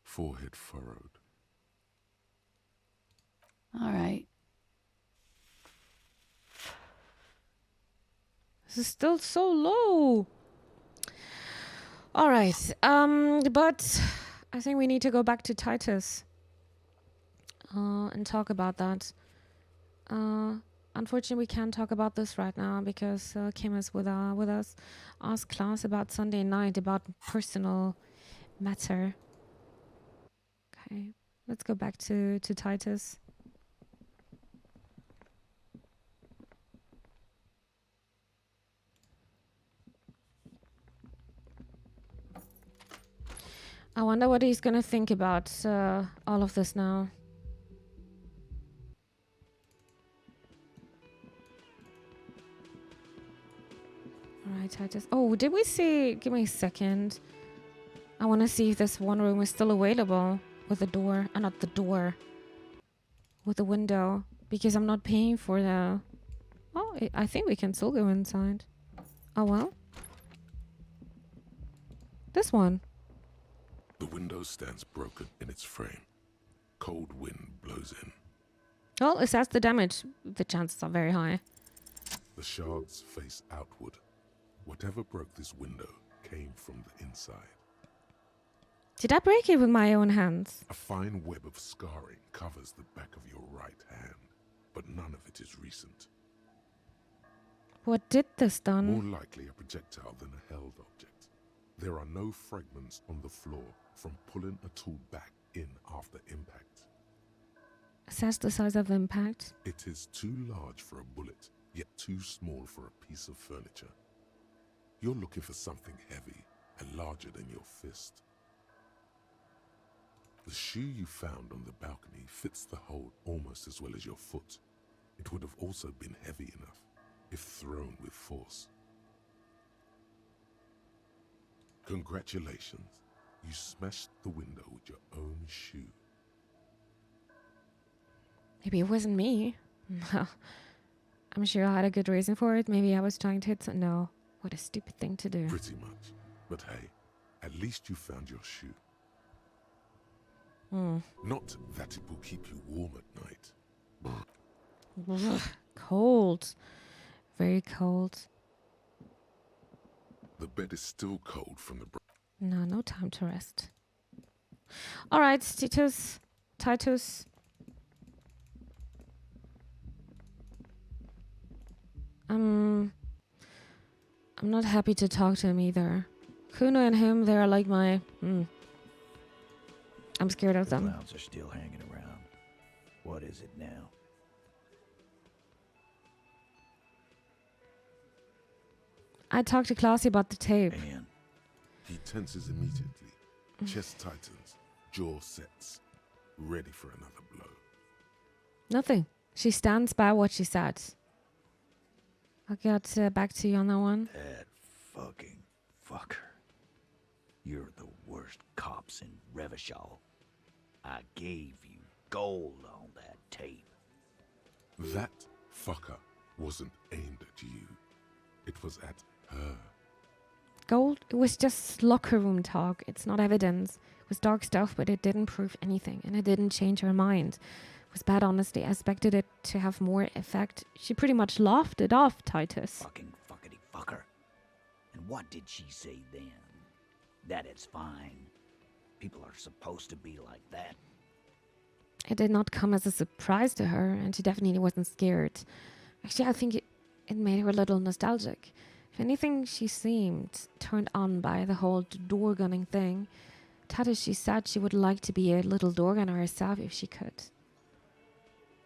Forehead furrowed. All right. This is still so low. All right. But I think we need to go back to Titus and talk about that. Unfortunately, we can't talk about this right now because Kim is with us. Ask class about Sunday night about personal matter. Okay, let's go back to Titus. I wonder what he's gonna think about all of this now. Alright, Titus. Oh, did we see... Give me a second. I want to see if this one room is still available. With the door. Not the door. With the window. Because I'm not paying for the... Oh, I think we can still go inside. Oh, well. This one. The window stands broken in its frame. Cold wind blows in. Well, it says the damage. The chances are very high. The shards face outward. Whatever broke this window came from the inside. Did I break it with my own hands? A fine web of scarring covers the back of your right hand, but none of it is recent. What did this done? More likely a projectile than a held object. There are no fragments on the floor from pulling a tool back in after impact. Assess the size of impact. It is too large for a bullet, yet too small for a piece of furniture. You're looking for something heavy and larger than your fist. The shoe you found on the balcony fits the hold almost as well as your foot. It would have also been heavy enough if thrown with force. Congratulations, you smashed the window with your own shoe. Maybe it wasn't me. I'm sure I had a good reason for it. Maybe I was trying to hit some... No. What a stupid thing to do. Pretty much. But hey, at least you found your shoe. Not that it will keep you warm at night. Cold. Very cold. The bed is still cold from the... No time to rest. Alright, Titus. I'm not happy to talk to him either. Kuno and him, they're like my... I'm scared of them. The clowns are still hanging around. What is it now? I talked to Classy about the tape. And he tenses immediately. Chest tightens. Jaw sets. Ready for another blow. Nothing. She stands by what she said. I'll get back to you on that one. That fucking fucker. You're the worst cops in Revachol. I gave you gold on that tape. That fucker wasn't aimed at you. It was at her. Gold? It was just locker room talk. It's not evidence. It was dark stuff, but it didn't prove anything. And it didn't change her mind. It was bad honesty. I expected it to have more effect. She pretty much laughed it off, Titus. Fucking fuckity fucker. And what did she say then? That it's fine. People are supposed to be like that. It did not come as a surprise to her, and she definitely wasn't scared. Actually, I think it made her a little nostalgic. If anything, she seemed turned on by the whole door gunning thing. Titus, she said she would like to be a little door gunner herself if she could.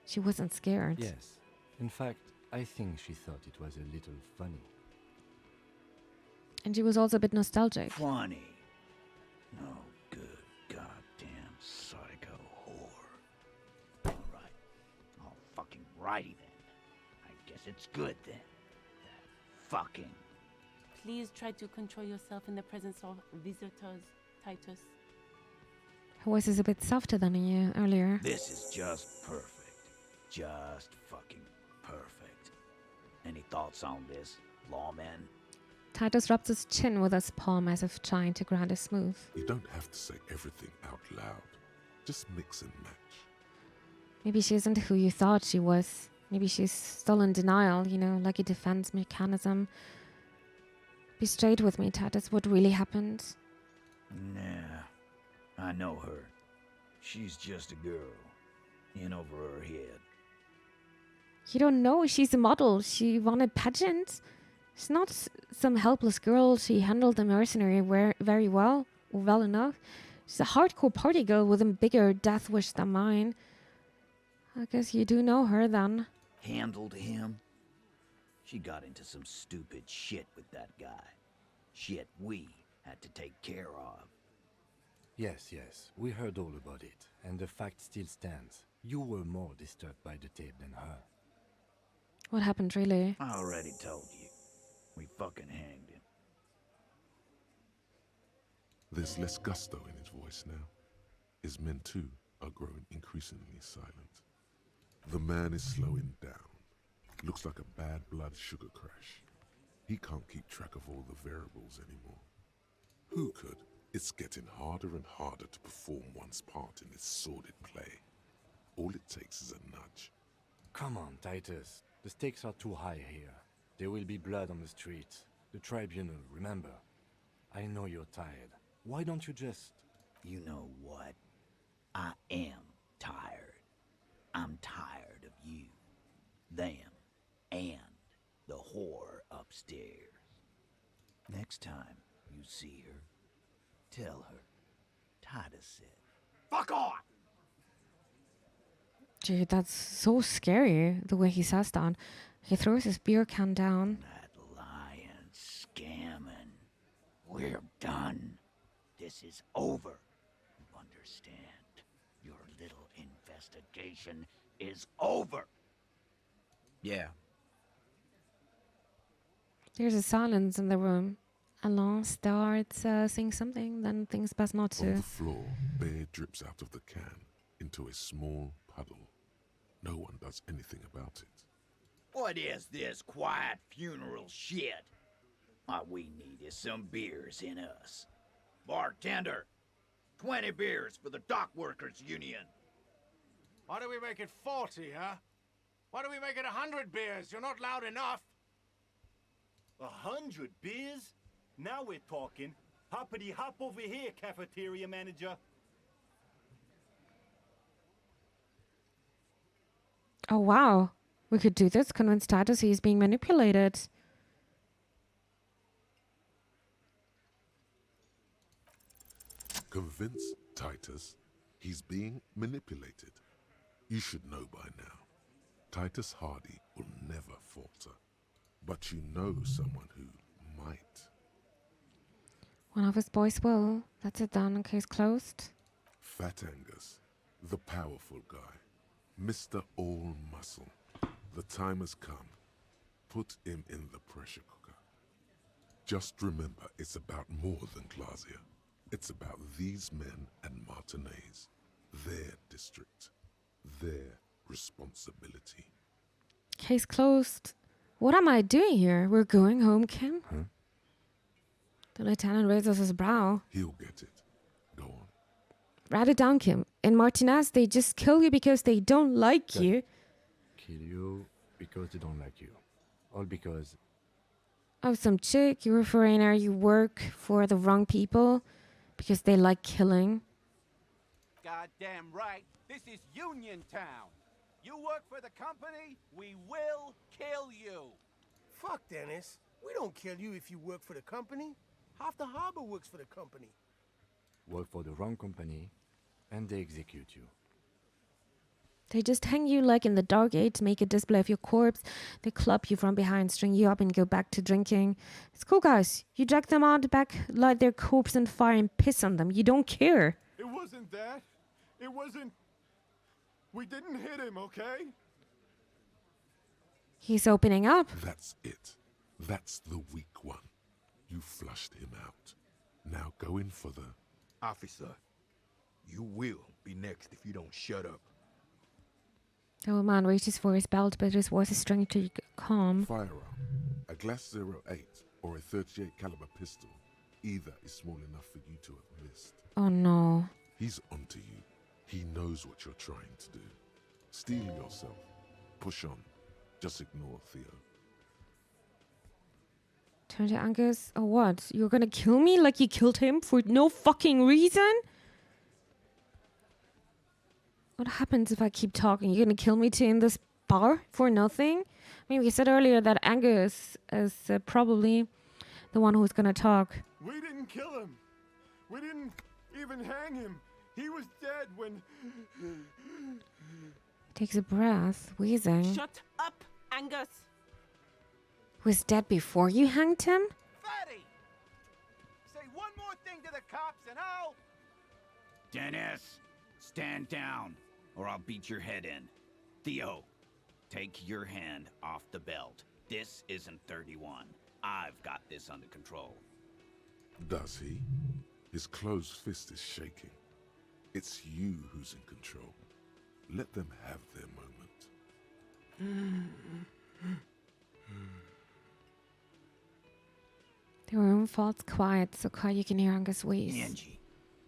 She wasn't scared. Yes. In fact, I think she thought it was a little funny. And she was also a bit nostalgic. Funny. No good goddamn psycho whore. Alright. I'll fucking righty then. I guess it's good then. That fucking... Please try to control yourself in the presence of visitors, Titus. Her voice is a bit softer than you earlier. This is just perfect. Just fucking perfect. Any thoughts on this, lawman? Titus rubs his chin with his palm as if trying to grind it smooth. You don't have to say everything out loud. Just mix and match. Maybe she isn't who you thought she was. Maybe she's still in denial, like a defense mechanism. Be straight with me, Titus. What really happened? Nah, I know her. She's just a girl. In over her head. You don't know. She's a model. She won a pageant. She's not some helpless girl. She handled the mercenary very well, or well enough. She's a hardcore party girl with a bigger death wish than mine. I guess you do know her then. Handled him? She got into some stupid shit with that guy. Shit we had to take care of. Yes, we heard all about it, and the fact still stands. You were more disturbed by the tape than her. What happened, really? I already told you. We fucking hanged him. There's less gusto in his voice now. His men too are growing increasingly silent. The man is slowing down. Looks like a bad blood sugar crash. He can't keep track of all the variables anymore. Who could? It's getting harder and harder to perform one's part in this sordid play. All it takes is a nudge. Come on, Titus. The stakes are too high here. There will be blood on the streets. The tribunal, remember. I know you're tired. Why don't you just... You know what? I am tired. I'm tired of you, them, and the whore upstairs. Next time you see her, tell her Titus said, "Fuck off!" Dude, that's so scary, the way he says that. He throws his beer can down. That lying, scamming. We're done. This is over. You understand? Your little investigation is over. Yeah. There's a silence in the room. Alain starts saying something, then thinks best not On to. the floor, beer drips out of the can into a small puddle. No one does anything about it. What is this quiet funeral shit? What we need is some beers in us. Bartender, 20 beers for the Dock Workers Union. Why do we make it 40, huh? Why do we make it 100 beers? You're not loud enough. 100 beers? Now we're talking. Hoppity hop over here, cafeteria manager. Oh, wow. We could do this. Convince Titus he's being manipulated. Convince Titus he's being manipulated. You should know by now. Titus Hardy will never falter. But you know someone who might. One of his boys will. That's it done. Case closed. Fat Angus, the powerful guy. Mr. All Muscle. The time has come. Put him in the pressure cooker. Just remember, it's about more than Glazier. It's about these men and Martinez. Their district. Their responsibility. Case closed. What am I doing here? We're going home, Kim? Huh? The lieutenant raises his brow. He'll get it. Go on. Write it down, Kim. In Martinez, they just kill you because they don't like you. Kill you because they don't like you. All because... Oh, some chick, you're a foreigner, you work for the wrong people because they like killing. Goddamn right. This is Union Town. You work for the company, we will kill you. Fuck, Dennis. We don't kill you if you work for the company. Half the harbor works for the company. Work for the wrong company, and they execute you. They just hang you like in the dark age, make a display of your corpse. They club you from behind, string you up and go back to drinking. It's cool, guys. You drag them out the back, light their corpse on fire and piss on them. You don't care. It wasn't that. It wasn't... We didn't hit him, okay? He's opening up. That's it. That's the weak one. You flushed him out. Now go in for the... Officer, you will be next if you don't shut up. The old man reaches for his belt, but his voice is strangely calm. Firearm. A Glass 08 or a 38 caliber pistol. Either is small enough for you to have missed. Oh no. He's onto you. He knows what you're trying to do. Steel yourself. Push on. Just ignore Theo. Turn to Angus. Oh, what? You're gonna kill me like you killed him for no fucking reason? What happens if I keep talking? You're gonna kill me too in this bar for nothing? I mean, we said earlier that Angus is probably the one who's gonna talk. We didn't kill him. We didn't even hang him. He was dead when... Takes a breath, wheezing. Shut up, Angus. Was dead before you hanged him? Fatty! Say one more thing to the cops and I'll... Dennis, stand down, or I'll beat your head in. Theo, take your hand off the belt. This isn't 31. I've got this under control. Does he? His closed fist is shaking. It's you who's in control. Let them have their moment. The room falls quiet, so quiet you can hear Angus wheeze. Angie,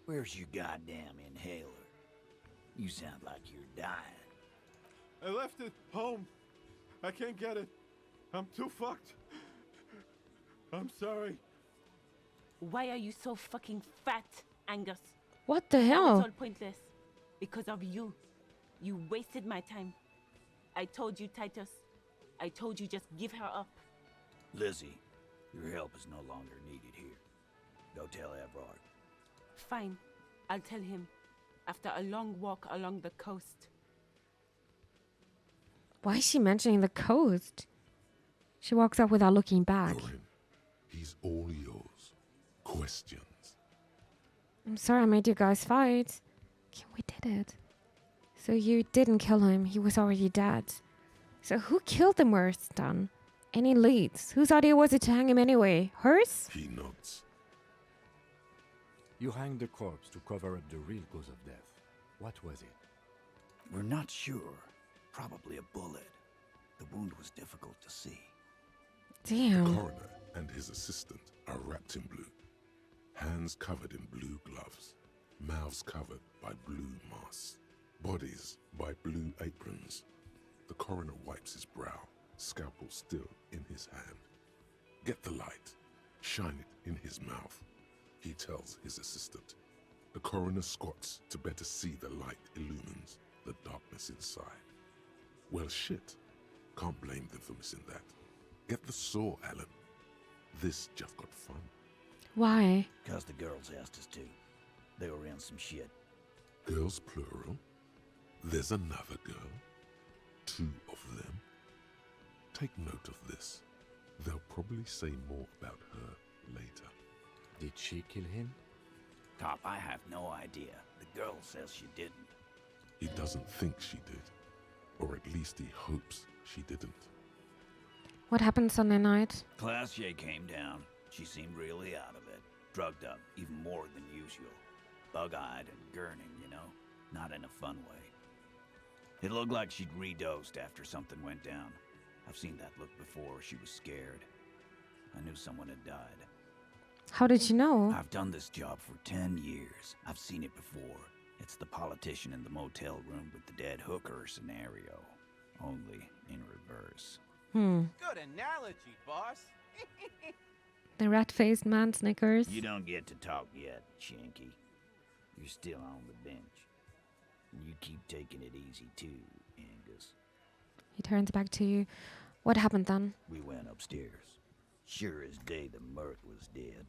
where's your goddamn inhaler? You sound like you're dying. I left it home. I can't get it. I'm too fucked. I'm sorry. Why are you so fucking fat, Angus? What the Now hell? it's all pointless. Because of you. You wasted my time. I told you, Titus. I told you just give her up. Lizzie, your help is no longer needed here. Go tell Everard. Fine. I'll tell him. After a long walk along the coast. Why is she mentioning the coast? She walks up without looking back. Corin, he's all yours. Questions. I'm sorry I made you guys fight. Okay, we did it. So you didn't kill him. He was already dead. So who killed the Murstan? Any leads? Whose idea was it to hang him anyway? Hers? He nods. You hanged the corpse to cover up the real cause of death. What was it? We're not sure. Probably a bullet. The wound was difficult to see. Damn. The coroner and his assistant are wrapped in blue. Hands covered in blue gloves. Mouths covered by blue masks. Bodies by blue aprons. The coroner wipes his brow, scalpel still in his hand. Get the light. Shine it in his mouth. He tells his assistant. The coroner squats to better see the light illumines the darkness inside. Well, shit. Can't blame them for missing that. Get the saw, Alan. This just got fun. Why? Because the girls asked us to. They were in some shit. Girls plural? There's another girl? 2 of them? Take note of this. They'll probably say more about her later. Did she kill him? Cop, I have no idea. The girl says she didn't. He doesn't think she did. Or at least he hopes she didn't. What happened Sunday night? Classier came down. She seemed really out of it. Drugged up, even more than usual. Bug-eyed and gurning, you know? Not in a fun way. It looked like she'd redosed after something went down. I've seen that look before. She was scared. I knew someone had died. How did you know? I've done this job for 10 years. I've seen it before. It's the politician in the motel room with the dead hooker scenario. Only in reverse. Good analogy, boss. The rat-faced man snickers. You don't get to talk yet, Shanky. You're still on the bench. And you keep taking it easy too, Angus. He turns back to you. What happened then? We went upstairs. Sure as day the Merc was dead.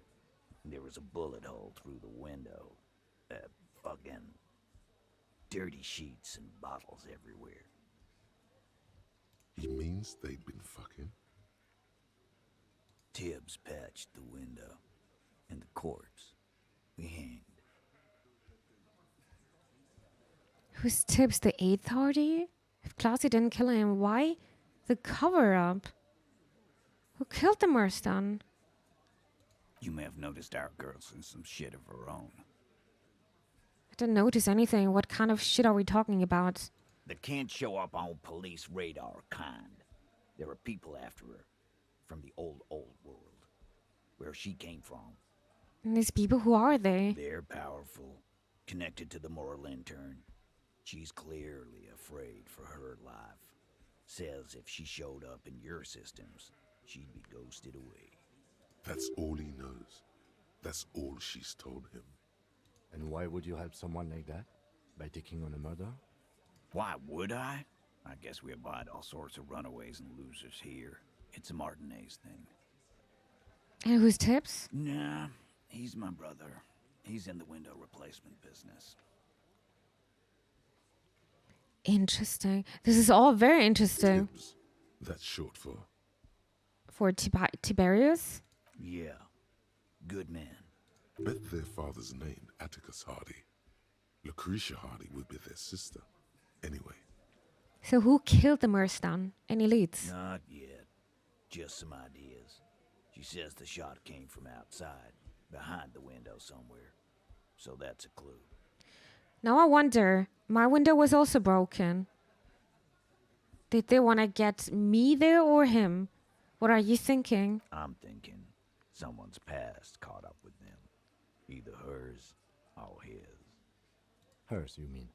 There was a bullet hole through the window. Fucking dirty sheets and bottles everywhere. He means they'd been fucking? Tibbs patched the window. And the corpse. We hanged. Who's Tibbs, the 8th Hardy? If Classy didn't kill him, why the cover-up? Who killed the Murstan? You may have noticed our girl's in some shit of her own. I didn't notice anything. What kind of shit are we talking about? That can't show up on police radar kind. There are people after her. From the old world. Where she came from. And these people, who are they? They're powerful. Connected to the Moral Intern. She's clearly afraid for her life. Says if she showed up in your systems, she'd be ghosted away. That's all he knows. That's all she's told him. And why would you help someone like that? By taking on a murder? Why would I? I guess we abide all sorts of runaways and losers here. It's a Martinez thing. And who's Tibbs? Nah, he's my brother. He's in the window replacement business. Interesting. This is all very interesting. Tibbs. That's short for? For Tiberius? Yeah. Good man. Bet their father's name, Atticus Hardy. Lucretia Hardy would be their sister. Anyway. So who killed the Murstan? Any leads? Not yet. Just some ideas. She says the shot came from outside, behind the window somewhere. So that's a clue. Now I wonder, my window was also broken. Did they want to get me there or him? What are you thinking? I'm thinking someone's past caught up with them. Either hers or his. Hers, you mean?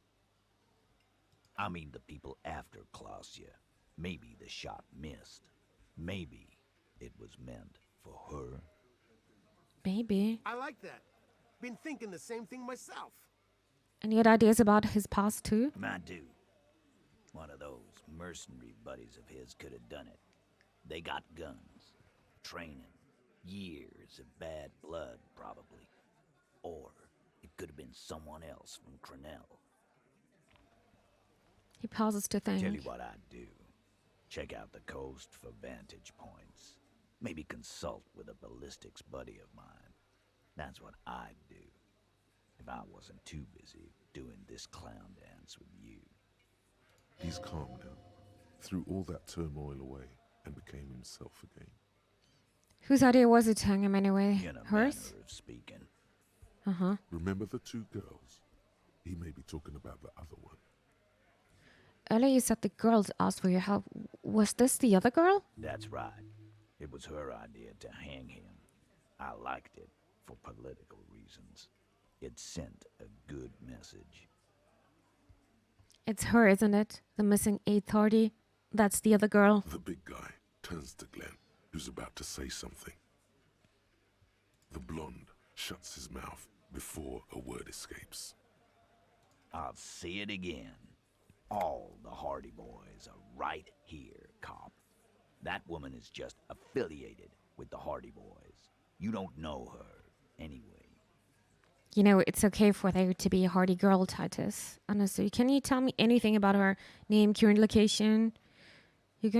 I mean the people after Klausya. Maybe the shot missed. Maybe it was meant for her. Maybe. I like that. Been thinking the same thing myself. And you had ideas about his past too? I do. One of those mercenary buddies of his could have done it. They got guns, training, years of bad blood, probably. Or it could have been someone else from Crenell. He pauses to think. Tell you what I'd do. Check out the coast for vantage points. Maybe consult with a ballistics buddy of mine. That's what I'd do. If I wasn't too busy doing this clown dance with you. He's calm now, threw all that turmoil away, and became himself again. Whose idea was it to hang him anyway? In a Hers? manner of speaking. Uh-huh. Remember the two girls? He may be talking about the other one. Earlier you said the girls asked for your help. Was this the other girl? That's right. It was her idea to hang him. I liked it for political reasons. It sent a good message. It's her, isn't it? The missing 830. That's the other girl. The big guy turns to Glenn, who's about to say something. The blonde shuts his mouth before a word escapes. I'll say it again. All the Hardy Boys are right here, cop. That woman is just affiliated with the Hardy Boys. You don't know her, anyway. You know, it's okay for there to be a Hardy girl, Titus. Honestly, can you tell me anything about her name, current location? You're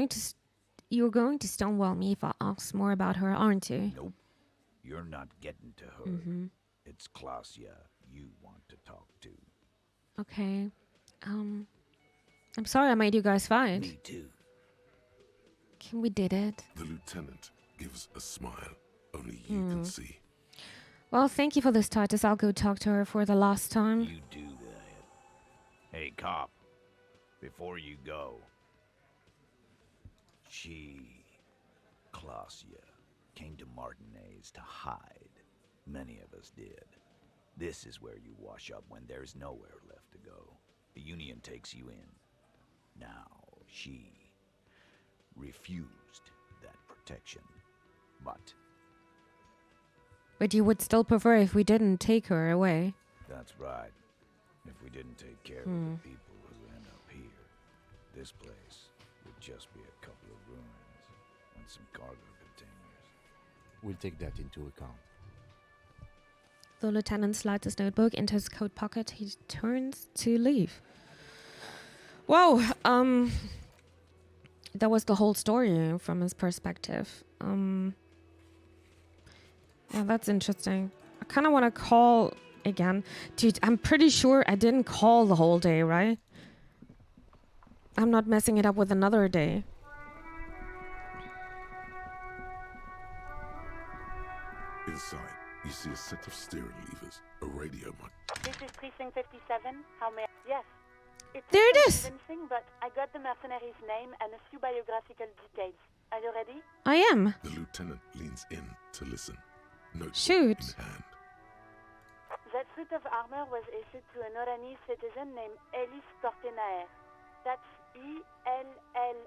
going to stonewall me if I ask more about her, aren't you? Nope. You're not getting to her. Mm-hmm. It's Klausya you want to talk to. Okay. I'm sorry I made you guys fight. Me too. Can we did it? The lieutenant gives a smile only you can see. Well, thank you for this, Titus. I'll go talk to her for the last time. You do that. Hey, cop. Before you go. Klausya, came to Martinez to hide. Many of us did. This is where you wash up when there's nowhere left to go. The Union takes you in. Now, she refused that protection. But you would still prefer if we didn't take her away. That's right. If we didn't take care of the people who end up here, this place would just be a couple of ruins and some cargo containers. We'll take that into account. The lieutenant slides his notebook into his coat pocket. He turns to leave. Whoa! That was the whole story from his perspective. Yeah, that's interesting. I kind of want to call again. Dude, I'm pretty sure I didn't call the whole day, right? I'm not messing it up with another day. Inside, you see a set of steering levers, a radio mic. This is Precinct 57. How may I... Yes. It's there it is! Convincing, but I got the mercenary's name and a few biographical details. Are you ready? I am. The lieutenant leans in to listen. Shoot. In hand. That suit of armor was issued to an Oranese citizen named Ellis Cortenaer. That's Ellis Kortenaer.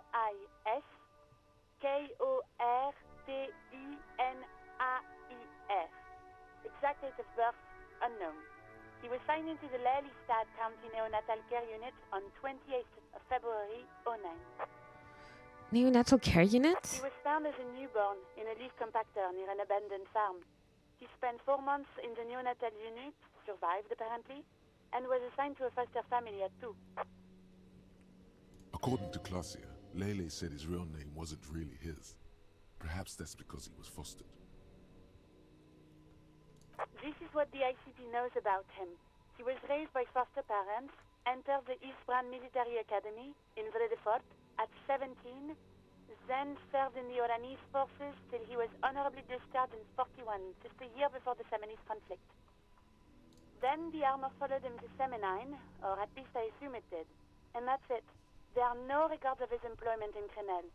Exact date of birth unknown. He was signed into the Lelystad County Neonatal Care Unit on 28th of February 09. Neonatal Care Unit? He was found as a newborn in a leaf compactor near an abandoned farm. He spent 4 months in the neonatal unit, survived apparently, and was assigned to a foster family at 2. According to Klausya, Lele said his real name wasn't really his. Perhaps that's because he was fostered. This is what the ICP knows about him. He was raised by foster parents, entered the Eastbrand Military Academy in Vredefort at 17, then served in the Oranese forces till he was honorably discharged in 41, just a year before the Seminese conflict. Then the armor followed him to Seminine, or at least I assume it did. And that's it. There are no records of his employment in Crenel,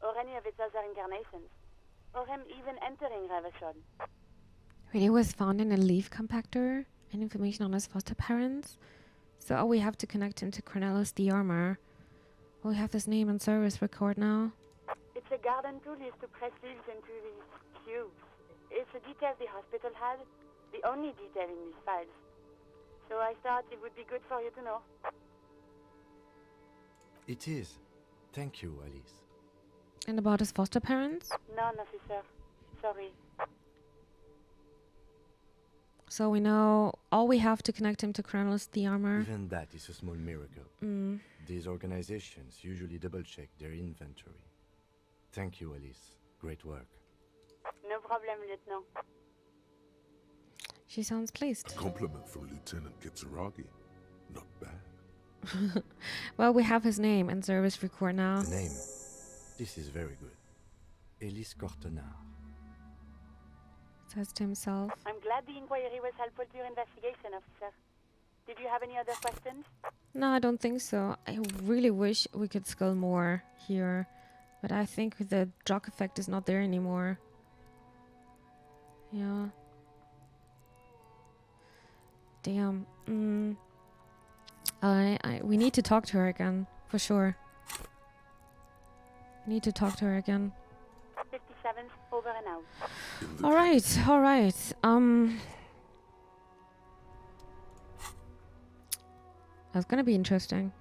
or any of its other incarnations, or him even entering Revachol. He was found in a leaf compactor and information on his foster parents. So we have to connect him to Cornelis the armor. We have his name and service record now. It's a garden tool used to press leaves into these cubes. It's a detail the hospital had, the only detail in these files. So I thought it would be good for you to know. It is. Thank you, Alice. And about his foster parents? None, officer. Sorry. So we know all we have to connect him to Cornelis the armor. Even that is a small miracle. These organizations usually double-check their inventory. Thank you, Alice. Great work. No problem, Lieutenant. She sounds pleased. A compliment from Lieutenant Kitsuragi. Not bad. Well, we have his name and service record now. The name. This is very good. Elise Cortenard. Says to himself. I'm glad the inquiry was helpful to your investigation, officer. Did you have any other questions? No, I don't think so. I really wish we could skull more here. But I think the drug effect is not there anymore. Yeah. Damn. We need to talk to her again, for sure. We need to talk to her again. 57, over and out. All right. That's gonna be interesting.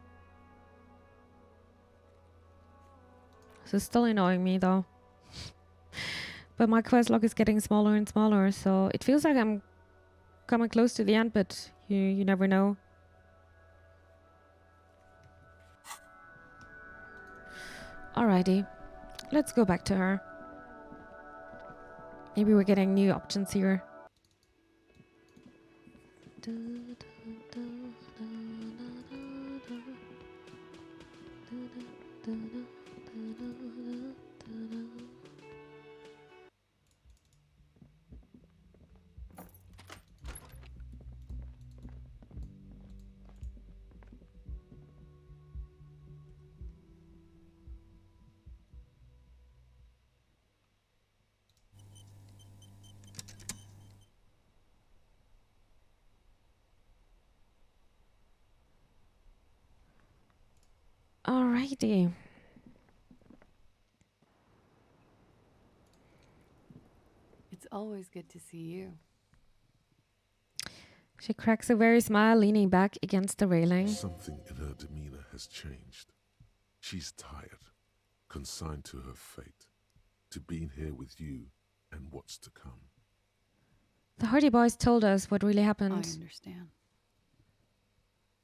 This is still annoying me though. But my quest log is getting smaller and smaller, so it feels like I'm coming close to the end, but you never know. Alrighty, let's go back to her. Maybe we're getting new options here. Alrighty. It's always good to see you. She cracks a very smile, leaning back against the railing. Something in her demeanor has changed. She's tired, consigned to her fate, to being here with you and what's to come. The Hardy Boys told us what really happened. I understand.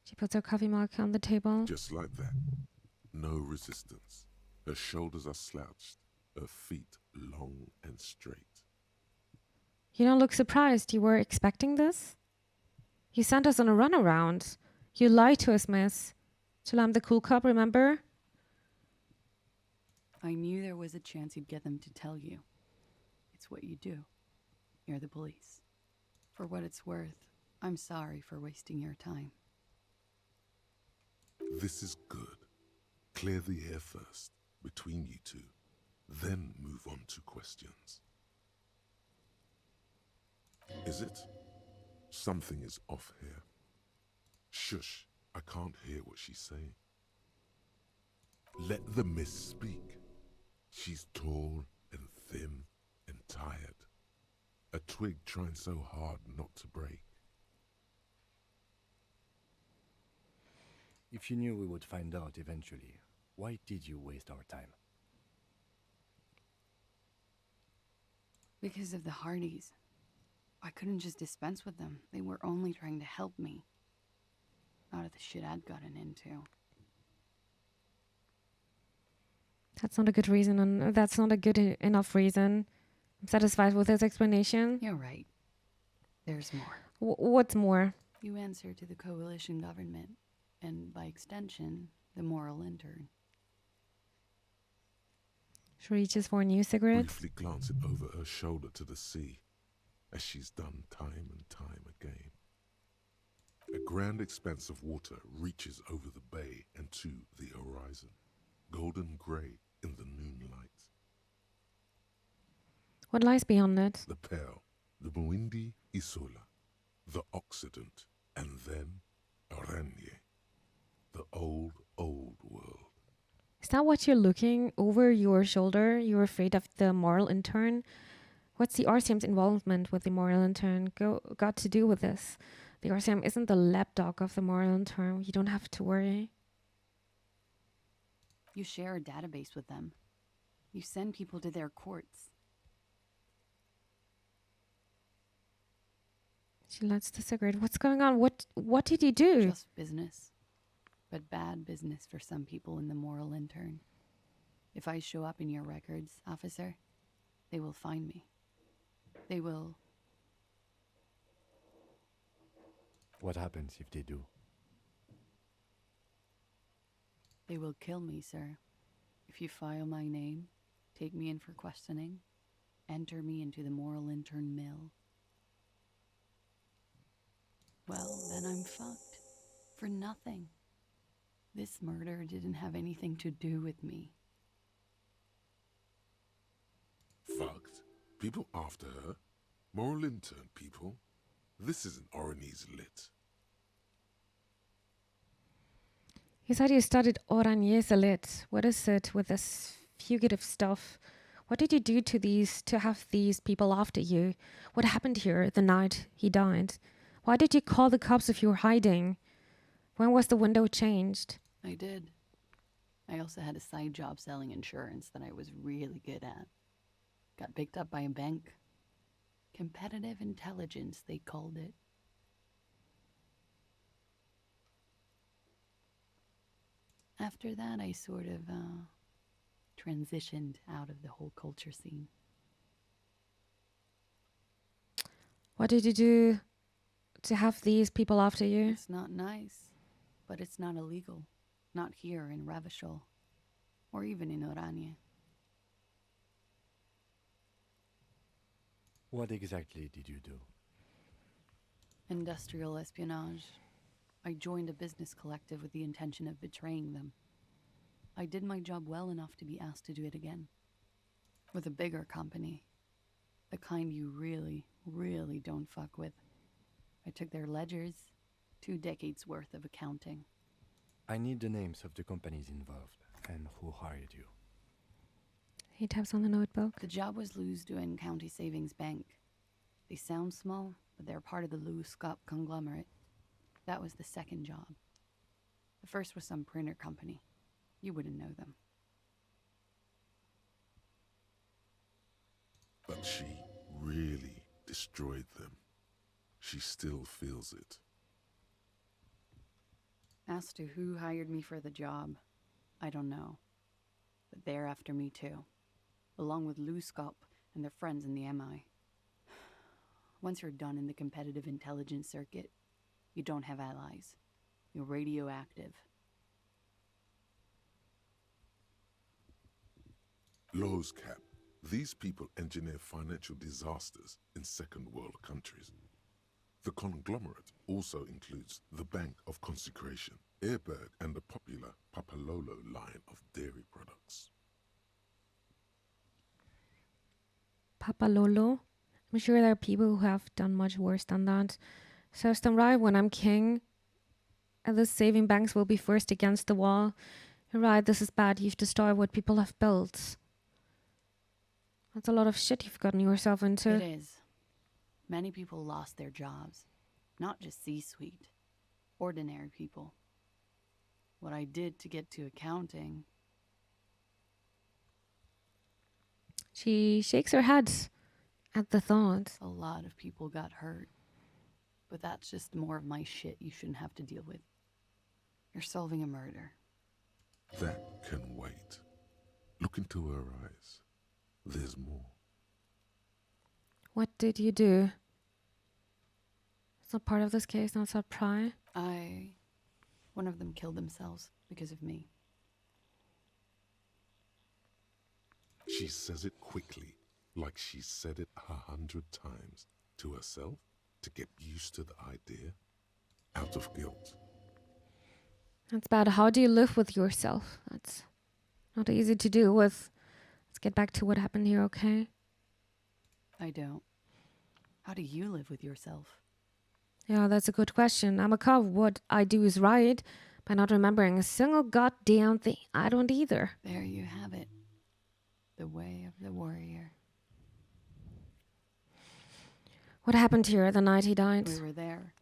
She puts her coffee mug on the table. Just like that. No resistance. Her shoulders are slouched, her feet long and straight. You don't look surprised. You were expecting this? You sent us on a runaround. You lied to us, miss. Till I'm the cool cop, remember? I knew there was a chance you'd get them to tell you. It's what you do. You're the police. For what it's worth, I'm sorry for wasting your time. This is good. Clear the air first, between you two. Then move on to questions. Is it? Something is off here. Shush, I can't hear what she's saying. Let the miss speak. She's tall and thin and tired. A twig trying so hard not to break. If you knew we would find out eventually, why did you waste our time? Because of the Hardys. I couldn't just dispense with them. They were only trying to help me. Out of the shit I'd gotten into. That's not a good reason, and that's not a good enough reason. I'm satisfied with this explanation. You're right. There's more. What's more? You answer to the coalition government, and by extension, the moral intern. She reaches for a new cigarette. Briefly glancing over her shoulder to the sea, as she's done time and time again. A grand expanse of water reaches over the bay and to the horizon, golden grey in the noonlight. What lies beyond it? The Pearl, the Muindi Isola, the Occident, and then Oranje, the old, old world. Is that what you're looking over your shoulder? You're afraid of the moral intern? What's the RCM's involvement with the moral intern got to do with this? The RCM isn't the lapdog of the moral intern. You don't have to worry. You share a database with them. You send people to their courts. She lights the cigarette. What's going on? What did you do? Just business. But bad business for some people in the moral intern. If I show up in your records, officer, they will find me. They will... What happens if they do? They will kill me, sir. If you file my name, take me in for questioning, enter me into the moral intern mill. Well, then I'm fucked. For nothing. This murder didn't have anything to do with me. Fucked? People after her? Moral intern people? This isn't Orani's lit. You said you studied Oranje lit. What is it with this fugitive stuff? What did you do to have these people after you? What happened here the night he died? Why did you call the cops if you were hiding? When was the window changed? I did. I also had a side job selling insurance that I was really good at. Got picked up by a bank. Competitive intelligence, they called it. After that, I sort of transitioned out of the whole culture scene. What did you do to have these people after you? It's not nice, but it's not illegal. Not here in Ravishol, or even in Oranje. What exactly did you do? Industrial espionage. I joined a business collective with the intention of betraying them. I did my job well enough to be asked to do it again. With a bigger company. The kind you really, really don't fuck with. I took their ledgers, 2 decades worth of accounting. I need the names of the companies involved and who hired you. He taps on the notebook. The job was Lewsdoen County Savings Bank. They sound small, but they're part of the Lewskop conglomerate. That was the second job. The first was some printer company. You wouldn't know them. But she really destroyed them. She still feels it. As to who hired me for the job, I don't know. But they're after me too. Along with Lewskop and their friends in the MI. Once you're done in the competitive intelligence circuit, you don't have allies. You're radioactive. Lowe's cap. These people engineer financial disasters in second world countries. The conglomerate also includes the Bank of Consecration, Airberg, and the popular Papalolo line of dairy products. Papalolo? I'm sure there are people who have done much worse than that. Serves them right when I'm king. And the saving banks will be first against the wall. You're right, this is bad. You've destroyed what people have built. That's a lot of shit you've gotten yourself into. It is. Many people lost their jobs. Not just C-suite. Ordinary people. What I did to get to accounting... She shakes her head at the thought. A lot of people got hurt. But that's just more of my shit you shouldn't have to deal with. You're solving a murder. That can wait. Look into her eyes. There's more. What did you do? It's not part of this case, not so pry. One of them killed themselves because of me. She says it quickly, like she's said it 100 times, to herself, to get used to the idea, out of guilt. That's bad. How do you live with yourself? That's not easy to do with. Let's get back to what happened here, okay? I don't. How do you live with yourself? Yeah, that's a good question. I'm a carve. What I do is right. By not remembering a single goddamn thing, I don't either. There you have it. The way of the warrior. What happened here the night he died? We were there.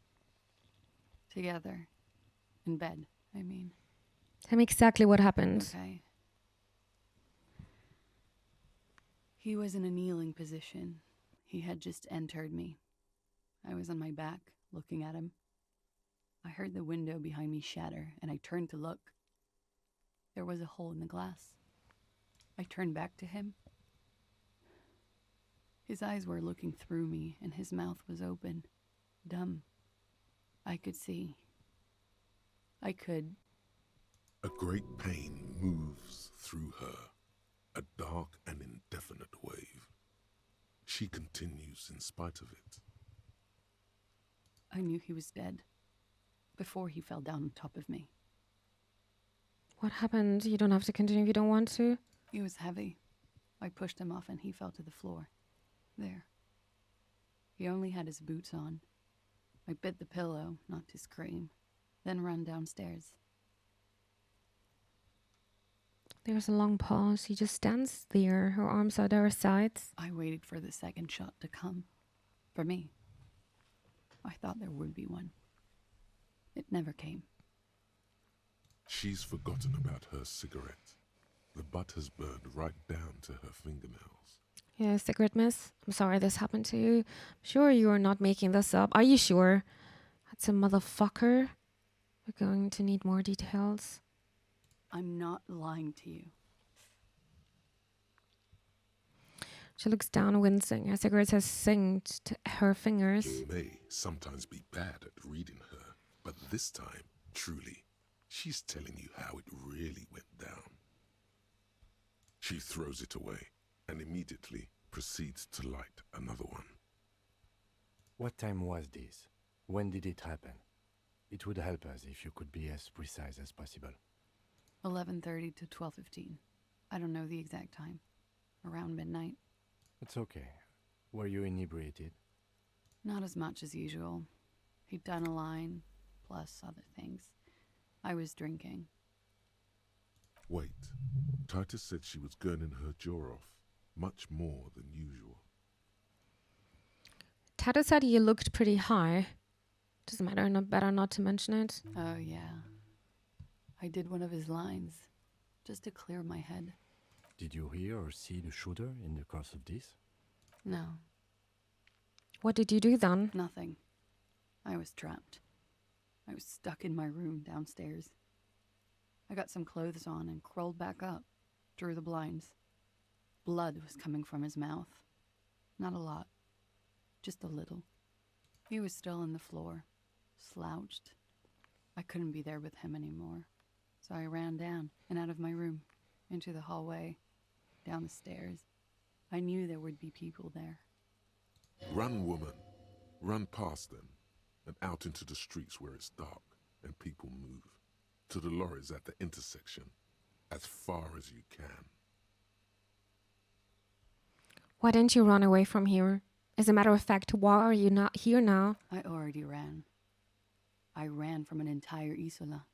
Together. In bed, I mean. Tell me exactly what happened. Okay. He was in a kneeling position. He had just entered me. I was on my back, looking at him. I heard the window behind me shatter, and I turned to look. There was a hole in the glass. I turned back to him. His eyes were looking through me, and his mouth was open, dumb. I could see. I could. A great pain moves through her, a dark and indefinite wave. She continues in spite of it. I knew he was dead before he fell down on top of me. What happened? You don't have to continue if you don't want to. He was heavy. I pushed him off and he fell to the floor. There. He only had his boots on. I bit the pillow, not to scream, then ran downstairs. There's a long pause. He just stands there, her arms at her sides. I waited for the second shot to come. For me. I thought there would be one. It never came. She's forgotten about her cigarette. The butt has burned right down to her fingernails. Yeah, cigarette miss. I'm sorry this happened to you. I'm sure you are not making this up. Are you sure? That's a motherfucker. We're going to need more details. I'm not lying to you. She looks down, wincing. Her cigarette has synced to her fingers. You may sometimes be bad at reading her, but this time, truly, she's telling you how it really went down. She throws it away and immediately proceeds to light another one. What time was this? When did it happen? It would help us if you could be as precise as possible. 11:30 to 12:15. I don't know the exact time. Around midnight. It's okay. Were you inebriated? Not as much as usual. He'd done a line, plus other things. I was drinking. Wait. Titus said she was gurning her jaw off, much more than usual. Tato said you looked pretty high. Doesn't matter, better not to mention it. Oh, yeah. I did one of his lines, just to clear my head. Did you hear or see the shooter in the course of this? No. What did you do then? Nothing. I was trapped. I was stuck in my room downstairs. I got some clothes on and crawled back up, drew the blinds. Blood was coming from his mouth. Not a lot, just a little. He was still on the floor, slouched. I couldn't be there with him anymore, so I ran down and out of my room, into the hallway, down the stairs. I knew there would be people there. Run, woman. Run past them and out into the streets where it's dark and people move. To the lorries at the intersection, as far as you can. Why didn't you run away from here? As a matter of fact, why are you not here now? I already ran. I ran from an entire Isola.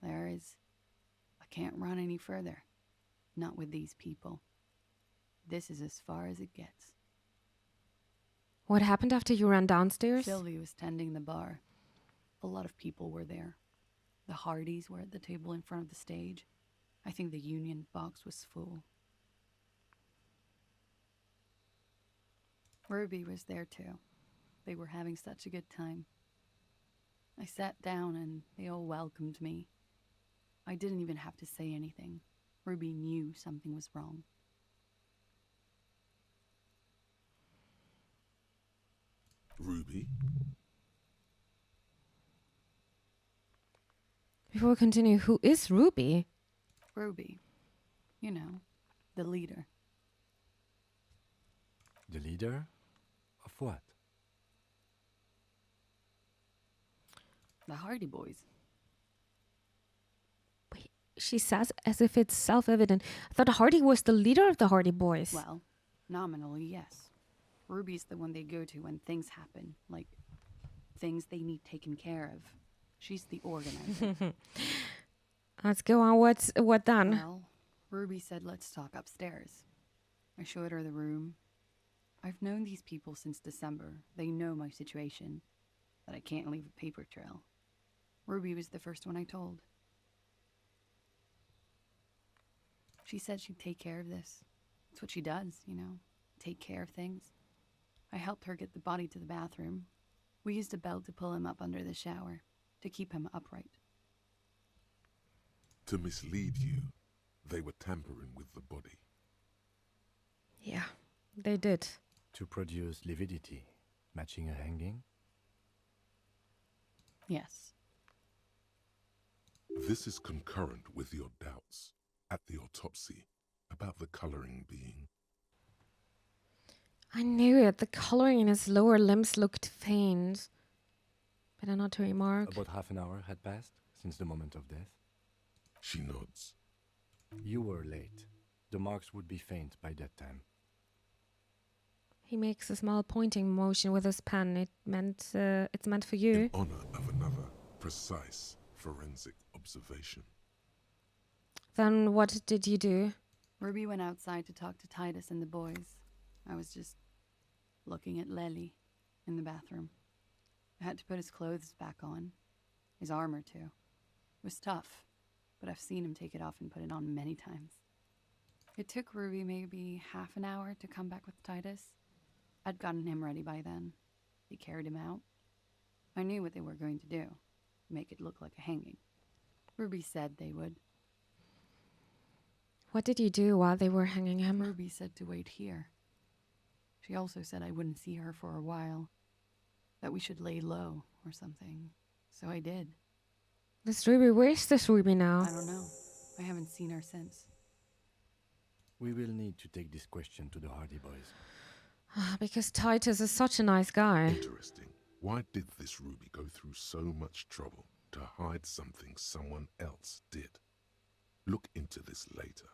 I can't run any further. Not with these people. This is as far as it gets. What happened after you ran downstairs? Sylvie was tending the bar. A lot of people were there. The Hardys were at the table in front of the stage. I think the Union box was full. Ruby was there too. They were having such a good time. I sat down and they all welcomed me. I didn't even have to say anything. Ruby knew something was wrong. Ruby? Before we continue, who is Ruby? Ruby. You know, the leader. The leader? Of what? The Hardy Boys. She says as if it's self-evident. I thought Hardy was the leader of the Hardy Boys. Well, nominally, yes. Ruby's the one they go to when things happen, like things they need taken care of. She's the organizer. Let's go on. What then? Well, Ruby said let's talk upstairs. I showed her the room. I've known these people since December. They know my situation, that I can't leave a paper trail. Ruby was the first one I told. She said she'd take care of this. It's what she does, you know, take care of things. I helped her get the body to the bathroom. We used a belt to pull him up under the shower, to keep him upright. To mislead you, they were tampering with the body. Yeah, they did. To produce lividity, matching a hanging? Yes. This is concurrent with your doubts at the autopsy about the coloring being. I knew it. The coloring in his lower limbs looked faint. Better not to remark. About half an hour had passed since the moment of death. She nods. You were late. The marks would be faint by that time. He makes a small pointing motion with his pen. It's meant for you. In honor of another precise forensic observation. Then what did you do? Ruby went outside to talk to Titus and the boys. I was just looking at Lely in the bathroom. I had to put his clothes back on. His armor, too. It was tough, but I've seen him take it off and put it on many times. It took Ruby maybe half an hour to come back with Titus. I'd gotten him ready by then. They carried him out. I knew what they were going to do. Make it look like a hanging. Ruby said they would. What did you do while they were hanging him? Ruby said to wait here. She also said I wouldn't see her for a while. That we should lay low or something. So I did. This Ruby, where's this Ruby now? I don't know. I haven't seen her since. We will need to take this question to the Hardy Boys. Because Titus is such a nice guy. Interesting. Why did this Ruby go through so much trouble to hide something someone else did? Look into this later.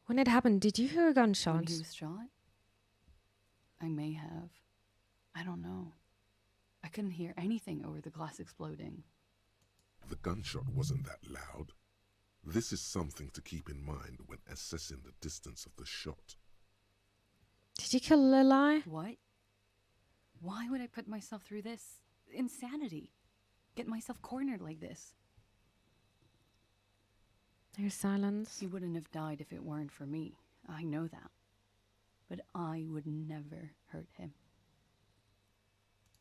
When it happened, did you hear a gunshot? When he was shot? I may have. I don't know. I couldn't hear anything over the glass exploding. The gunshot wasn't that loud. This is something to keep in mind when assessing the distance of the shot. Did you kill Lily? What? Why would I put myself through this? Insanity. Get myself cornered like this. There's silence. He wouldn't have died if it weren't for me. I know that. But I would never hurt him.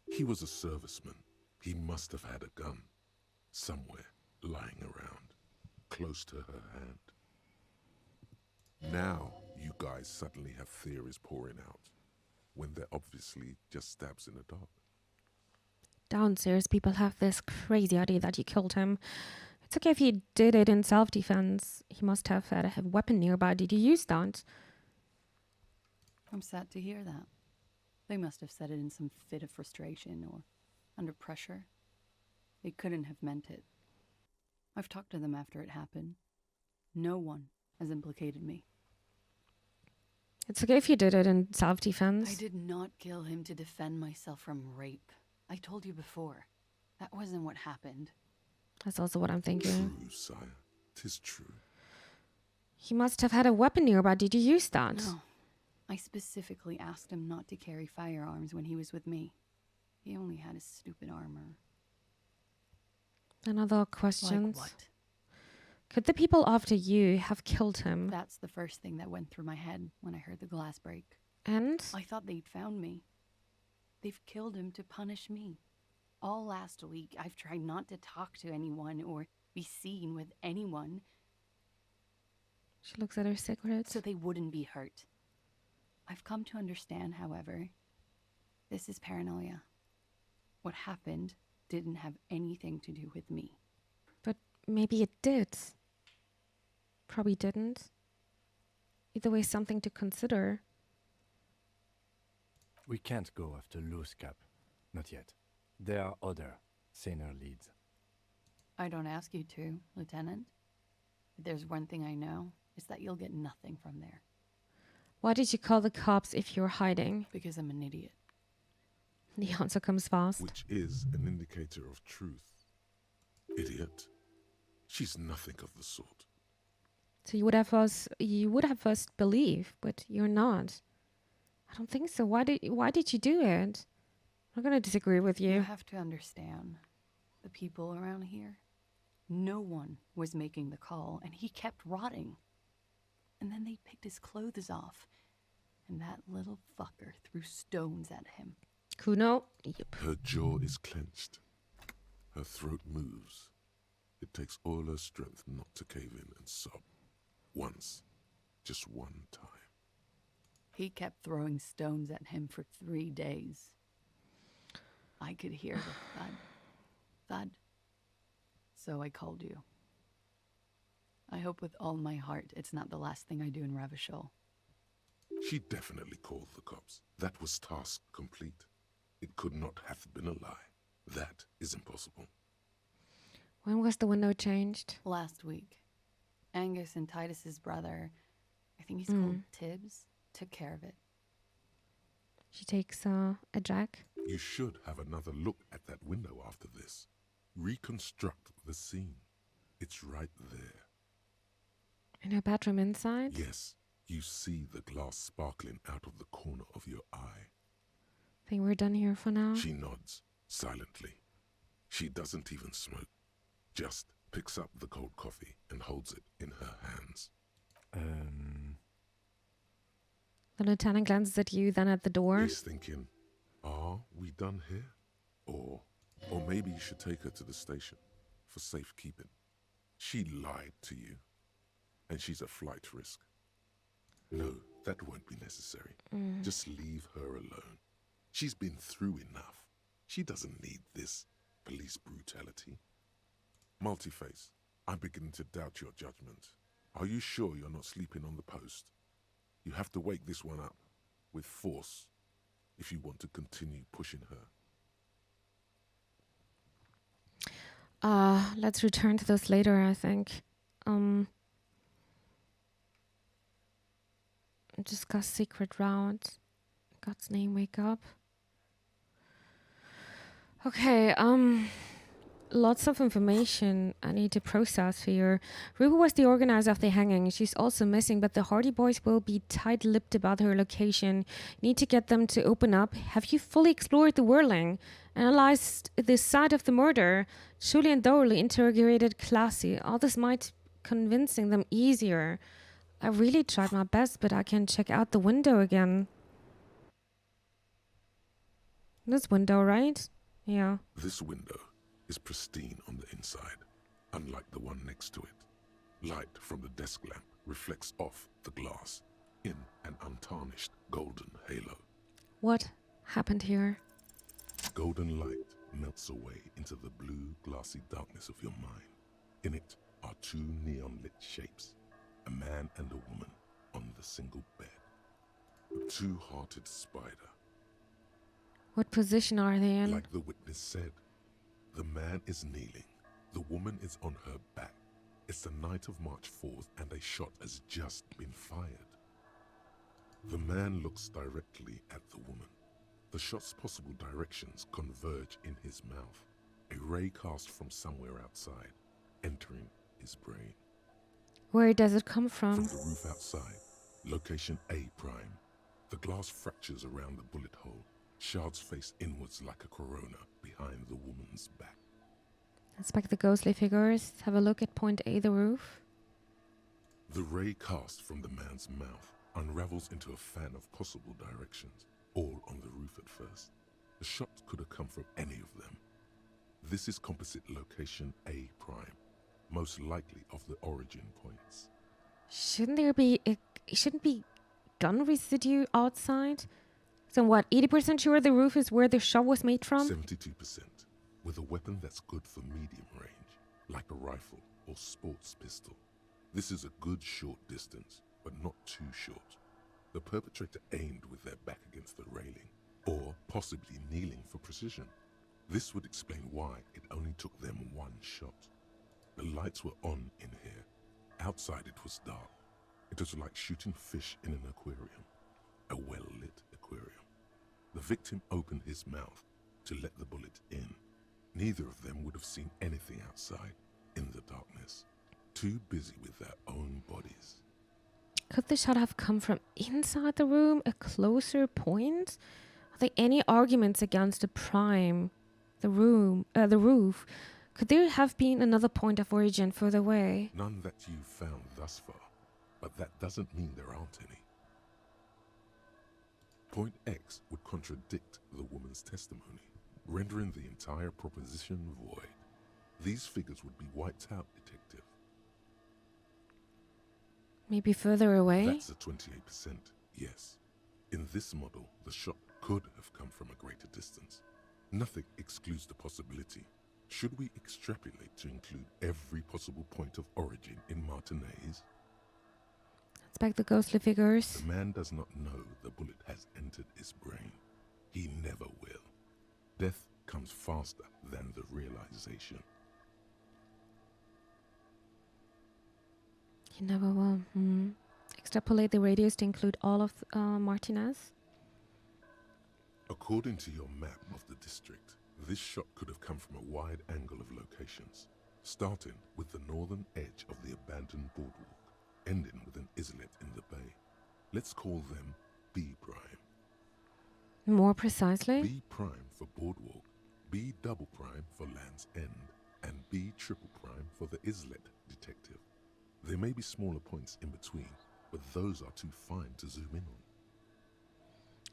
He was a serviceman. He must have had a gun. Somewhere, lying around, close to her hand. Now, you guys suddenly have theories pouring out, when they're obviously just stabs in the dark. Downstairs, people have this crazy idea that you killed him. It's okay if he did it in self-defense. He must have had a weapon nearby. Did you use that? I'm sad to hear that. They must have said it in some fit of frustration or under pressure. They couldn't have meant it. I've talked to them after it happened. No one has implicated me. It's okay if you did it in self-defense. I did not kill him to defend myself from rape. I told you before. That wasn't what happened. That's also what I'm thinking. True, sire. 'Tis true. He must have had a weapon nearby. Did you use that? No. I specifically asked him not to carry firearms when he was with me. He only had his stupid armor. Another questions? Like what? Could the people after you have killed him? That's the first thing that went through my head when I heard the glass break. And? I thought they'd found me. They've killed him to punish me. All last week, I've tried not to talk to anyone or be seen with anyone. She looks at her cigarette. So they wouldn't be hurt. I've come to understand, however, this is paranoia. What happened didn't have anything to do with me. But maybe it did. Probably didn't. Either way, something to consider. We can't go after loose cap. Not yet. There are other, saner leads. I don't ask you to, Lieutenant. But there's one thing I know, is that you'll get nothing from there. Why did you call the cops if you're hiding? Because I'm an idiot. The answer comes fast. Which is an indicator of truth. Idiot. She's nothing of the sort. So you would have us believe, but you're not. I don't think so. Why did you do it? I'm not going to disagree with you. You have to understand, the people around here, no one was making the call, and he kept rotting. And then they picked his clothes off, and that little fucker threw stones at him. Kuno? Yep. Her jaw is clenched. Her throat moves. It takes all her strength not to cave in and sob. Once. Just one time. He kept throwing stones at him for 3 days. I could hear the thud. Thud. So I called you. I hope with all my heart it's not the last thing I do in Ravachol. She definitely called the cops. That was task complete. It could not have been a lie. That is impossible. When was the window changed? Last week. Angus and Titus's brother, I think he's called Tibbs, took care of it. She takes a jack. You should have another look at that window after this. Reconstruct the scene. It's right there. In her bedroom inside? Yes, you see the glass sparkling out of the corner of your eye. Think we're done here for now? She nods, silently. She doesn't even smoke. Just picks up the cold coffee and holds it in her hands. The lieutenant glances at you, then at the door. He's thinking, are we done here? Or maybe you should take her to the station for safekeeping. She lied to you, and she's a flight risk. No, that won't be necessary. Just leave her alone. She's been through enough. She doesn't need this police brutality. Multiface, I'm beginning to doubt your judgment. Are you sure you're not sleeping on the post? You have to wake this one up with force if you want to continue pushing her. Let's return to this later, I think. Discuss secret route. God's name, wake up. Okay, lots of information I need to process here. Ruby was the organizer of the hanging. She's also missing, but the Hardy Boys will be tight-lipped about her location. Need to get them to open up. Have you fully explored the whirling? Analyzed the site of the murder? Truly and thoroughly interrogated Classy. All this might convincing them easier. I really tried my best, but I can check out the window again. This window, right? Yeah. This window is pristine on the inside, unlike the one next to it. Light from the desk lamp reflects off the glass in an untarnished golden halo. What happened here? Golden light melts away into the blue, glassy darkness of your mind. In it are two neon-lit shapes, a man and a woman on the single bed. A two-hearted spider. What position are they in? Like the witness said, the man is kneeling, the woman is on her back. It's the night of March 4th and a shot has just been fired. The man looks directly at the woman. The shot's possible directions converge in his mouth, a ray cast from somewhere outside, entering his brain. Where does it come from? From the roof outside, location A prime. The glass fractures around the bullet hole. Shards face inwards like a corona behind the woman's back. Inspect the ghostly figures. Have a look at point A, the roof. The ray cast from the man's mouth unravels into a fan of possible directions, all on the roof at first. The shot could have come from any of them. This is composite location A prime, most likely of the origin points. Shouldn't be gun residue outside? So what, 80% sure the roof is where the shot was made from? 72%, with a weapon that's good for medium range, like a rifle or sports pistol. This is a good short distance, but not too short. The perpetrator aimed with their back against the railing. or possibly kneeling for precision. This would explain why it only took them one shot. The lights were on in here. Outside it was dark. It was like shooting fish in an aquarium, a well-lit aquarium. The victim opened his mouth to let the bullet in. Neither of them would have seen anything outside in the darkness, too busy with their own bodies. Could the shot have come from inside the room, a closer point? Are there any arguments against the prime, the roof? Could there have been another point of origin further away? None that you've found thus far, but that doesn't mean there aren't any. Point X would contradict the woman's testimony, rendering the entire proposition void. These figures would be wiped out, detective. Maybe further away? That's a 28%, yes. In this model, the shot could have come from a greater distance. Nothing excludes the possibility. Should we extrapolate to include every possible point of origin in Martinez? Inspect the ghostly figures. The man does not know the bullet has entered his brain. He never will. Death comes faster than the realization. He never will. Extrapolate the radius to include all of Martinez. According to your map of the district, this shot could have come from a wide angle of locations, starting with the northern edge of the abandoned boardwalk, ending with an islet in the bay. Let's call them B prime. More precisely? B prime for boardwalk, B double prime for Land's End, and B triple prime for the islet, detective. There may be smaller points in between, but those are too fine to zoom in on.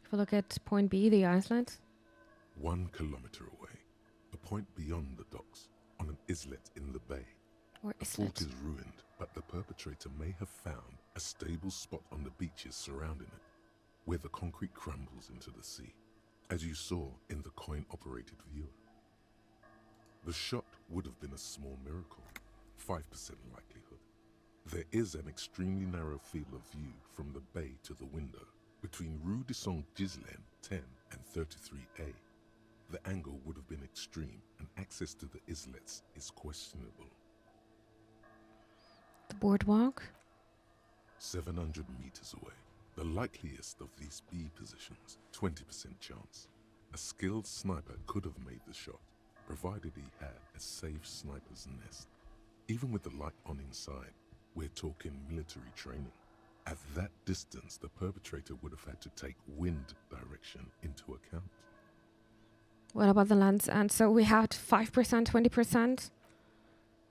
If we look at point B, the islet. 1 kilometer away, a point beyond the docks, on an islet in the bay. Or the fort is ruined, but the perpetrator may have found a stable spot on the beaches surrounding it, where the concrete crumbles into the sea, as you saw in the coin-operated viewer. The shot would have been a small miracle, 5% likelihood. There is an extremely narrow field of view from the bay to the window, between Rue de Saint-Ghislain 10 and 33A. The angle would have been extreme, and access to the islets is questionable. The boardwalk? 700 meters away. The likeliest of these B positions, 20% chance. A skilled sniper could have made the shot, provided he had a safe sniper's nest. Even with the light on inside, we're talking military training. At that distance, the perpetrator would have had to take wind direction into account. What about the Land's End? So we had 5%, 20%?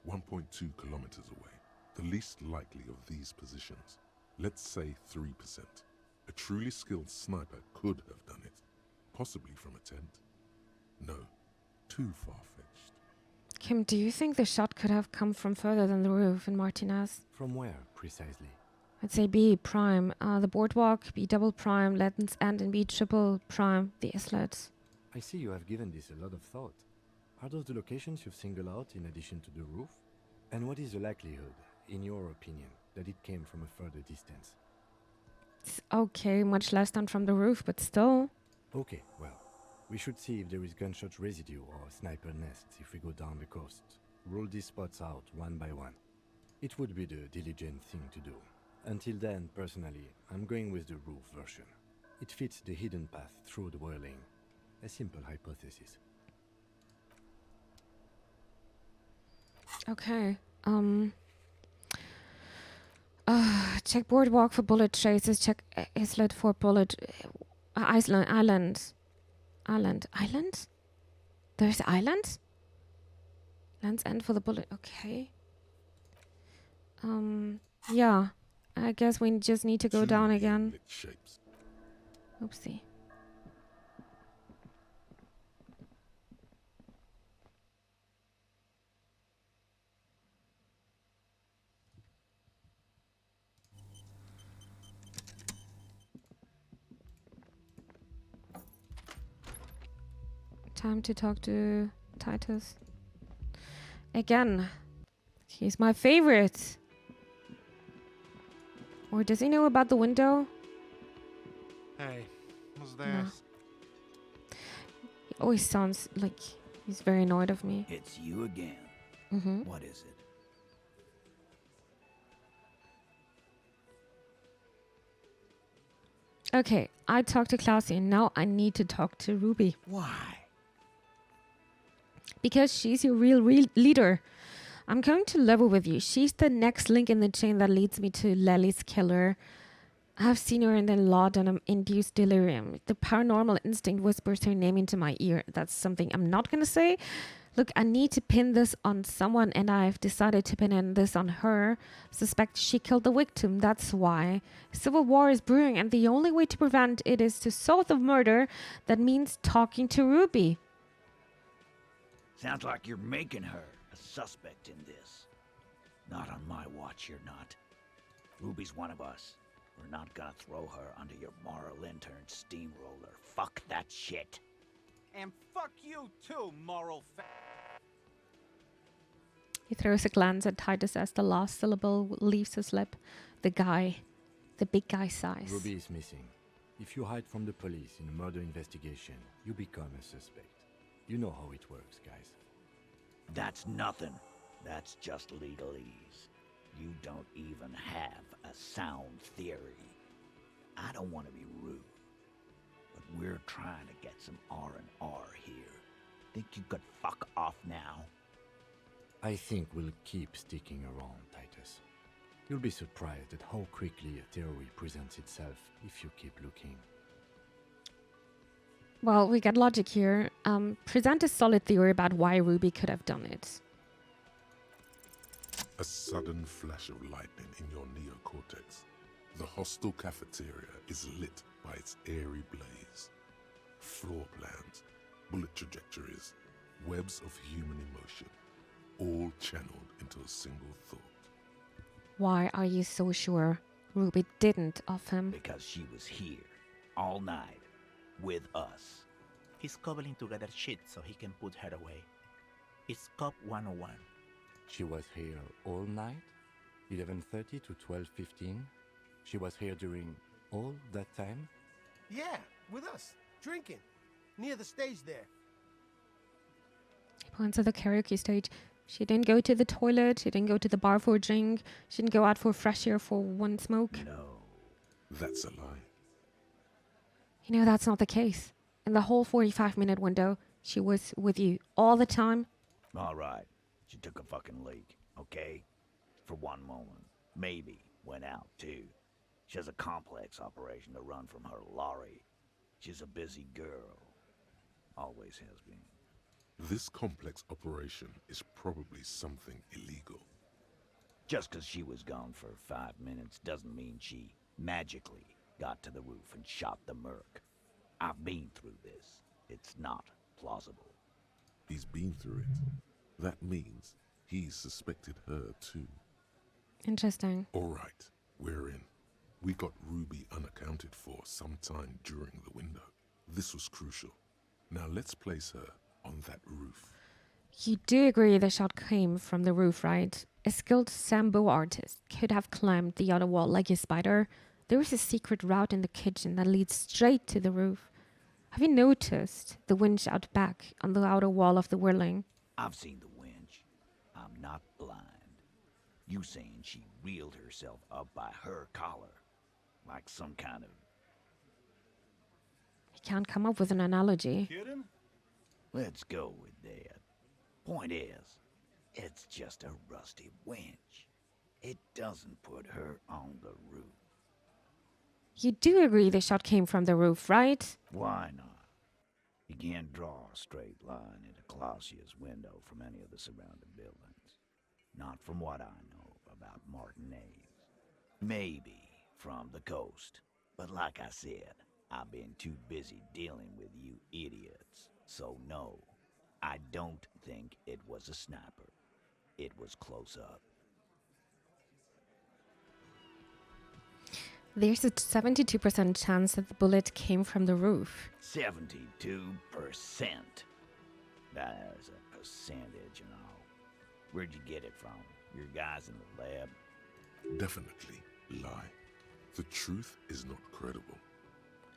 1.2 kilometers away. The least likely of these positions. Let's say 3%. A truly skilled sniper could have done it. Possibly from a tent. No, too far-fetched. Kim, do you think the shot could have come from further than the roof in Martinez? From where, precisely? I'd say B prime, the boardwalk, B double prime, Land's End, and B triple prime, the islets. I see you have given this a lot of thought. Are those the locations you've singled out in addition to the roof? And what is the likelihood, in your opinion, that it came from a further distance? It's okay, much less than from the roof, but still. Okay, well, we should see if there is gunshot residue or sniper nests if we go down the coast. Rule these spots out one by one. It would be the diligent thing to do. Until then, personally, I'm going with the roof version. It fits the hidden path through the whirling. A simple hypothesis. Okay. Check boardwalk for bullet traces. Check islet for bullet. Island. There's island. Land's End for the bullet. Okay. Yeah. I guess we just need to go down again. Oopsie. Time to talk to Titus. Again. He's my favorite. Or does he know about the window? Hey, what's this? always sounds like he's very annoyed of me. It's you again. Mm-hmm. What is it? Okay, I talked to Klausy and now I need to talk to Ruby. Why? Because she's your real leader. I'm going to level with you. She's the next link in the chain that leads me to Lely's killer. I've seen her in the laudanum-induced delirium. The paranormal instinct whispers her name into my ear. That's something I'm not going to say. Look, I need to pin this on someone, and I've decided to pin this on her. Suspect she killed the victim, that's why. Civil war is brewing, and the only way to prevent it is to solve the murder. That means talking to Ruby. Sounds like you're making her a suspect in this. Not on my watch, you're not. Ruby's one of us. We're not gonna throw her under your moral intern steamroller. Fuck that shit. And fuck you too, moral He throws a glance at Titus as the last syllable leaves his lip. The big guy sighs. Ruby is missing. If you hide from the police in a murder investigation, you become a suspect. You know how it works, guys. That's nothing. That's just legalese. You don't even have a sound theory. I don't want to be rude, but we're trying to get some R&R here. Think you could fuck off now? I think we'll keep sticking around, Titus. You'll be surprised at how quickly a theory presents itself if you keep looking. Well, we got logic here. Present a solid theory about why Ruby could have done it. A sudden flash of lightning in your neocortex. The hostel cafeteria is lit by its airy blaze. Floor plans, bullet trajectories, webs of human emotion, all channeled into a single thought. Why are you so sure Ruby didn't off him? Because she was here, all night, with us. He's cobbling together shit so he can put her away. It's Cop 101. She was here all night? 11:30 to 12:15? She was here during all that time? Yeah, with us, drinking, near the stage there. He points at the karaoke stage. She didn't go to the toilet. She didn't go to the bar for a drink. She didn't go out for fresh air for one smoke. No. That's a lie. You know, that's not the case. In the whole 45-minute window, she was with you all the time. All right. She took a fucking leak, okay? For one moment. Maybe went out, too. She has a complex operation to run from her lorry. She's a busy girl. Always has been. This complex operation is probably something illegal. Just because she was gone for 5 minutes doesn't mean she magically got to the roof and shot the merc. I've been through this. It's not plausible. He's been through it. That means he's suspected her too. Interesting. All right, we're in. We got Ruby unaccounted for sometime during the window. This was crucial. Now let's place her on that roof. You do agree the shot came from the roof, right? A skilled Sambo artist could have climbed the other wall like a spider. There is a secret route in the kitchen that leads straight to the roof. Have you noticed the winch out back on the outer wall of the whirling? I've seen the winch. I'm not blind. You saying she reeled herself up by her collar, like some kind of... He can't come up with an analogy. Kidding? Let's go with that. Point is, it's just a rusty winch. It doesn't put her on the roof. You do agree the shot came from the roof, right? Why not? You can't draw a straight line into Clausia's window from any of the surrounding buildings. Not from what I know about Martinez. Maybe from the coast. But like I said, I've been too busy dealing with you idiots. So no, I don't think it was a sniper. It was close up. There's a 72% chance that the bullet came from the roof. 72%. That's a percentage and all. Where'd you get it from? Your guys in the lab? Definitely lie. The truth is not credible.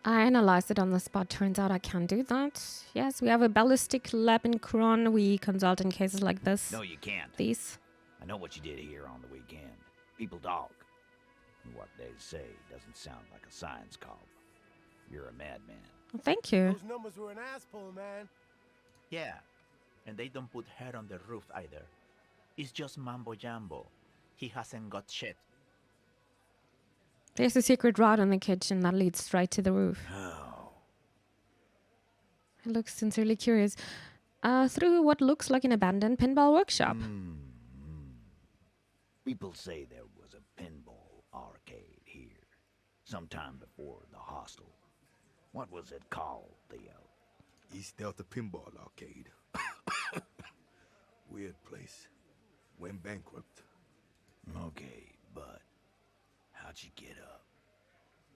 I analyzed it on the spot. Turns out I can't do that. Yes, we have a ballistic lab in Kron. We consult in cases like this. No, you can't. These. I know what you did here on the weekend. People talk. And what they say doesn't sound like a science call. You're a madman. Well, thank you. Those numbers were an asshole, man. Yeah, and they don't put hair on the roof either. It's just mambo jumbo. He hasn't got shit. There's a secret route in the kitchen that leads straight to the roof. Oh. I look sincerely curious. Through what looks like an abandoned pinball workshop. People say there was a pinball arcade here, sometime before the hostel. What was it called, Theo? East Delta Pinball Arcade. Weird place. Went bankrupt. Okay, but how'd you get up?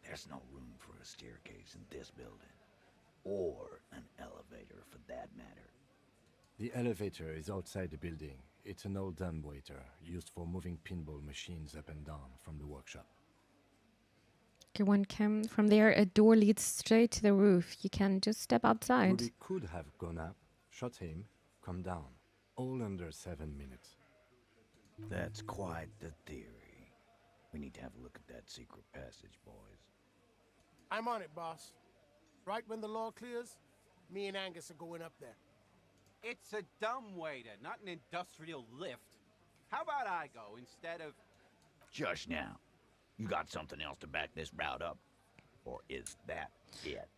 There's no room for a staircase in this building. Or an elevator, for that matter. The elevator is outside the building. It's an old dumbwaiter used for moving pinball machines up and down from the workshop. Okay, one came from there. A door leads straight to the roof. You can just step outside. Ruby could have gone up, shot him, come down. All under 7 minutes. That's quite the theory. We need to have a look at that secret passage, boys. I'm on it, boss. Right when the law clears, me and Angus are going up there. It's a dumbwaiter, not an industrial lift. How about I go instead of... Just now. You got something else to back this route up? Or is that it?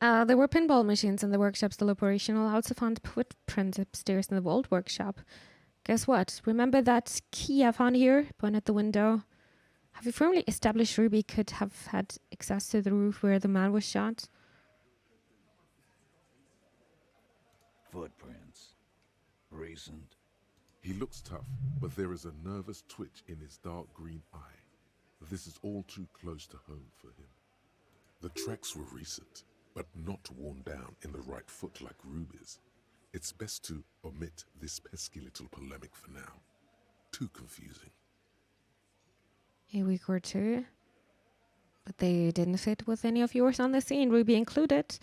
There were pinball machines in the workshop still operational. I also found footprints upstairs in the old workshop. Guess what? Remember that key I found here? Point at the window. Have you firmly established Ruby could have had access to the roof where the man was shot? Footprints. Recent. He looks tough, but there is a nervous twitch in his dark green eye. This is all too close to home for him. The tracks were recent, but not worn down in the right foot like Ruby's. It's best to omit this pesky little polemic for now. Too confusing. A week or two. But they didn't fit with any of yours on the scene, Ruby included.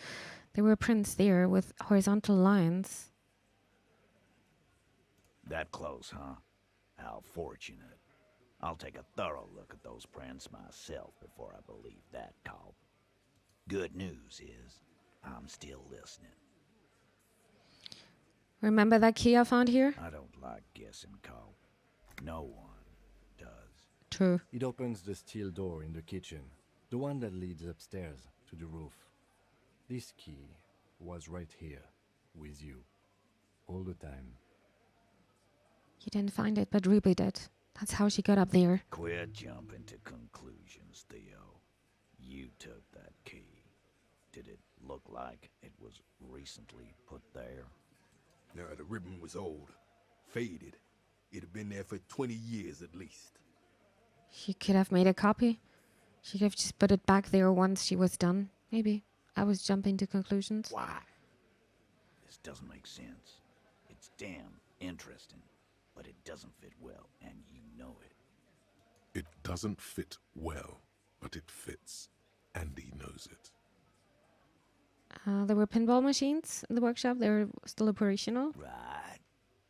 There were prints there with horizontal lines. That close, huh? How fortunate. I'll take a thorough look at those prints myself before I believe that call. Good news is, I'm still listening. Remember that key I found here? I don't like guessing, Cole. No one does. True. It opens the steel door in the kitchen, the one that leads upstairs to the roof. This key was right here, with you, all the time. You didn't find it, but Ruby did. That's how she got up there. Quit jumping to conclusions, Theo. You took that key. Did it look like it was recently put there? No, the ribbon was old, faded. It'd have been there for 20 years at least. She could have made a copy. She could have just put it back there once she was done. Maybe. I was jumping to conclusions. Why? This doesn't make sense. It's damn interesting, but it doesn't fit well, and you know it. It doesn't fit well, but it fits, and he knows it. There were pinball machines in the workshop. They were still operational. Right.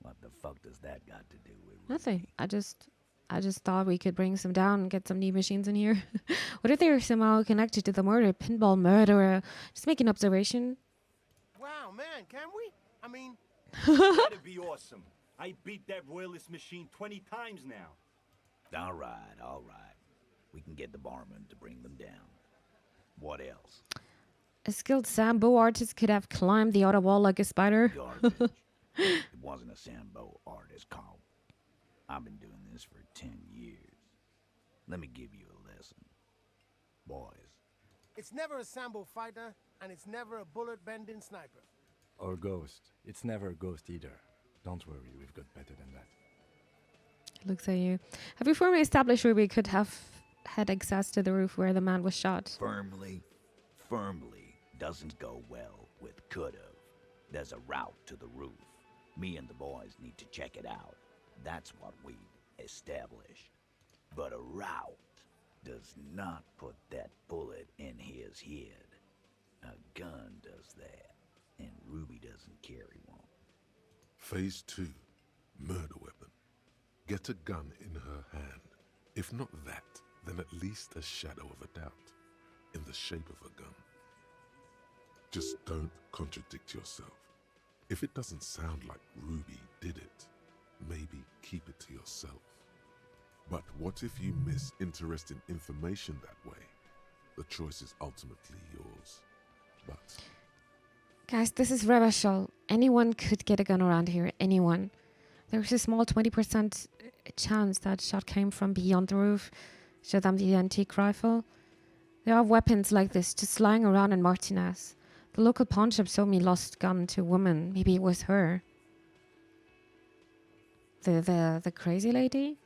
What the fuck does that got to do with Nothing. I just thought we could bring some down and get some new machines in here. What if they were somehow connected to the murder, pinball murderer? Just make an observation. Wow, man, can we? I mean... That'd be awesome. I beat that royalist machine 20 times now. All right. We can get the barman to bring them down. What else? A skilled Sambo artist could have climbed the outer wall like a spider. Garbage. It wasn't a Sambo artist, Carl. I've been doing this for 10 years. Let me give you a lesson. Boys. It's never a Sambo fighter, and it's never a bullet-bending sniper. Or ghost. It's never a ghost either. Don't worry, we've got better than that. Looks at you. Have you firmly established Ruby could have had access to the roof where the man was shot? Firmly doesn't go well with could've. There's a route to the roof. Me and the boys need to check it out. That's what we established. But a route, does not put that bullet in his head. A gun does that, and Ruby doesn't carry one. Phase 2. Murder weapon. Get a gun in her hand. If not that, then at least a shadow of a doubt. In the shape of a gun. Just don't contradict yourself. If it doesn't sound like Ruby did it, maybe keep it to yourself. But what if you miss interesting information that way? The choice is ultimately yours. But... Guys, this is Revachol. Anyone could get a gun around here. Anyone. There's a small 20% chance that shot came from beyond the roof. Showed them the antique rifle. There are weapons like this just lying around in Martinez. The local pawn shop sold me lost gun to a woman. Maybe it was her. The crazy lady?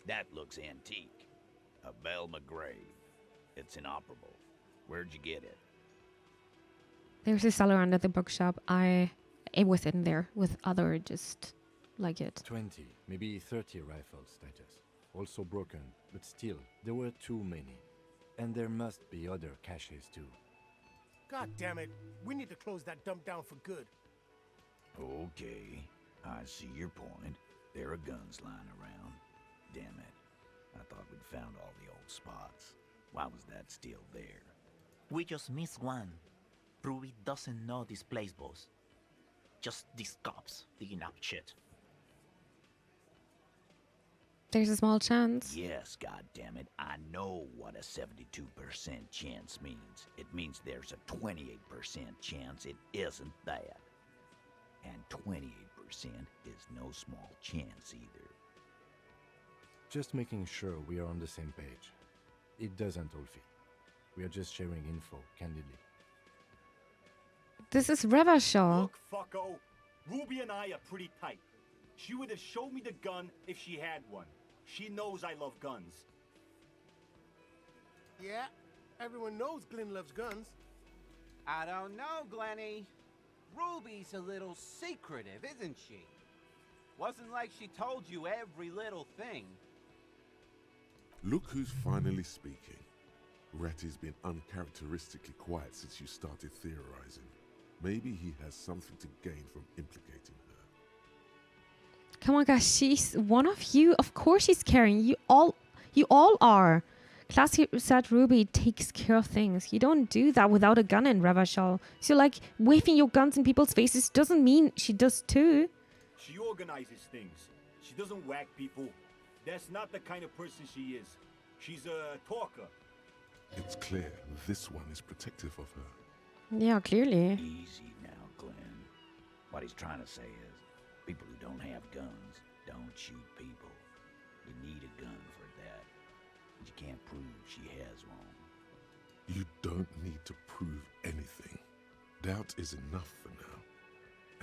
That looks antique. A Velma grave. It's inoperable. Where'd you get it? There's a cellar under the bookshop. It was in there with other just like it. 20, maybe 30 rifles, Titus. Also broken, but still, there were too many. And there must be other caches too. God damn it. We need to close that dump down for good. Okay, I see your point. There are guns lying around. Damn it. I thought we'd found all the old spots. Why was that still there? We just missed one. Ruby doesn't know this place, boss. Just these cops digging up shit. There's a small chance. Yes, goddammit. I know what a 72% chance means. It means there's a 28% chance it isn't that. And 28% is no small chance either. Just making sure we are on the same page. It doesn't all fit. We are just sharing info, candidly. This is Revachol. Look, fucko. Ruby and I are pretty tight. She would have showed me the gun if she had one. She knows I love guns. Yeah, everyone knows Glenn loves guns. I don't know, Glenny. Ruby's a little secretive, isn't she? Wasn't like she told you every little thing. Look who's finally speaking. Ratty's been uncharacteristically quiet since you started theorizing. Maybe he has something to gain from implicating her. Come on, guys. She's one of you. Of course she's caring. You all are. Classy said Ruby takes care of things. You don't do that without a gun in Revachol. So like waving your guns in people's faces doesn't mean she does too. She organizes things. She doesn't whack people. That's not the kind of person she is. She's a talker. It's clear this one is protective of her. Yeah, clearly. Easy now, Glenn. What he's trying to say is, people who don't have guns don't shoot people. You need a gun for that. But you can't prove she has one. You don't need to prove anything. Doubt is enough for now.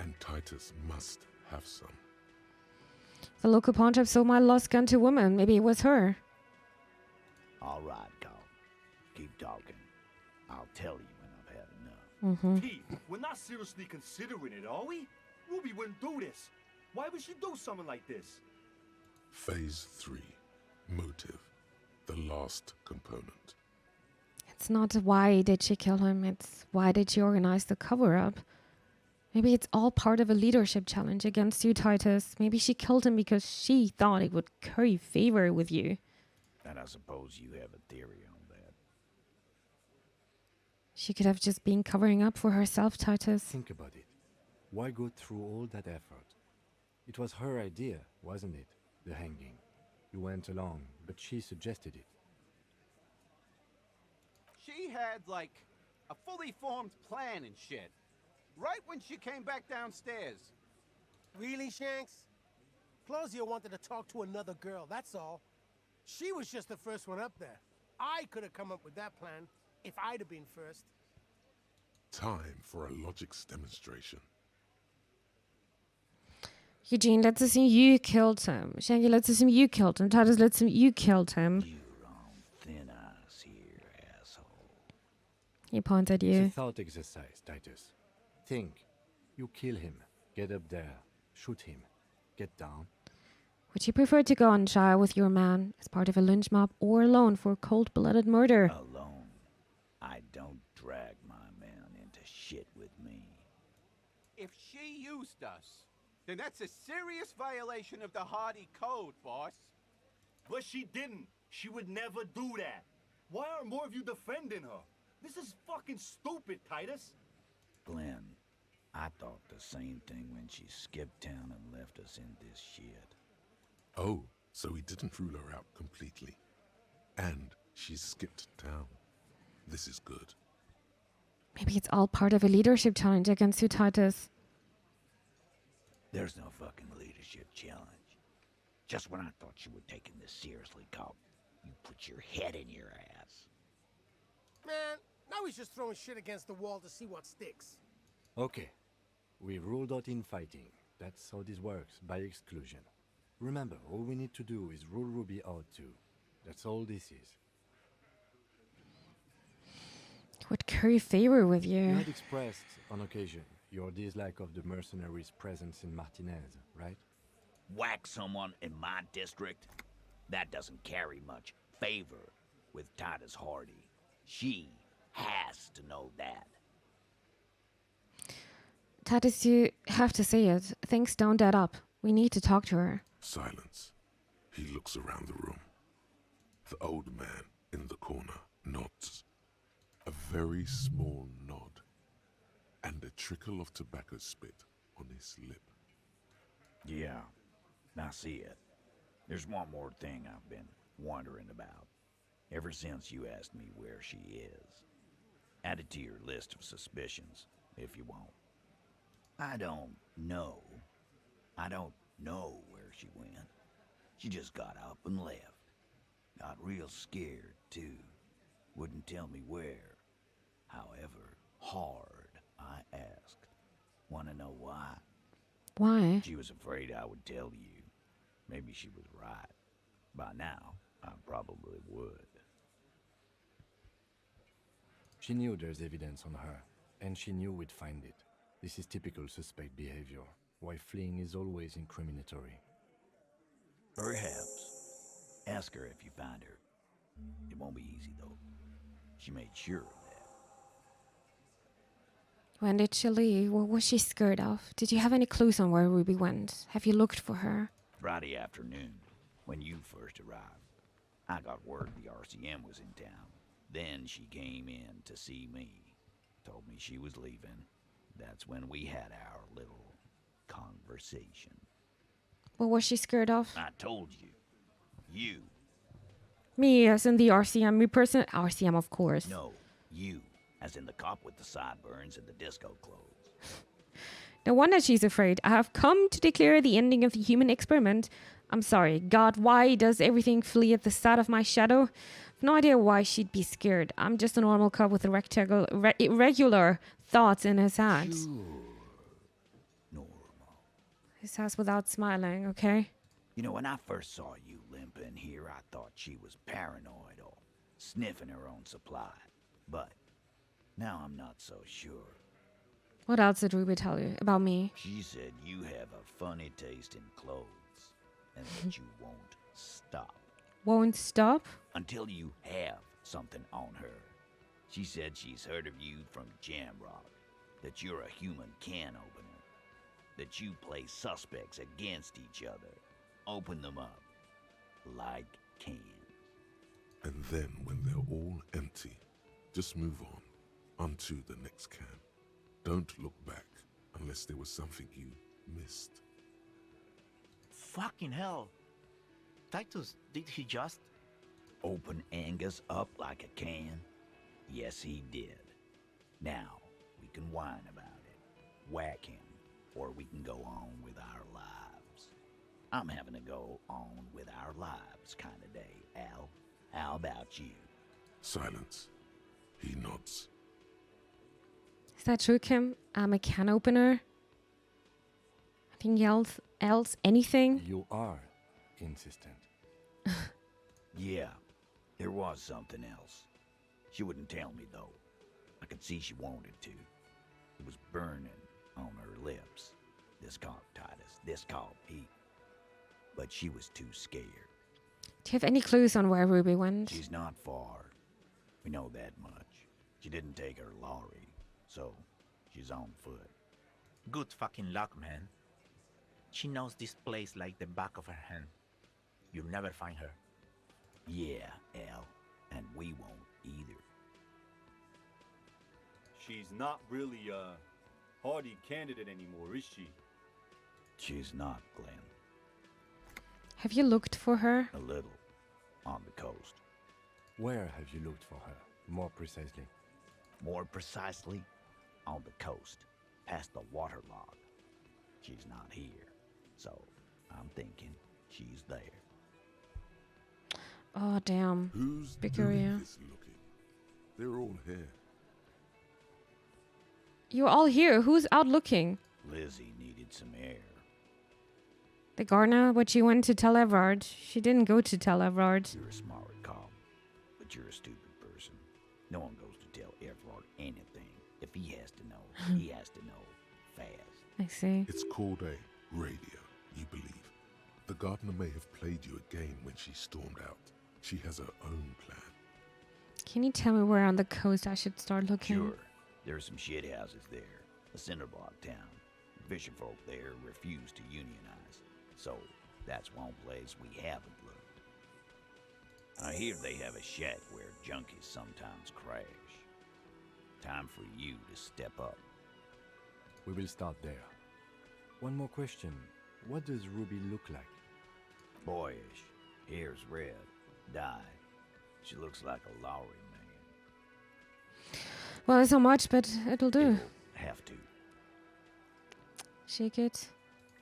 And Titus must have some. The local pawn shop sold my lost gun to a woman. Maybe it was her. All right, Carl. Keep talking. I'll tell you when I've had enough. Pete, we're not seriously considering it, are we? Ruby wouldn't do this. Why would she do something like this? Phase 3. Motive. The last component. It's not why did she kill him. It's why did she organize the cover-up. Maybe it's all part of a leadership challenge against you, Titus. Maybe she killed him because she thought it would curry favor with you. And I suppose you have a theory on that. She could have just been covering up for herself, Titus. Think about it. Why go through all that effort? It was her idea, wasn't it? The hanging. You went along, but she suggested it. She had, like, a fully formed plan and shit. Right when she came back downstairs. Really, Shanks? Claudia wanted to talk to another girl, that's all. She was just the first one up there. I could have come up with that plan if I'd have been first. Time for a logics demonstration. Eugene, let's assume you killed him. Shanky, let's assume you killed him. Titus, let's assume you killed him. You're on thin ice here, asshole. He points at It's you. a thought exercise, Titus. Think. You kill him. Get up there. Shoot him. Get down. Would you prefer to go on trial with your man as part of a lynch mob or alone for cold-blooded murder? Alone. I don't drag my man into shit with me. If she used us, then that's a serious violation of the Hardy Code, boss. But she didn't. She would never do that. Why aren't more of you defending her? This is fucking stupid, Titus. Glenn, I thought the same thing when she skipped town and left us in this shit. Oh, so he didn't rule her out completely. And she skipped town. This is good. Maybe it's all part of a leadership challenge against you, Titus. There's no fucking leadership challenge. Just when I thought you were taking this seriously, cop, you put your head in your ass. Man, now he's just throwing shit against the wall to see what sticks. Okay. We ruled out infighting. That's how this works, by exclusion. Remember, all we need to do is rule Ruby out too. That's all this is. Would curry favor with you. You had expressed, on occasion, your dislike of the mercenaries' presence in Martinez, right? Whack someone in my district? That doesn't carry much favor with Titus Hardy. She has to know that. Titus, you have to say it. Things don't add up. We need to talk to her. Silence. He looks around the room. The old man in the corner nods. A very small nod. And a trickle of tobacco spit on his lip. Yeah, I see it. There's one more thing I've been wondering about. Ever since you asked me where she is. Add it to your list of suspicions, if you want. I don't know where she went. She just got up and left. Got real scared, too. Wouldn't tell me where. However hard I asked. Want to know why? Why? She was afraid I would tell you. Maybe she was right. By now, I probably would. She knew there's evidence on her, and she knew we'd find it. This is typical suspect behavior. Why fleeing is always incriminatory. Perhaps. Ask her if you find her. It won't be easy, though. She made sure of that. When did she leave? What was she scared of? Did you have any clues on where Ruby went? Have you looked for her? Friday afternoon, when you first arrived, I got word the RCM was in town. Then she came in to see me. Told me she was leaving. That's when we had our little conversation. What was she scared of? I told you. You. Me, as in the RCM. Me person. RCM, of course. No, you. As in the cop with the sideburns and the disco clothes. No wonder she's afraid. I have come to declare the ending of the human experiment. I'm sorry. God, why does everything flee at the sight of my shadow? I've no idea why she'd be scared. I'm just a normal cop with irregular thoughts in his head. Sure. Normal. He says without smiling, okay? You know, when I first saw you limping here, I thought she was paranoid or sniffing her own supply. But now I'm not so sure. What else did Ruby tell you about me? She said you have a funny taste in clothes and that you won't stop. Won't stop? Until you have something on her. She said she's heard of you from Jamrock, that you're a human can opener, that you play suspects against each other, open them up like cans. And then when they're all empty, just move onto the next can. Don't look back unless there was something you missed. Fucking hell. Titus, did he just... Open Angus up like a can? Yes, he did. Now, we can whine about it, whack him, or we can go on with our lives. I'm having to go on with our lives kind of day, Al. How about you? Silence. He nods. Is that true, Kim? I'm a can opener? Anything else? Anything? You are insistent. Yeah, there was something else. She wouldn't tell me, though. I could see she wanted to. It was burning on her lips. This called Titus, this called Pete. But but she was too scared. Do you have any clues on where Ruby went? She's not far. We know that much. She didn't take her lorry, so she's on foot. Good fucking luck, man. She knows this place like the back of her hand. You'll never find her. Yeah, Al, and we won't either. She's not really a hardy candidate anymore, is she? She's not, Glenn. Have you looked for her? A little. On the coast. Where have you looked for her, more precisely? More precisely, on the coast, past the waterlog. She's not here, so I'm thinking she's there. Oh, damn. Who's Big doing area. this looking? They're all here. You're all here. Who's out looking? Lizzie needed some air. The gardener, but she went to Tel Everard. She didn't go to Tel Everard. You're a smart cop, but you're a stupid person. No one goes to tell Everard anything. If he has to know, he has to know fast. I see. It's called a radio, you believe. The gardener may have played you a game when she stormed out. She has her own plan. Can you tell me where on the coast I should start looking? Sure. There are some shit houses there. A cinder block town. Fisherfolk there refuse to unionize. So, that's one place we haven't looked. I hear they have a shack where junkies sometimes crash. Time for you to step up. We will start there. One more question. What does Ruby look like? Boyish. Hair's red. Dyed. She looks like a lorry man. Well, it's not much, but it'll do. Have to. Shake it.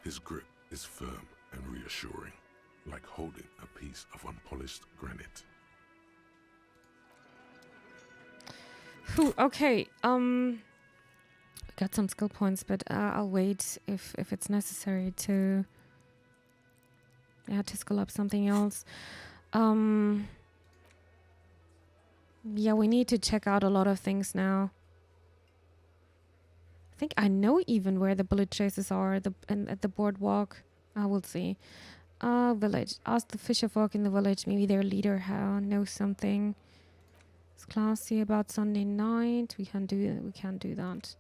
His grip is firm and reassuring, like holding a piece of unpolished granite. Whew, okay, got some skill points, but I'll wait if it's necessary to skill up something else. Yeah, we need to check out a lot of things now. I think I know even where the bullet chases are at the boardwalk. I will see. Village. Ask the fisherfolk in the village. Maybe their leader knows something. It's classy about Sunday night. We can't do that.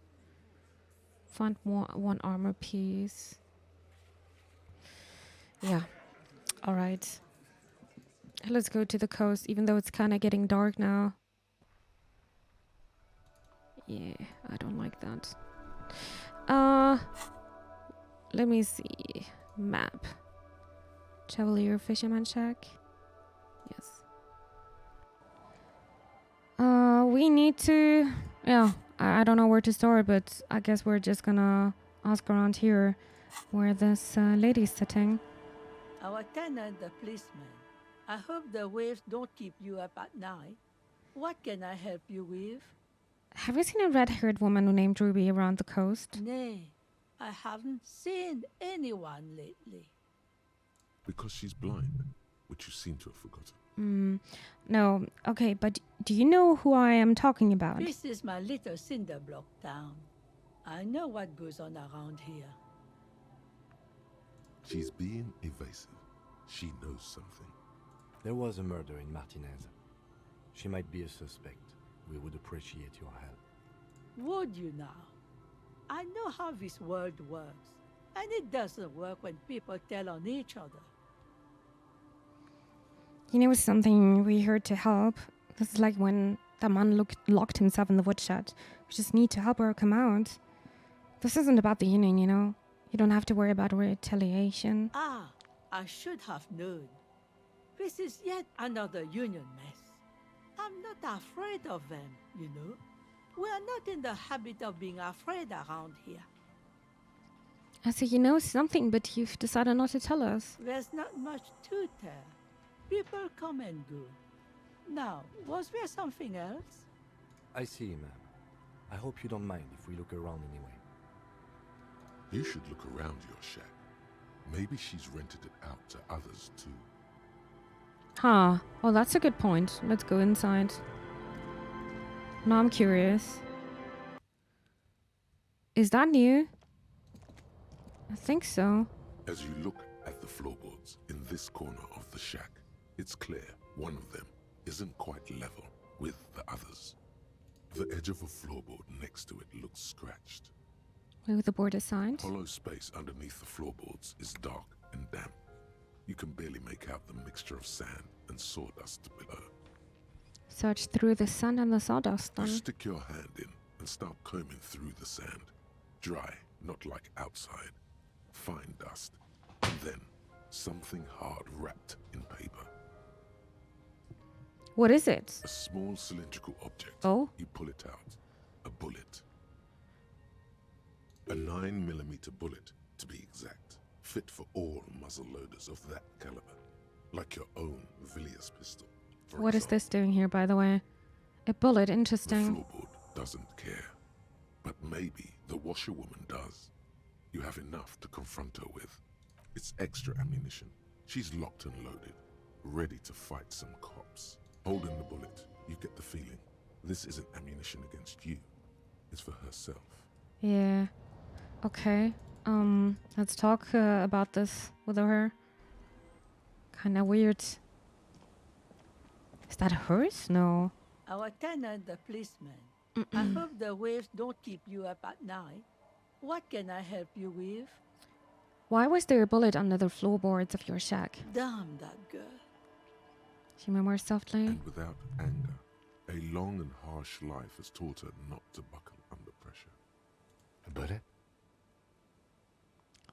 Find one armor piece. Yeah. All right. Let's go to the coast, even though it's kind of getting dark now. Yeah, I don't like that. Let me see. Map. Chevalier Fisherman Shack. Yes. We need to... Yeah, I don't know where to start, but I guess we're just gonna ask around here where this lady's sitting. Our tenant, the policeman. I hope the waves don't keep you up at night. What can I help you with? Have you seen a red-haired woman named Ruby around the coast? Nay, I haven't seen anyone lately. Because she's blind, which you seem to have forgotten. No. Okay, but do you know who I am talking about? This is my little cinder block town. I know what goes on around here. She's being evasive. She knows something. There was a murder in Martinez. She might be a suspect. We would appreciate your help. Would you now? I know how this world works, and it doesn't work when people tell on each other. You know something we heard to help? This is like when that man locked himself in the woodshed. We just need to help her come out. This isn't about the union, you know? You don't have to worry about retaliation. Ah, I should have known. This is yet another union mess. I'm not afraid of them, you know. We are not in the habit of being afraid around here. I see you know something, but you've decided not to tell us. There's not much to tell. People come and go. Now, was there something else? I see, ma'am. I hope you don't mind if we look around anyway. You should look around your shack. Maybe she's rented it out to others too. Huh. Oh, that's a good point. Let's go inside. Now I'm curious. Is that new? I think so. As you look at the floorboards in this corner of the shack, it's clear one of them isn't quite level with the others. The edge of a floorboard next to it looks scratched. With the board assigned. Hollow space underneath the floorboards is dark and damp. You can barely make out the mixture of sand and sawdust below. Search through the sand and the sawdust You then. stick your hand in and start combing through the sand. Dry, not like outside. Fine dust. And then something hard wrapped in paper. What is it? A small cylindrical object. Oh? You pull it out. A bullet. A 9mm bullet, to be exact. Fit for all muzzle loaders of that caliber. Like your own Villiers pistol. What is this doing here, by the way? A bullet, The interesting. floorboard doesn't care. But maybe the washerwoman does. You have enough to confront her with. It's extra ammunition. She's locked and loaded, ready to fight some cops. Holding the bullet, you get the feeling this isn't ammunition against you. It's for herself. Yeah. Okay. Let's talk about this with her. Kinda weird. Is that hers? No. Our tenant, the policeman. I hope the waves don't keep you up at night. What can I help you with? Why was there a bullet under the floorboards of your shack? Damn that girl. She murmurs softly. And without anger, a long and harsh life has taught her not to buckle under pressure. A bullet?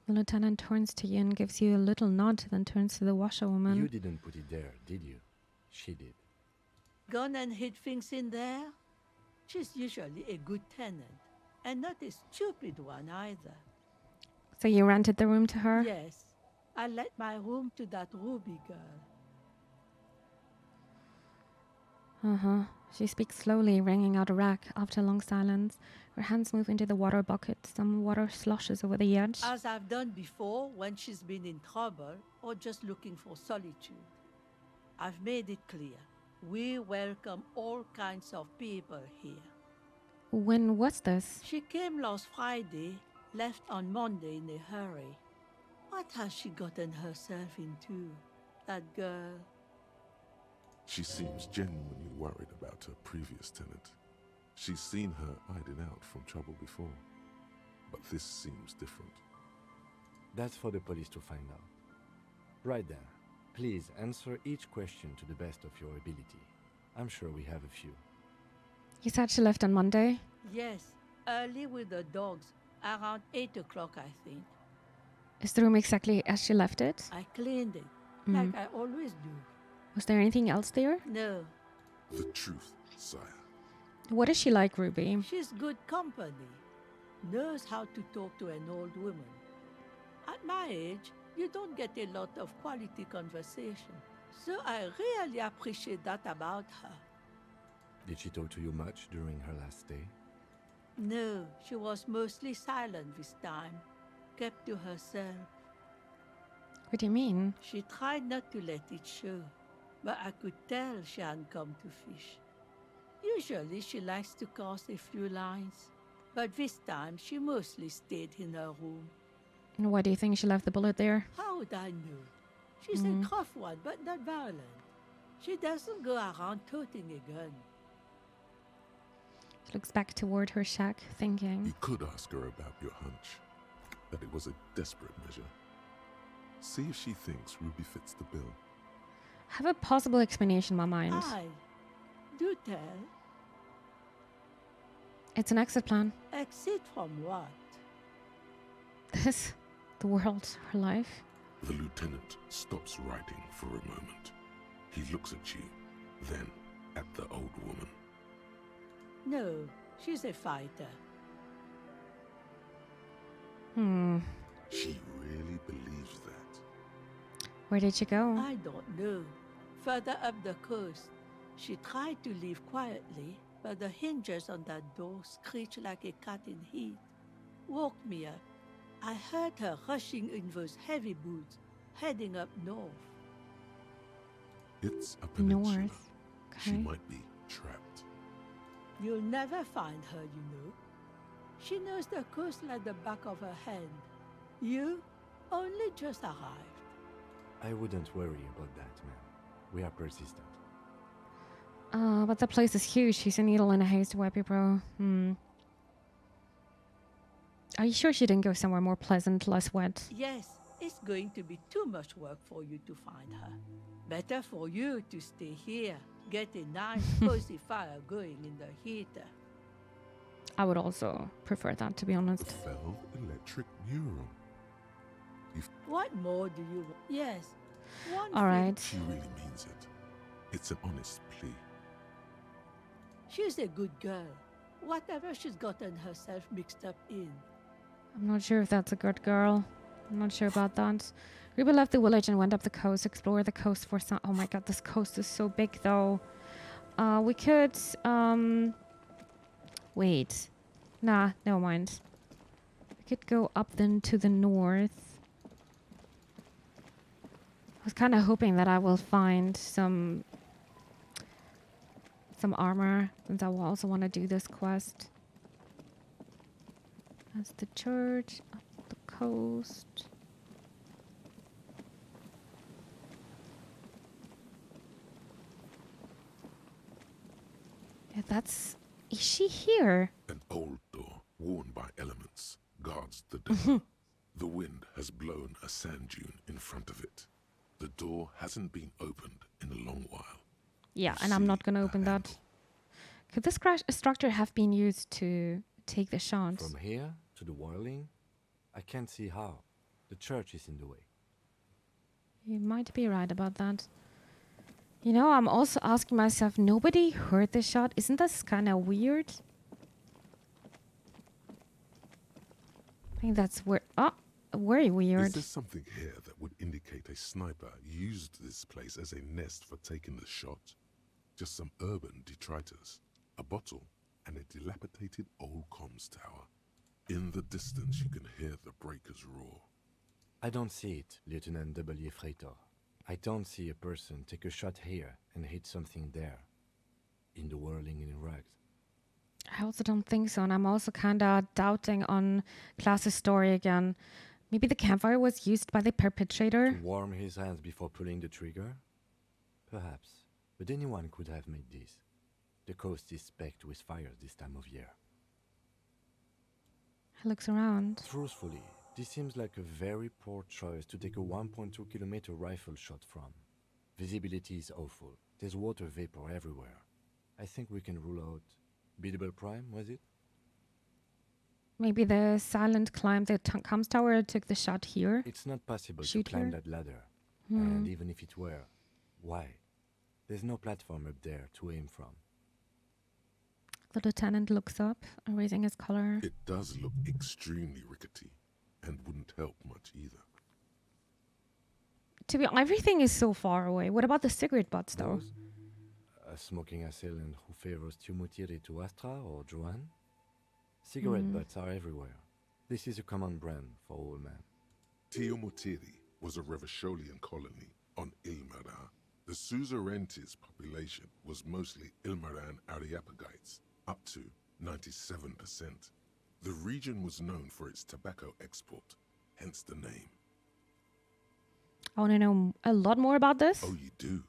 The lieutenant turns to you and gives you a little nod, then turns to the washerwoman. You didn't put it there, did you? She did. Gone and hid things in there? She's usually a good tenant, and not a stupid one either. So you rented the room to her? Yes, I let my room to that Ruby girl. Uh-huh. She speaks slowly, wringing out a rack. After a long silence, her hands move into the water bucket. Some water sloshes over the edge. As I've done before when she's been in trouble or just looking for solitude. I've made it clear. We welcome all kinds of people here. When was this? She came last Friday, left on Monday in a hurry. What has she gotten herself into, that girl? She seems genuinely worried about her previous tenant. She's seen her hiding out from trouble before. But this seems different. That's for the police to find out. Right then, please answer each question to the best of your ability. I'm sure we have a few. You said she left on Monday? Yes, early with the dogs, around 8 o'clock, I think. Is the room exactly as she left it? I cleaned it, like I always do. Was there anything else there? No. The truth, sire. What is she like, Ruby? She's good company. Knows how to talk to an old woman. At my age, you don't get a lot of quality conversation. So I really appreciate that about her. Did she talk to you much during her last stay? No, she was mostly silent this time. Kept to herself. What do you mean? She tried not to let it show. But I could tell she hadn't come to fish. Usually she likes to cast a few lines. But this time she mostly stayed in her room. And why do you think she left the bullet there? How would I know? She's a tough one, but not violent. She doesn't go around toting a gun. She looks back toward her shack, thinking. You could ask her about your hunch. That it was a desperate measure. See if she thinks Ruby fits the bill. Have a possible explanation in my mind. Aye. Do tell. It's an exit plan. Exit from what? This, the world, her life. The lieutenant stops writing for a moment. He looks at you, then at the old woman. No, she's a fighter. She really believes that. Where did she go? I don't know. Further up the coast. She tried to leave quietly, but the hinges on that door screeched like a cat in heat. Woke me up. I heard her rushing in those heavy boots, heading up north. It's a peninsula. North. She Okay. might be trapped. You'll never find her, you know. She knows the coast like the back of her hand. You only just arrived. I wouldn't worry about that, man. We are persistent. But the place is huge. She's a needle in a haystack, bro. Are you sure she didn't go somewhere more pleasant, less wet? Yes, it's going to be too much work for you to find her. Better for you to stay here. Get a nice cozy fire going in the heater. I would also prefer that, to be honest. Fell electric neuron. What more do you want? Yes. All right. She really means it. It's an honest plea. She's a good girl. Whatever she's gotten herself mixed up in. I'm not sure if that's a good girl. I'm not sure about that. Ruby left the village and went up the coast, explore the coast for some... Oh my god, this coast is so big, though. We could... Wait. Nah, never mind. We could go up then to the north. I was kind of hoping that I will find some armor, since I will also want to do this quest. That's the church, up the coast. Yeah, that's... Is she here? An old door, worn by elements, guards the door. The wind has blown a sand dune in front of it. The door hasn't been opened in a long while. Yeah, and I'm not going to open that. Could this structure have been used to take the shots? From here to the whirling, I can't see how. The church is in the way. You might be right about that. You know, I'm also asking myself, nobody heard the shot? Isn't this kind of weird? I think that's very weird. Is there something here that would indicate a sniper used this place as a nest for taking the shot? Just some urban detritus, a bottle, and a dilapidated old comms tower. In the distance, you can hear the breakers roar. I don't see it, Lieutenant W. Freitor. I don't see a person take a shot here and hit something there. In the whirling in rags. I also don't think so, and I'm also kind of doubting on Klaas's story again. Maybe the campfire was used by the perpetrator? To warm his hands before pulling the trigger? Perhaps. But anyone could have made this. The coast is specked with fires this time of year. He looks around. Truthfully, this seems like a very poor choice to take a 1.2 kilometer rifle shot from. Visibility is awful. There's water vapor everywhere. I think we can rule out Biddable Prime, was it? Maybe the silent climb the comms tower took the shot here. It's not possible to climb that ladder. And even if it were, why? There's no platform up there to aim from. The lieutenant looks up, raising his collar. It does look extremely rickety, and wouldn't help much either. To be everything is so far away. What about the cigarette butts, though? A smoking assailant who favors Tumutiri to Astra or Joanne? Cigarette butts are everywhere. This is a common brand for all men. Tumutiri was a Revacholian colony on Ilmaran. The Suzerainties population was mostly Ilmaran Areopagites, up to 97%. The region was known for its tobacco export, hence the name. I want to know a lot more about this. Oh, you do?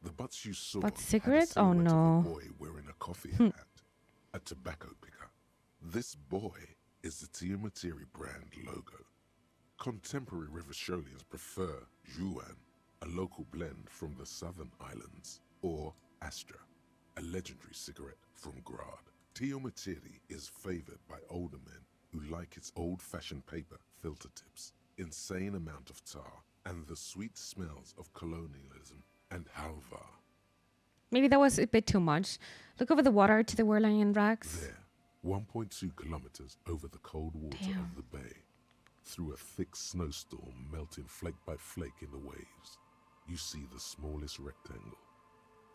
The butts you saw But cigarettes? Oh no. Of a boy wearing a coffee hat, a tobacco picker. This boy is the Tumutiri brand logo. Contemporary Revacholians prefer Juan, a local blend from the southern islands, or Astra, a legendary cigarette from Grad. Tumutiri is favored by older men who like its old-fashioned paper filter tips, insane amount of tar, and the sweet smells of colonialism and halva. Maybe that was a bit too much. Look over the water to the whirling in rags. There, 1.2 kilometers over the cold water of the bay, through a thick snowstorm melting flake by flake in the waves, you see the smallest rectangle,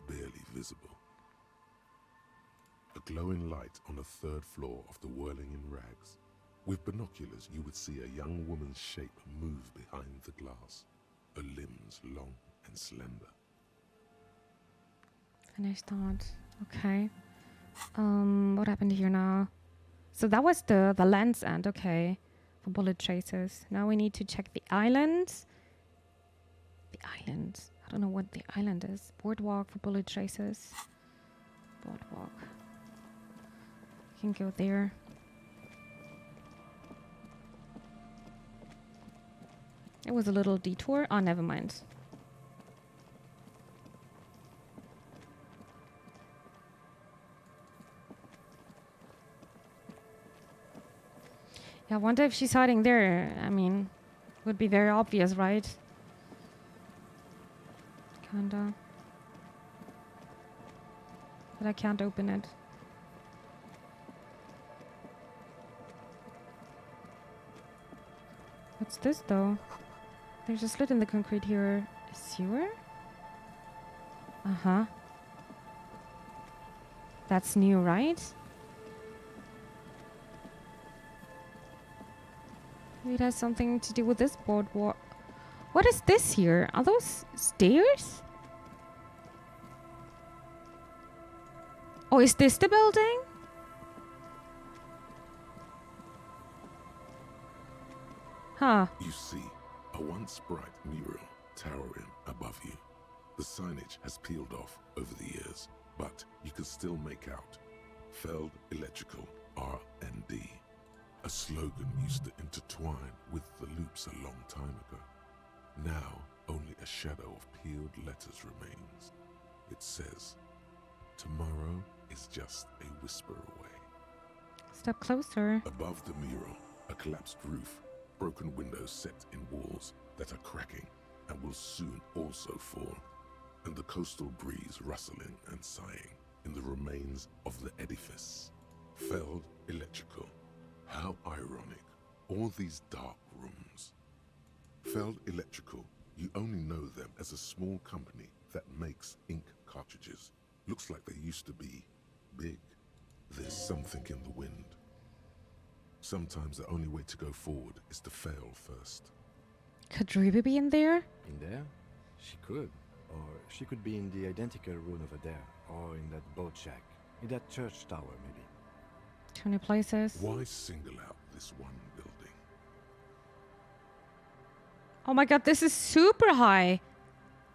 barely visible. A glowing light on the third floor of the whirling in rags. With binoculars, you would see a young woman's shape move behind the glass, her limbs long and slender. Finished that. Okay. What happened here now? So that was the land's end, okay. For bullet traces. Now we need to check the island. The island. I don't know what the island is. Boardwalk for bullet traces. Boardwalk. Can go there. It was a little detour. Oh, never mind. Yeah, I wonder if she's hiding there. I mean, would be very obvious, right? Kinda. But I can't open it. What's this, though? There's a slit in the concrete here. A sewer? Uh-huh. That's new, right? Maybe it has something to do with this boardwalk. What is this here? Are those stairs? Oh, is this the building? Huh. You see a once bright mural towering above you. The signage has peeled off over the years, but you can still make out Feld Electrical R&D. A slogan used to intertwine with the loops a long time ago. Now, only a shadow of peeled letters remains. It says, "Tomorrow is just a whisper away." Step closer. Above the mural, a collapsed roof, broken windows set in walls that are cracking and will soon also fall, and the coastal breeze rustling and sighing in the remains of the edifice. Feld Electrical. How ironic, all these dark rooms. Feld Electrical, you only know them as a small company that makes ink cartridges. Looks like they used to be big. There's something in the wind. Sometimes the only way to go forward is to fail first. Could Ruby be in there? In there? She could. Or she could be in the identical room over there. Or in that boat shack. In that church tower, maybe. Too many places. Why single out this one building? Oh my god, this is super high.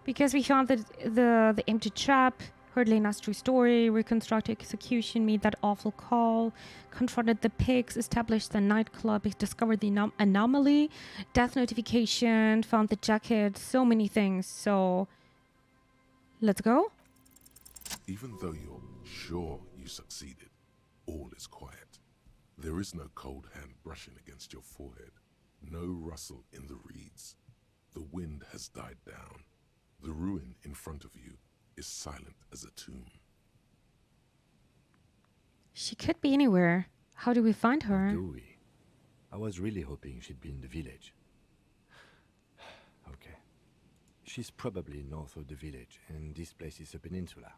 Because we found the empty trap, heard Lena's true story, reconstructed execution, made that awful call, confronted the pigs, established the nightclub, discovered the anomaly, death notification, found the jacket, so many things. So, let's go. Even though you're sure you succeeded, all is quiet. There is no cold hand brushing against your forehead, no rustle in the reeds. The wind has died down. The ruin in front of you is silent as a tomb. She could be anywhere. How do we find her? How do we? I was really hoping she'd be in the village. Okay. She's probably north of the village, and this place is a peninsula.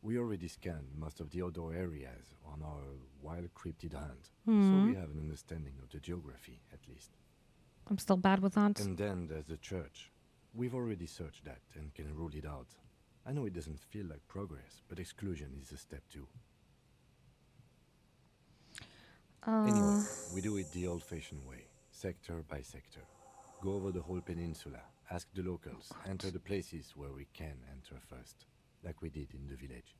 We already scanned most of the outdoor areas on our wild cryptid hunt, so we have an understanding of the geography, at least. I'm still bad with that. And then there's the church. We've already searched that and can rule it out. I know it doesn't feel like progress, but exclusion is a step too. Anyway, we do it the old-fashioned way, sector by sector. Go over the whole peninsula, ask the locals, enter the places where we can enter first, like we did in the village.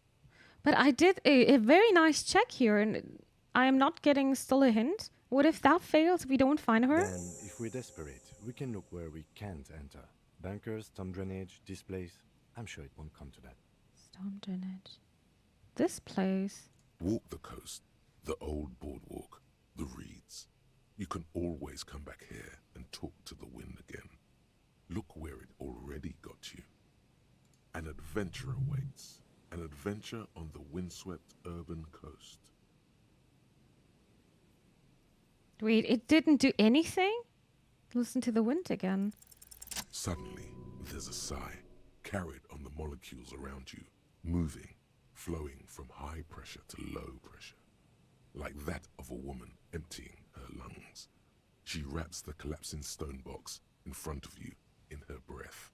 But I did a very nice check here, and I am not getting still a hint. What if that fails, we don't find her? Then, if we're desperate, we can look where we can't enter. Bunkers, storm drainage, this place. I'm sure it won't come to that. Storm drainage. This place. Walk the coast, the old boardwalk, the reeds. You can always come back here and talk to the wind again. Look where it already got you. An adventure awaits. An adventure on the windswept urban coast. Wait, it didn't do anything? Listen to the wind again. Suddenly, there's a sigh, carried on the molecules around you, moving, flowing from high pressure to low pressure, like that of a woman emptying her lungs. She wraps the collapsing stone box in front of you in her breath,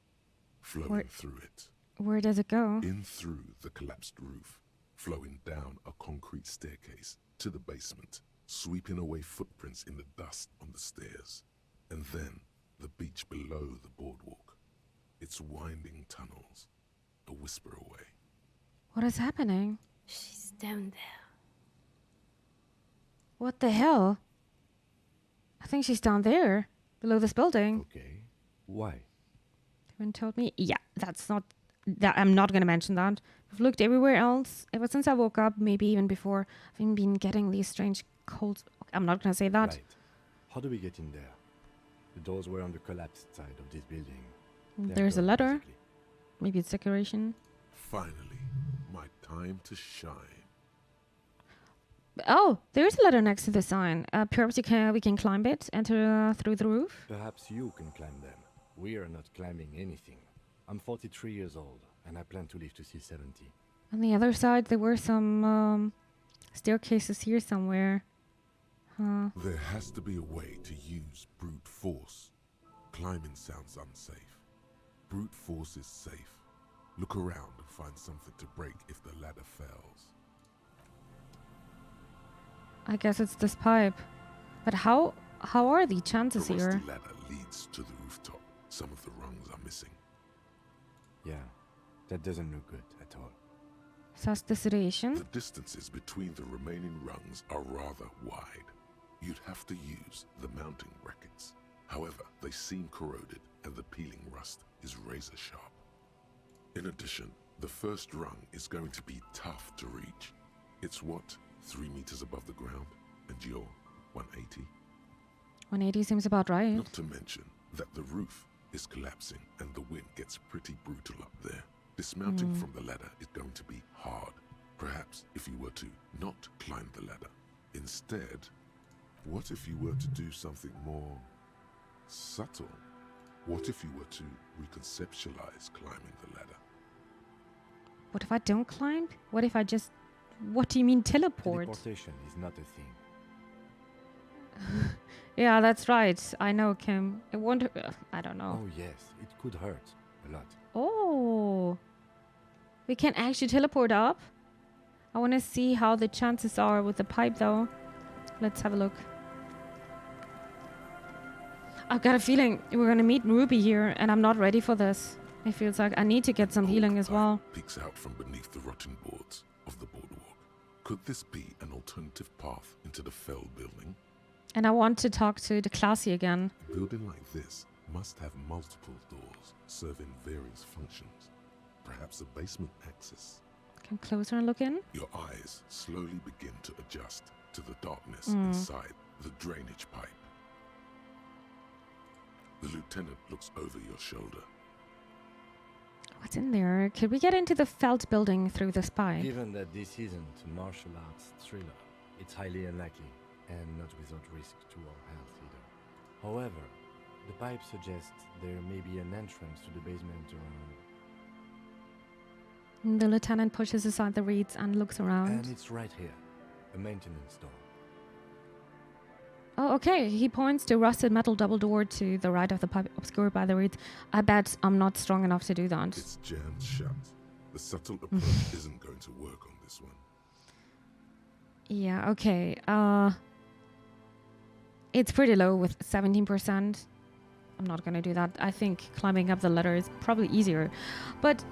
flowing through it. Where does it go? In through the collapsed roof, flowing down a concrete staircase to the basement, sweeping away footprints in the dust on the stairs, and then the beach below the boardwalk. It It's winding tunnels, a whisper away. What is happening? She's down there. What the hell? I think she's down there, below this building. Okay. Why? Haven't told me. Yeah, that's not. That I'm not gonna mention that. I've looked everywhere else ever since I woke up. Maybe even before. I've even been getting these strange colds. I'm not gonna say that. Right. How do we get in there? The doors were on the collapsed side of this building. There's a letter. Maybe it's decoration. Finally, my time to shine. Oh, there's a letter next to the sign. Perhaps we can climb it, enter through the roof. Perhaps you can climb them. We are not climbing anything. I'm 43 years old, and I plan to live to see 70. On the other side, there were some staircases here somewhere. There has to be a way to use brute force. Climbing sounds unsafe. Brute force is safe. Look around and find something to break if the ladder fails. I guess it's this pipe. But how are the chances The here? rusty ladder leads to the rooftop. Some of the rungs are missing. Yeah, that doesn't look good at all. Suss the situation. The distances between the remaining rungs are rather wide. You'd have to use the mounting brackets. However, they seem corroded and the peeling rust is razor sharp. In addition, the first rung is going to be tough to reach. It's what, 3 meters above the ground? And you're 180? 180 seems about right. Not to mention that the roof is collapsing and the wind gets pretty brutal up there. Dismounting from the ladder is going to be hard. Perhaps if you were to not climb the ladder. Instead, what if you were to do something more subtle? What if you were to reconceptualize climbing the ladder? What if I don't climb? What if I just... What do you mean teleport? Teleportation is not a thing. Yeah, that's right. I know, Kim. I wonder... I don't know. Oh yes, it could hurt a lot. Oh. We can actually teleport up? I want to see how the chances are with the pipe, though. Let's have a look. I've got a feeling we're going to meet Ruby here, and I'm not ready for this. It feels like I need to get some healing as well. Peeks out from beneath the rotting boards of the boardwalk. Could this be an alternative path into the fell building? And I want to talk to the classy again. A building like this must have multiple doors serving various functions. Perhaps a basement access. Come closer and look in. Your eyes slowly begin to adjust to the darkness inside the drainage pipe. The lieutenant looks over your shoulder. What's in there? Could we get into the felt building through this pipe? Given that this isn't a martial arts thriller, it's highly unlikely, and not without risk to our health either. However, the pipe suggests there may be an entrance to the basement around. The lieutenant pushes aside the reeds and looks around. And it's right here, a maintenance door. Oh, okay. He points to a rusted metal double door to the right of the pipe, obscured by the reeds. I bet I'm not strong enough to do that. It's jammed shut. The subtle approach isn't going to work on this one. Yeah, okay. It's pretty low with 17%. I'm not going to do that. I think climbing up the ladder is probably easier. But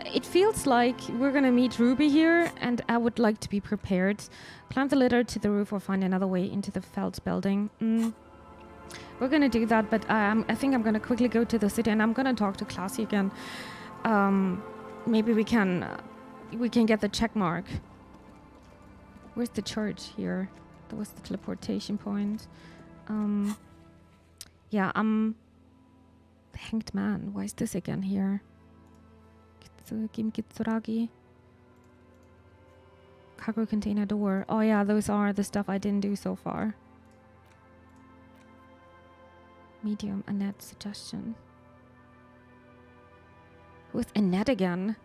it feels like we're going to meet Ruby here, and I would like to be prepared. Climb the ladder to the roof or find another way into the felt building. We're going to do that, but I think I'm going to quickly go to the city, and I'm going to talk to Classy again. Maybe we can get the check mark. Where's the church here? That was the teleportation point. Yeah, the Hanged Man. Why is this again here? Kitsuragi. Cargo container door. Oh yeah, those are the stuff I didn't do so far. Medium, Annette, suggestion. With Annette again.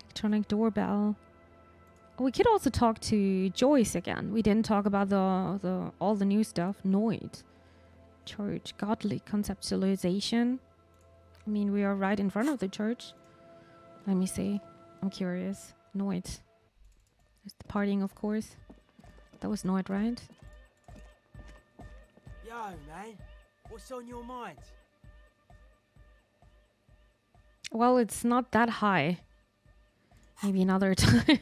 Electronic doorbell. Oh, we could also talk to Joyce again. We didn't talk about all the new stuff. Noid. Church. Godly conceptualization. I mean, we are right in front of the church. Let me see. I'm curious. Noid. There's the partying, of course. That was Noid, right? Yo, man. What's on your mind? Well, it's not that high. Maybe another time.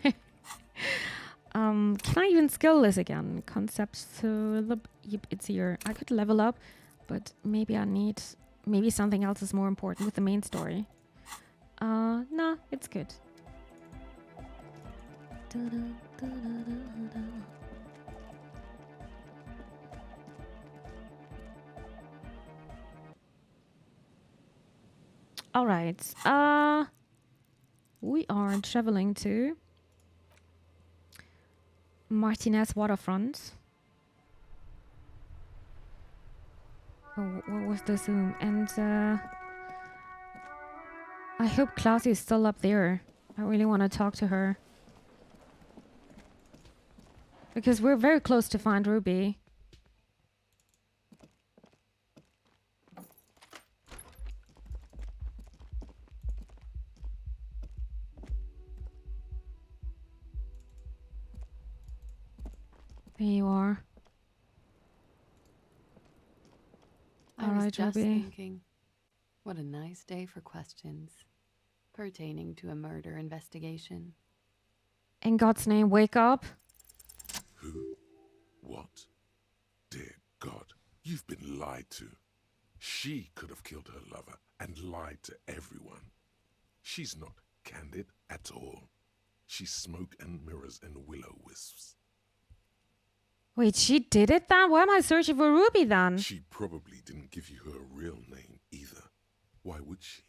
Can I even skill this again? Concepts. Yep, it's here. I could level up, but maybe I need. Maybe something else is more important with the main story. Nah, it's good. All right. We are traveling to Martinez Waterfront. Oh, what was the zoom? And I hope Classy is still up there. I really want to talk to her. Because we're very close to find Ruby. There you are. I was just thinking, what a nice day for questions pertaining to a murder investigation. In God's name, wake up. Who? What? Dear God, you've been lied to. She could have killed her lover and lied to everyone. She's not candid at all. She's smoke and mirrors and will-o-wisps. Wait, she did it then? Why am I searching for Ruby then? She probably didn't give you her real name either. Why would she?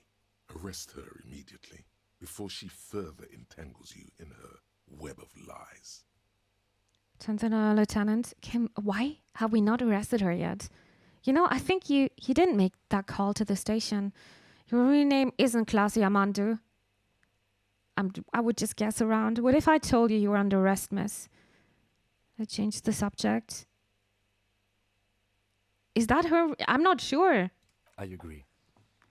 Arrest her immediately before she further entangles you in her web of lies. Lieutenant Kim, why have we not arrested her yet? You know, I think you didn't make that call to the station. Your real name isn't Classy Amandu. I would just guess around. What if I told you were under arrest, miss? I changed the subject. Is that her? I'm not sure. I agree.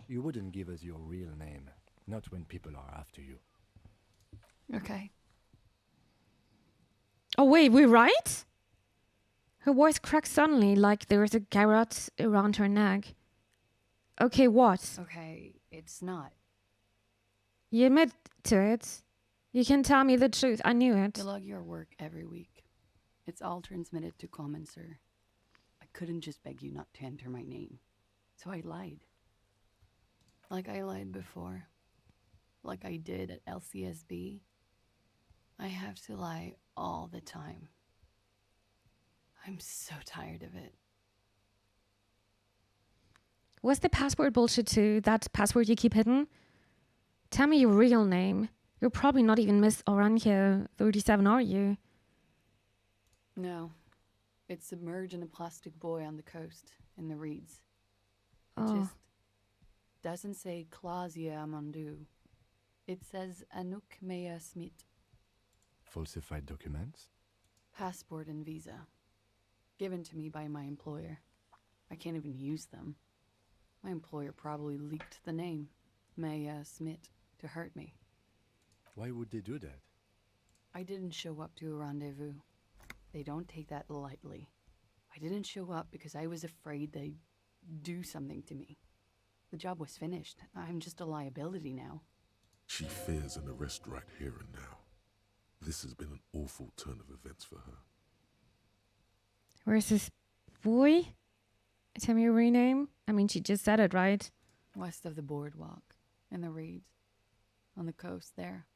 You wouldn't give us your real name, not when people are after you. Okay. Oh, wait, we're right? Her voice cracked suddenly, like there was a garrote around her neck. Okay, what? Okay, it's not. You admit to it. You can tell me the truth. I knew it. You log your work every week. It's all transmitted to common, sir. I couldn't just beg you not to enter my name. So I lied. Like I lied before. Like I did at LCSB. I have to lie all the time. I'm so tired of it. What's the password bullshit too? That password you keep hidden? Tell me your real name. You're probably not even Miss Orange 37, are you? No. It's submerged in a plastic buoy on the coast, in the reeds. It Oh. just doesn't say Claudia Amandu. It says Anouk Maya Smith. Falsified documents? Passport and visa. Given to me by my employer. I can't even use them. My employer probably leaked the name, Maya Smith, to hurt me. Why would they do that? I didn't show up to a rendezvous. They don't take that lightly. I didn't show up because I was afraid they'd do something to me. The job was finished. I'm just a liability now. She fears an arrest right here and now. This has been an awful turn of events for her. Where's this boy? Tell me your real name. I mean, she just said it, right? West of the boardwalk, in the reeds, on the coast there.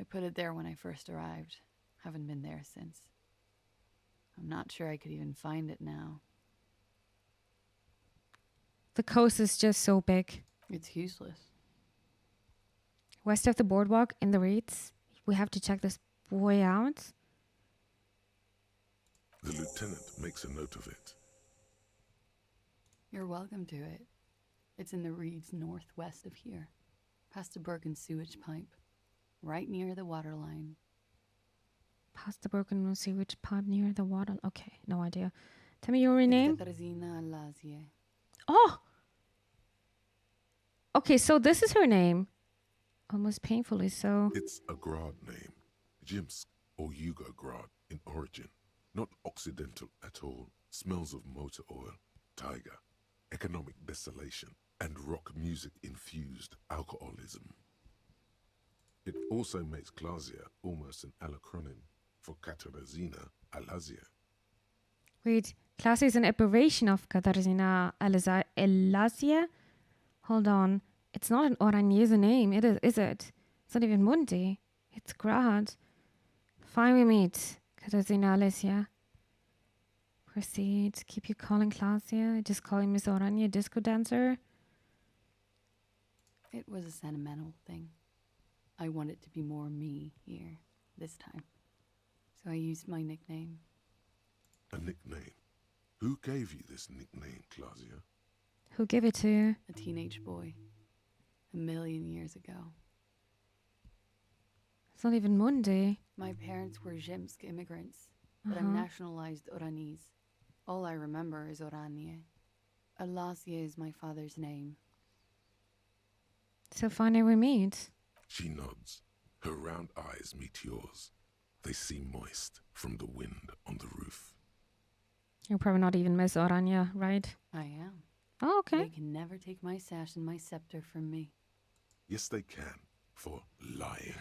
I put it there when I first arrived. Haven't been there since. I'm not sure I could even find it now. The coast is just so big. It's useless. West of the boardwalk, in the reeds. We have to check this boy out. The lieutenant makes a note of it. You're welcome to it. It's in the reeds northwest of here, past a broken sewage pipe, right near the water line. Past the broken sewage pipe near the water. Okay, no idea. Tell me your real name. Katarzyna Lazie. Oh! Okay, so this is her name. Almost painfully so. It's a Grad name. Jimsk or Yugo Grad in origin. Not Occidental at all. Smells of motor oil. Tiger. Economic desolation. and rock music infused alcoholism. It also makes Klasia almost an allochronym for Katarzyna Alazia. Wait, Klasia is an aberration of Katarzyna Alazia? Hold on. It's not an Oranjese name, is it? It's not even Mundi. It's Grad. Fine, we meet. Katarzyna Alazia. Proceed. Keep you calling Klasia. Just calling Miss Oranje disco dancer. It was a sentimental thing. I wanted to be more me here, this time. So I used my nickname. A nickname? Who gave you this nickname, Klasia? Who gave it to you? A teenage boy. 1,000,000 years ago. It's not even Mundi. My parents were Zemsk immigrants, but I'm nationalized Oranese. All I remember is Oranje. Alazia is my father's name. So finally we meet. She nods. Her round eyes meet yours. They seem moist from the wind on the roof. You're probably not even Miss Oranje, right? I am. Oh, okay. They can never take my sash and my scepter from me. Yes, they can, for lying.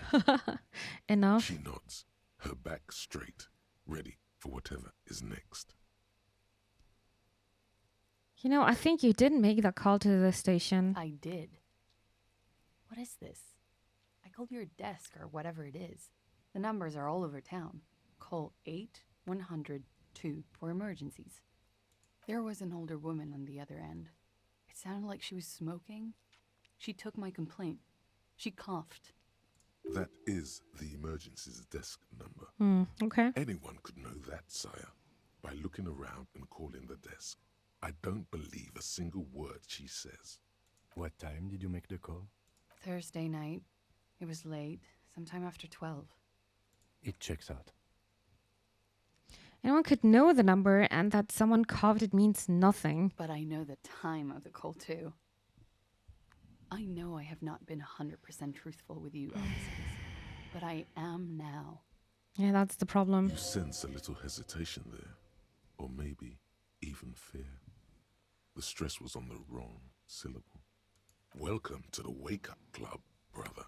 Enough. She nods, her back straight, ready for whatever is next. You know, I think you didn't make that call to the station. I did. What is this? I called your desk or whatever it is. The numbers are all over town. Call 8-100-2 for emergencies. There was an older woman on the other end. It sounded like she was smoking. She took my complaint. She coughed. That is the emergencies desk number. Okay. Anyone could know that, sire, by looking around and calling the desk. I don't believe a single word she says. What time did you make the call? Thursday night. It was late, sometime after 12. It checks out. Anyone could know the number, and that someone coughed it means nothing. But I know the time of the call, too. I know I have not been 100% truthful with you, officers, but I am now. Yeah, that's the problem. You sense a little hesitation there, or maybe even fear. The stress was on the wrong syllable. Welcome to the wake-up club, brother.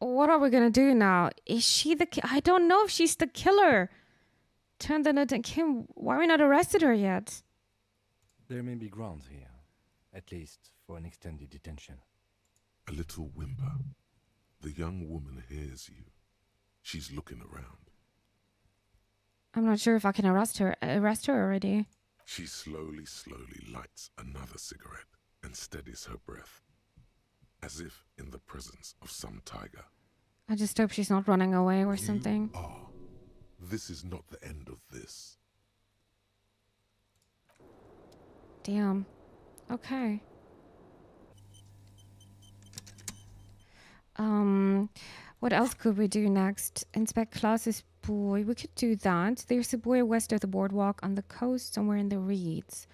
What are we gonna do now? Is she the I don't know if she's the killer. Turned the note and Kim, why are we not arrested her yet? There may be grounds here, at least for an extended detention. A little whimper. The young woman hears you. She's looking around. I'm not sure if I can arrest her already. She slowly lights another cigarette and steadies her breath, as if in the presence of some tiger. I just hope she's not running away or something. This is not the end of this. Damn. Okay. What else could we do next? Inspect Klaas's boy. We could do that. There's a boy west of the boardwalk on the coast, somewhere in the reeds.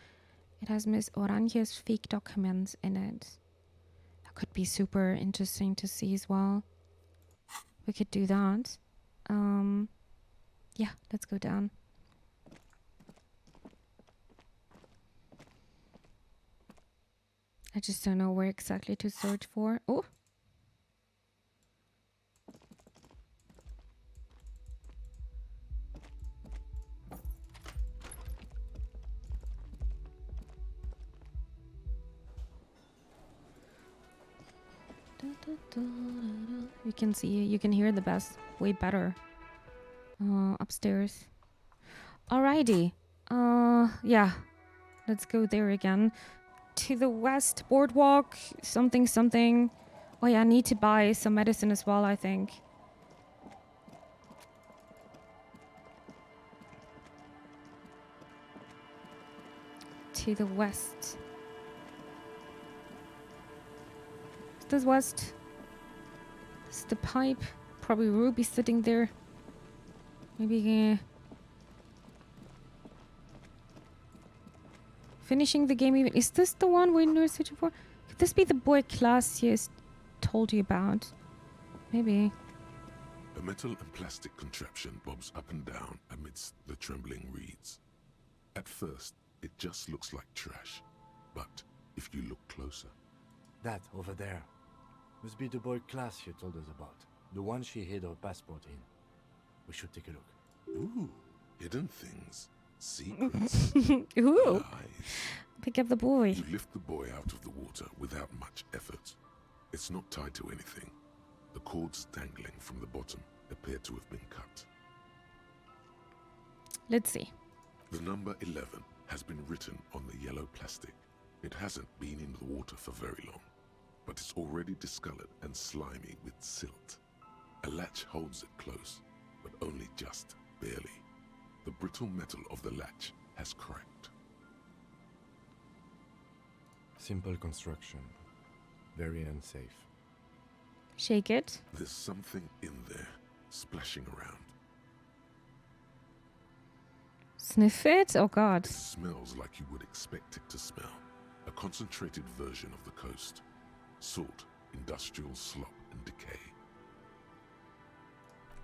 It has Miss Oranje's fake documents in it. That could be super interesting to see as well. We could do that. Yeah, let's go down. I just don't know where exactly to search for. Oh! You can see, you can hear the bass way better. Upstairs. Alrighty. Yeah. Let's go there again. To the west boardwalk. Something. Oh yeah, I need to buy some medicine as well, I think. To the west. Is this west? This is the pipe. Probably Ruby sitting there. Maybe finishing the game even. Is this the one we're searching for? Could this be the boy Klaas told you about? Maybe. A metal and plastic contraption bobs up and down amidst the trembling reeds. At first, it just looks like trash, but if you look closer... That over there must be the boy class you told us about. The one she hid her passport in. We should take a look. Ooh, hidden things. Secrets. Ooh. Lies. Pick up the boy. You lift the boy out of the water without much effort. It's not tied to anything. The cords dangling from the bottom appear to have been cut. Let's see. The number 11 has been written on the yellow plastic. It hasn't been in the water for very long, but it's already discolored and slimy with silt. A latch holds it close, but only just barely. The brittle metal of the latch has cracked. Simple construction. Very unsafe. Shake it. There's something in there, splashing around. Sniff it? Oh god. It smells like you would expect it to smell. A concentrated version of the coast. Salt, industrial slop and decay.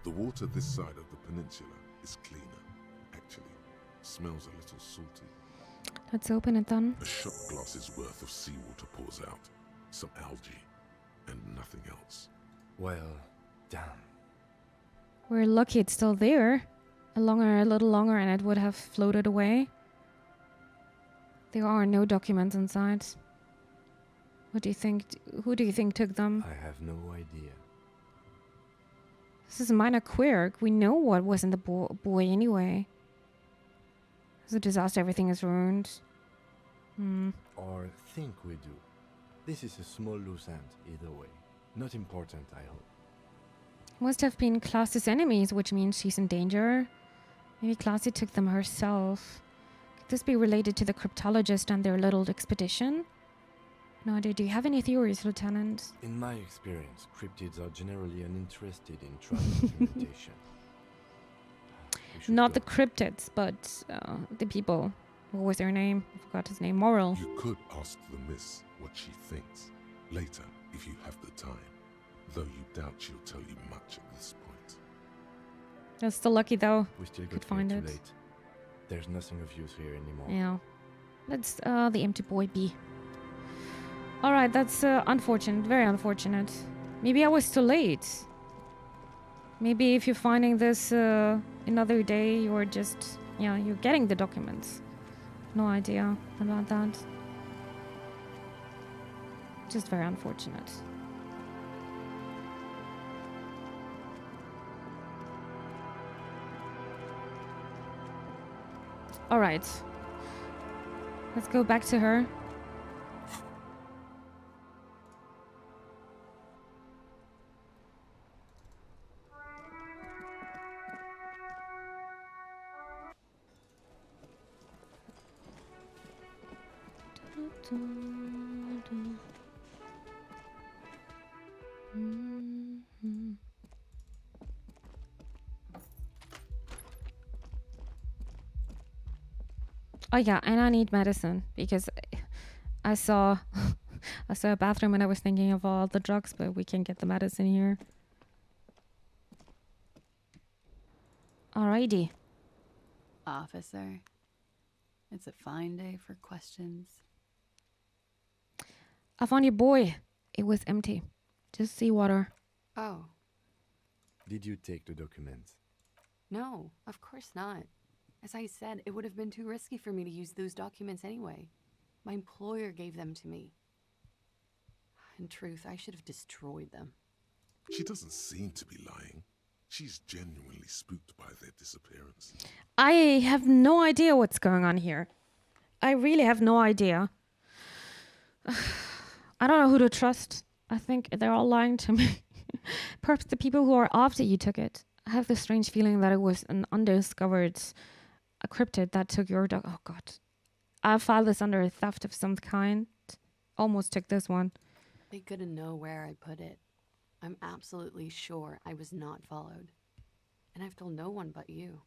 The water this side of the peninsula is cleaner. Actually, smells a little salty. Let's open it then. A shot glass's worth of seawater pours out. Some algae, and nothing else. Well, damn. We're lucky it's still there. A little longer and it would have floated away. There are no documents inside. What do you think? Who do you think took them? I have no idea. This is a minor quirk. We know what was in the boy anyway. It's a disaster. Everything is ruined. Or think we do. This is a small loose end, either way. Not important, I hope. Must have been Klaus's enemies, which means she's in danger. Maybe Klaus took them herself. Could this be related to the cryptologist and their little expedition? No idea. Do you have any theories, Lieutenant? In my experience, cryptids are generally uninterested in travel documentation. Not the cryptids, but the people. What was their name? I forgot his name. Moral. You could ask the miss what she thinks. Later, if you have the time. Though you doubt she'll tell you much at this point. That's still lucky, though. We still could got find here it. too late. There's nothing of use here anymore. Yeah. Let's the empty boy be. Alright, that's unfortunate. Very unfortunate. Maybe I was too late. Maybe if you're finding this another day, you're just... Yeah, you're getting the documents. No idea about that. Just very unfortunate. Alright. Let's go back to her. Oh yeah, and I need medicine because I saw a bathroom and I was thinking of all the drugs, but we can get the medicine here. Alrighty. Officer, it's a fine day for questions. I found your boy. It was empty. Just seawater. Oh. Did you take the documents? No, of course not. As I said, it would have been too risky for me to use those documents anyway. My employer gave them to me. In truth, I should have destroyed them. She doesn't seem to be lying. She's genuinely spooked by their disappearance. I have no idea what's going on here. I really have no idea. I don't know who to trust. I think they're all lying to me. Perhaps the people who are after you took it. I have the strange feeling that it was an undiscovered a cryptid that took your dog. Oh god. I filed this under a theft of some kind. Almost took this one. They couldn't know where I put it. I'm absolutely sure I was not followed. And I've told no one but you.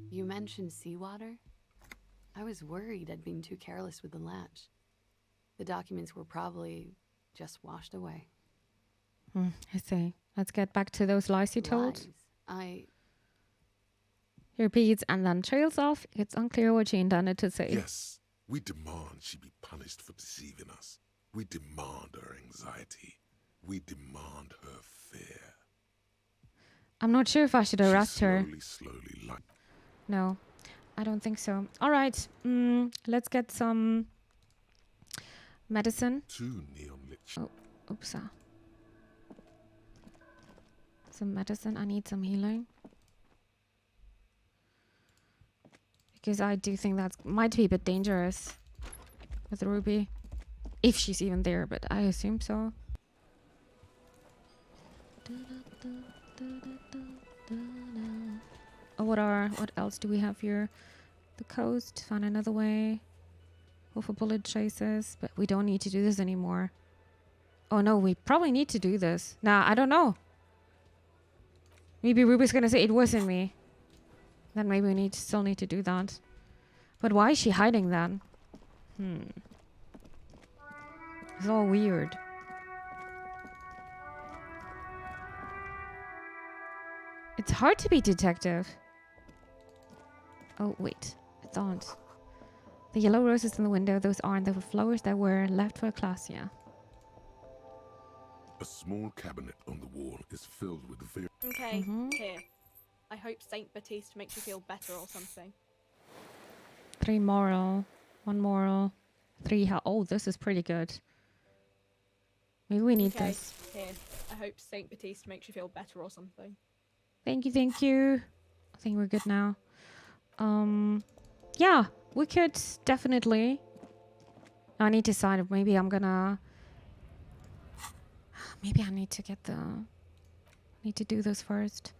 You mentioned seawater? I was worried I'd been too careless with the latch. The documents were probably just washed away. I see. Let's get back to those lies you told. Lies. He repeats and then trails off. It's unclear what she intended to say. Yes, we demand she be punished for deceiving us. We demand her anxiety. We demand her fear. I'm not sure if I should arrest her. Slowly, No, I don't think so. All right, let's get some medicine. Two neon lit. Oh, oops. Some medicine. I need some healing. Because I do think that might be a bit dangerous with Ruby. If she's even there, but I assume so. Oh, what else do we have here? The coast, find another way. Go for bullet chases, but we don't need to do this anymore. Oh no, we probably need to do this. Nah, I don't know. Maybe Ruby's gonna say it wasn't me. Then maybe we still need to do that. But why is she hiding then? It's all weird. It's hard to be detective. Oh, wait. It's on. The yellow roses in the window, those aren't the flowers that were left for Ecclesia. A small cabinet on the wall is filled with very... Okay, here. I hope Saint Baptiste makes you feel better or something. 3 moral. 1 moral. 3 health. Oh, this is pretty good. Maybe we need this. Here. I hope Saint Baptiste makes you feel better or something. Thank you, thank you. I think we're good now. Yeah, we could definitely... I need to decide if maybe I'm gonna... Maybe I need to get the... Need to do this first.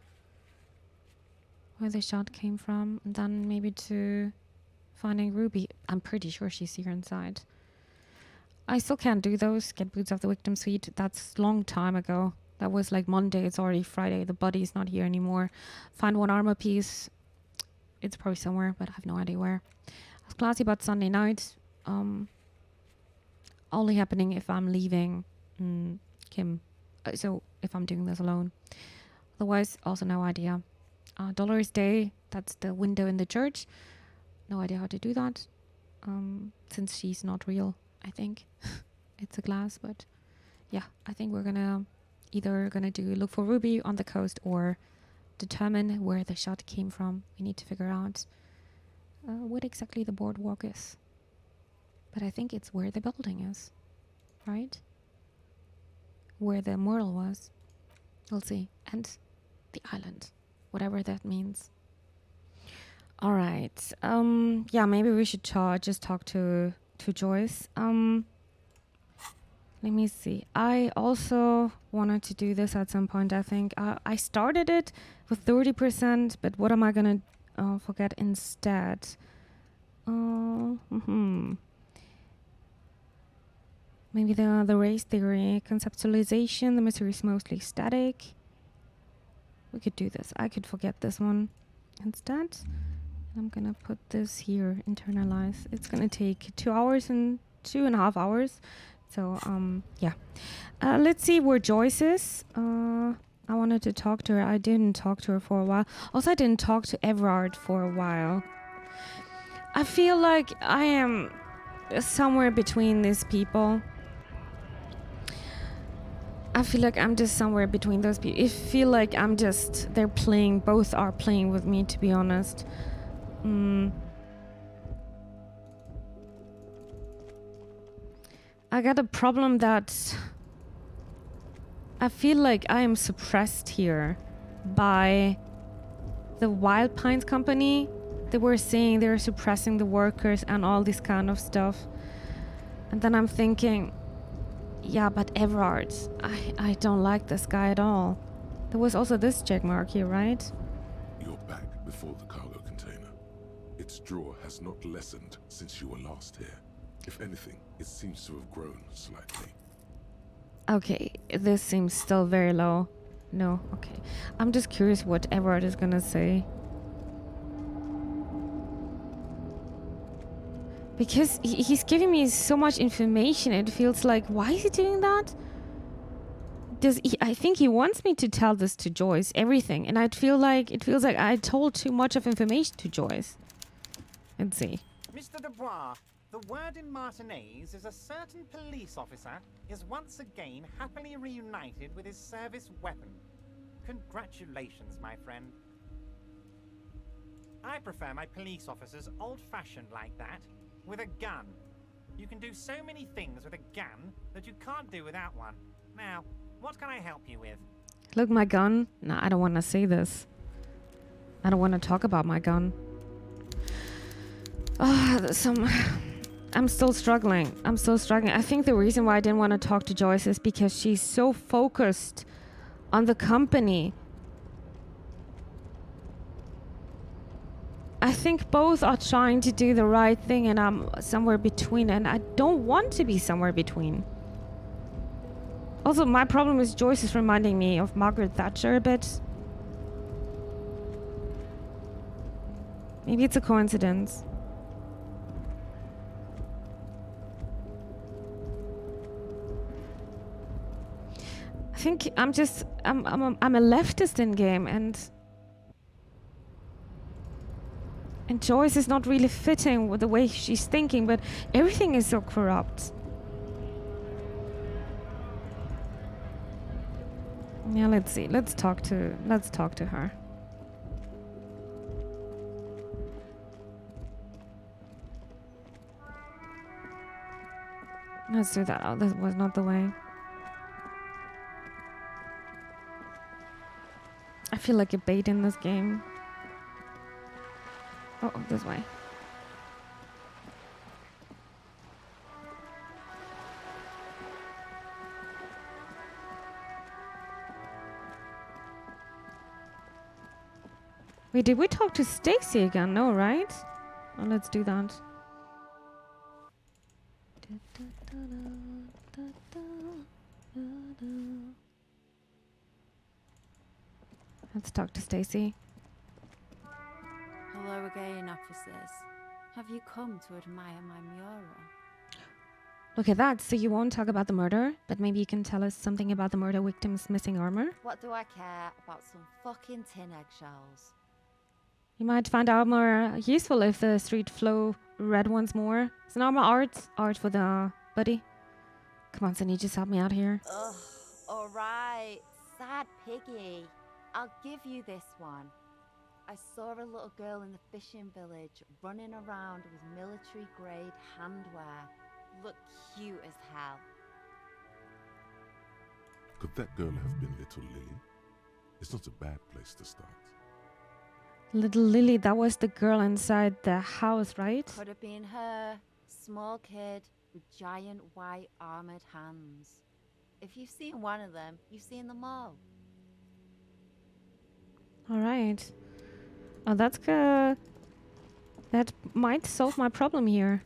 Where the shot came from. And then maybe to... Finding Ruby. I'm pretty sure she's here inside. I still can't do those. Get boots off the victim suite. That's long time ago. That was like Monday. It's already Friday. The body's not here anymore. Find 1 armor piece. It's probably somewhere, but I have no idea where. I was classy about Sunday night. Only happening if I'm leaving Kim. So if I'm doing this alone. Otherwise, also no idea. Dolores Day. That's the window in the church. No idea how to do that. Since she's not real, I think. It's a glass, but yeah, I think we're gonna look for Ruby on the coast or determine where the shot came from. We need to figure out what exactly the boardwalk is. But I think it's where the building is, right? Where the mural was. We'll see. And the island, whatever that means. All right. Yeah, maybe we should just talk to Joyce. Let me see. I also wanted to do this at some point, I think. I started it with 30%, but what am I going to forget instead? Maybe the race theory, conceptualization, the mystery is mostly static. We could do this. I could forget this one instead. I'm going to put this here, internalize. It's going to take 2 hours and 2.5 hours. So, yeah. Let's see where Joyce is. I wanted to talk to her. I didn't talk to her for a while. Also, I didn't talk to Everard for a while. I feel like I am somewhere between these people. I feel like I'm just somewhere between those people. I feel like both are playing with me, to be honest. I got a problem that I feel like I am suppressed here by the Wild Pines company. They were saying they were suppressing the workers and all this kind of stuff. And then I'm thinking, yeah, but Everard, I don't like this guy at all. There was also this check mark here, right? You're back before the cargo container. Its draw has not lessened since you were last here. If anything, it seems to have grown slightly. Okay, this seems still very low. No, okay. I'm just curious what Everard is gonna say. Because he's giving me so much information, it feels like, why is he doing that? I think he wants me to tell this to Joyce, everything, and it feels like I told too much of information to Joyce. Let's see. Mr. Dubois, the word in Martinez is a certain police officer is once again happily reunited with his service weapon. Congratulations, my friend. I prefer my police officers old-fashioned like that, with a gun. You can do so many things with a gun that you can't do without one. Now, what can I help you with? Look, my gun. No, I don't want to say this. I don't want to talk about my gun. I'm still struggling. I think the reason why I didn't want to talk to Joyce is because she's so focused on the company. I think both are trying to do the right thing, and I'm somewhere between, and I don't want to be somewhere between. Also, my problem is Joyce is reminding me of Margaret Thatcher a bit. Maybe it's a coincidence. I think I'm a leftist in game, and Joyce is not really fitting with the way she's thinking, but everything is so corrupt. Yeah, let's see. Let's talk to her. Let's do that. Oh, that was not the way. I feel like a bait in this game. Oh, this way. Wait, did we talk to Stacy again? No, right? Oh, let's do that. Let's talk to Stacy. Hello again, officers. Have you come to admire my mural? Look at that. So you won't talk about the murder, but maybe you can tell us something about the murder victim's missing armor? What do I care about some fucking tin eggshells? You might find armor useful if the street flow red once more. Is an armor art for the buddy? Come on, Sunny, just help me out here. Ugh, alright. Sad piggy. I'll give you this one. I saw a little girl in the fishing village running around with military-grade handwear. Looked cute as hell. Could that girl have been Little Lily? It's not a bad place to start. Little Lily, that was the girl inside the house, right? Could have been her. Small kid with giant white armored hands. If you've seen one of them, you've seen them all. All right. Oh, that's good. That might solve my problem here.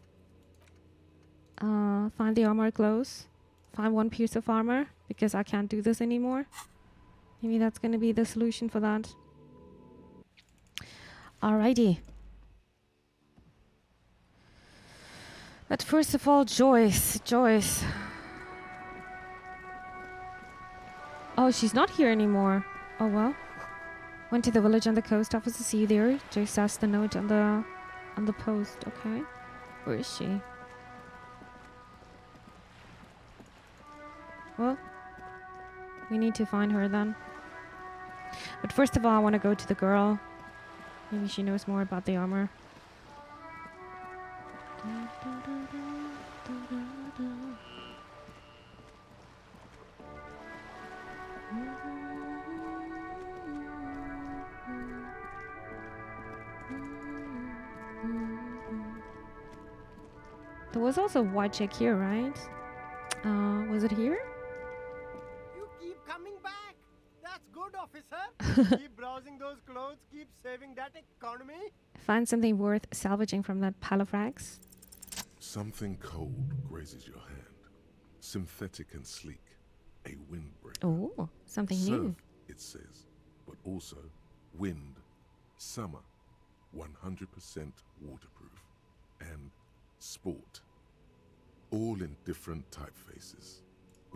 Find the armor clothes. Find one piece of armor, because I can't do this anymore. Maybe that's gonna be the solution for that. Alrighty. But first of all, Joyce. Oh, she's not here anymore. Oh well. Went to the village on the coast office to see you there. Joyce asked the note on the post. Okay. Where is she? Well, we need to find her then. But first of all, I want to go to the girl. Maybe she knows more about the armor. There was also a white chick here, right? Was it here? You keep coming back. That's good, officer. Keep browsing those clothes. Keep saving that economy. Find something worth salvaging from that pile of rags. Something cold grazes your hand. Synthetic and sleek. A windbreaker. Oh, something Surf, new. it says, but also wind, summer, 100% waterproof, and sport. All in different typefaces,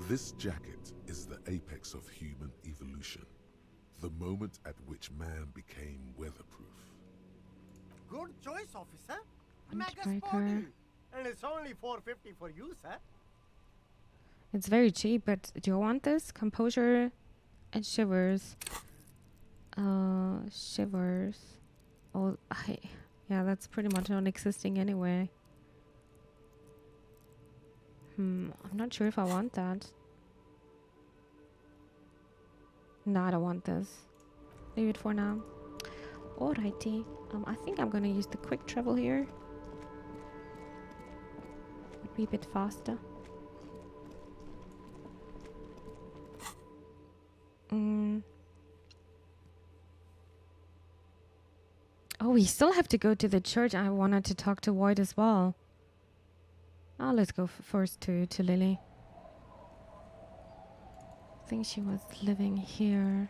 This jacket is the apex of human evolution, the moment at which man became weatherproof. Good choice, officer. Icebreaker. Mega sporty. And it's only $4.50 for you, sir. It's very cheap, but do you want this? Composure and shivers. Shivers. Oh, yeah, that's pretty much non-existing anyway. I'm not sure if I want that. No, I don't want this. Leave it for now. Alrighty. I think I'm gonna use the quick travel here. Would be a bit faster. Oh, we still have to go to the church. I wanted to talk to Void as well. Oh, let's go first to Lily. I think she was living here.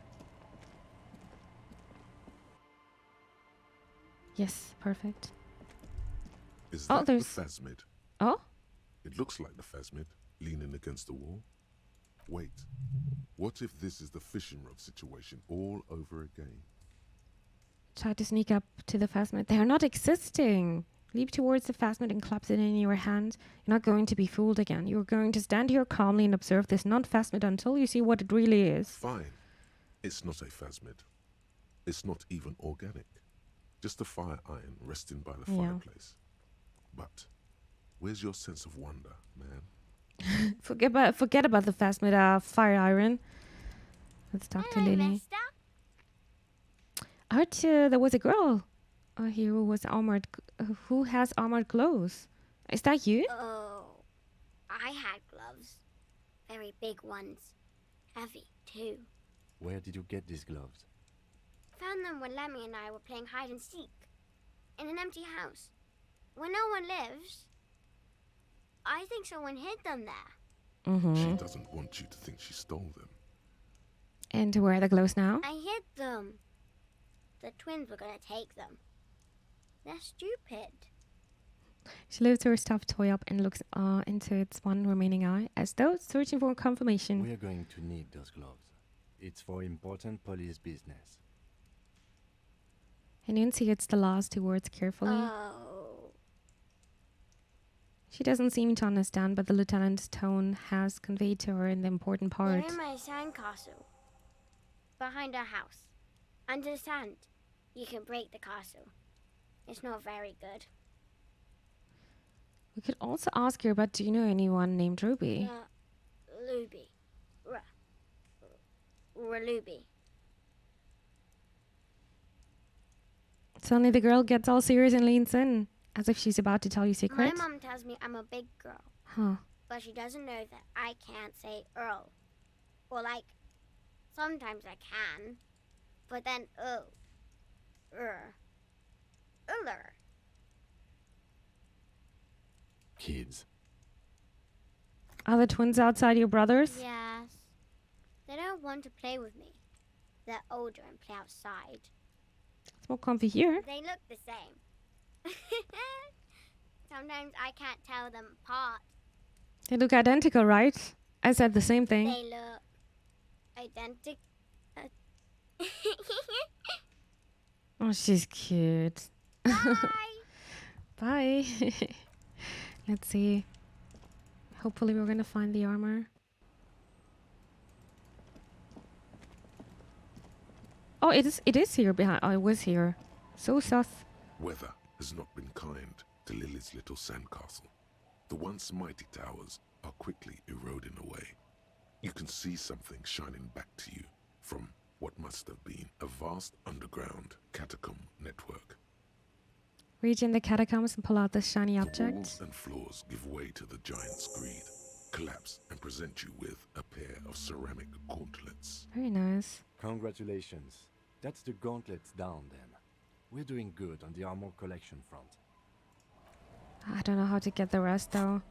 Yes, perfect. Is that the phasmid? Oh? It looks like the phasmid, leaning against the wall. Wait, what if this is the fishing rod situation all over again? Try to sneak up to the phasmid. They are not existing. Leap towards the phasmid and clasp it in your hand. You're not going to be fooled again. You're going to stand here calmly and observe this non-phasmid until you see what it really is. Fine. It's not a phasmid. It's not even organic. Just a fire iron resting by the fireplace. But where's your sense of wonder, man? Forget about the phasmid fire iron. Let's talk to Lily. I heard there was a girl here who was armored, who has armored clothes. Is that you? Oh, I had gloves. Very big ones. Heavy, too. Where did you get these gloves? Found them when Lemmy and I were playing hide and seek. In an empty house. Where no one lives. I think someone hid them there. She doesn't want you to think she stole them. And where are the gloves now? I hid them. The twins were gonna take them. They're stupid. She lifts her stuffed toy up and looks into its one remaining eye, as though searching for confirmation. We are going to need those gloves. It's for important police business. And Nancy hits the last two words carefully. Oh. She doesn't seem to understand, but the lieutenant's tone has conveyed to her in the important part. They're in my sandcastle. Behind our house. Under the sand. You can break the castle. It's not very good. We could also ask her, but do you know anyone named Ruby? Ruby. Ruby. Suddenly the girl gets all serious and leans in, as if she's about to tell you a secret. My mom tells me I'm a big girl. Huh. But she doesn't know that I can't say Earl. Or sometimes I can. But then, Uller. Kids. Are the twins outside your brothers? Yes. They don't want to play with me. They're older and play outside. It's more comfy here. They look the same. Sometimes I can't tell them apart. They look identical, right? I said the same thing. They look identical. Oh, she's cute. Bye. Bye. Let's see. Hopefully we're gonna find the armor. Oh, it is here behind. Oh, it was here. So sus. Weather has not been kind to Lily's little sandcastle. The once mighty towers are quickly eroding away. You can see something shining back to you from what must have been a vast underground catacomb network. Reach in the catacombs and pull out this shiny The object. walls and floors give way to the giant's greed, collapse and present you with a pair of ceramic gauntlets. Very nice. Congratulations. That's the gauntlets down then. We're doing good on the armor collection front. I don't know how to get the rest though.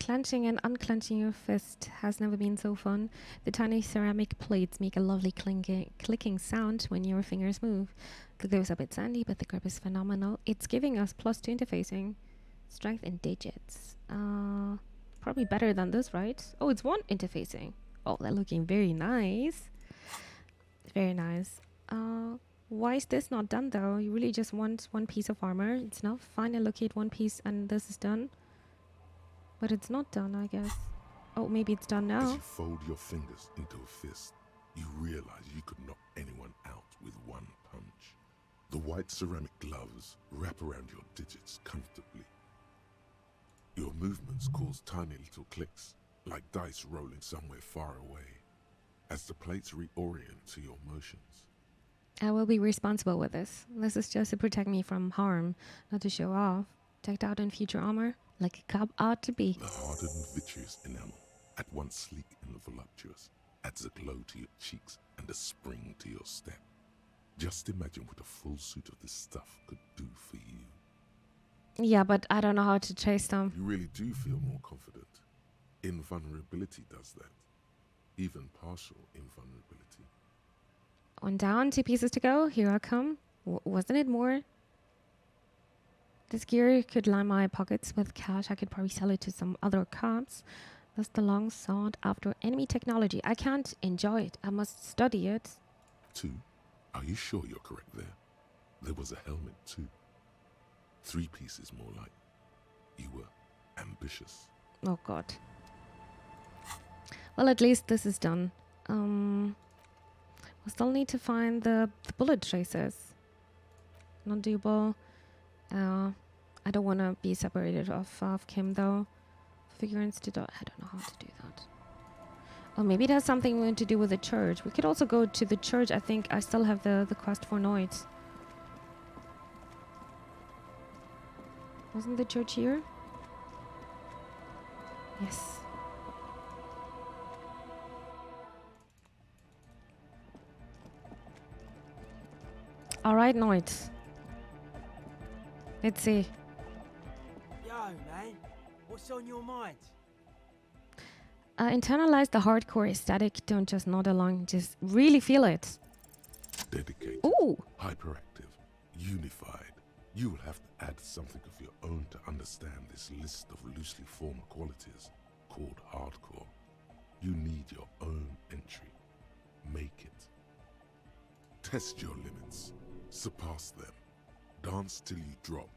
Clenching and unclenching your fist has never been so fun. The tiny ceramic plates make a lovely clicking sound when your fingers move. The glue is a bit sandy, but the grip is phenomenal. It's giving us +2 interfacing. Strength in digits. Probably better than this, right? Oh, it's one interfacing. Oh, they're looking very nice. Very nice. Why is this not done though? You really just want one piece of armor. It's not fine. I locate one piece and this is done. But it's not done, I guess. Oh, maybe it's done As now. you fold your fingers into a fist, you realize you could knock anyone out with one punch. The white ceramic gloves wrap around your digits comfortably. Your movements cause tiny little clicks, like dice rolling somewhere far away, as the plates reorient to your motions. I will be responsible with this. This is just to protect me from harm, not to show off. Decked out in future armor, like a cop ought to be. The hardened vitreous enamel, at once sleek and voluptuous, adds a glow to your cheeks and a spring to your step. Just imagine what a full suit of this stuff could do for you. Yeah, but I don't know how to chase them. You really do feel more confident. Invulnerability does that. Even partial invulnerability. One down, 2 pieces to go. Here I come. Wasn't it more? This gear could line my pockets with cash. I could probably sell it to some other cops. That's the long sought after enemy technology. I can't enjoy it. I must study it. 2. Are you sure you're correct there? There was a helmet too. 3 pieces more like. You were ambitious. Oh god. Well, at least this is done. We still need to find the bullet traces. Not doable. I don't want to be separated of Kim though. Figurants to I don't know how to do that. Oh, maybe it has something to do with the church. We could also go to the church. I think I still have the quest for Noid. Wasn't the church here? Yes. All right, Noid. Let's see. Yo, man, what's on your mind? Internalize the hardcore aesthetic. Don't just nod along. Just really feel it. Dedicated. Ooh. Hyperactive. Unified. You will have to add something of your own to understand this list of loosely formed qualities called hardcore. You need your own entry. Make it. Test your limits. Surpass them. Dance till you drop.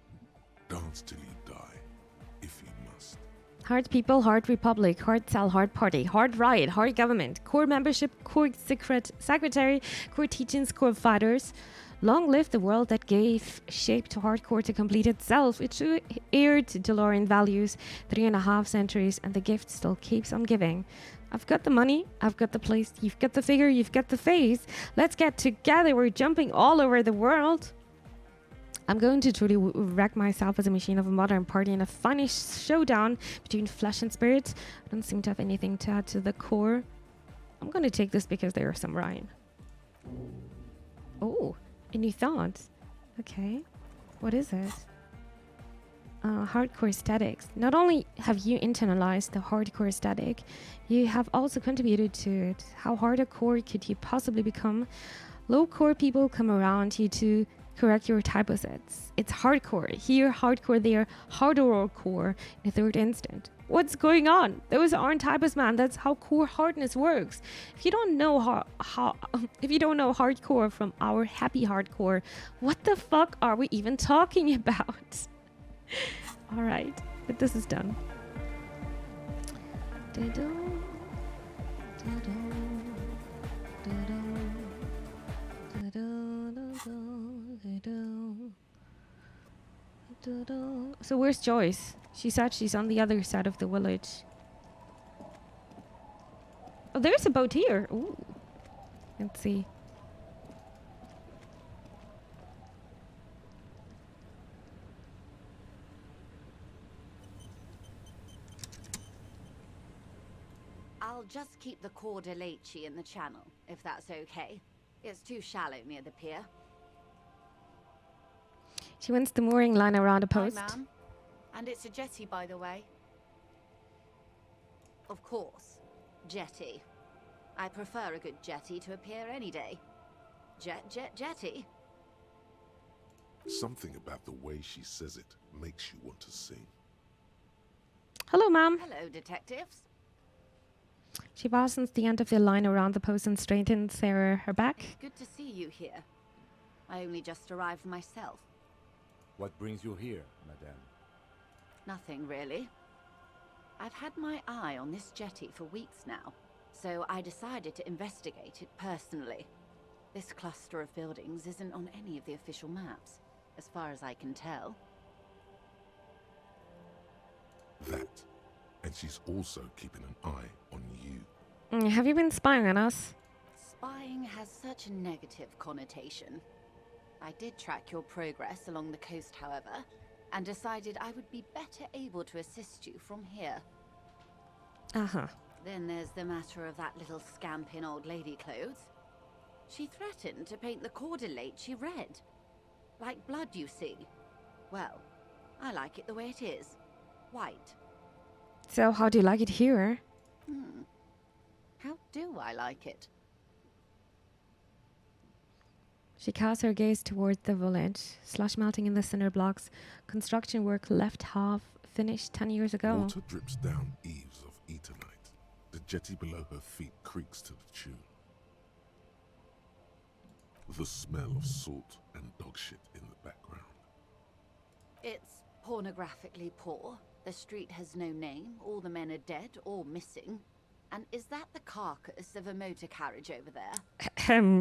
Dance till you die, if you must. Hard people, hard republic, hard cell, hard party, hard riot, hard government, core membership, core secretary, core teachings, core fighters. Long live the world that gave shape to hardcore to complete itself. It aired to DeLorean values 3.5 centuries, and the gift still keeps on giving. I've got the money, I've got the place, you've got the figure, you've got the face. Let's get together, we're jumping all over the world. I'm going to truly wreck myself as a machine of a modern party in a funny showdown between flesh and spirit. I don't seem to have anything to add to the core. I'm going to take this because there are some Ryan. Oh, a new thought. Okay, what is it? Hardcore aesthetics. Not only have you internalized the hardcore aesthetic, you have also contributed to it. How hardcore could you possibly become? Low-core people come around you to correct your typosets. It's hardcore here, hardcore there, hardcore core in a third instant. What's going on? Those aren't typos, man. That's how core hardness works. If you don't know if you don't know hardcore from our happy hardcore, what the fuck are we even talking about? All right, but this is done. So where's Joyce? She said she's on the other side of the village. Oh, there's a boat here. Ooh. Let's see. I'll just keep the Corda Leche in the channel, if that's okay. It's too shallow near the pier. She wants the mooring line around a post. Hi, ma'am. And it's a jetty, by the way. Of course, jetty. I prefer a good jetty to a pier any day. Jetty. Something about the way she says it makes you want to sing. Hello, ma'am. Hello, detectives. She fastens the end of the line around the post and straightens her back. It's good to see you here. I only just arrived myself. What brings you here, madame? Nothing, really. I've had my eye on this jetty for weeks now, so I decided to investigate it personally. This cluster of buildings isn't on any of the official maps, as far as I can tell. That. And she's also keeping an eye on you. Have you been spying on us? Spying has such a negative connotation. I did track your progress along the coast, however, and decided I would be better able to assist you from here. Uh-huh. Then there's the matter of that little scamp in old lady clothes. She threatened to paint the cordelate she read. Like blood, you see. Well, I like it the way it is. White. So how do you like it here? How do I like it? She casts her gaze towards the village, slush melting in the cinder blocks, construction work left half finished 10 years ago. Water drips down eaves of Eternite. The jetty below her feet creaks to the tune. The smell of salt and dog shit in the background. It's pornographically poor. The street has no name. All the men are dead or missing. And is that the carcass of a motor carriage over there?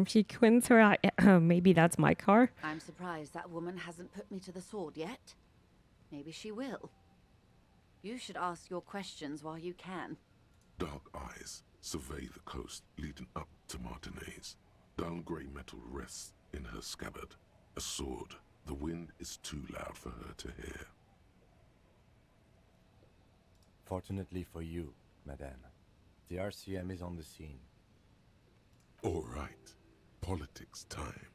She squints her eye. Maybe that's my car. I'm surprised that woman hasn't put me to the sword yet. Maybe she will. You should ask your questions while you can. Dark eyes survey the coast leading up to Martinez. Dull grey metal rests in her scabbard. A sword. The wind is too loud for her to hear. Fortunately for you, madame, the RCM is on the scene. All right. Politics time.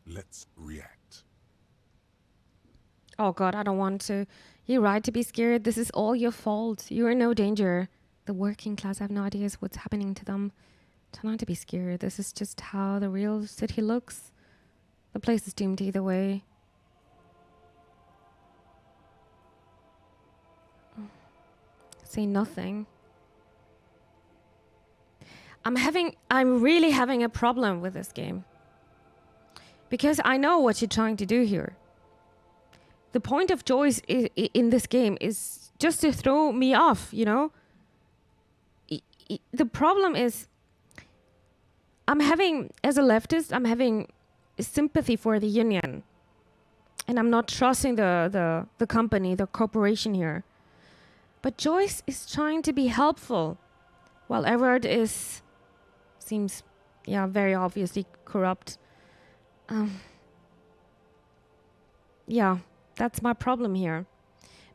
Let's react. Oh god, I don't want to. You're right to be scared. This is all your fault. You're in no danger. The working class have no idea what's happening to them. Try not to be scared. This is just how the real city looks. The place is doomed either way. Say nothing. I'm really having a problem with this game. Because I know what you're trying to do here. The point of Joyce in this game is just to throw me off, you know? The problem is, as a leftist, I'm having sympathy for the union. And I'm not trusting the company, the corporation here. But Joyce is trying to be helpful, while Everard seems very obviously corrupt. Yeah, that's my problem here.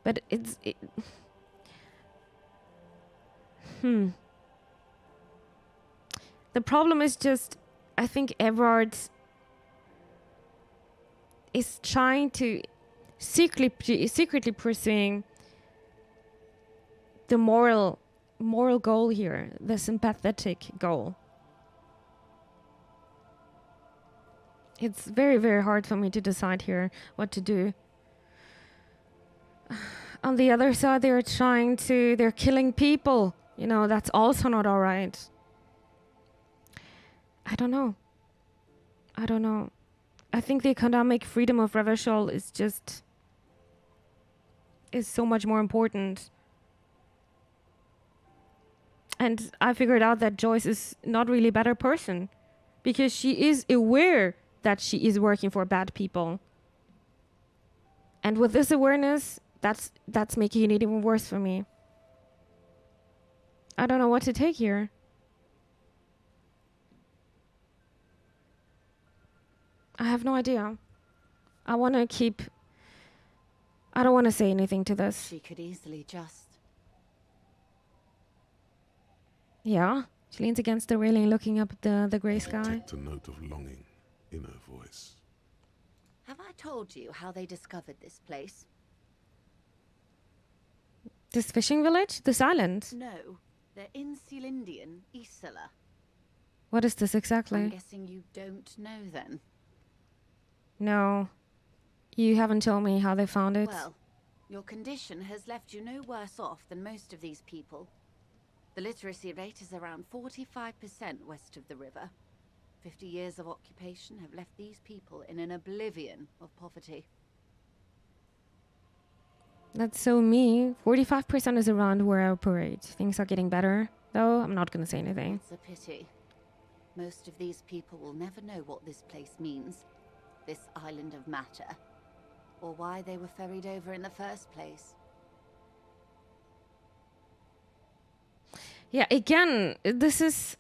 But the problem is just, I think Everard is trying to secretly pursuing the moral goal here, the sympathetic goal. It's very, very hard for me to decide here what to do. On the other side, they're killing people. You know, that's also not all right. I don't know. I think the economic freedom of Revachol is so much more important. And I figured out that Joyce is not really a better person, because she is aware that she is working for bad people. And with this awareness, that's making it even worse for me. I don't know what to take here. I have no idea. I don't want to say anything to this. She could easily just... Yeah, she leans against the railing, looking up at the grey sky. Detect a note of longing in her voice. Have I told you how they discovered this place? This fishing village? This island? No, they're in Sealindian, Isla. What is this exactly? I'm guessing you don't know then. No. You haven't told me how they found it. Well, Your condition has left you no worse off than most of these people. The literacy rate is around 45% west of the river. 50 years of occupation have left these people in an oblivion of poverty. That's so me. 45% is around where I operate. Things are getting better, though. I'm not gonna say anything. It's a pity. Most of these people will never know what this place means, this island of matter, or why they were ferried over in the first place. Yeah, again, this is...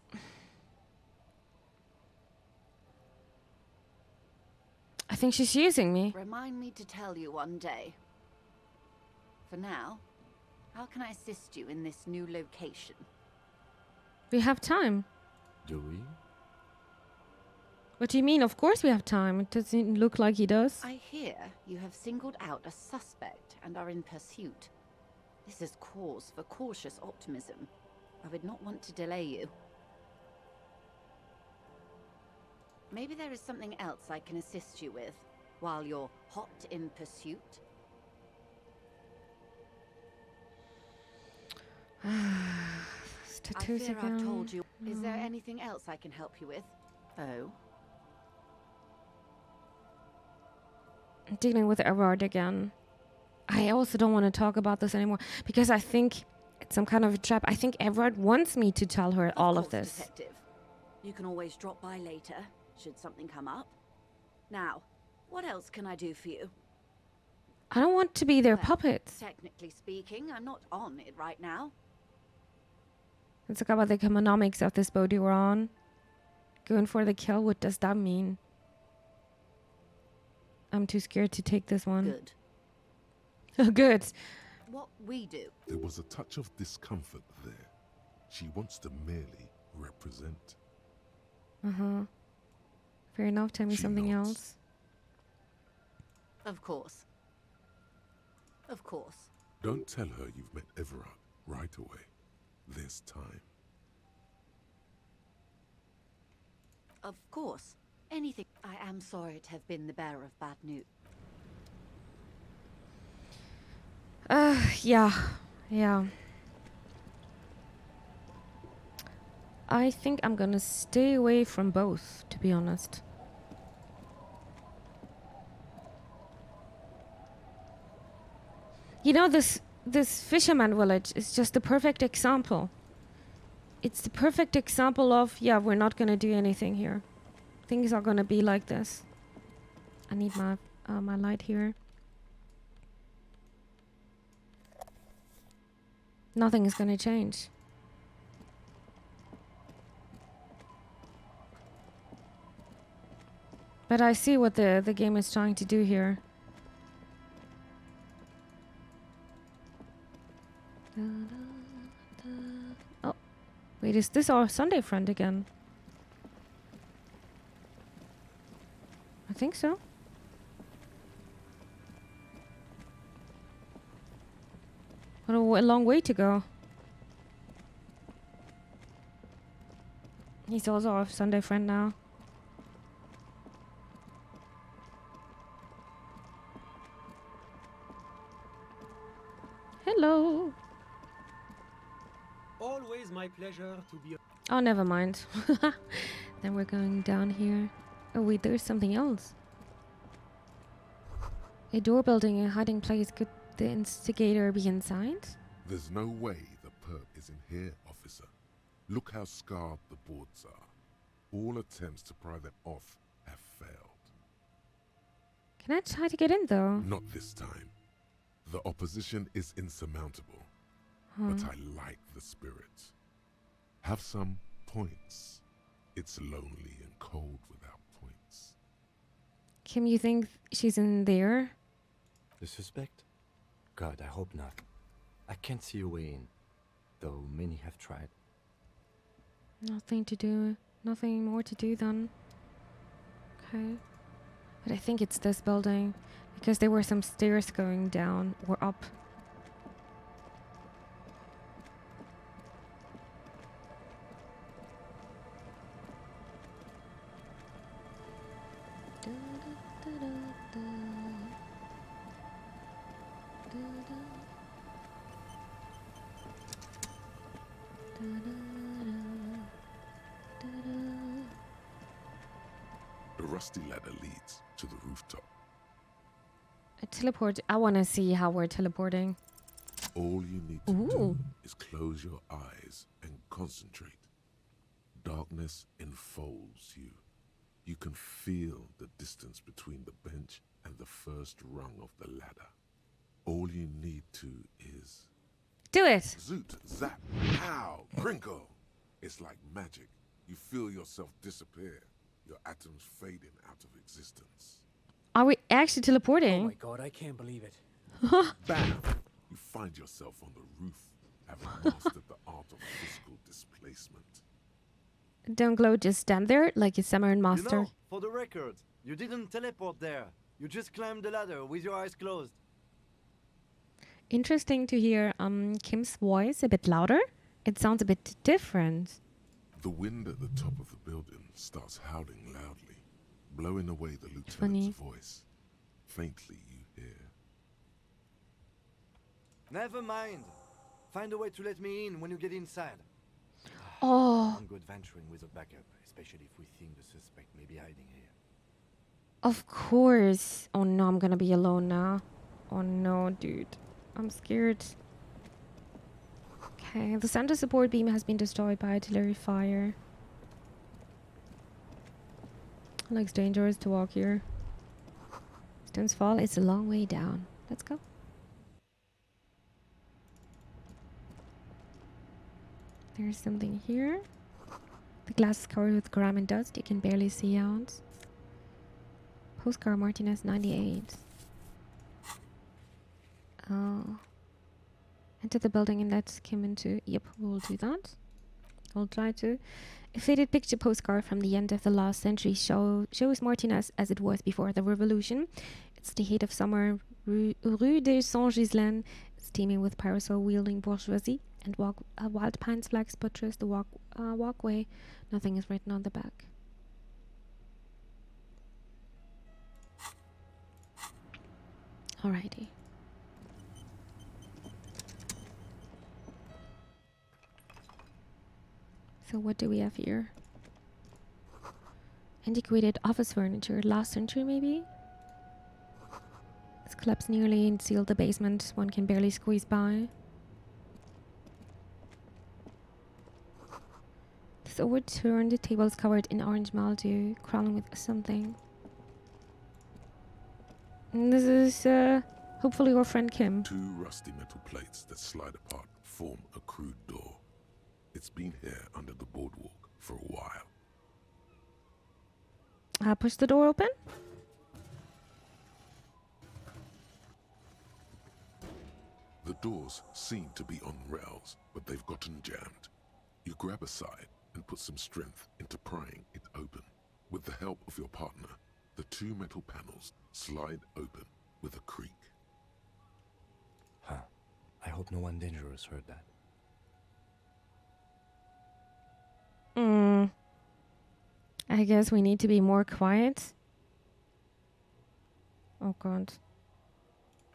I think she's using me. Remind me to tell you one day. For now, how can I assist you in this new location? We have time. Do we? What do you mean? Of course we have time. It doesn't look like he does. I hear you have singled out a suspect and are in pursuit. This is cause for cautious optimism. I would not want to delay you. Maybe there is something else I can assist you with while you're hot in pursuit. Tattoos I fear again. I've told you. Is there anything else I can help you with? Oh. I'm dealing with Everard again. I also don't want to talk about this anymore because I think it's some kind of a trap. I think Everard wants me to tell her all of this. Detective. You can always drop by later, should something come up. Now, what else can I do for you? I don't want to be their puppets. Technically speaking, I'm not on it right now. Let's talk about the economics of this boat you were on. Going for the kill, what does that mean? I'm too scared to take this one. Good. Oh, good. What we do. There was a touch of discomfort there. She wants to merely represent. Uh-huh. Fair enough, tell me something else. Of course. Of course. Don't tell her you've met Everard right away. There's time. Of course. Anything. I am sorry to have been the bearer of bad news. Yeah. I think I'm gonna stay away from both, to be honest. You know, this fisherman village is just the perfect example. It's the perfect example of, yeah, we're not gonna do anything here. Things are gonna be like this. I need my my light here. Nothing is gonna change. But I see what the game is trying to do here. Oh, wait, is this our Sunday friend again? I think so. What a long way to go. He's also our Sunday friend now. Hello. Always my pleasure to be. Oh, never mind. Then we're going down here. Oh wait, there's something else. A door building, a hiding place. Could the instigator be inside? There's no way the perp is in here, officer. Look how scarred the boards are. All attempts to pry them off have failed. Can I try to get in though? Not this time. The opposition is insurmountable. Huh. But I like the spirit. Have some points. It's lonely and cold without points. Kim, you think she's in there? The suspect? God, I hope not. I can't see a way in, though many have tried. Nothing to do. Nothing more to do then. Okay. But I think it's this building. Because there were some stairs going down or up. rusty ladder leads to the rooftop. A teleport. I want to see how we're teleporting. All you need to do is close your eyes and concentrate. Darkness enfolds you. You can feel the distance between the bench and the first rung of the ladder. All you need to is... Do it! Zoot, zap, pow, crinkle. It's like magic. You feel yourself disappear. Your atoms fading out of existence. Are we actually teleporting? Oh my god, I can't believe it. Bam! You find yourself on the roof, having mastered the art of physical displacement. Don't glow, just stand there like a Summer master. You know, for the record, you didn't teleport there. You just climbed the ladder with your eyes closed. Interesting to hear Kim's voice a bit louder. It sounds a bit different. The wind at the top of the building starts howling loudly, blowing away the lieutenant's Funny. voice. Faintly you hear. Never mind. Find a way to let me in when you get inside. Oh. I'm good venturing with a backup, especially if we think the suspect may be hiding here. Of course. Oh no, I'm gonna be alone now. Oh no, dude. I'm scared. Okay, the center support beam has been destroyed by artillery fire. Looks dangerous to walk here. Stones Fall is a long way down. Let's go. There's something here. The glass is covered with grime and dust. You can barely see out. Postcard Martinez 98. Oh. Enter the building and let Kim into. Yep, we'll do that. We'll try to. A faded picture postcard from the end of the last century shows Martinez as it was before the revolution. It's the heat of summer. Rue de Saint-Ghislain is teeming with parasol-wielding bourgeoisie, and wild pines flags buttress the walkway. Nothing is written on the back. Alrighty. So what do we have here? Antiquated office furniture, last century maybe? This collapsed nearly and sealed the basement. One can barely squeeze by. This overturned table is covered in orange mildew, crawling with something. And this is hopefully your friend Kim. Two rusty metal plates that slide apart form a crude door. It's been here under the boardwalk for a while. Push the door open. The doors seem to be on rails, but they've gotten jammed. You grab a side and put some strength into prying it open. With the help of your partner, the two metal panels slide open with a creak. Huh. I hope no one dangerous heard that. I guess we need to be more quiet. Oh god.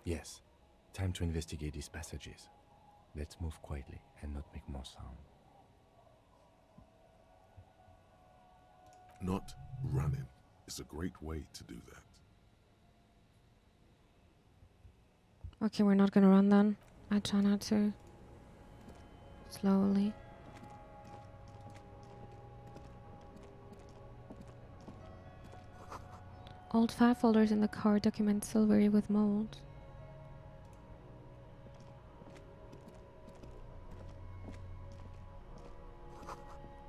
Yes. Time to investigate these passages. Let's move quietly and not make more sound. Not running is a great way to do that. Okay, we're not gonna run then. I try not to. Slowly. Old file folders in the car document silvery with mold.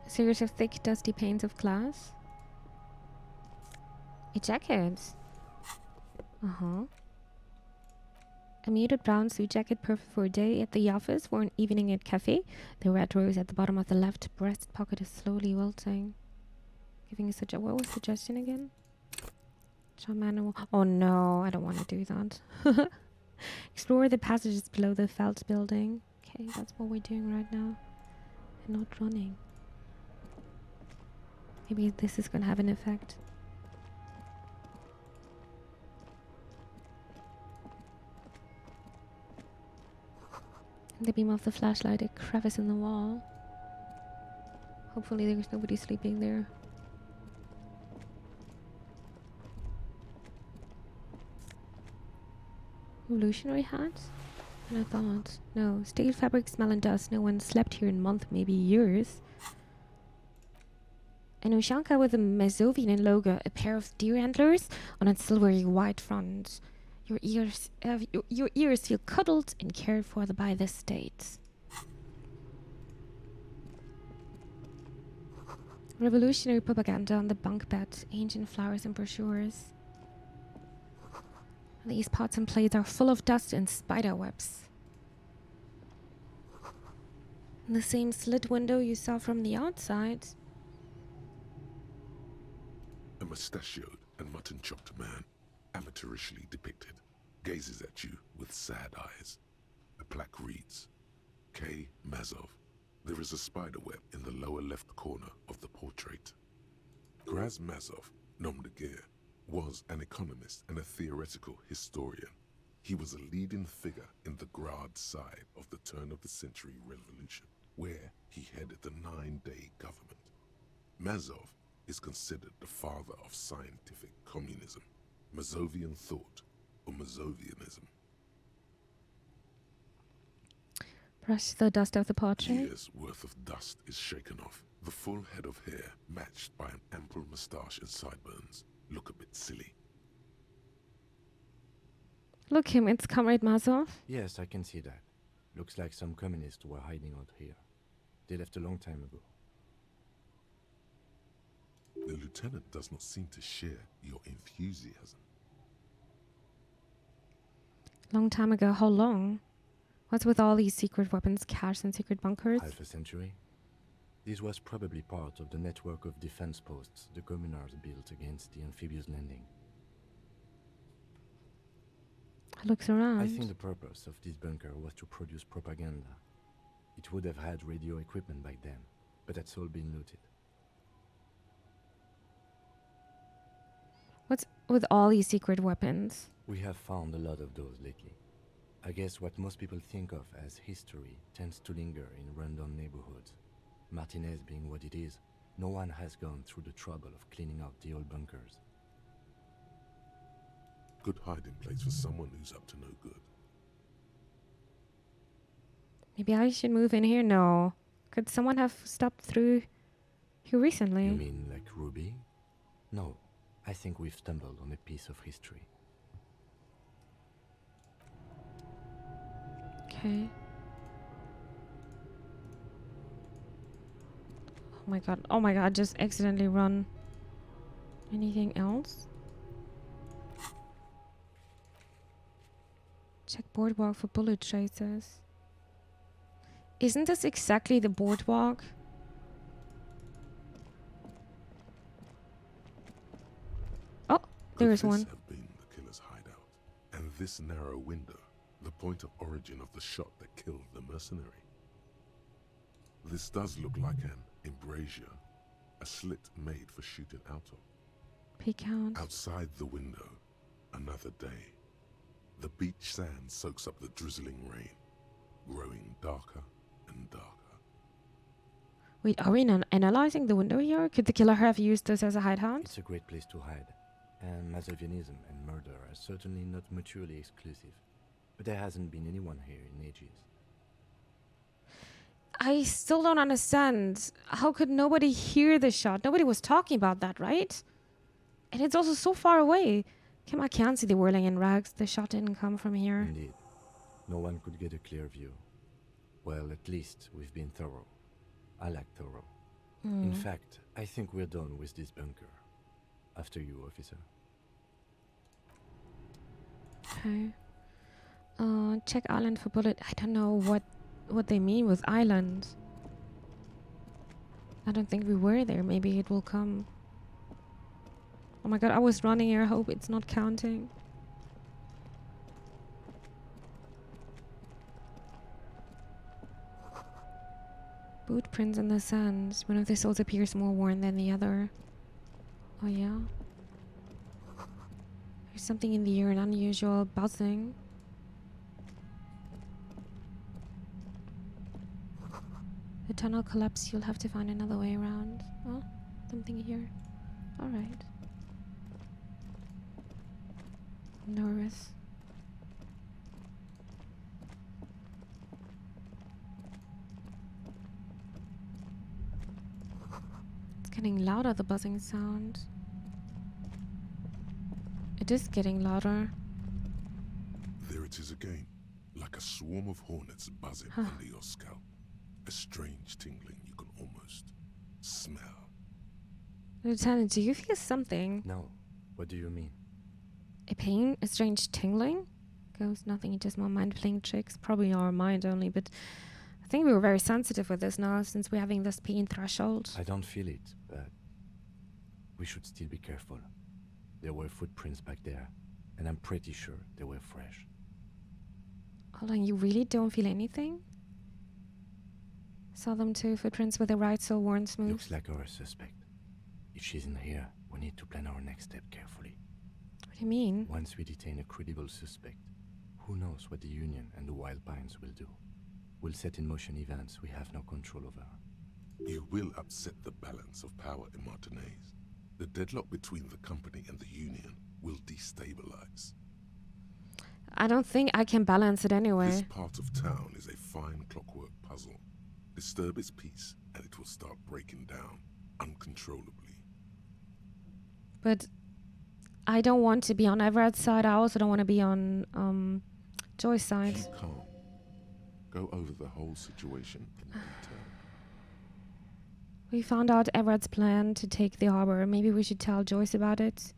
A series of thick, dusty panes of glass. A jacket. Uh-huh. A muted brown suit jacket perfect for a day at the office or an evening at cafe. The red rose at the bottom of the left breast pocket is slowly wilting. Giving a what was suggestion again? Manual. Oh no, I don't want to do that. Explore the passages below the Felt building. Okay, that's what we're doing right now. And not running. Maybe this is gonna have an effect. In the beam of the flashlight, a crevice in the wall. Hopefully there's nobody sleeping there. Revolutionary hat? And I thought, no, stale fabric, smell and dust. No one slept here in months, maybe years. An Ushanka with a Mazovian logo, a pair of deer antlers on a silvery white front. Your ears feel cuddled and cared for by the state. Revolutionary propaganda on the bunk bed, ancient flowers and brochures. These pots and plates are full of dust and spider webs. The same slit window you saw from the outside. A mustachioed and mutton-chopped man, amateurishly depicted, gazes at you with sad eyes. A plaque reads, K. Mazov. There is a spider web in the lower left corner of the portrait. Graz Mazov, nom de guerre, was an economist and a theoretical historian. He was a leading figure in the Grad side of the turn-of-the-century revolution, where he headed the 9-day government. Mazov is considered the father of scientific communism, Mazovian thought, or Mazovianism. Brush the dust off the portrait. Years' worth of dust is shaken off. The full head of hair, matched by an ample moustache and sideburns, look a bit silly. Look him, it's Comrade Mazov. Yes, I can see that. Looks like some communists were hiding out here. They left a long time ago. The lieutenant does not seem to share your enthusiasm. Long time ago, how long? What's with all these secret weapons cached in secret bunkers? Half a century. This was probably part of the network of defense posts the communards built against the amphibious landing. Looks around. I think the purpose of this bunker was to produce propaganda. It would have had radio equipment back then, but that's all been looted. What's with all these secret weapons? We have found a lot of those lately. I guess what most people think of as history tends to linger in rundown neighborhoods. Martinez being what it is, no one has gone through the trouble of cleaning out the old bunkers. Good hiding place for someone who's up to no good. Maybe I should move in here? No. Could someone have stopped through here recently? You mean like Ruby? No. I think we've stumbled on a piece of history. Okay. Oh my god, just accidentally run. Anything else? Check boardwalk for bullet traces. Isn't this exactly the boardwalk? Oh, there is one. Could this have been the killer's hideout? And this narrow window, the point of origin of the shot that killed the mercenary? This does look like an embrasure, a slit made for shooting out of. Peek out. Outside the window, another day. The beach sand soaks up the drizzling rain, growing darker and darker. Wait, are we analyzing the window here? Could the killer have used this as a hideout? It's a great place to hide. And Mazovianism and murder are certainly not mutually exclusive. But there hasn't been anyone here in ages. I still don't understand. How could nobody hear the shot? Nobody was talking about that, right? And it's also so far away. I can't see the whirling in rags. The shot didn't come from here. Indeed. No one could get a clear view. Well, at least we've been thorough. I like thorough. In fact, I think we're done with this bunker. After you, officer. Okay. Check island for bullet. I don't know what they mean with island. I don't think we were there. Maybe it will come. Oh my god, I was running here. I hope it's not counting. Boot prints in the sand. One of the soles appears more worn than the other. Oh yeah? There's something in the air, an unusual buzzing. The tunnel collapsed. You'll have to find another way around. Oh, something here. Alright. Nervous. Getting louder, the buzzing sound. It is getting louder. There it is again, like a swarm of hornets buzzing under your scalp. A strange tingling you can almost smell. Lieutenant, do you feel something? No. What do you mean? A pain? A strange tingling? Goes nothing, just my mind playing tricks. Probably our mind only, but I think we were very sensitive with this now since we're having this pain threshold. I don't feel it, but we should still be careful. There were footprints back there, and I'm pretty sure they were fresh. Hold on, you really don't feel anything? Saw them too, footprints with the right sole worn smooth. Looks like our suspect. If she's in here, we need to plan our next step carefully. What do you mean? Once we detain a credible suspect, who knows what the Union and the Wild Pines will do? We'll set in motion events we have no control over. You will upset the balance of power in Martinez. The deadlock between the company and the Union will destabilize. I don't think I can balance it anyway. This part of town is a fine clockwork puzzle. Disturb its peace, and it will start breaking down uncontrollably. But I don't want to be on Everett's side. I also don't want to be on Joy's side. Keep calm. Go over the whole situation in detail. We found out Everett's plan to take the harbor. Maybe we should tell Joyce about it.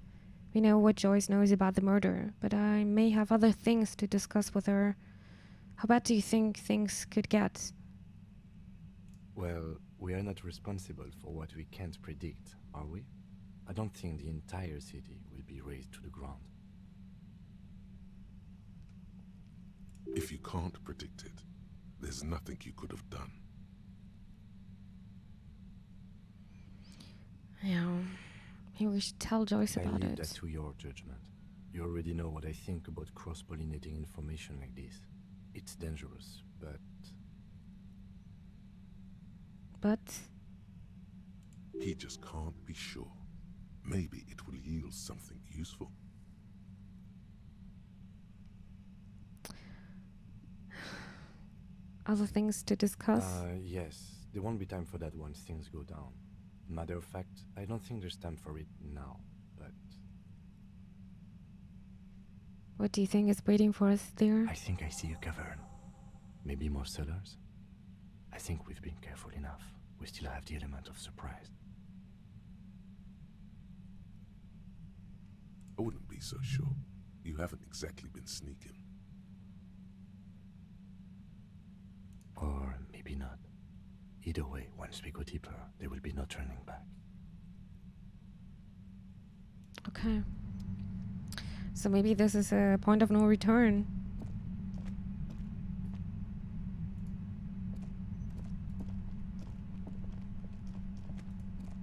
We know what Joyce knows about the murder, but I may have other things to discuss with her. How bad do you think things could get? Well, we are not responsible for what we can't predict, are we? I don't think the entire city will be razed to the ground. If you can't predict it, there's nothing you could have done. Yeah, maybe we should tell Joyce I about leave it. that to your judgment. You already know what I think about cross-pollinating information like this. It's dangerous, but... But? He just can't be sure. Maybe it will yield something useful. Other things to discuss? Yes. There won't be time for that once things go down. Matter of fact, I don't think there's time for it now, but... What do you think is waiting for us there? I think I see a cavern. Maybe more cellars? I think we've been careful enough. We still have the element of surprise. I wouldn't be so sure. You haven't exactly been sneaking. Or maybe not. Either way, once we go deeper, there will be no turning back. Okay. So maybe this is a point of no return.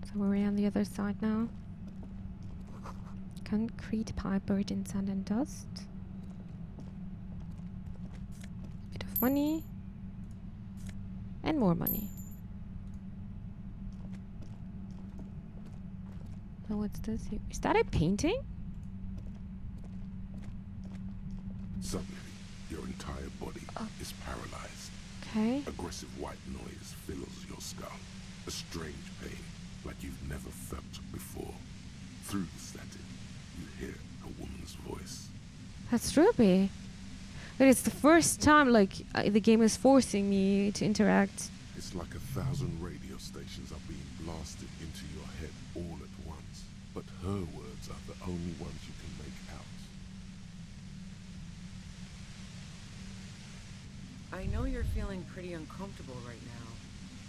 So we're on the other side now. Concrete pipe buried in sand and dust. Bit of money. And more money. So what's this here? Is that a painting? Suddenly, your entire body is paralyzed. Okay. Aggressive white noise fills your skull. A strange pain, like you've never felt before. Through the static, you hear a woman's voice. That's Ruby. But it's the first time, like, the game is forcing me to interact. It's like 1,000 radio stations are being blasted into your head all at once. But her words are the only ones you can make out. I know you're feeling pretty uncomfortable right now.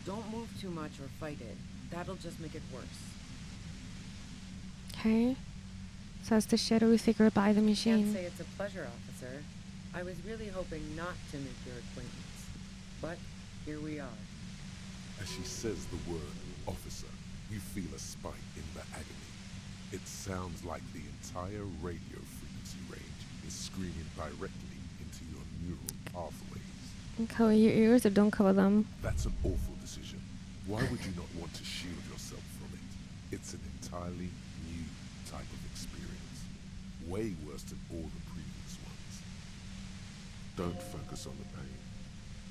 Don't move too much or fight it. That'll just make it worse. Okay. Says the shadowy figure by the machine. Can't say it's a pleasure, officer. I was really hoping not to make your acquaintance. But here we are. As she says the word officer, you feel a spike in the agony. It sounds like the entire radio frequency range is screaming directly into your neural pathways. And cover your ears or don't cover them. That's an awful decision. Why would you not want to shield yourself from it? It's an entirely new type of experience. Way worse than all the previous ones. Don't focus on the pain.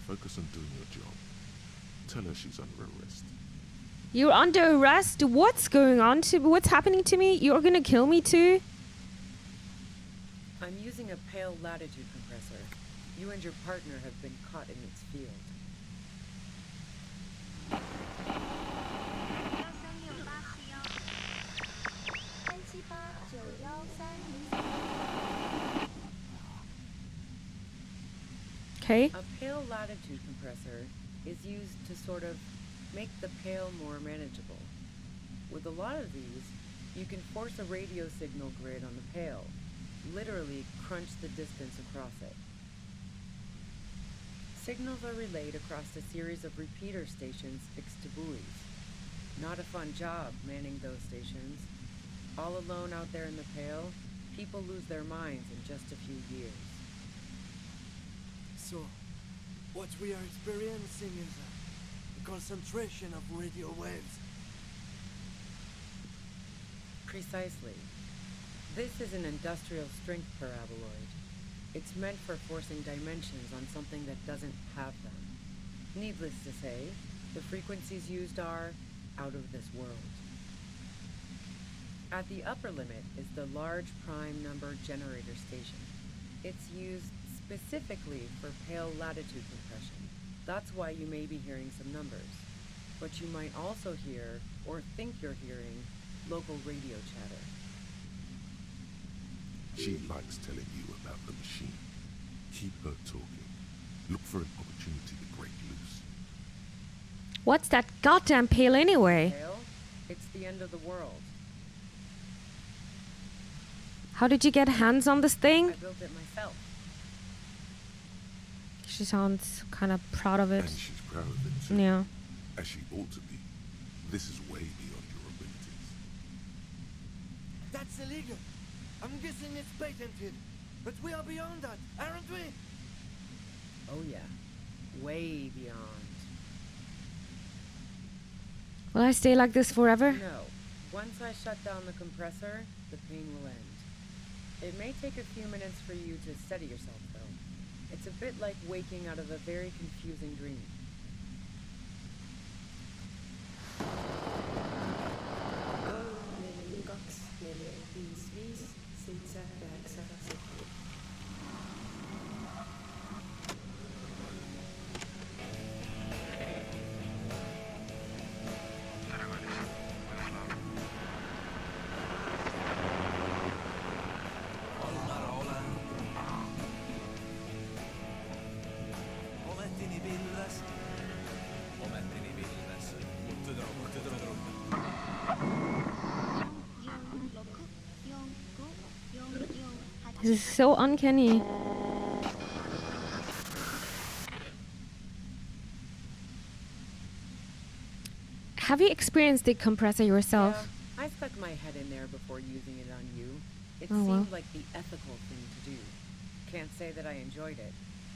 Focus on doing your job. Tell her she's under arrest. You're under arrest. What's going on? What's happening to me? You're gonna kill me too? I'm using a pale latitude compressor. You and your partner have been caught in its field. Okay. A pale latitude compressor is used to sort of make the pale more manageable. With a lot of these, you can force a radio signal grid on the pale, literally crunch the distance across it. Signals are relayed across a series of repeater stations fixed to buoys. Not a fun job manning those stations. All alone out there in the pale, people lose their minds in just a few years. So, what we are experiencing is a concentration of radio waves. Precisely. This is an industrial strength paraboloid. It's meant for forcing dimensions on something that doesn't have them. Needless to say, the frequencies used are out of this world. At the upper limit is the large prime number generator station. It's used specifically for pale latitude compression. That's why you may be hearing some numbers. But you might also hear, or think you're hearing, local radio chatter. She likes telling you about the machine. Keep her talking. Look for an opportunity to break loose. What's that goddamn pale anyway? Pale? It's the end of the world. How did you get hands on this thing? I built it myself. She sounds kind of proud of it. And she's proud of it too. Yeah. As she ought to be. This is way beyond your abilities. That's illegal. I'm guessing it's patented. But we are beyond that, aren't we? Oh yeah. Way beyond. Will I stay like this forever? No. Once I shut down the compressor, the pain will end. It may take a few minutes for you to steady yourself, though. It's a bit like waking out of a very confusing dream. This is so uncanny. Have you experienced the compressor yourself? Yeah, I stuck my head in there before using it on you. It Oh, seemed well. like the ethical thing to do. Can't say that I enjoyed it.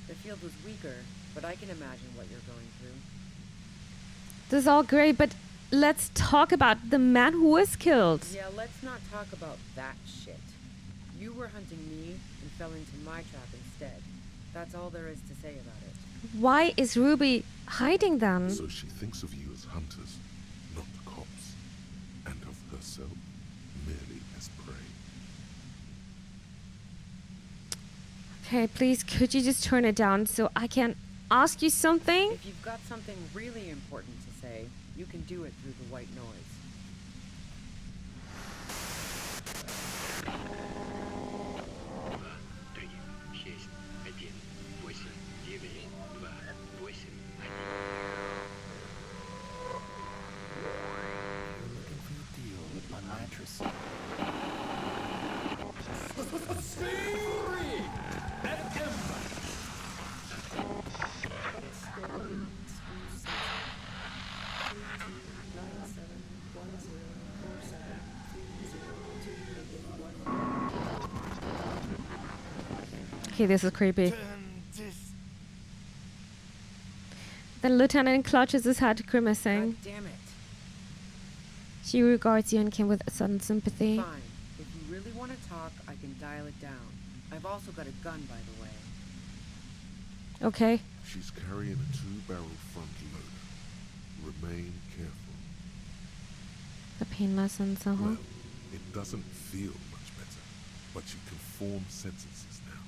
The field was weaker, but I can imagine what you're going through. This is all great, but let's talk about the man who was killed. Yeah, let's not talk about that shit. You were hunting me and fell into my trap instead. That's all there is to say about it. Why is Ruby hiding then? So she thinks of you as hunters, not cops, and of herself merely as prey. Okay, please, could you just turn it down so I can ask you something? If you've got something really important to say, you can do it through the white noise. Okay, this is creepy. The lieutenant clutches his head, grimacing. God damn it. She regards you and Kim with sudden sympathy. Fine. If you really want to talk, I can dial it down. I've also got a gun, by the way. Okay. She's carrying a 2-barrel front loader. Remain careful. The pain lessens, Well, it doesn't feel much better, but you can form sentences now.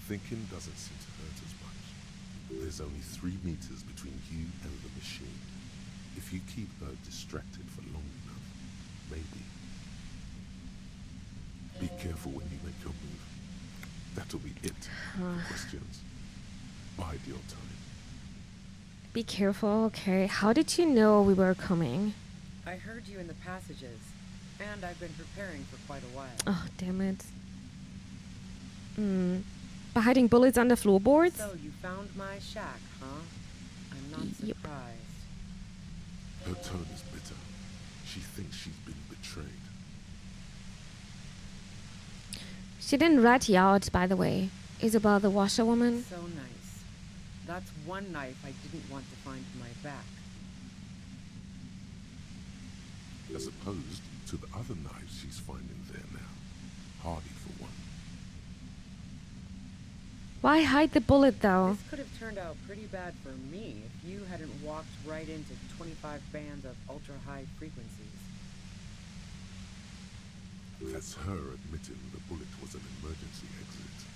Thinking doesn't seem to hurt as much. There's only 3 meters between you and the machine. If you keep her distracted for long enough, maybe. Be careful when you make your move. That'll be it. Questions? Bide your time. Be careful, okay. How did you know we were coming? I heard you in the passages, and I've been preparing for quite a while. Oh, damn it. By hiding bullets under floorboards? So you found my shack, huh? I'm not surprised. Her tone is bitter. She thinks she's been betrayed. She didn't rat you out, by the way. Isabel the washerwoman. So nice. That's one knife I didn't want to find in my back. As opposed to the other knives she's finding there now. Hardy for one. Why hide the bullet, though? This could have turned out pretty bad for me if you hadn't walked right into 25 bands of ultra-high frequencies. That's her admitting the bullet was an emergency exit.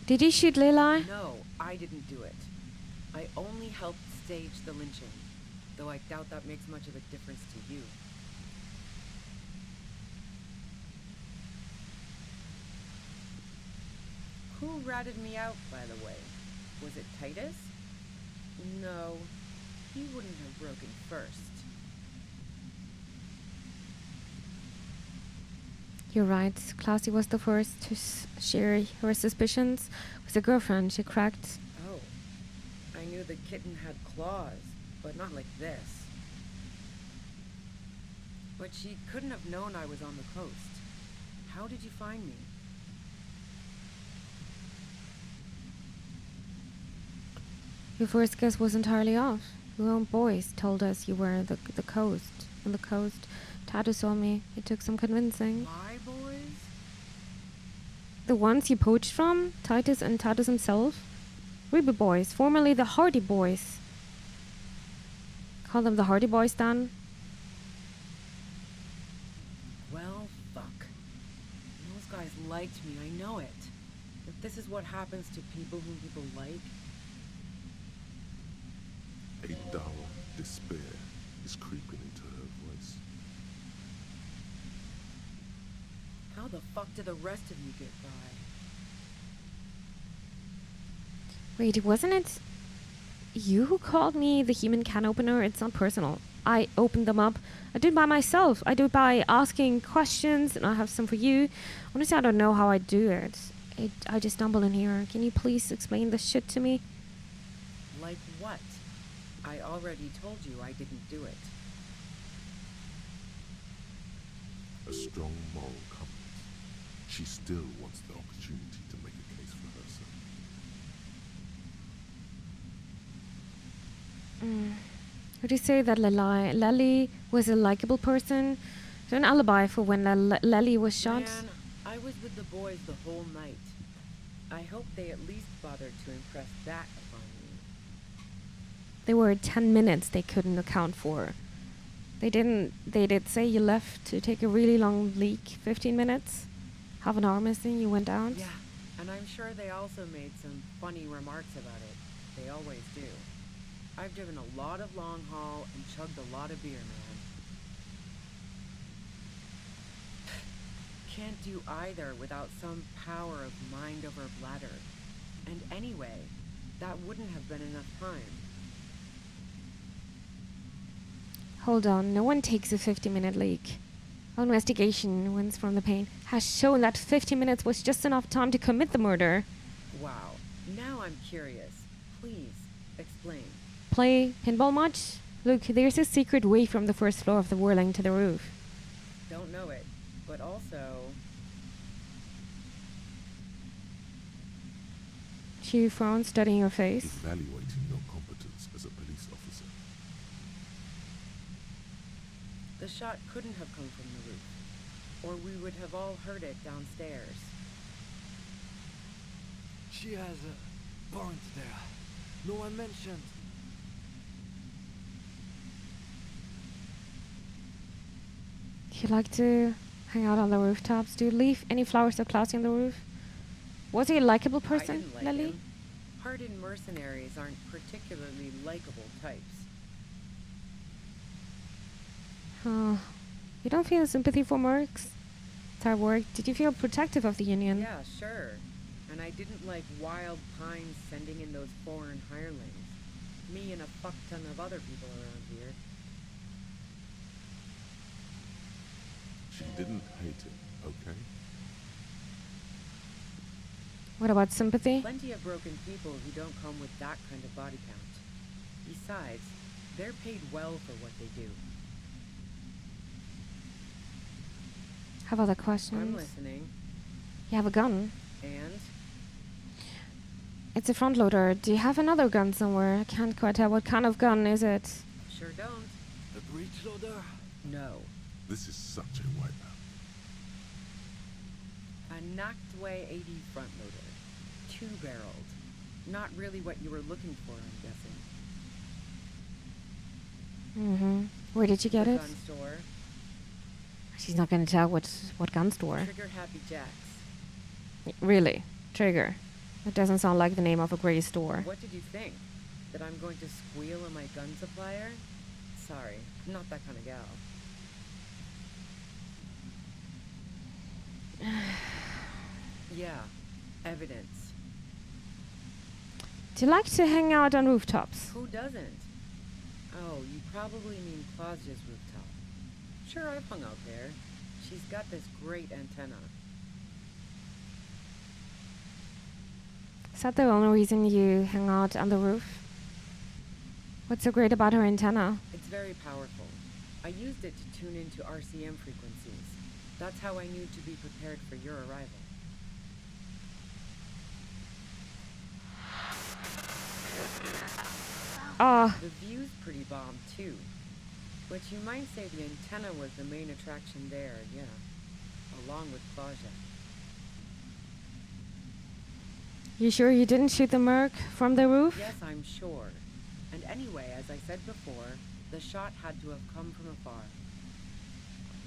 Did you shoot Lili? No, I didn't do it. I only helped stage the lynching, though I doubt that makes much of a difference to you. Who ratted me out, by the way? Was it Titus? No, he wouldn't have broken first. You're right. Classy was the first to share her suspicions with a girlfriend she cracked. Oh, I knew the kitten had claws, but not like this. But she couldn't have known I was on the coast. How did you find me? Your first guess was entirely off. Your own boys told us you were on the coast. Tato saw me. It took some convincing. My boys? The ones you poached from? Titus and Tatus himself? Ruby boys, formerly the Hardy boys. Call them the Hardy boys, then? Well, fuck. Those guys liked me, I know it. If this is what happens to people whom people like... A dull despair is creeping into her voice. How the fuck did the rest of you get by? Wait, wasn't it you who called me the human can opener? It's not personal. I opened them up. I do it by myself. I do it by asking questions, and I have some for you. Honestly, I don't know how I do it. I just stumbled in here. Can you please explain this shit to me? Like what? I already told you I didn't do it. A strong moral compass. She still wants the opportunity to make a case for herself. Would you say that Lely was a likable person? Is there an alibi for when Lely was shot? Man, I was with the boys the whole night. I hope they at least bothered to impress that upon me. There were 10 minutes they couldn't account for. They did say you left to take a really long leak, 15 minutes? Half an hour missing, you went out? Yeah, and I'm sure they also made some funny remarks about it. They always do. I've driven a lot of long haul and chugged a lot of beer, man. Can't do either without some power of mind over bladder. And anyway, that wouldn't have been enough time. Hold on, no one takes a 50-minute leak. Our investigation, wins from the pain, has shown that 50 minutes was just enough time to commit the murder. Wow, now I'm curious. Please, explain. Play pinball much? Look, there's a secret way from the first floor of the whirling to the roof. Don't know it, but also... She frowned, studying her face. Evaluating your competence as a police officer. The shot couldn't have come from the roof, or we would have all heard it downstairs. She has a point there. No one mentioned. You like to hang out on the rooftops? Do you leave any flowers or clouds on the roof? Was he a likable I person, didn't like Lily? him. Hardened mercenaries aren't particularly likable types. You don't feel sympathy for mercs? It's hard work. Did you feel protective of the Union? Yeah, sure. And I didn't like Wild Pines sending in those foreign hirelings. Me and a fuck ton of other people around here. She didn't hate him, okay? What about sympathy? Plenty of broken people who don't come with that kind of body count. Besides, they're paid well for what they do. Have other questions? I'm listening. You have a gun. And? It's a front loader. Do you have another gun somewhere? I can't quite tell. What kind of gun is it? Sure don't. A breech loader? No. This is such a wipeout. A knocked-away 80 front loader. Two-barreled. Not really what you were looking for, I'm guessing. Mm-hmm. Where did you get The it? gun store. She's not going to tell what gun store. Trigger Happy Jacks. Really? Trigger. That doesn't sound like the name of a gray store. What did you think? That I'm going to squeal on my gun supplier? Sorry, I'm not that kind of gal. Yeah, evidence. Do you like to hang out on rooftops? Who doesn't? Oh, you probably mean Claudia's rooftop. Sure, I've hung out there. She's got this great antenna. Is that the only reason you hang out on the roof? What's so great about her antenna? It's very powerful. I used it to tune into RCM frequencies. That's how I knew to be prepared for your arrival. The view's pretty bomb, too. But you might say the antenna was the main attraction there, yeah. Along with Claudia. You sure you didn't shoot the merc from the roof? Yes, I'm sure. And anyway, as I said before, the shot had to have come from afar.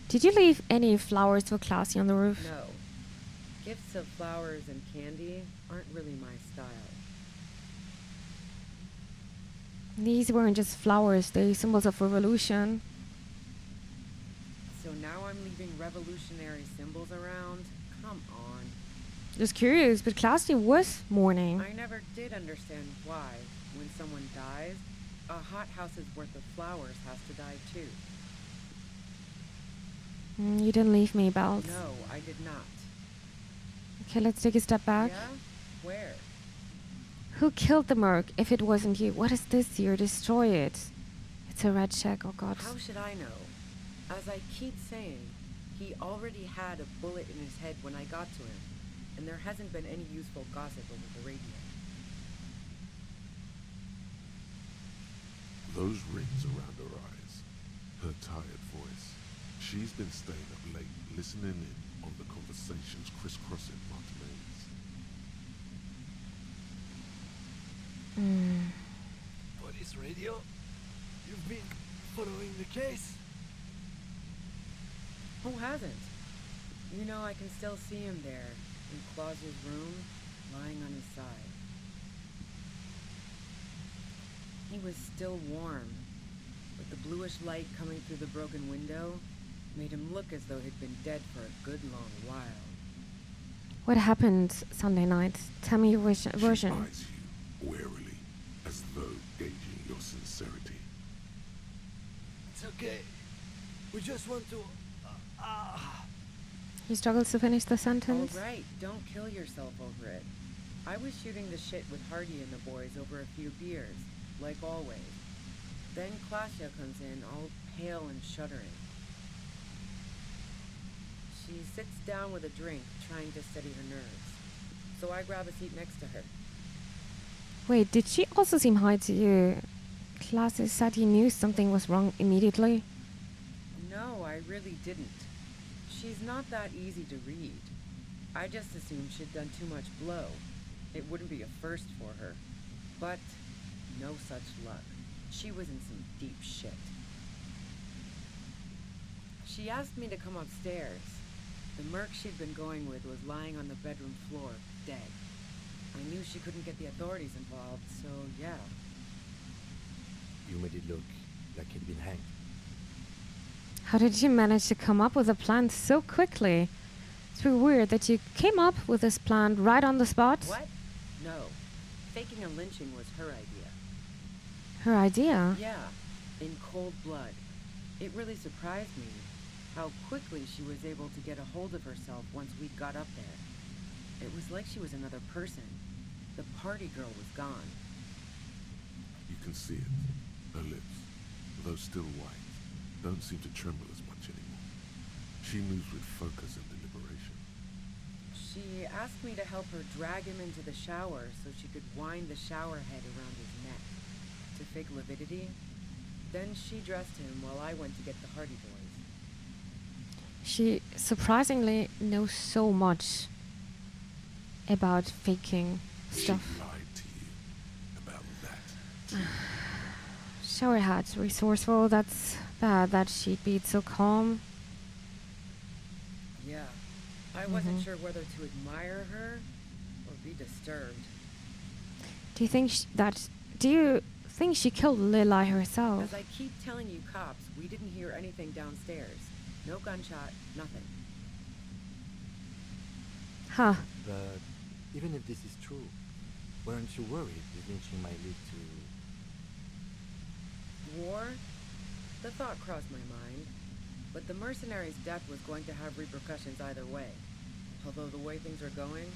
Did you leave any flowers for Classy on the roof? No. Gifts of flowers and candy aren't really my style. These weren't just flowers, they symbols of revolution. So now I'm leaving revolutionary symbols around? Come on. Just curious, but Classy was mourning. I never did understand why, when someone dies, a hothouse's worth of flowers has to die too. You didn't leave me bells. No, I did not. Okay, let's take a step back. Yeah? Where? Who killed the merc if it wasn't you? What is this here? Destroy it. It's a red check, oh god. How should I know? As I keep saying, he already had a bullet in his head when I got to him, and there hasn't been any useful gossip over the radio. Those rings around her eyes, her tired voice. She's been staying up late, listening in on the conversations crisscrossing Martinez. Police radio? You've been following the case? Who hasn't? You know, I can still see him there, in Claus's room, lying on his side. He was still warm, but the bluish light coming through the broken window made him look as though he'd been dead for a good long while. What happened Sunday night? Tell me your version. She eyes you warily, as though gauging your sincerity. It's okay. We just want to... He struggles to finish the sentence. All right, don't kill yourself over it. I was shooting the shit with Hardy and the boys over a few beers, like always. Then Klasia comes in, all pale and shuddering. She sits down with a drink, trying to steady her nerves. So I grab a seat next to her. Wait, did she also seem high to you? Klasse said you knew something was wrong immediately. No, I really didn't. She's not that easy to read. I just assumed she'd done too much blow. It wouldn't be a first for her. But no such luck. She was in some deep shit. She asked me to come upstairs. The merc she'd been going with was lying on the bedroom floor, dead. I knew she couldn't get the authorities involved, so yeah. You made it look like he'd been hanged. How did you manage to come up with a plan so quickly? It's really weird that you came up with this plan right on the spot. What? No. Faking a lynching was her idea. Her idea? Yeah, in cold blood. It really surprised me how quickly she was able to get a hold of herself once we got up there. It was like she was another person. The party girl was gone. You can see it. Her lips, though still white, don't seem to tremble as much anymore. She moves with focus and deliberation. She asked me to help her drag him into the shower so she could wind the shower head around his neck to fake lividity. Then she dressed him while I went to get the Hardy Boys. She surprisingly knows so much about faking stuff. She lied to you about that. Shower hat, resourceful, that's bad that she'd be so calm. Yeah, I wasn't sure whether to admire her or be disturbed. Do you think she killed Lili herself? As I keep telling you cops, we didn't hear anything downstairs. No gunshot, nothing. Huh. But even if this is true, weren't you worried this lynching might lead to... War? The thought crossed my mind. But the mercenary's death was going to have repercussions either way. Although the way things are going...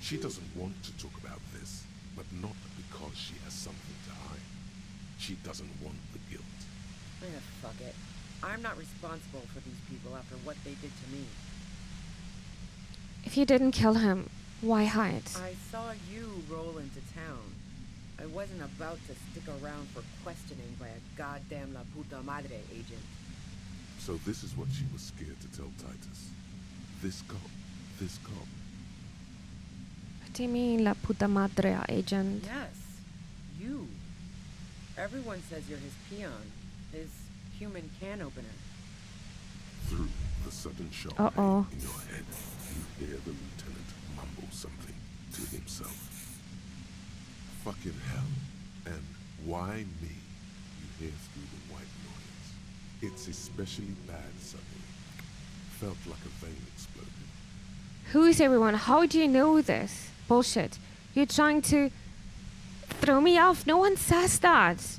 She doesn't want to talk about this, but not because she has something to hide. She doesn't want the guilt. Eh, fuck it. I'm not responsible for these people after what they did to me. If you didn't kill him, why hide? I saw you roll into town. I wasn't about to stick around for questioning by a goddamn La Puta Madre agent. So this is what she was scared to tell Titus. This cop. What do you mean, La Puta Madre agent? Yes, you. Everyone says you're his peon, his human can opener. Through the sudden shock Uh-oh. in your head, you hear the lieutenant mumble something to himself. Fucking hell. And why me? You hear through the white noise. It's especially bad suddenly. Felt like a vein exploded. Who is everyone? How do you know this? Bullshit. You're trying to throw me off. No one says that.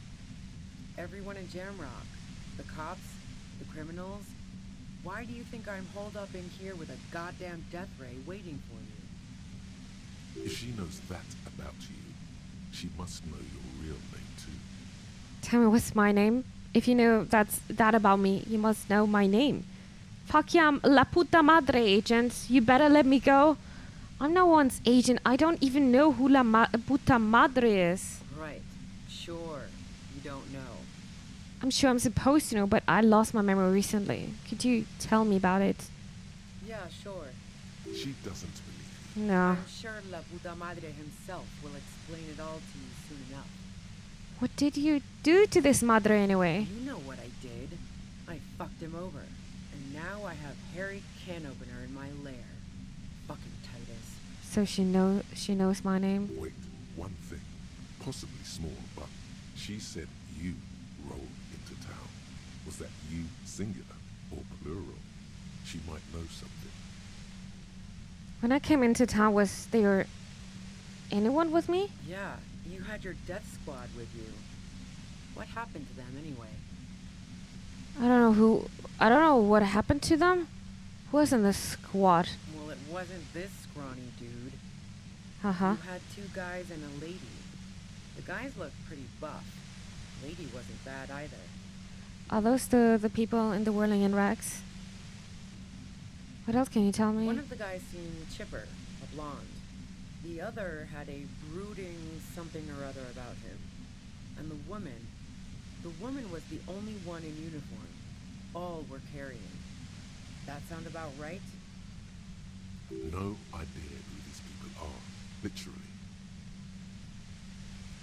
Everyone in Jamrock. The cops, the criminals. Why do you think I'm holed up in here with a goddamn death ray waiting for you? If she knows that about you, she must know your real name too. Tell me what's my name? If you know that about me, you must know my name. Fuck yeah, I'm La Puta Madre agent. You better let me go. I'm no one's agent. I don't even know who Puta Madre is. Right. Sure. You don't know. I'm sure I'm supposed to know, but I lost my memory recently. Could you tell me about it? Yeah, sure. She doesn't believe. No. I'm sure La Puta Madre himself will explain it all to you soon enough. What did you do to this Madre anyway? You know what I did. I fucked him over. And now I have Harry Can Opener in my lair. Fucking Titus. So she knows my name? Wait, one thing. Possibly small, but she said you rolled into town. Was that you singular or plural? She might know something. When I came into town, was there anyone with me? Yeah, you had your death squad with you. What happened to them anyway? I don't know what happened to them. Who was in the squad? Well, it wasn't this scrawny dude. Uh-huh. You had two guys and a lady. The guys looked pretty buff. Lady wasn't bad either. Are those the people in the whirling in rags? What else can you tell me? One of the guys seemed chipper, a blonde. The other had a brooding something or other about him. And the woman was the only one in uniform. All were carrying. That sound about right? No idea who these people are, literally.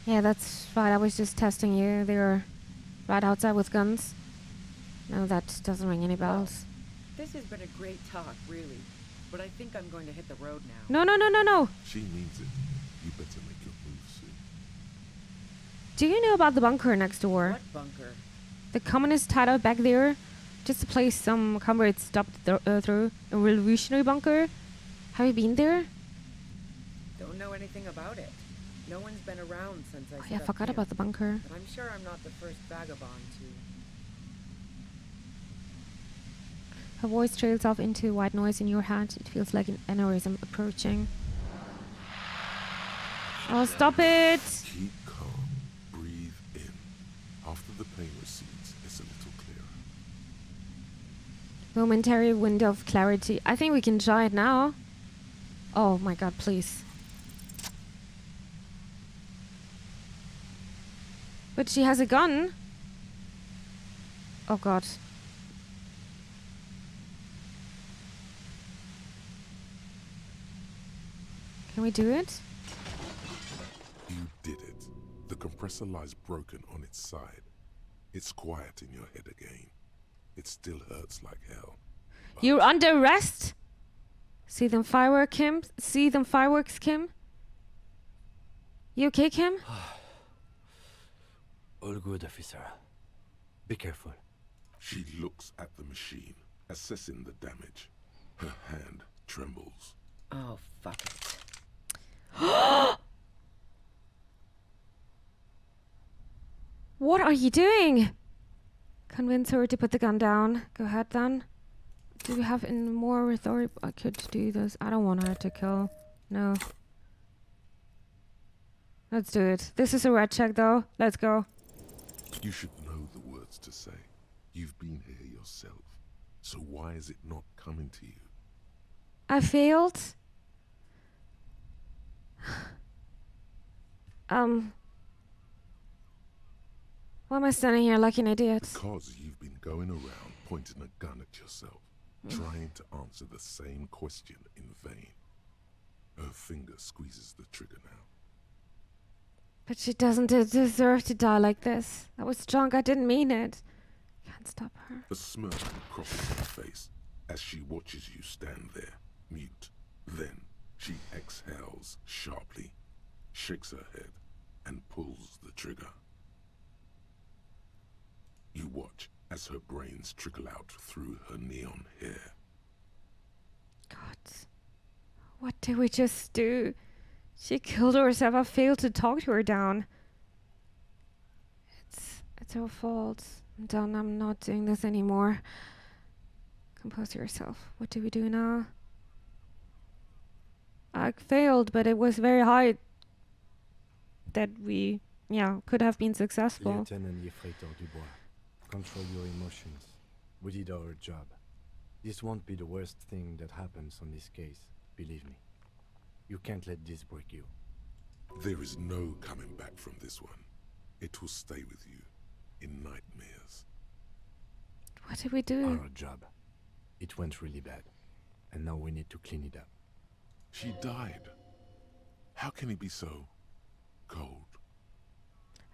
Yeah, that's right. I was just testing you. They were right outside with guns. No, that doesn't ring any bells. This has been a great talk, really. But I think I'm going to hit the road now. No. She means it. You better make your move soon. Do you know about the bunker next door? What bunker? The communist hideout back there? Just a place some comrades stopped through. A revolutionary bunker? Have you been there? Don't know anything about it. No one's been around since I Oh yeah, I forgot about the bunker. But I'm sure I'm not the first vagabond to... Her voice trails off into white noise in your head. It feels like an aneurysm approaching. Oh, stop it! Keep calm. Breathe in. After the pain recedes, it's a little clearer. Momentary window of clarity. I think we can try it now. Oh my god, please. But she has a gun. Oh god. Can we do it? You did it. The compressor lies broken on its side. It's quiet in your head again. It still hurts like hell. You're under arrest? See them fireworks, Kim? See them fireworks, Kim? You okay, Kim? All good, officer. Be careful. She looks at the machine, assessing the damage. Her hand trembles. Oh, fuck it. What are you doing? Convince her to put the gun down. Go ahead then. Do we have any more authority? I could do this. I don't want her to kill. No. Let's do it. This is a red check though. Let's go. You should know the words to say. You've been here yourself. So why is it not coming to you? I failed. Why am I standing here like an idiot? Because you've been going around pointing a gun at yourself, trying to answer the same question in vain. Her finger squeezes the trigger now. But she doesn't deserve to die like this. I was drunk, I didn't mean it. Can't stop her. A smirk crosses her face as she watches you stand there, mute. Then she exhales sharply, shakes her head, and pulls the trigger. You watch as her brains trickle out through her neon hair. God. What did we just do? She killed herself. I failed to talk to her down. It's her fault. I'm done. I'm not doing this anymore. Compose yourself. What do we do now? I failed, but it was very high that we, could have been successful. Lieutenant Yefreitor Dubois, control your emotions. We did our job. This won't be the worst thing that happens on this case, believe me. You can't let this break you. There is no coming back from this one. It will stay with you in nightmares. What did we do? Our job. It went really bad. And now we need to clean it up. She died. How can he be so cold?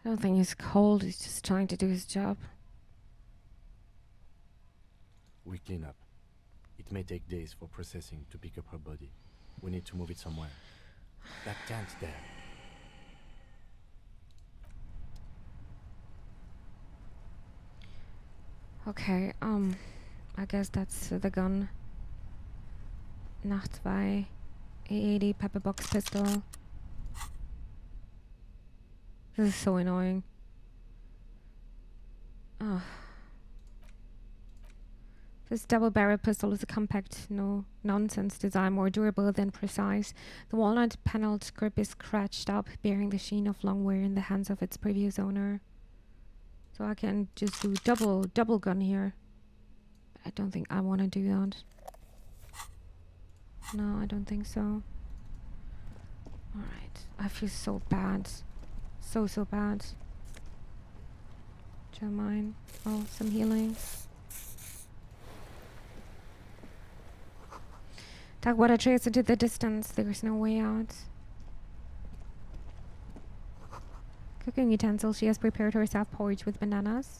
I don't think he's cold. He's just trying to do his job. We clean up. It may take days for processing to pick up her body. We need to move it somewhere. That tent there. Okay, I guess that's the gun. Nachtwey, A80 pepperbox pistol. This is so annoying. Oh. This double-barrel pistol is a compact, no-nonsense design, more durable than precise. The walnut-paneled grip is scratched up, bearing the sheen of long wear in the hands of its previous owner. So I can just do double gun here. I don't think I want to do that. No, I don't think so. Alright. I feel so bad. So bad. Germine. Oh, some healing. Dark water trails into the distance. There is no way out. Cooking utensils. She has prepared herself porridge with bananas.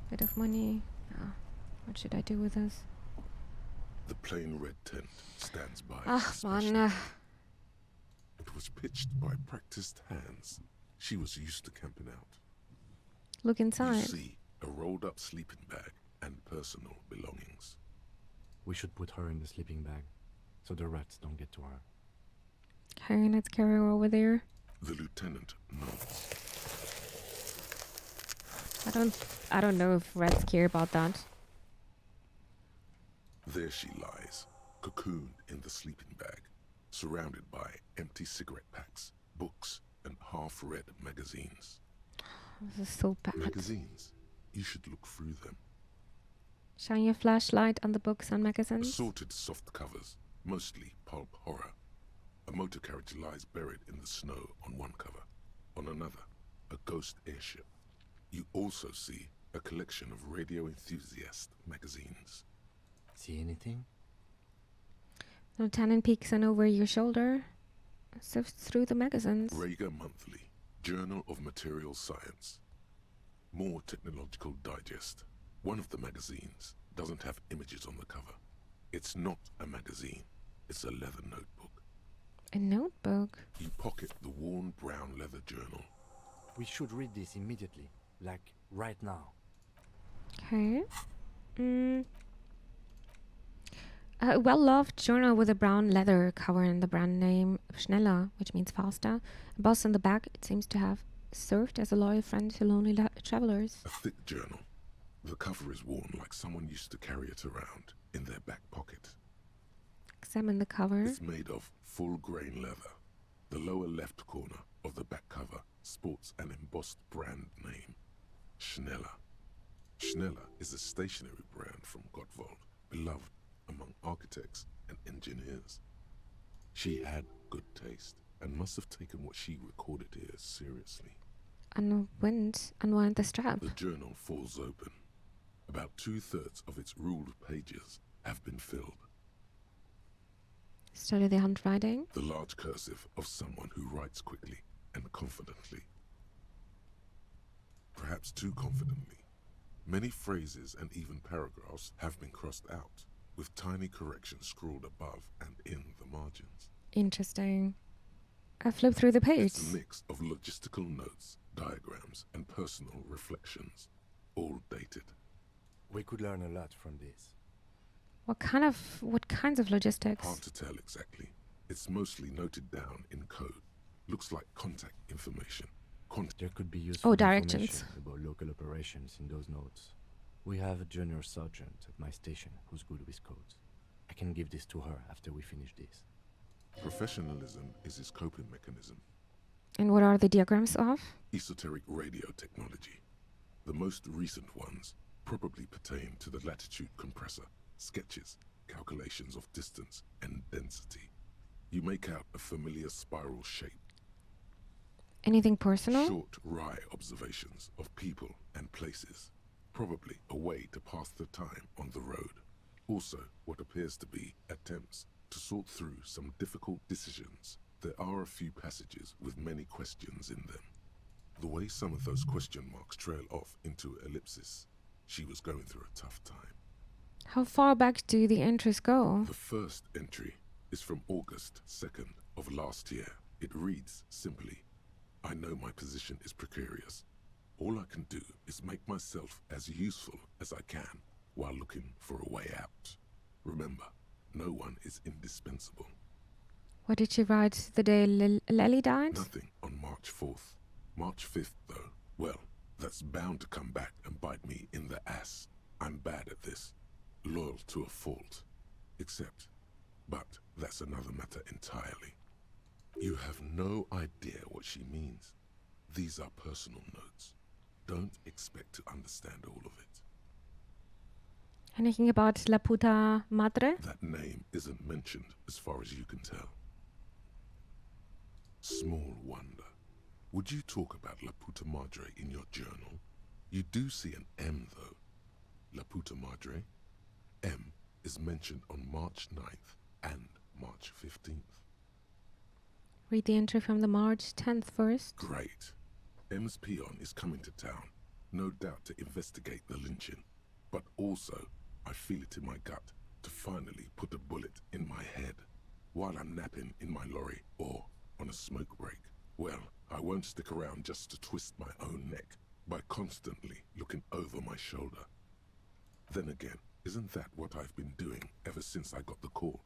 Bit of money. What should I do with this? The plain red tent stands by. Ach, especially. Mann. It was pitched by practiced hands. She was used to camping out. Look You inside. see a rolled-up sleeping bag and personal belongings. We should put her in the sleeping bag, so the rats don't get to her. Okay, let's carry her over there. The lieutenant nods. I don't know if rats care about that. There she lies, cocooned in the sleeping bag, surrounded by empty cigarette packs, books, and half-read magazines. This is so bad. Magazines. You should look through them. Shine your flashlight on the books and magazines. Assorted soft covers, mostly pulp horror. A motor carriage lies buried in the snow on one cover. On another, a ghost airship. You also see a collection of radio enthusiast magazines. See anything? Lieutenant peeks in over your shoulder, sifts through the magazines. Rager Monthly, Journal of Material Science. More Technological Digest. One of the magazines doesn't have images on the cover. It's not a magazine. It's a leather notebook. A notebook? You pocket the worn brown leather journal. We should read this immediately, like right now. Okay. A well-loved journal with a brown leather cover and the brand name Schneller, which means faster. Embossed on the back, it seems to have served as a loyal friend to lonely travelers. A thick journal. The cover is worn like someone used to carry it around in their back pocket. Examine the cover. It's made of full-grain leather. The lower left corner of the back cover sports an embossed brand name, Schneller. Schneller is a stationery brand from Gottwald, beloved among architects and engineers. She had good taste and must have taken what she recorded here seriously. Unwind the strap. The journal falls open. About 2/3 of its ruled pages have been filled. Study the handwriting. The large cursive of someone who writes quickly and confidently. Perhaps too confidently. Many phrases and even paragraphs have been crossed out, with tiny corrections scrawled above and in the margins. Interesting. I flip through the page. It's a mix of logistical notes, diagrams, and personal reflections, all dated. We could learn a lot from this. What kinds of logistics? Hard to tell exactly. It's mostly noted down in code. Looks like contact information. There could be useful directions information about local operations in those notes. We have a junior sergeant at my station who's good with codes. I can give this to her after we finish this. Professionalism is his coping mechanism. And what are the diagrams of? Esoteric radio technology. The most recent ones probably pertain to the latitude compressor, sketches, calculations of distance and density. You make out a familiar spiral shape. Anything personal? Short, wry observations of people and places. Probably a way to pass the time on the road. Also, what appears to be attempts to sort through some difficult decisions. There are a few passages with many questions in them. The way some of those question marks trail off into ellipsis, she was going through a tough time. How far back do the entries go? The first entry is from August 2nd of last year. It reads simply, I know my position is precarious. All I can do is make myself as useful as I can while looking for a way out. Remember, no one is indispensable. What did she write the day Lely died? Nothing on March 4th. March 5th, though, well, that's bound to come back and bite me in the ass. I'm bad at this. Loyal to a fault. But that's another matter entirely. You have no idea what she means. These are personal notes. Don't expect to understand all of it. Anything about La Puta Madre? That name isn't mentioned as far as you can tell. Small wonder. Would you talk about La Puta Madre in your journal? You do see an M, though. La Puta Madre. M is mentioned on March 9th and March 15th. Read the entry from the March 10th first. Great. M's peon is coming to town. no doubt to investigate the lynching, but also I feel it in my gut to finally put a bullet in my head while I'm napping in my lorry or on a smoke break. Well, I won't stick around just to twist my own neck by constantly looking over my shoulder. Then again, isn't that what I've been doing ever since I got the call?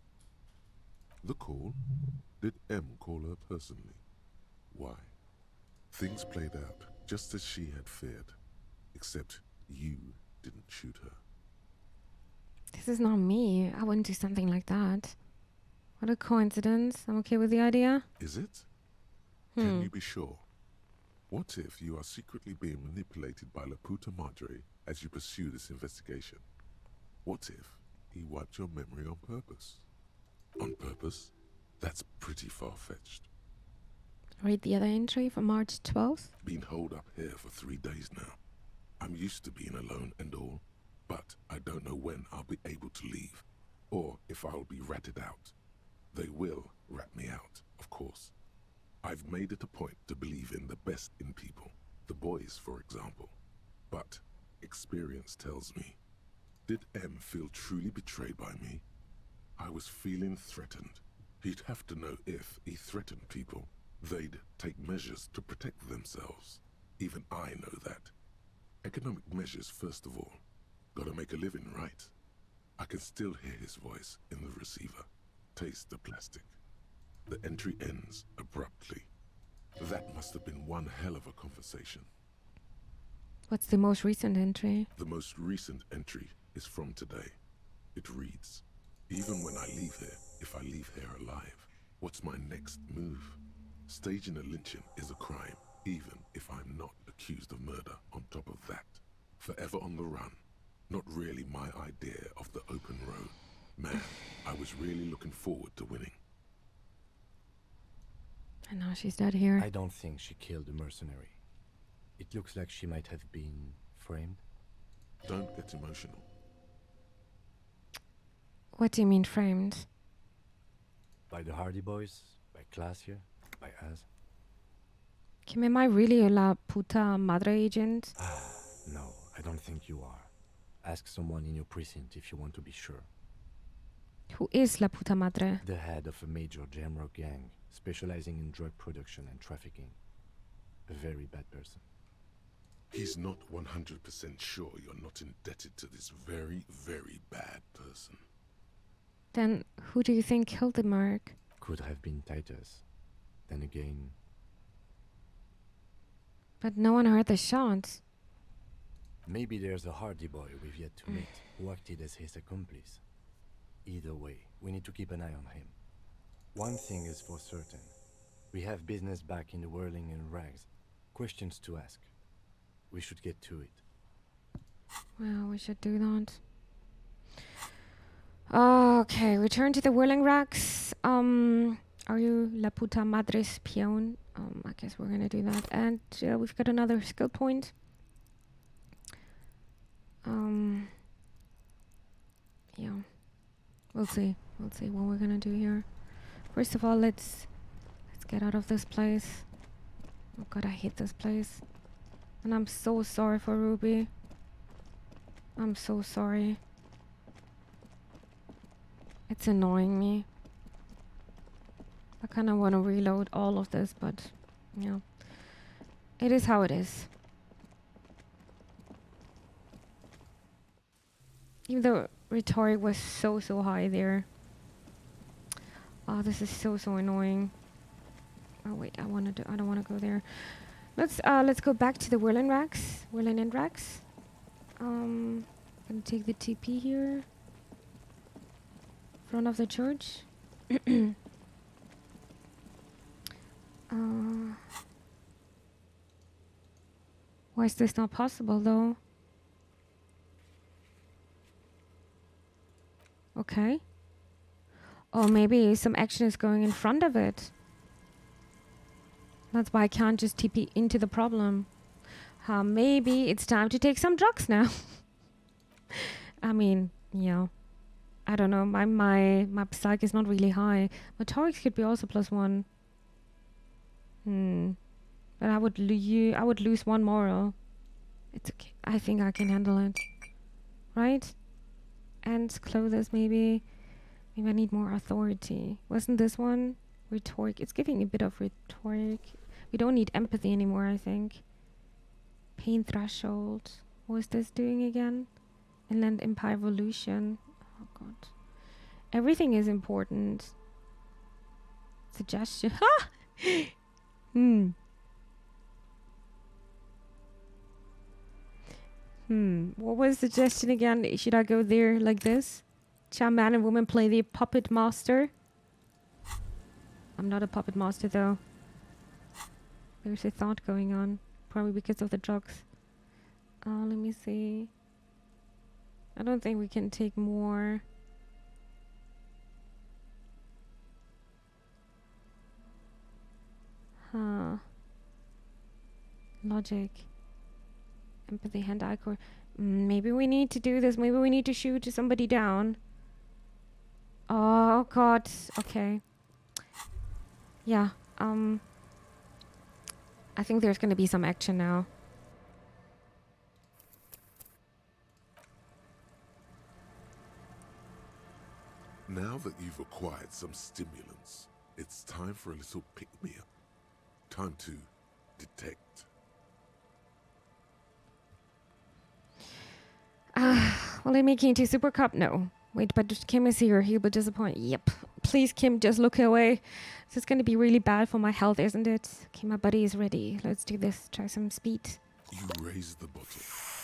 The call? Did M call her personally? Why? Things played out just as she had feared, except you didn't shoot her. This is not me. I wouldn't do something like that. What a coincidence. I'm okay with the idea. Is it? Can you be sure? What if you are secretly being manipulated by La Puta Madre as you pursue this investigation? What if he wiped your memory on purpose? On purpose? That's pretty far-fetched. Read the other entry from March 12th. Been holed up here for 3 days now. I'm used to being alone and all, but I don't know when I'll be able to leave, or if I'll be ratted out. They will rat me out, of course. I've made it a point to believe in the best in people, the boys, for example. But experience tells me, did M feel truly betrayed by me? I was feeling threatened. He'd have to know if he threatened people, they'd take measures to protect themselves. Even I know that. Economic measures, first of all. Gotta make a living, right? I can still hear his voice in the receiver. Taste the plastic. The entry ends abruptly. That must have been one hell of a conversation. What's the most recent entry? The most recent entry is from today. It reads, even when I leave here, if I leave here alive, what's my next move? Staging a lynching is a crime, even if I'm not accused of murder on top of that. Forever on the run. Not really my idea of the open road. Man, I was really looking forward to winning. And now she's dead here. I don't think she killed the mercenary. It looks like she might have been framed. Don't get emotional. What do you mean framed? By the Hardy Boys? By Class here? By us? Kim, am I really a La Puta Madre agent? No, I don't think you are. Ask someone in your precinct if you want to be sure. Who is La Puta Madre? The head of a major Jamrock gang, specializing in drug production and trafficking. A very bad person. He's not 100% sure you're not indebted to this very, very bad person. Then who do you think killed the Merc? Could have been Titus. Then again... But no one heard the shots. Maybe there's a Hardy boy we've yet to meet who acted as his accomplice. Either way, we need to keep an eye on him. One thing is for certain. We have business back in the whirling in rags. Questions to ask. We should get to it. Well, we should do that. Okay, return to the whirling racks. Are you La Puta Madre's peon? I guess we're gonna do that. And we've got another skill point. Yeah. We'll see. We'll see what we're gonna do here. First of all, let's get out of this place. Oh god, I hate this place. And I'm so sorry for Ruby. I'm so sorry. It's annoying me. I kind of want to reload all of this, but yeah. It is how it is. Even though rhetoric was so high there. Oh, this is so annoying. Oh wait, I don't want to go there. Let's go back to the whirling racks. Whirling end racks. Gonna take the TP here. Front of the church. Why is this not possible though? Okay. Or maybe some action is going in front of it. That's why I can't just TP into the problem. Maybe it's time to take some drugs now. I mean, yeah. I don't know. My psych is not really high. My torics could be also +1. But I would lose 1 moral. It's I think I can handle it. Right? And clothes, maybe. Maybe I need more authority. Wasn't this one? Rhetoric. It's giving a bit of rhetoric. We don't need empathy anymore, I think. Pain threshold. What was this doing again? Inland Empire Evolution. Oh god. Everything is important. Suggestion. Ha! What was the suggestion again? Should I go there like this? Shall man and woman play the puppet master? I'm not a puppet master though. There's a thought going on. Probably because of the drugs. Let me see. I don't think we can take more. Huh. Logic. Empathy, hand-eye core. Maybe we need to do this. Maybe we need to shoot somebody down. Oh god. Okay. Yeah. I think there's gonna be some action now. Now that you've acquired some stimulants, it's time for a little pick-me-up. Time to detect. Will they make it into Super Cup? No. Wait, but Kim is here. He'll be disappointed. Yep. Please, Kim, just look away. This is going to be really bad for my health, isn't it? Okay, my buddy is ready. Let's do this. Try some speed. You raise the bottle,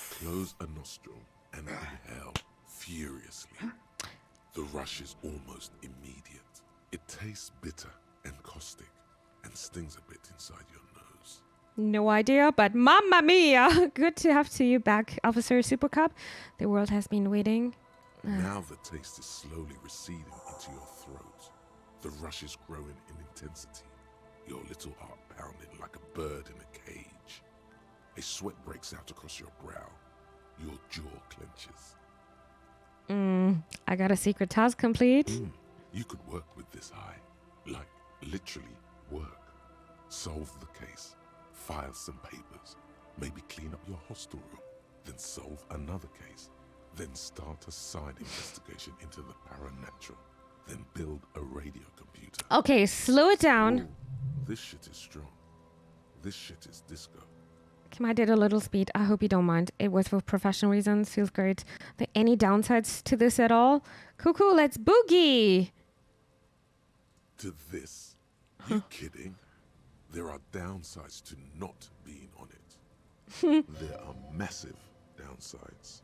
close a nostril, and inhale furiously. The rush is almost immediate. It tastes bitter and caustic and stings a bit inside your nose. No idea, but mamma mia! Good to have you back, Officer Super Cup. The world has been waiting. Now the taste is slowly receding into your throat. The rush is growing in intensity. Your little heart pounding like a bird in a cage. A sweat breaks out across your brow. Your jaw clenches. I got a secret task complete. You could work with this high. Like, literally work. Solve the case. File some papers. Maybe clean up your hostel room. Then solve another case. Then start a side investigation into the paranatural. Then build a radio computer. Okay, slow it down. Ooh, this shit is strong. This shit is disco. Kim, I did a little speed. I hope you don't mind. It was for professional reasons. Feels great. Are there any downsides to this at all? Cool, let's boogie! To this? You kidding? There are downsides to not being on it. There are massive downsides.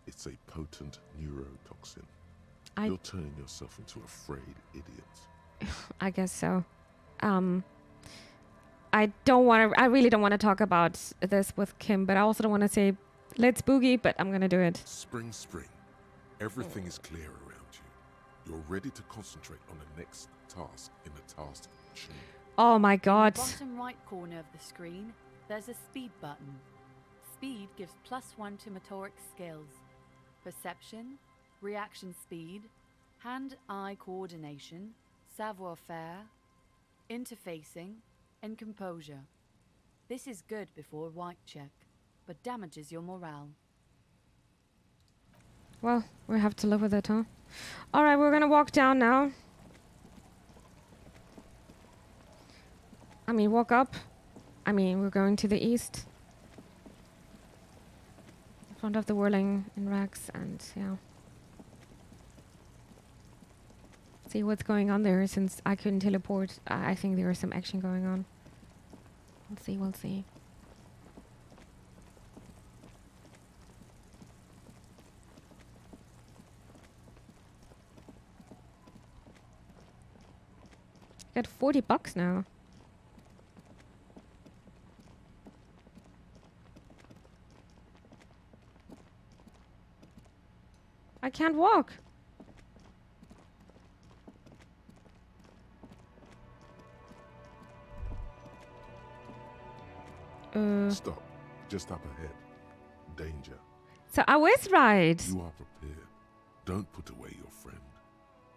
It's a potent neurotoxin. You're turning yourself into a frayed idiot. I guess so. I really don't want to talk about this with Kim, but I also don't want to say, let's boogie, but I'm going to do it. Spring. Everything is clear around you. You're ready to concentrate on the next task in the task tree. Oh my god. In the bottom right corner of the screen, there's a speed button. Speed gives +1 to motoric skills. Perception, reaction speed, hand-eye coordination, savoir-faire, interfacing, and composure. This is good before a white check, but damages your morale. Well, we have to live with it, huh? Alright, we're gonna walk down now. Walk up. We're going to the east. In front of the whirling in rags, and yeah. See what's going on there, since I couldn't teleport. I think there is some action going on. We'll see. Got $40 now. I can't walk. Stop. Just up ahead. Danger. So I was right. You are prepared. Don't put away your friend.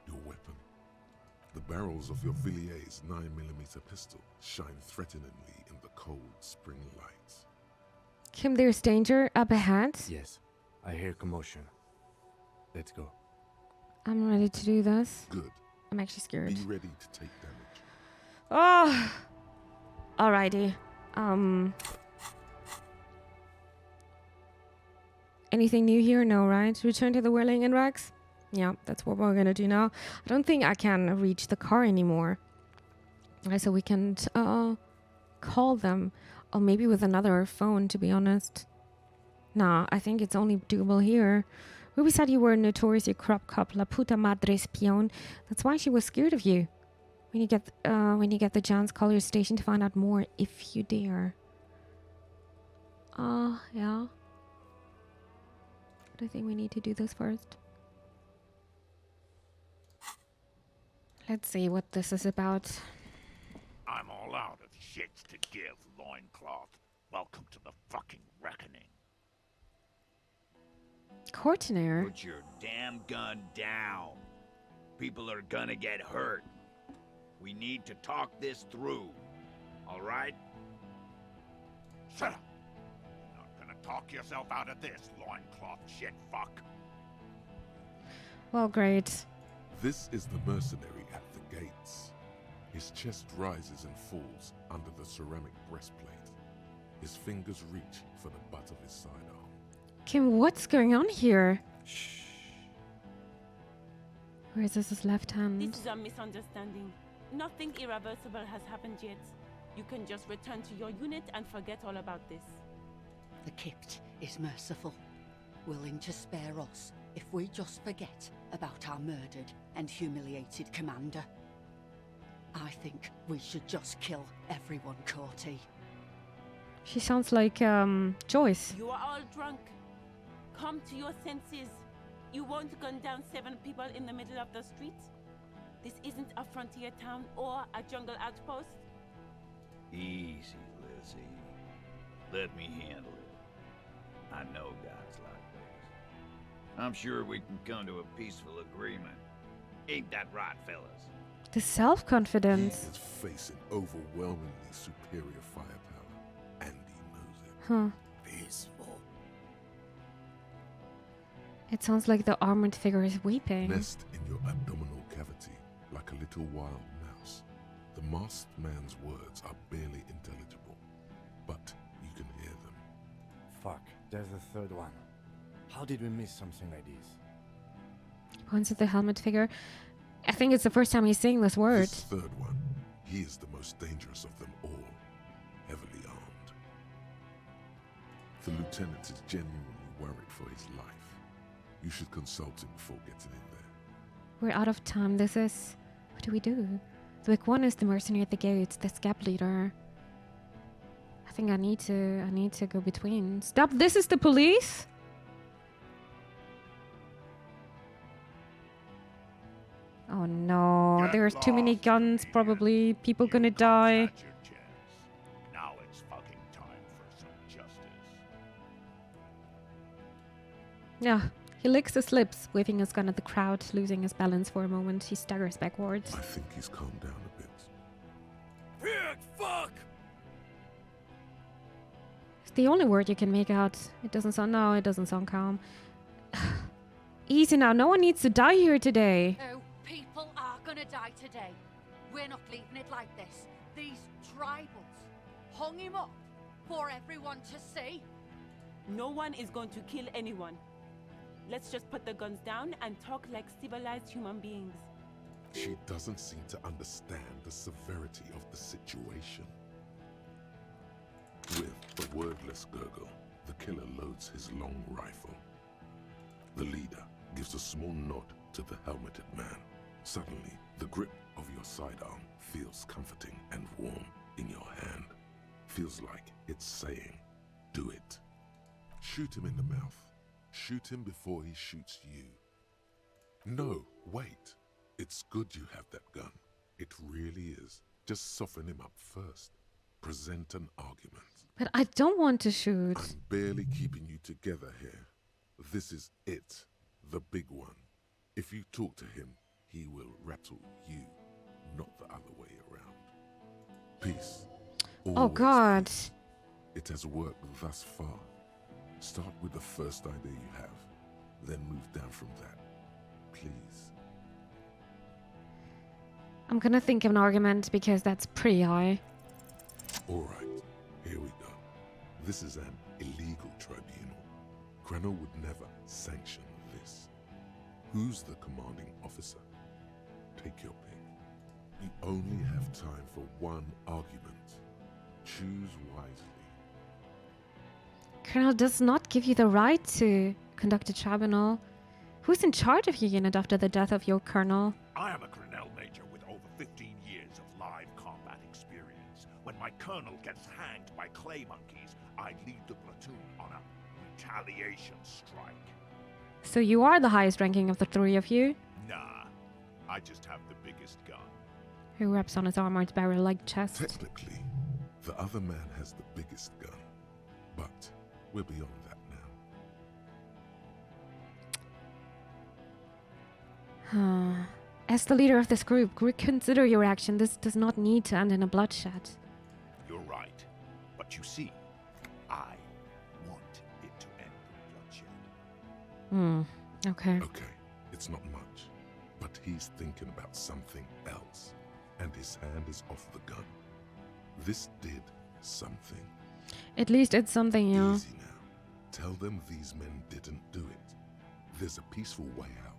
Your weapon. The barrels of your Villier's 9mm pistol shine threateningly in the cold spring lights. Kim, there's danger up ahead. Yes, I hear commotion. Let's go. I'm ready to do this. Good. I'm actually scared. Be ready to take damage. Oh! Alrighty. Anything new here? No, right? Return to the whirling in Rex? Yeah, that's what we're gonna do now. I don't think I can reach the car anymore. So we can call them. Or maybe with another phone, to be honest. Nah, I think it's only doable here. Ruby said you were a notoriously corrupt cop, la puta madre espion. That's why she was scared of you. When you get the chance, call your station to find out more, if you dare. Yeah. But I think we need to do this first. Let's see what this is about. I'm all out of shits to give, loincloth. Welcome to the fucking reckoning. Courtenaire? Put your damn gun down. People are gonna get hurt. We need to talk this through. All right? Shut up. You're not gonna talk yourself out of this, loincloth shit fuck. Well, great. This is the mercenary at the gates. His chest rises and falls under the ceramic breastplate. His fingers reach for the butt of his sidearm. Kim, what's going on here? Shh. Where is his left hand? This is a misunderstanding. Nothing irreversible has happened yet. You can just return to your unit and forget all about this. The Kipt is merciful, willing to spare us if we just forget about our murdered and humiliated commander. I think we should just kill everyone, Corty. She sounds like Joyce. You are all drunk. Come to your senses. You won't gun down 7 people in the middle of the street. This isn't a frontier town or a jungle outpost. Easy, Lizzie. Let me handle it. I know guys like this. I'm sure we can come to a peaceful agreement. Ain't that right, fellas? The self-confidence. He is facing overwhelmingly superior firepower, and he knows it. Huh. Peaceful. It sounds like the armored figure is weeping. Nest in your abdominal cavity, like a little wild mouse. The masked man's words are barely intelligible, but you can hear them. Fuck, there's a third one. How did we miss something like this? Points at the helmet figure. I think it's the first time he's saying this word. This third one, he is the most dangerous of them all, heavily armed. The lieutenant is genuinely worried for his life. You should consult him before getting in there. We're out of time. What do we do? The big one is the mercenary at the gates, the scab leader. I think I need to go between. Stop! This is the police. Oh no! There's too many guns. Probably people gonna die. Now it's fucking time for some justice. Yeah. He licks his lips, waving his gun at the crowd, losing his balance for a moment. He staggers backwards. I think he's calmed down a bit. Pig, fuck! It's the only word you can make out. It doesn't sound calm. Easy now, no one needs to die here today. No, people are gonna die today. We're not leaving it like this. These tribals hung him up for everyone to see. No one is going to kill anyone. Let's just put the guns down and talk like civilized human beings. She doesn't seem to understand the severity of the situation. With a wordless gurgle, the killer loads his long rifle. The leader gives a small nod to the helmeted man. Suddenly, the grip of your sidearm feels comforting and warm in your hand. Feels like it's saying, do it. Shoot him in the mouth. Shoot him before he shoots you. No, wait. It's good you have that gun. It really is. Just soften him up first. Present an argument. But I don't want to shoot. I'm barely keeping you together here. This is it. The big one. If you talk to him, he will rattle you, not the other way around. Peace. Oh God. It has worked thus far. Start with the first idea you have, then move down from that. Please. I'm gonna think of an argument because that's pretty high. Alright, here we go. This is an illegal tribunal. Krenner would never sanction this. Who's the commanding officer? Take your pick. You only have time for one argument. Choose wisely. Colonel does not give you the right to conduct a tribunal. Who's in charge of your unit after the death of your colonel? I am a Colonel Major with over 15 years of live combat experience. When my colonel gets hanged by clay monkeys, I lead the platoon on a retaliation strike. So you are the highest ranking of the three of you? Nah, I just have the biggest gun. Who reps on his armored barrel-like chest? Technically, the other man has the biggest gun. But we're beyond that now. As the leader of this group, reconsider your action. This does not need to end in a bloodshed. You're right. But you see, I want it to end in bloodshed. Okay. Okay, it's not much. But he's thinking about something else. And his hand is off the gun. This did something. At least it's something, yeah. Easy now. Tell them these men didn't do it. There's a peaceful way out.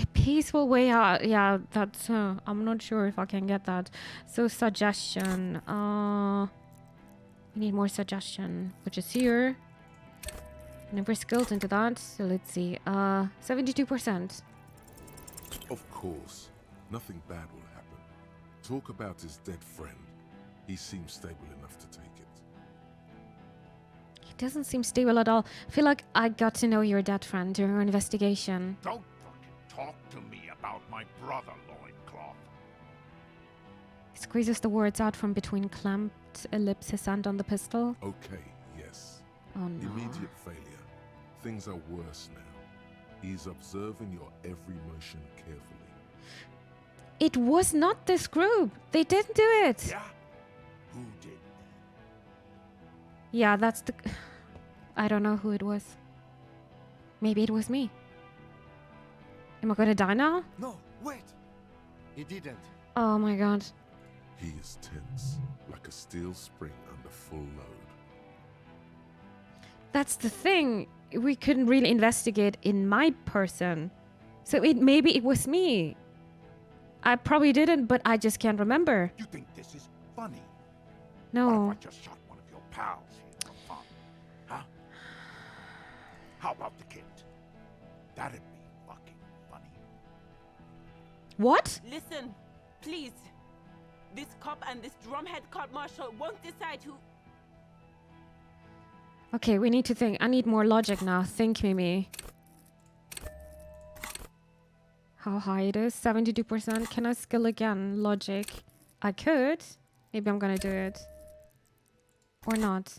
A peaceful way out. Yeah, that's. I'm not sure if I can get that. So suggestion. We need more suggestion, which is here. Never skilled into that. So let's see. 72%. Of course, nothing bad will happen. Talk about his dead friend. He seems stable enough to take it. He doesn't seem stable at all. I feel like I got to know your dead friend during our investigation. Don't fucking talk to me about my brother, Loincloth. He squeezes the words out from between clamped lips, his hand on the pistol. Okay, yes. Oh no. Immediate failure. Things are worse now. He's observing your every motion carefully. It was not this group. They didn't do it. Yeah? Who did? Yeah, that's the... I don't know who it was. Maybe it was me. Am I gonna die now? No, wait! He didn't. Oh my god. He is tense, like a steel spring under full load. That's the thing. We couldn't really investigate in my person. So maybe it was me. I probably didn't, but I just can't remember. You think this is funny? No. What if I just shot one of your pals here for fun? Huh? How about the kid? That'd be fucking funny. What? Listen, please. This cop and this drumhead court marshal won't decide who... Okay, we need to think. I need more logic now. Think, Mimi. How high it is? 72%. Can I skill again? Logic. I could. Maybe I'm gonna do it. Or not.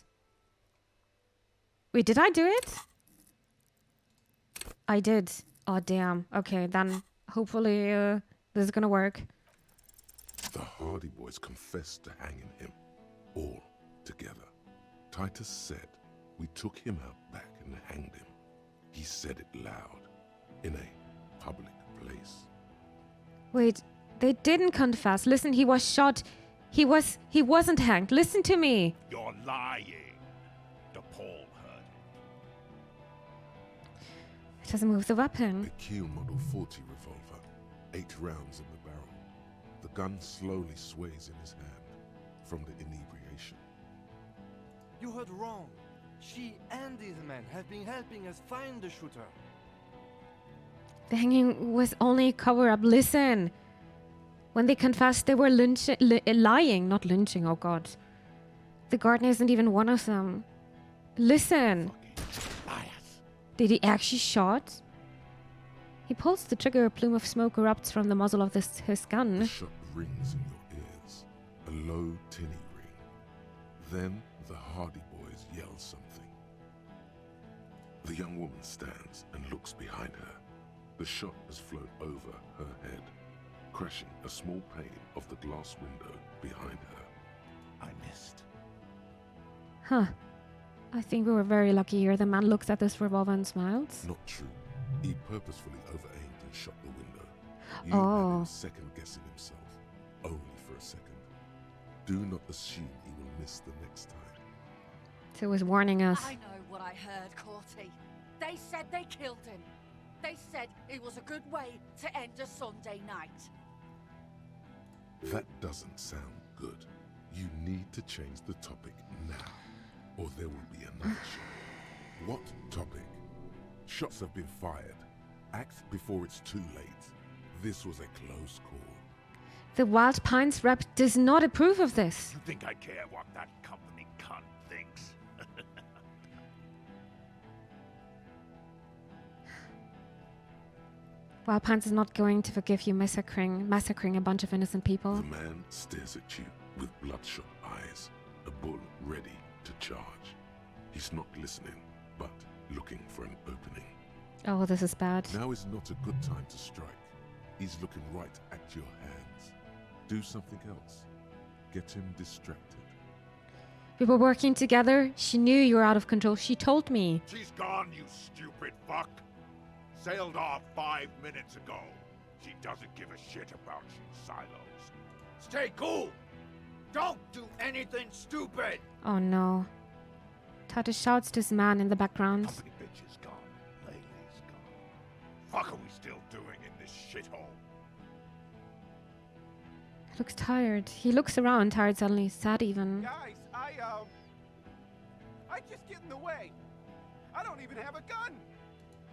Wait, did I do it? I did. Oh, damn. Okay, then hopefully this is gonna work. The Hardy Boys confessed to hanging him. All together. Titus said, we took him out back and hanged him. He said it loud. In a public place. Wait, they didn't confess. Listen, he was shot. He wasn't hanged. Listen to me. You're lying. DePaul heard It doesn't move the weapon. A Kiel Model 40 revolver. 8 rounds in the barrel. The gun slowly sways in his hand from the inebriation. You heard wrong. She and these men have been helping us find the shooter. The hanging was only a cover-up. Listen. When they confessed, they were lying. Not lynching, oh god. The gardener isn't even one of them. Listen. Did he actually shot? He pulls the trigger, a plume of smoke erupts from the muzzle of his gun. The shot rings in your ears. A low, tinny ring. Then the Hardy Boys yell something. The young woman stands and looks behind her. The shot has flown over her head, crashing a small pane of the glass window behind her. I missed. Huh. I think we were very lucky here. The man looks at this revolver and smiles. Not true. He purposefully overaimed and shot the window. You Oh. had him second-guessing himself. Only for a second. Do not assume he will miss the next time. So it was warning us. I know what I heard, Corty. They said they killed him. They said it was a good way to end a Sunday night. That doesn't sound good. You need to change the topic now, or there will be another shot. What topic? Shots have been fired. Act before it's too late. This was a close call. The Wild Pines rep does not approve of this. You think I care what that company cunt thinks? Wild Pines is not going to forgive you massacring a bunch of innocent people. The man stares at you with bloodshot eyes, a bull ready to charge. He's not listening, but looking for an opening. Oh, this is bad. Now is not a good time to strike. He's looking right at your hands. Do something else. Get him distracted. We were working together. She knew you were out of control. She told me. She's gone, you stupid fuck. Sailed off 5 minutes ago. She doesn't give a shit about you silos. Stay cool. Don't do anything stupid. Oh no. Tata shouts to his man in the background. Company bitch is gone. Laylee's gone. Fuck are we still doing in this shithole? He looks tired. He looks around, tired suddenly, sad even. Guys, I just get in the way. I don't even have a gun.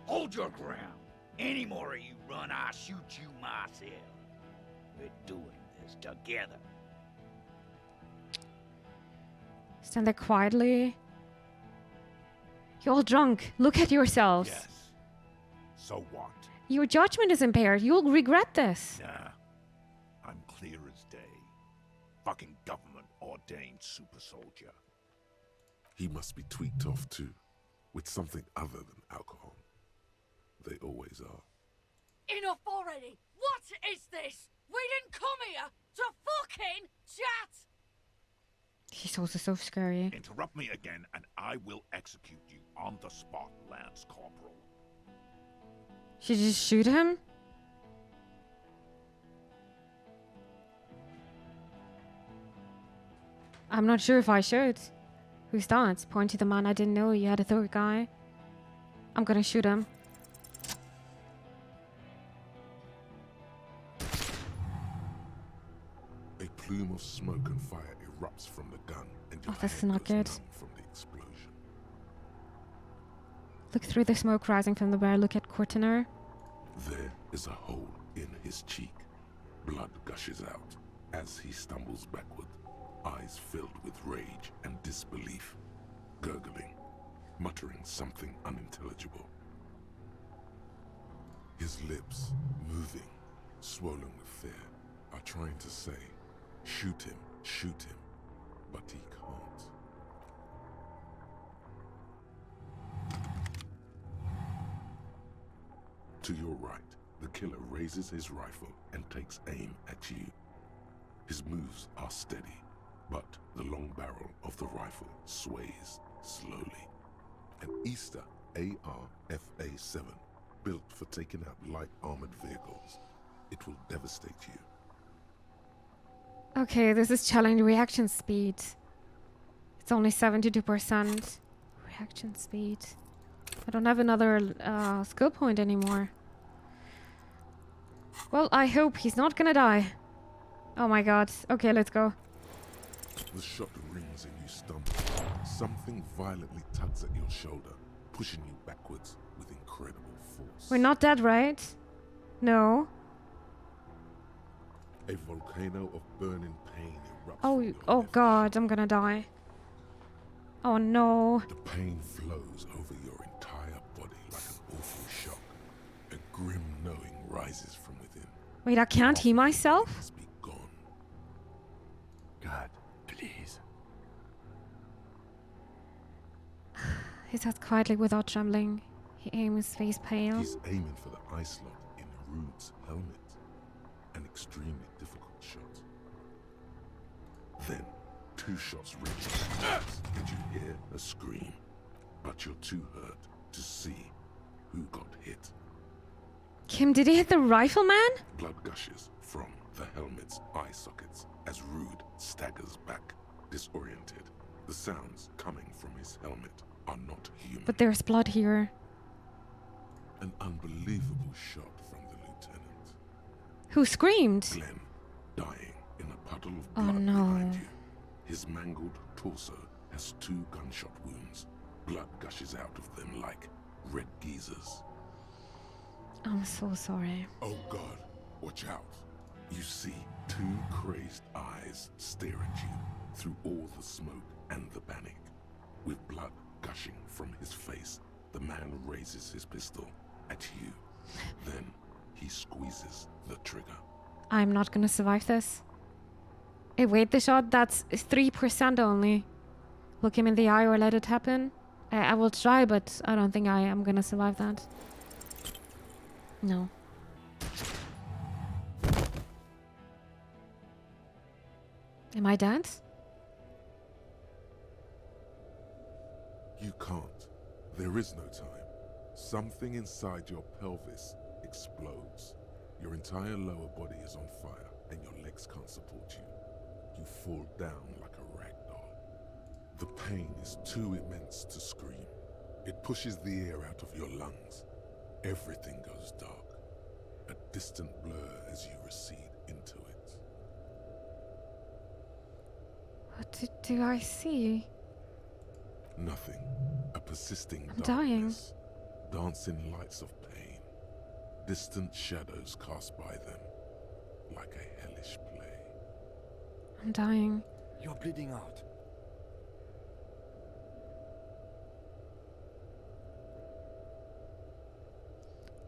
Hold your ground. Any more of you run, I'll shoot you myself. We're doing this together. Stand there quietly. You're all drunk. Look at yourselves. Yes. So what? Your judgment is impaired. You'll regret this. Nah. I'm clear as day. Fucking government-ordained super soldier. He must be tweaked off too, with something other than alcohol. They always are. Enough already! What is this? We didn't come here to fucking chat! He's also so scary. Interrupt me again and I will execute you on the spot, Lance Corporal. Should you just shoot him? I'm not sure if I should. Who starts? Point to the man I didn't know you had a third guy. I'm gonna shoot him. A plume of smoke and fire erupts from the gun, and your this is head not goes good. numb from the explosion. Look through the smoke rising from the barrel. Look at Cortiner. There is a hole in his cheek. Blood gushes out as he stumbles backward, eyes filled with rage and disbelief, gurgling, muttering something unintelligible. His lips, moving, swollen with fear, are trying to say, shoot him, but he can't. To your right, the killer raises his rifle and takes aim at you. His moves are steady, but the long barrel of the rifle sways slowly. An Easter AR-FA-7, built for taking out light armored vehicles. It will devastate you. Okay, this is challenge reaction speed. It's only 72%. Reaction speed. I don't have another skill point anymore. Well, I hope he's not gonna die. Oh my god. Okay, let's go. The shot rings and you stumble. Something violently tugs at your shoulder, pushing you backwards with incredible force. We're not dead, right? No. A volcano of burning pain erupts. Oh god, I'm gonna die. Oh no. The pain flows over your entire body like an awful shock. A grim knowing rises from within. Wait, I can't heal myself? Must be gone. God, please. He says quietly without trembling. He aims face pale. He's aiming for the eye slot in Rude's helmet. An extremely difficult shot. Then, two shots ring. and you hear a scream, but you're too hurt to see who got hit. Kim, did he hit the rifleman? Blood gushes from the helmet's eye sockets as Rude staggers back, disoriented. The sounds coming from his helmet are not human. But there's blood here. An unbelievable shot from the lieutenant. Who screamed? Glenn, dying in a puddle of blood behind you. His mangled torso has 2 gunshot wounds. Blood gushes out of them like red geysers. I'm so sorry. Oh God, watch out. You see 2 crazed eyes stare at you through all the smoke and the panic. With blood gushing from his face, the man raises his pistol at you. Then he squeezes the trigger. I'm not gonna survive this. Hey, wait, the shot, that's 3% only. Look him in the eye or let it happen. I will try, but I don't think I am gonna survive that. No. Am I dead? You can't. There is no time. Something inside your pelvis explodes. Your entire lower body is on fire and your legs can't support you. You fall down like a rag doll. The pain is too immense to scream. It pushes the air out of your lungs. Everything goes dark. A distant blur as you recede into it. What do I see? Nothing. A persisting I'm dying. Dancing lights of pain. Distant shadows cast by them. Like a hellish play. I'm dying. You're bleeding out.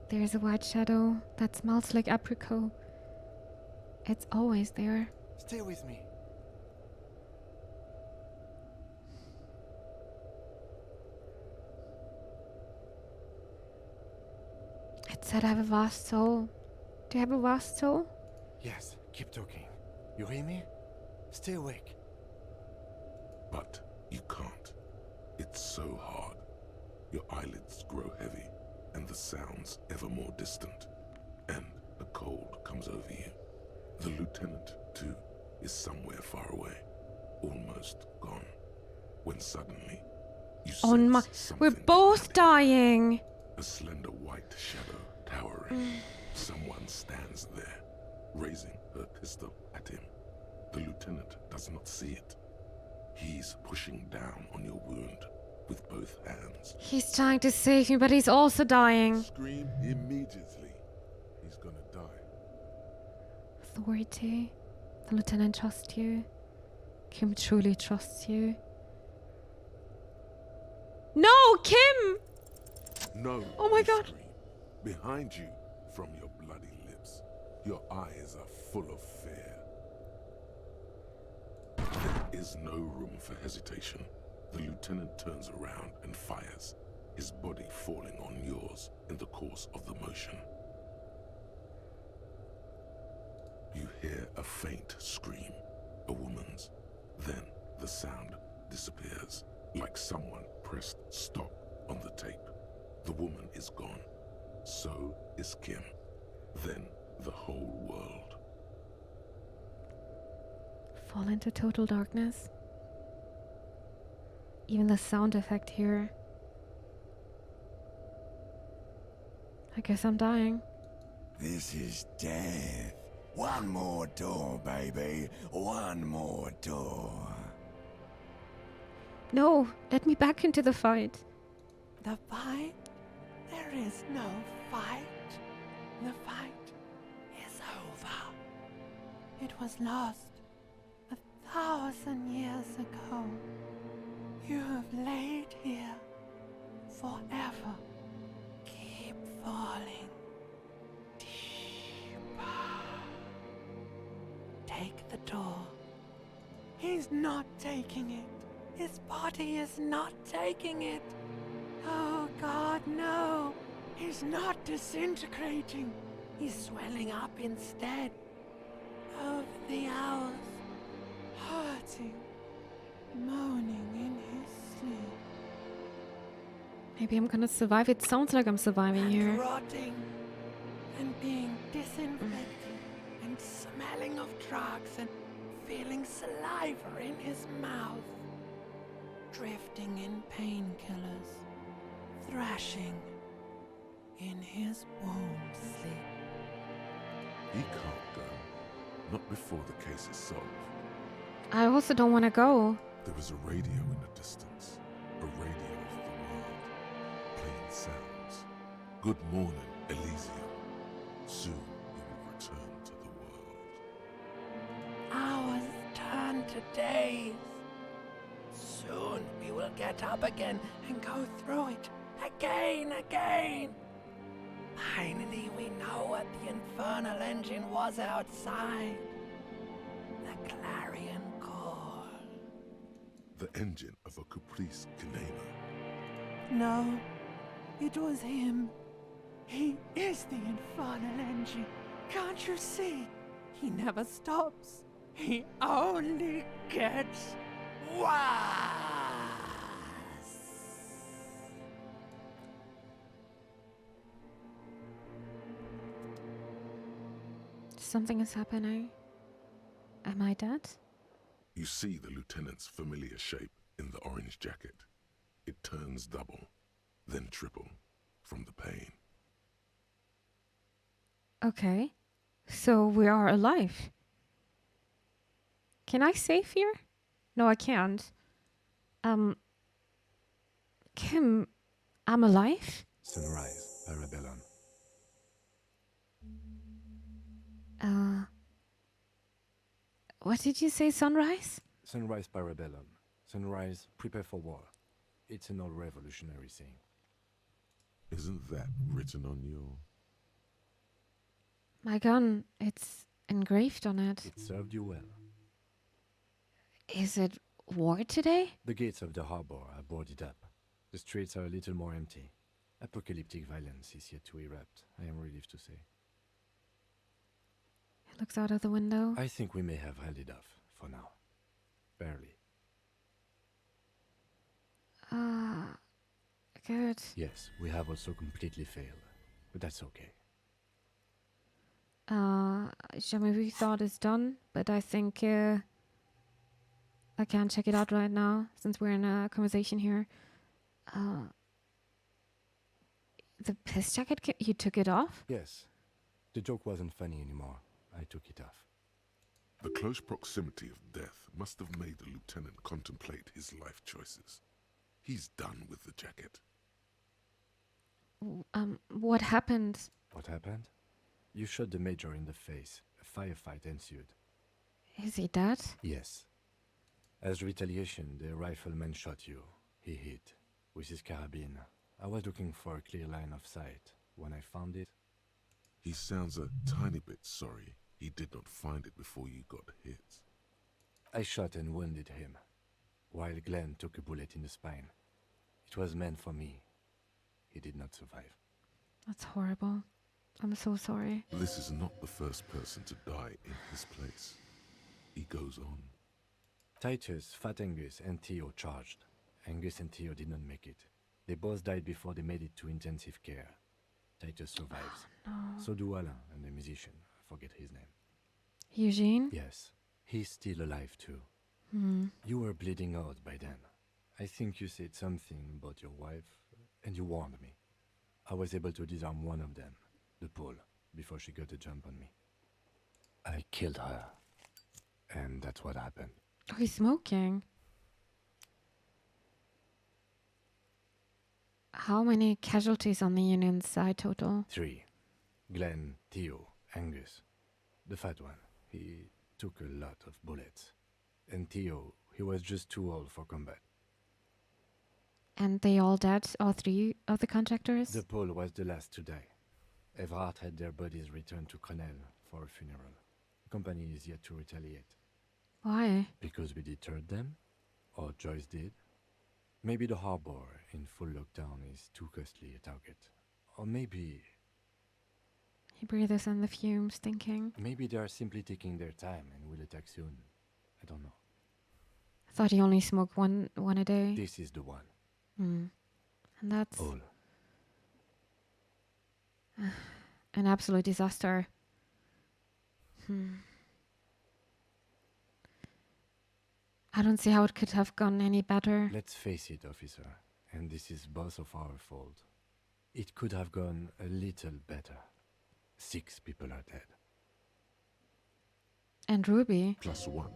There's a white shadow that smells like apricot. It's always there. Stay with me. It said I have a vast soul. Do you have a vast soul? Yes, keep talking. You hear me? Stay awake. But you can't. It's so hard. Your eyelids grow heavy, and the sounds ever more distant. And a cold comes over you. The lieutenant, too, is somewhere far away. Almost gone. When suddenly, you sense we're both dying. A slender white shadow towering. Someone stands there, raising her pistol at him. The lieutenant does not see it. He's pushing down on your wound with both hands. He's trying to save me, but he's also dying. Scream immediately. He's gonna die. Authority. The lieutenant trusts you. Kim truly trusts you. No, Kim! No. Oh my God. Scream. Behind you, from your bloody lips, your eyes are full of fear. There is no room for hesitation. The lieutenant turns around and fires, his body falling on yours in the course of the motion. You hear a faint scream, a woman's. Then the sound disappears, like someone pressed stop on the tape. The woman is gone. So is Kim. Then the whole world. Fall into total darkness. Even the sound effect here. I guess I'm dying. This is death. One more door, baby. One more door. No, let me back into the fight. The fight? There is no fight. The fight is over. It was lost 1,000 years ago. You have laid here forever. Keep falling deeper. Take the door. He's not taking it. His body is not taking it. Oh God, no. He's not disintegrating. He's swelling up instead. Over the hours, hurting, moaning Maybe I'm gonna survive. It sounds like I'm surviving here. Rotting and being disinfected and smelling of drugs and feeling saliva in his mouth. Drifting in painkillers. Thrashing in his womb sleep. He can't go. Not before the case is solved. I also don't want to go. There is a radio in the distance. A radio of the world. Playing sounds. Good morning, Elysium. Soon you will return to the world. Hours turn to days. Soon we will get up again and go through it. Again. Finally we know what the infernal engine was outside. The clarion call. The engine of a Caprice Canema. No, it was him. He is the infernal engine. Can't you see? He never stops. He only gets worse. Something is happening. Am I dead? You see the lieutenant's familiar shape in the orange jacket. It turns double, then triple, from the pain. Okay. So we are alive. Can I save here? No, I can't. Kim, I'm alive? Sunrise, Parabellum. What did you say, sunrise? Sunrise, Parabellum. Sunrise, prepare for war. It's an old revolutionary saying. Isn't that written on your... My gun, it's engraved on it. It served you well. Is it war today? The gates of the harbor are boarded up. The streets are a little more empty. Apocalyptic violence is yet to erupt, I am relieved to say. He looks out of the window. I think we may have held it off, for now. Barely. Good. Yes, we have also completely failed, but that's okay. Movie thought is done, but I think I can't check it out right now since we're in a conversation here. The piss jacket, you took it off? Yes. The joke wasn't funny anymore. I took it off. The close proximity of death must have made the lieutenant contemplate his life choices. He's done with the jacket. What happened? What happened? You shot the major in the face. A firefight ensued. Is he dead? Yes. As retaliation, the rifleman shot you. He hit with his carabine. I was looking for a clear line of sight. When I found it... He sounds a tiny bit sorry he did not find it before you got hit. I shot and wounded him, while Glenn took a bullet in the spine. It was meant for me. He did not survive. That's horrible. I'm so sorry. This is not the first person to die in his place. He goes on. Titus, Fat Angus, and Theo charged. Angus and Theo did not make it. They both died before they made it to intensive care. Titus survives. Oh, no. So do Alain and the musician. I forget his name. Eugene? Yes. He's still alive too. Hmm. You were bleeding out by then. I think you said something about your wife, and you warned me. I was able to disarm one of them, the Pole, before she got a jump on me. I killed her. And that's what happened. Oh, he's smoking. How many casualties on the Union side total? 3. Glenn, Theo, Angus. The fat one, he took a lot of bullets. And Theo, he was just too old for combat. And they all dead, all 3 of the contractors? The Pole was the last to die. Everard had their bodies returned to Crenel for a funeral. The company is yet to retaliate. Why? Because we deterred them? Or Joyce did? Maybe the harbor in full lockdown is too costly a target. Or maybe... He breathes in the fumes, thinking. Maybe they are simply taking their time and will attack soon. I don't know. I thought he only smoked one a day. This is the one. And that's All. an absolute disaster. I don't see how it could have gone any better. Let's face it, officer, and this is both of our fault. It could have gone a little better. 6 people are dead. And Ruby. +1.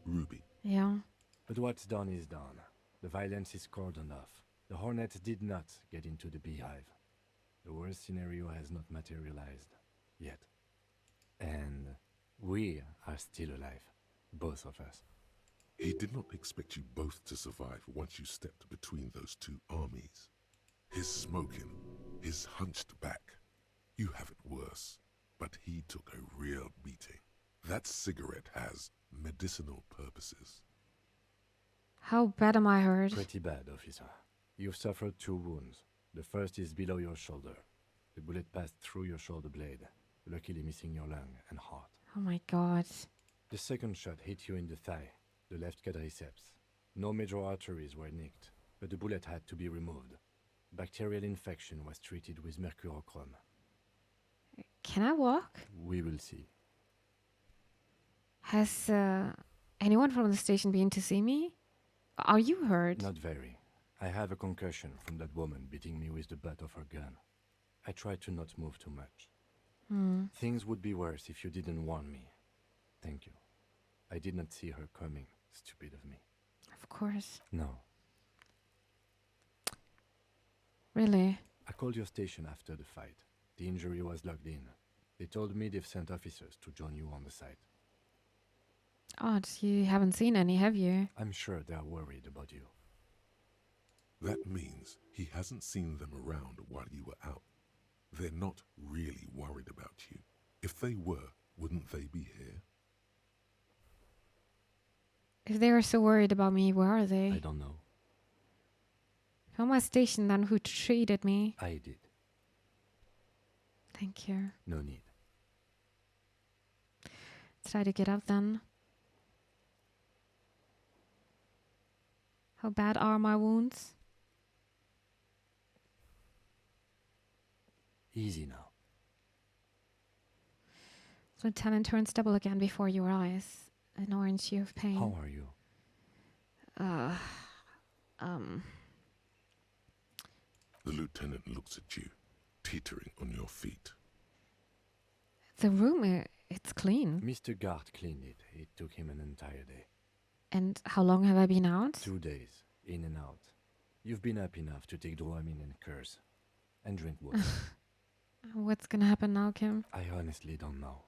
Ruby. Yeah. But what's done is done. The violence is cordoned off. The Hornets did not get into the beehive. The worst scenario has not materialized. Yet. And we are still alive. Both of us. He did not expect you both to survive once you stepped between those 2 armies. His smoking, his hunched back. You have it worse, but he took a real beating. That cigarette has medicinal purposes. How bad am I hurt? Pretty bad, officer. You've suffered 2 wounds. The first is below your shoulder. The bullet passed through your shoulder blade, luckily missing your lung and heart. Oh my god. The second shot hit you in the thigh, the left quadriceps. No major arteries were nicked, but the bullet had to be removed. Bacterial infection was treated with mercurochrome. Can I walk? We will see. Has anyone from the station been to see me? Are you hurt? Not very. I have a concussion from that woman beating me with the butt of her gun. I tried to not move too much. Things would be worse if you didn't warn me. Thank you. I did not see her coming. Stupid of me. Of course. No. Really? I called your station after the fight. The injury was logged in. They told me they've sent officers to join you on the site. Odd, you haven't seen any, have you? I'm sure they are worried about you. That means he hasn't seen them around while you were out. They're not really worried about you. If they were, wouldn't they be here? If they were so worried about me, where are they? I don't know. From my station then, who treated me? I did. Thank you. No need. Try to get up then. How bad are my wounds? Easy now. Lieutenant turns double again before your eyes. An orange hue of pain. How are you? The lieutenant looks at you, teetering on your feet. The room, it's clean. Mr. Gart cleaned it. It took him an entire day. And how long have I been out? 2 days, in and out. You've been up enough to take Dramamine and curse. And drink water. What's gonna happen now, Kim? I honestly don't know.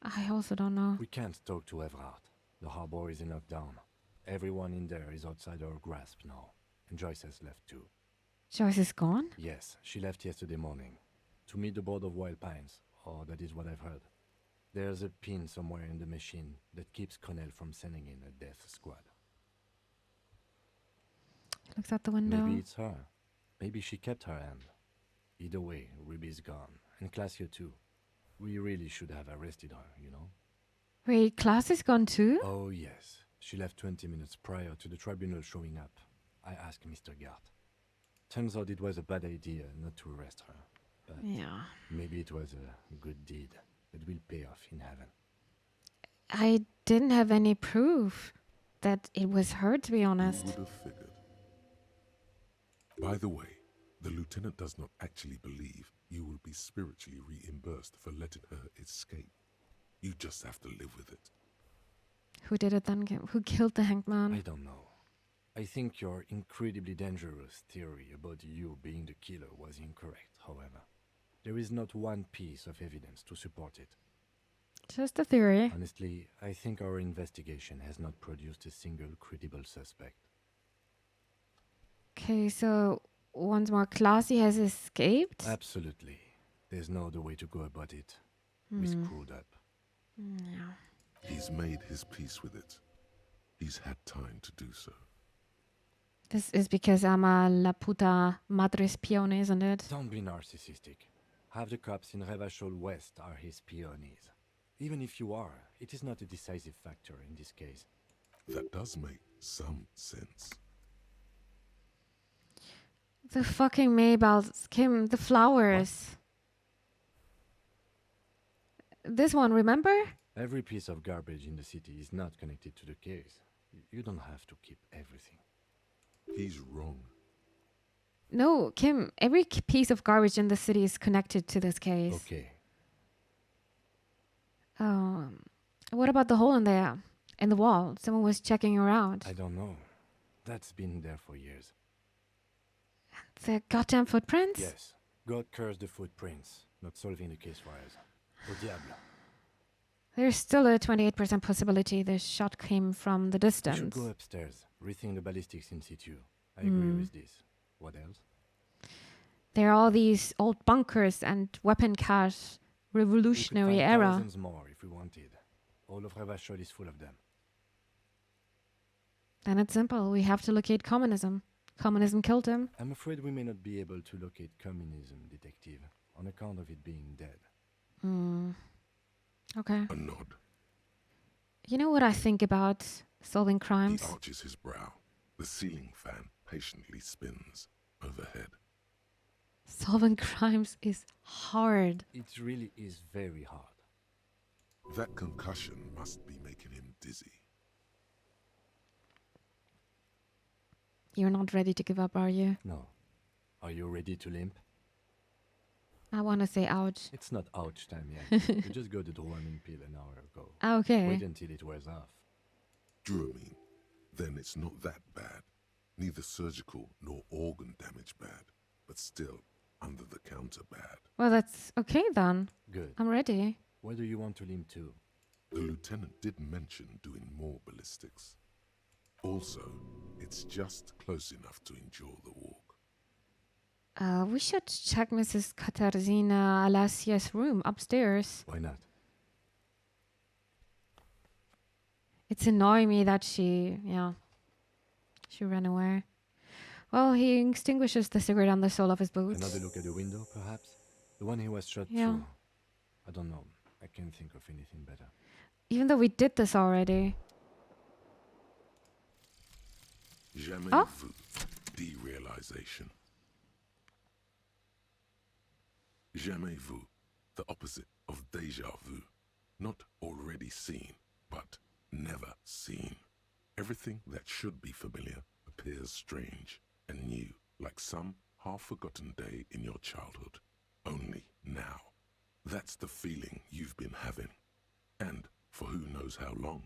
I also don't know. We can't talk to Everard. The harbor is in lockdown. Everyone in there is outside our grasp now. And Joyce has left too. Joyce is gone? Yes, she left yesterday morning. To meet the board of Wild Pines. Or that is what I've heard. There's a pin somewhere in the machine that keeps Connell from sending in a death squad. Looks out the window. Maybe it's her. Maybe she kept her hand. Either way, Ruby's gone. And Claudia too. We really should have arrested her, you know? Wait, Klaus is gone too? Oh, yes. She left 20 minutes prior to the tribunal showing up. I asked Mr. Gart. Turns out it was a bad idea not to arrest her. But yeah. Maybe it was a good deed that will pay off in heaven. I didn't have any proof that it was her, to be honest. You would have figured. By the way, the lieutenant does not actually believe you will be spiritually reimbursed for letting her escape. You just have to live with it. Who did it then? Who killed the hanged man? I don't know. I think your incredibly dangerous theory about you being the killer was incorrect, however. There is not one piece of evidence to support it. Just a theory. Honestly, I think our investigation has not produced a single credible suspect. Okay, so once more, Classy has escaped? Absolutely. There's no other way to go about it. We screwed up. Yeah. He's made his peace with it. He's had time to do so. This is because I'm a la puta madre spione, isn't it? Don't be narcissistic. Half the cops in Revachol West are his peonies. Even if you are, it is not a decisive factor in this case. That does make some sense. The fucking Maybells, Kim, the flowers. This one, remember? Every piece of garbage in the city is not connected to the case. You don't have to keep everything. He's wrong. No, Kim, every piece of garbage in the city is connected to this case. Okay. What about the hole in the wall? Someone was checking around. I don't know. That's been there for years. The goddamn footprints? Yes. God curse the footprints. Not solving the case for us. Au diable. There's still a 28% possibility the shot came from the We should distance. go upstairs, rethink the ballistics in situ. I agree with this. What else? There are all these old bunkers and weapon cache, revolutionary We could find era. thousands more if we wanted. All of Revachol is full of them. Then it's simple. We have to locate communism. Communism killed him. I'm afraid we may not be able to locate communism, detective, on account of it being dead. Okay. A nod. You know what I think about solving crimes? He arches his brow. The ceiling fan patiently spins overhead. Solving crimes is hard. It really is very hard. That concussion must be making him dizzy. You're not ready to give up, are you? No. Are you ready to limp? I want to say ouch. It's not ouch time yet. You just got the Dramamine pill an hour ago. Okay. Wait until it wears off. Dramamine. Then it's not that bad. Neither surgical nor organ damage bad, but still under the counter bad. Well, that's okay then. Good. I'm ready. Where do you want to limp to? The lieutenant did mention doing more ballistics. Also, it's just close enough to endure the walk. We should check Mrs. Katarzyna Alasia's room upstairs. Why not? It's annoying me that she ran away. Well, he extinguishes the cigarette on the sole of his boots. Another look at the window, perhaps? The one he was shot Yeah. through. I don't know. I can't think of anything better. Even though we did this already. Jamais vu. Derealization. Jamais vu. The opposite of déjà vu. Not already seen, but never seen. Everything that should be familiar appears strange and new, like some half-forgotten day in your childhood. Only now. That's the feeling you've been having. And for who knows how long.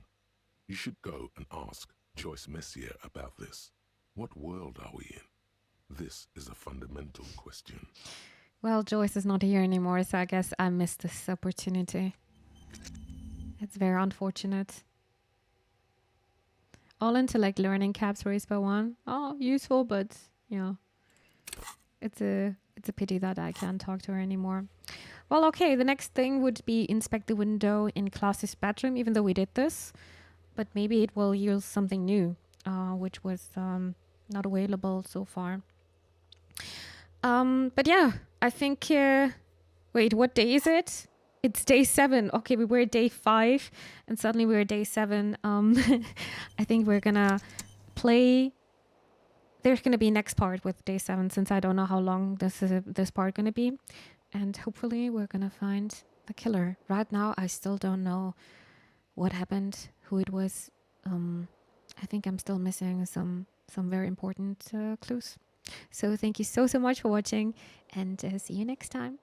You should go and ask Joyce Messier about this. What world are we in? This is a fundamental question. Well, Joyce is not here anymore, so I guess I missed this opportunity. It's very unfortunate. All into like learning caps raised by one. Oh, useful, but it's a pity that I can't talk to her anymore. Well, okay, the next thing would be inspect the window in Klaus's bedroom, even though we did this. But maybe it will yield something new, which was not available so far. But yeah, I think... wait, what day is it? It's day 7. Okay, we were at day 5, and suddenly we're at day 7. I think we're gonna play... There's gonna be next part with day 7, since I don't know how long this part gonna be. And hopefully we're gonna find the killer. Right now, I still don't know what happened, who it was. I think I'm still missing some very important clues. So thank you so much for watching, and see you next time.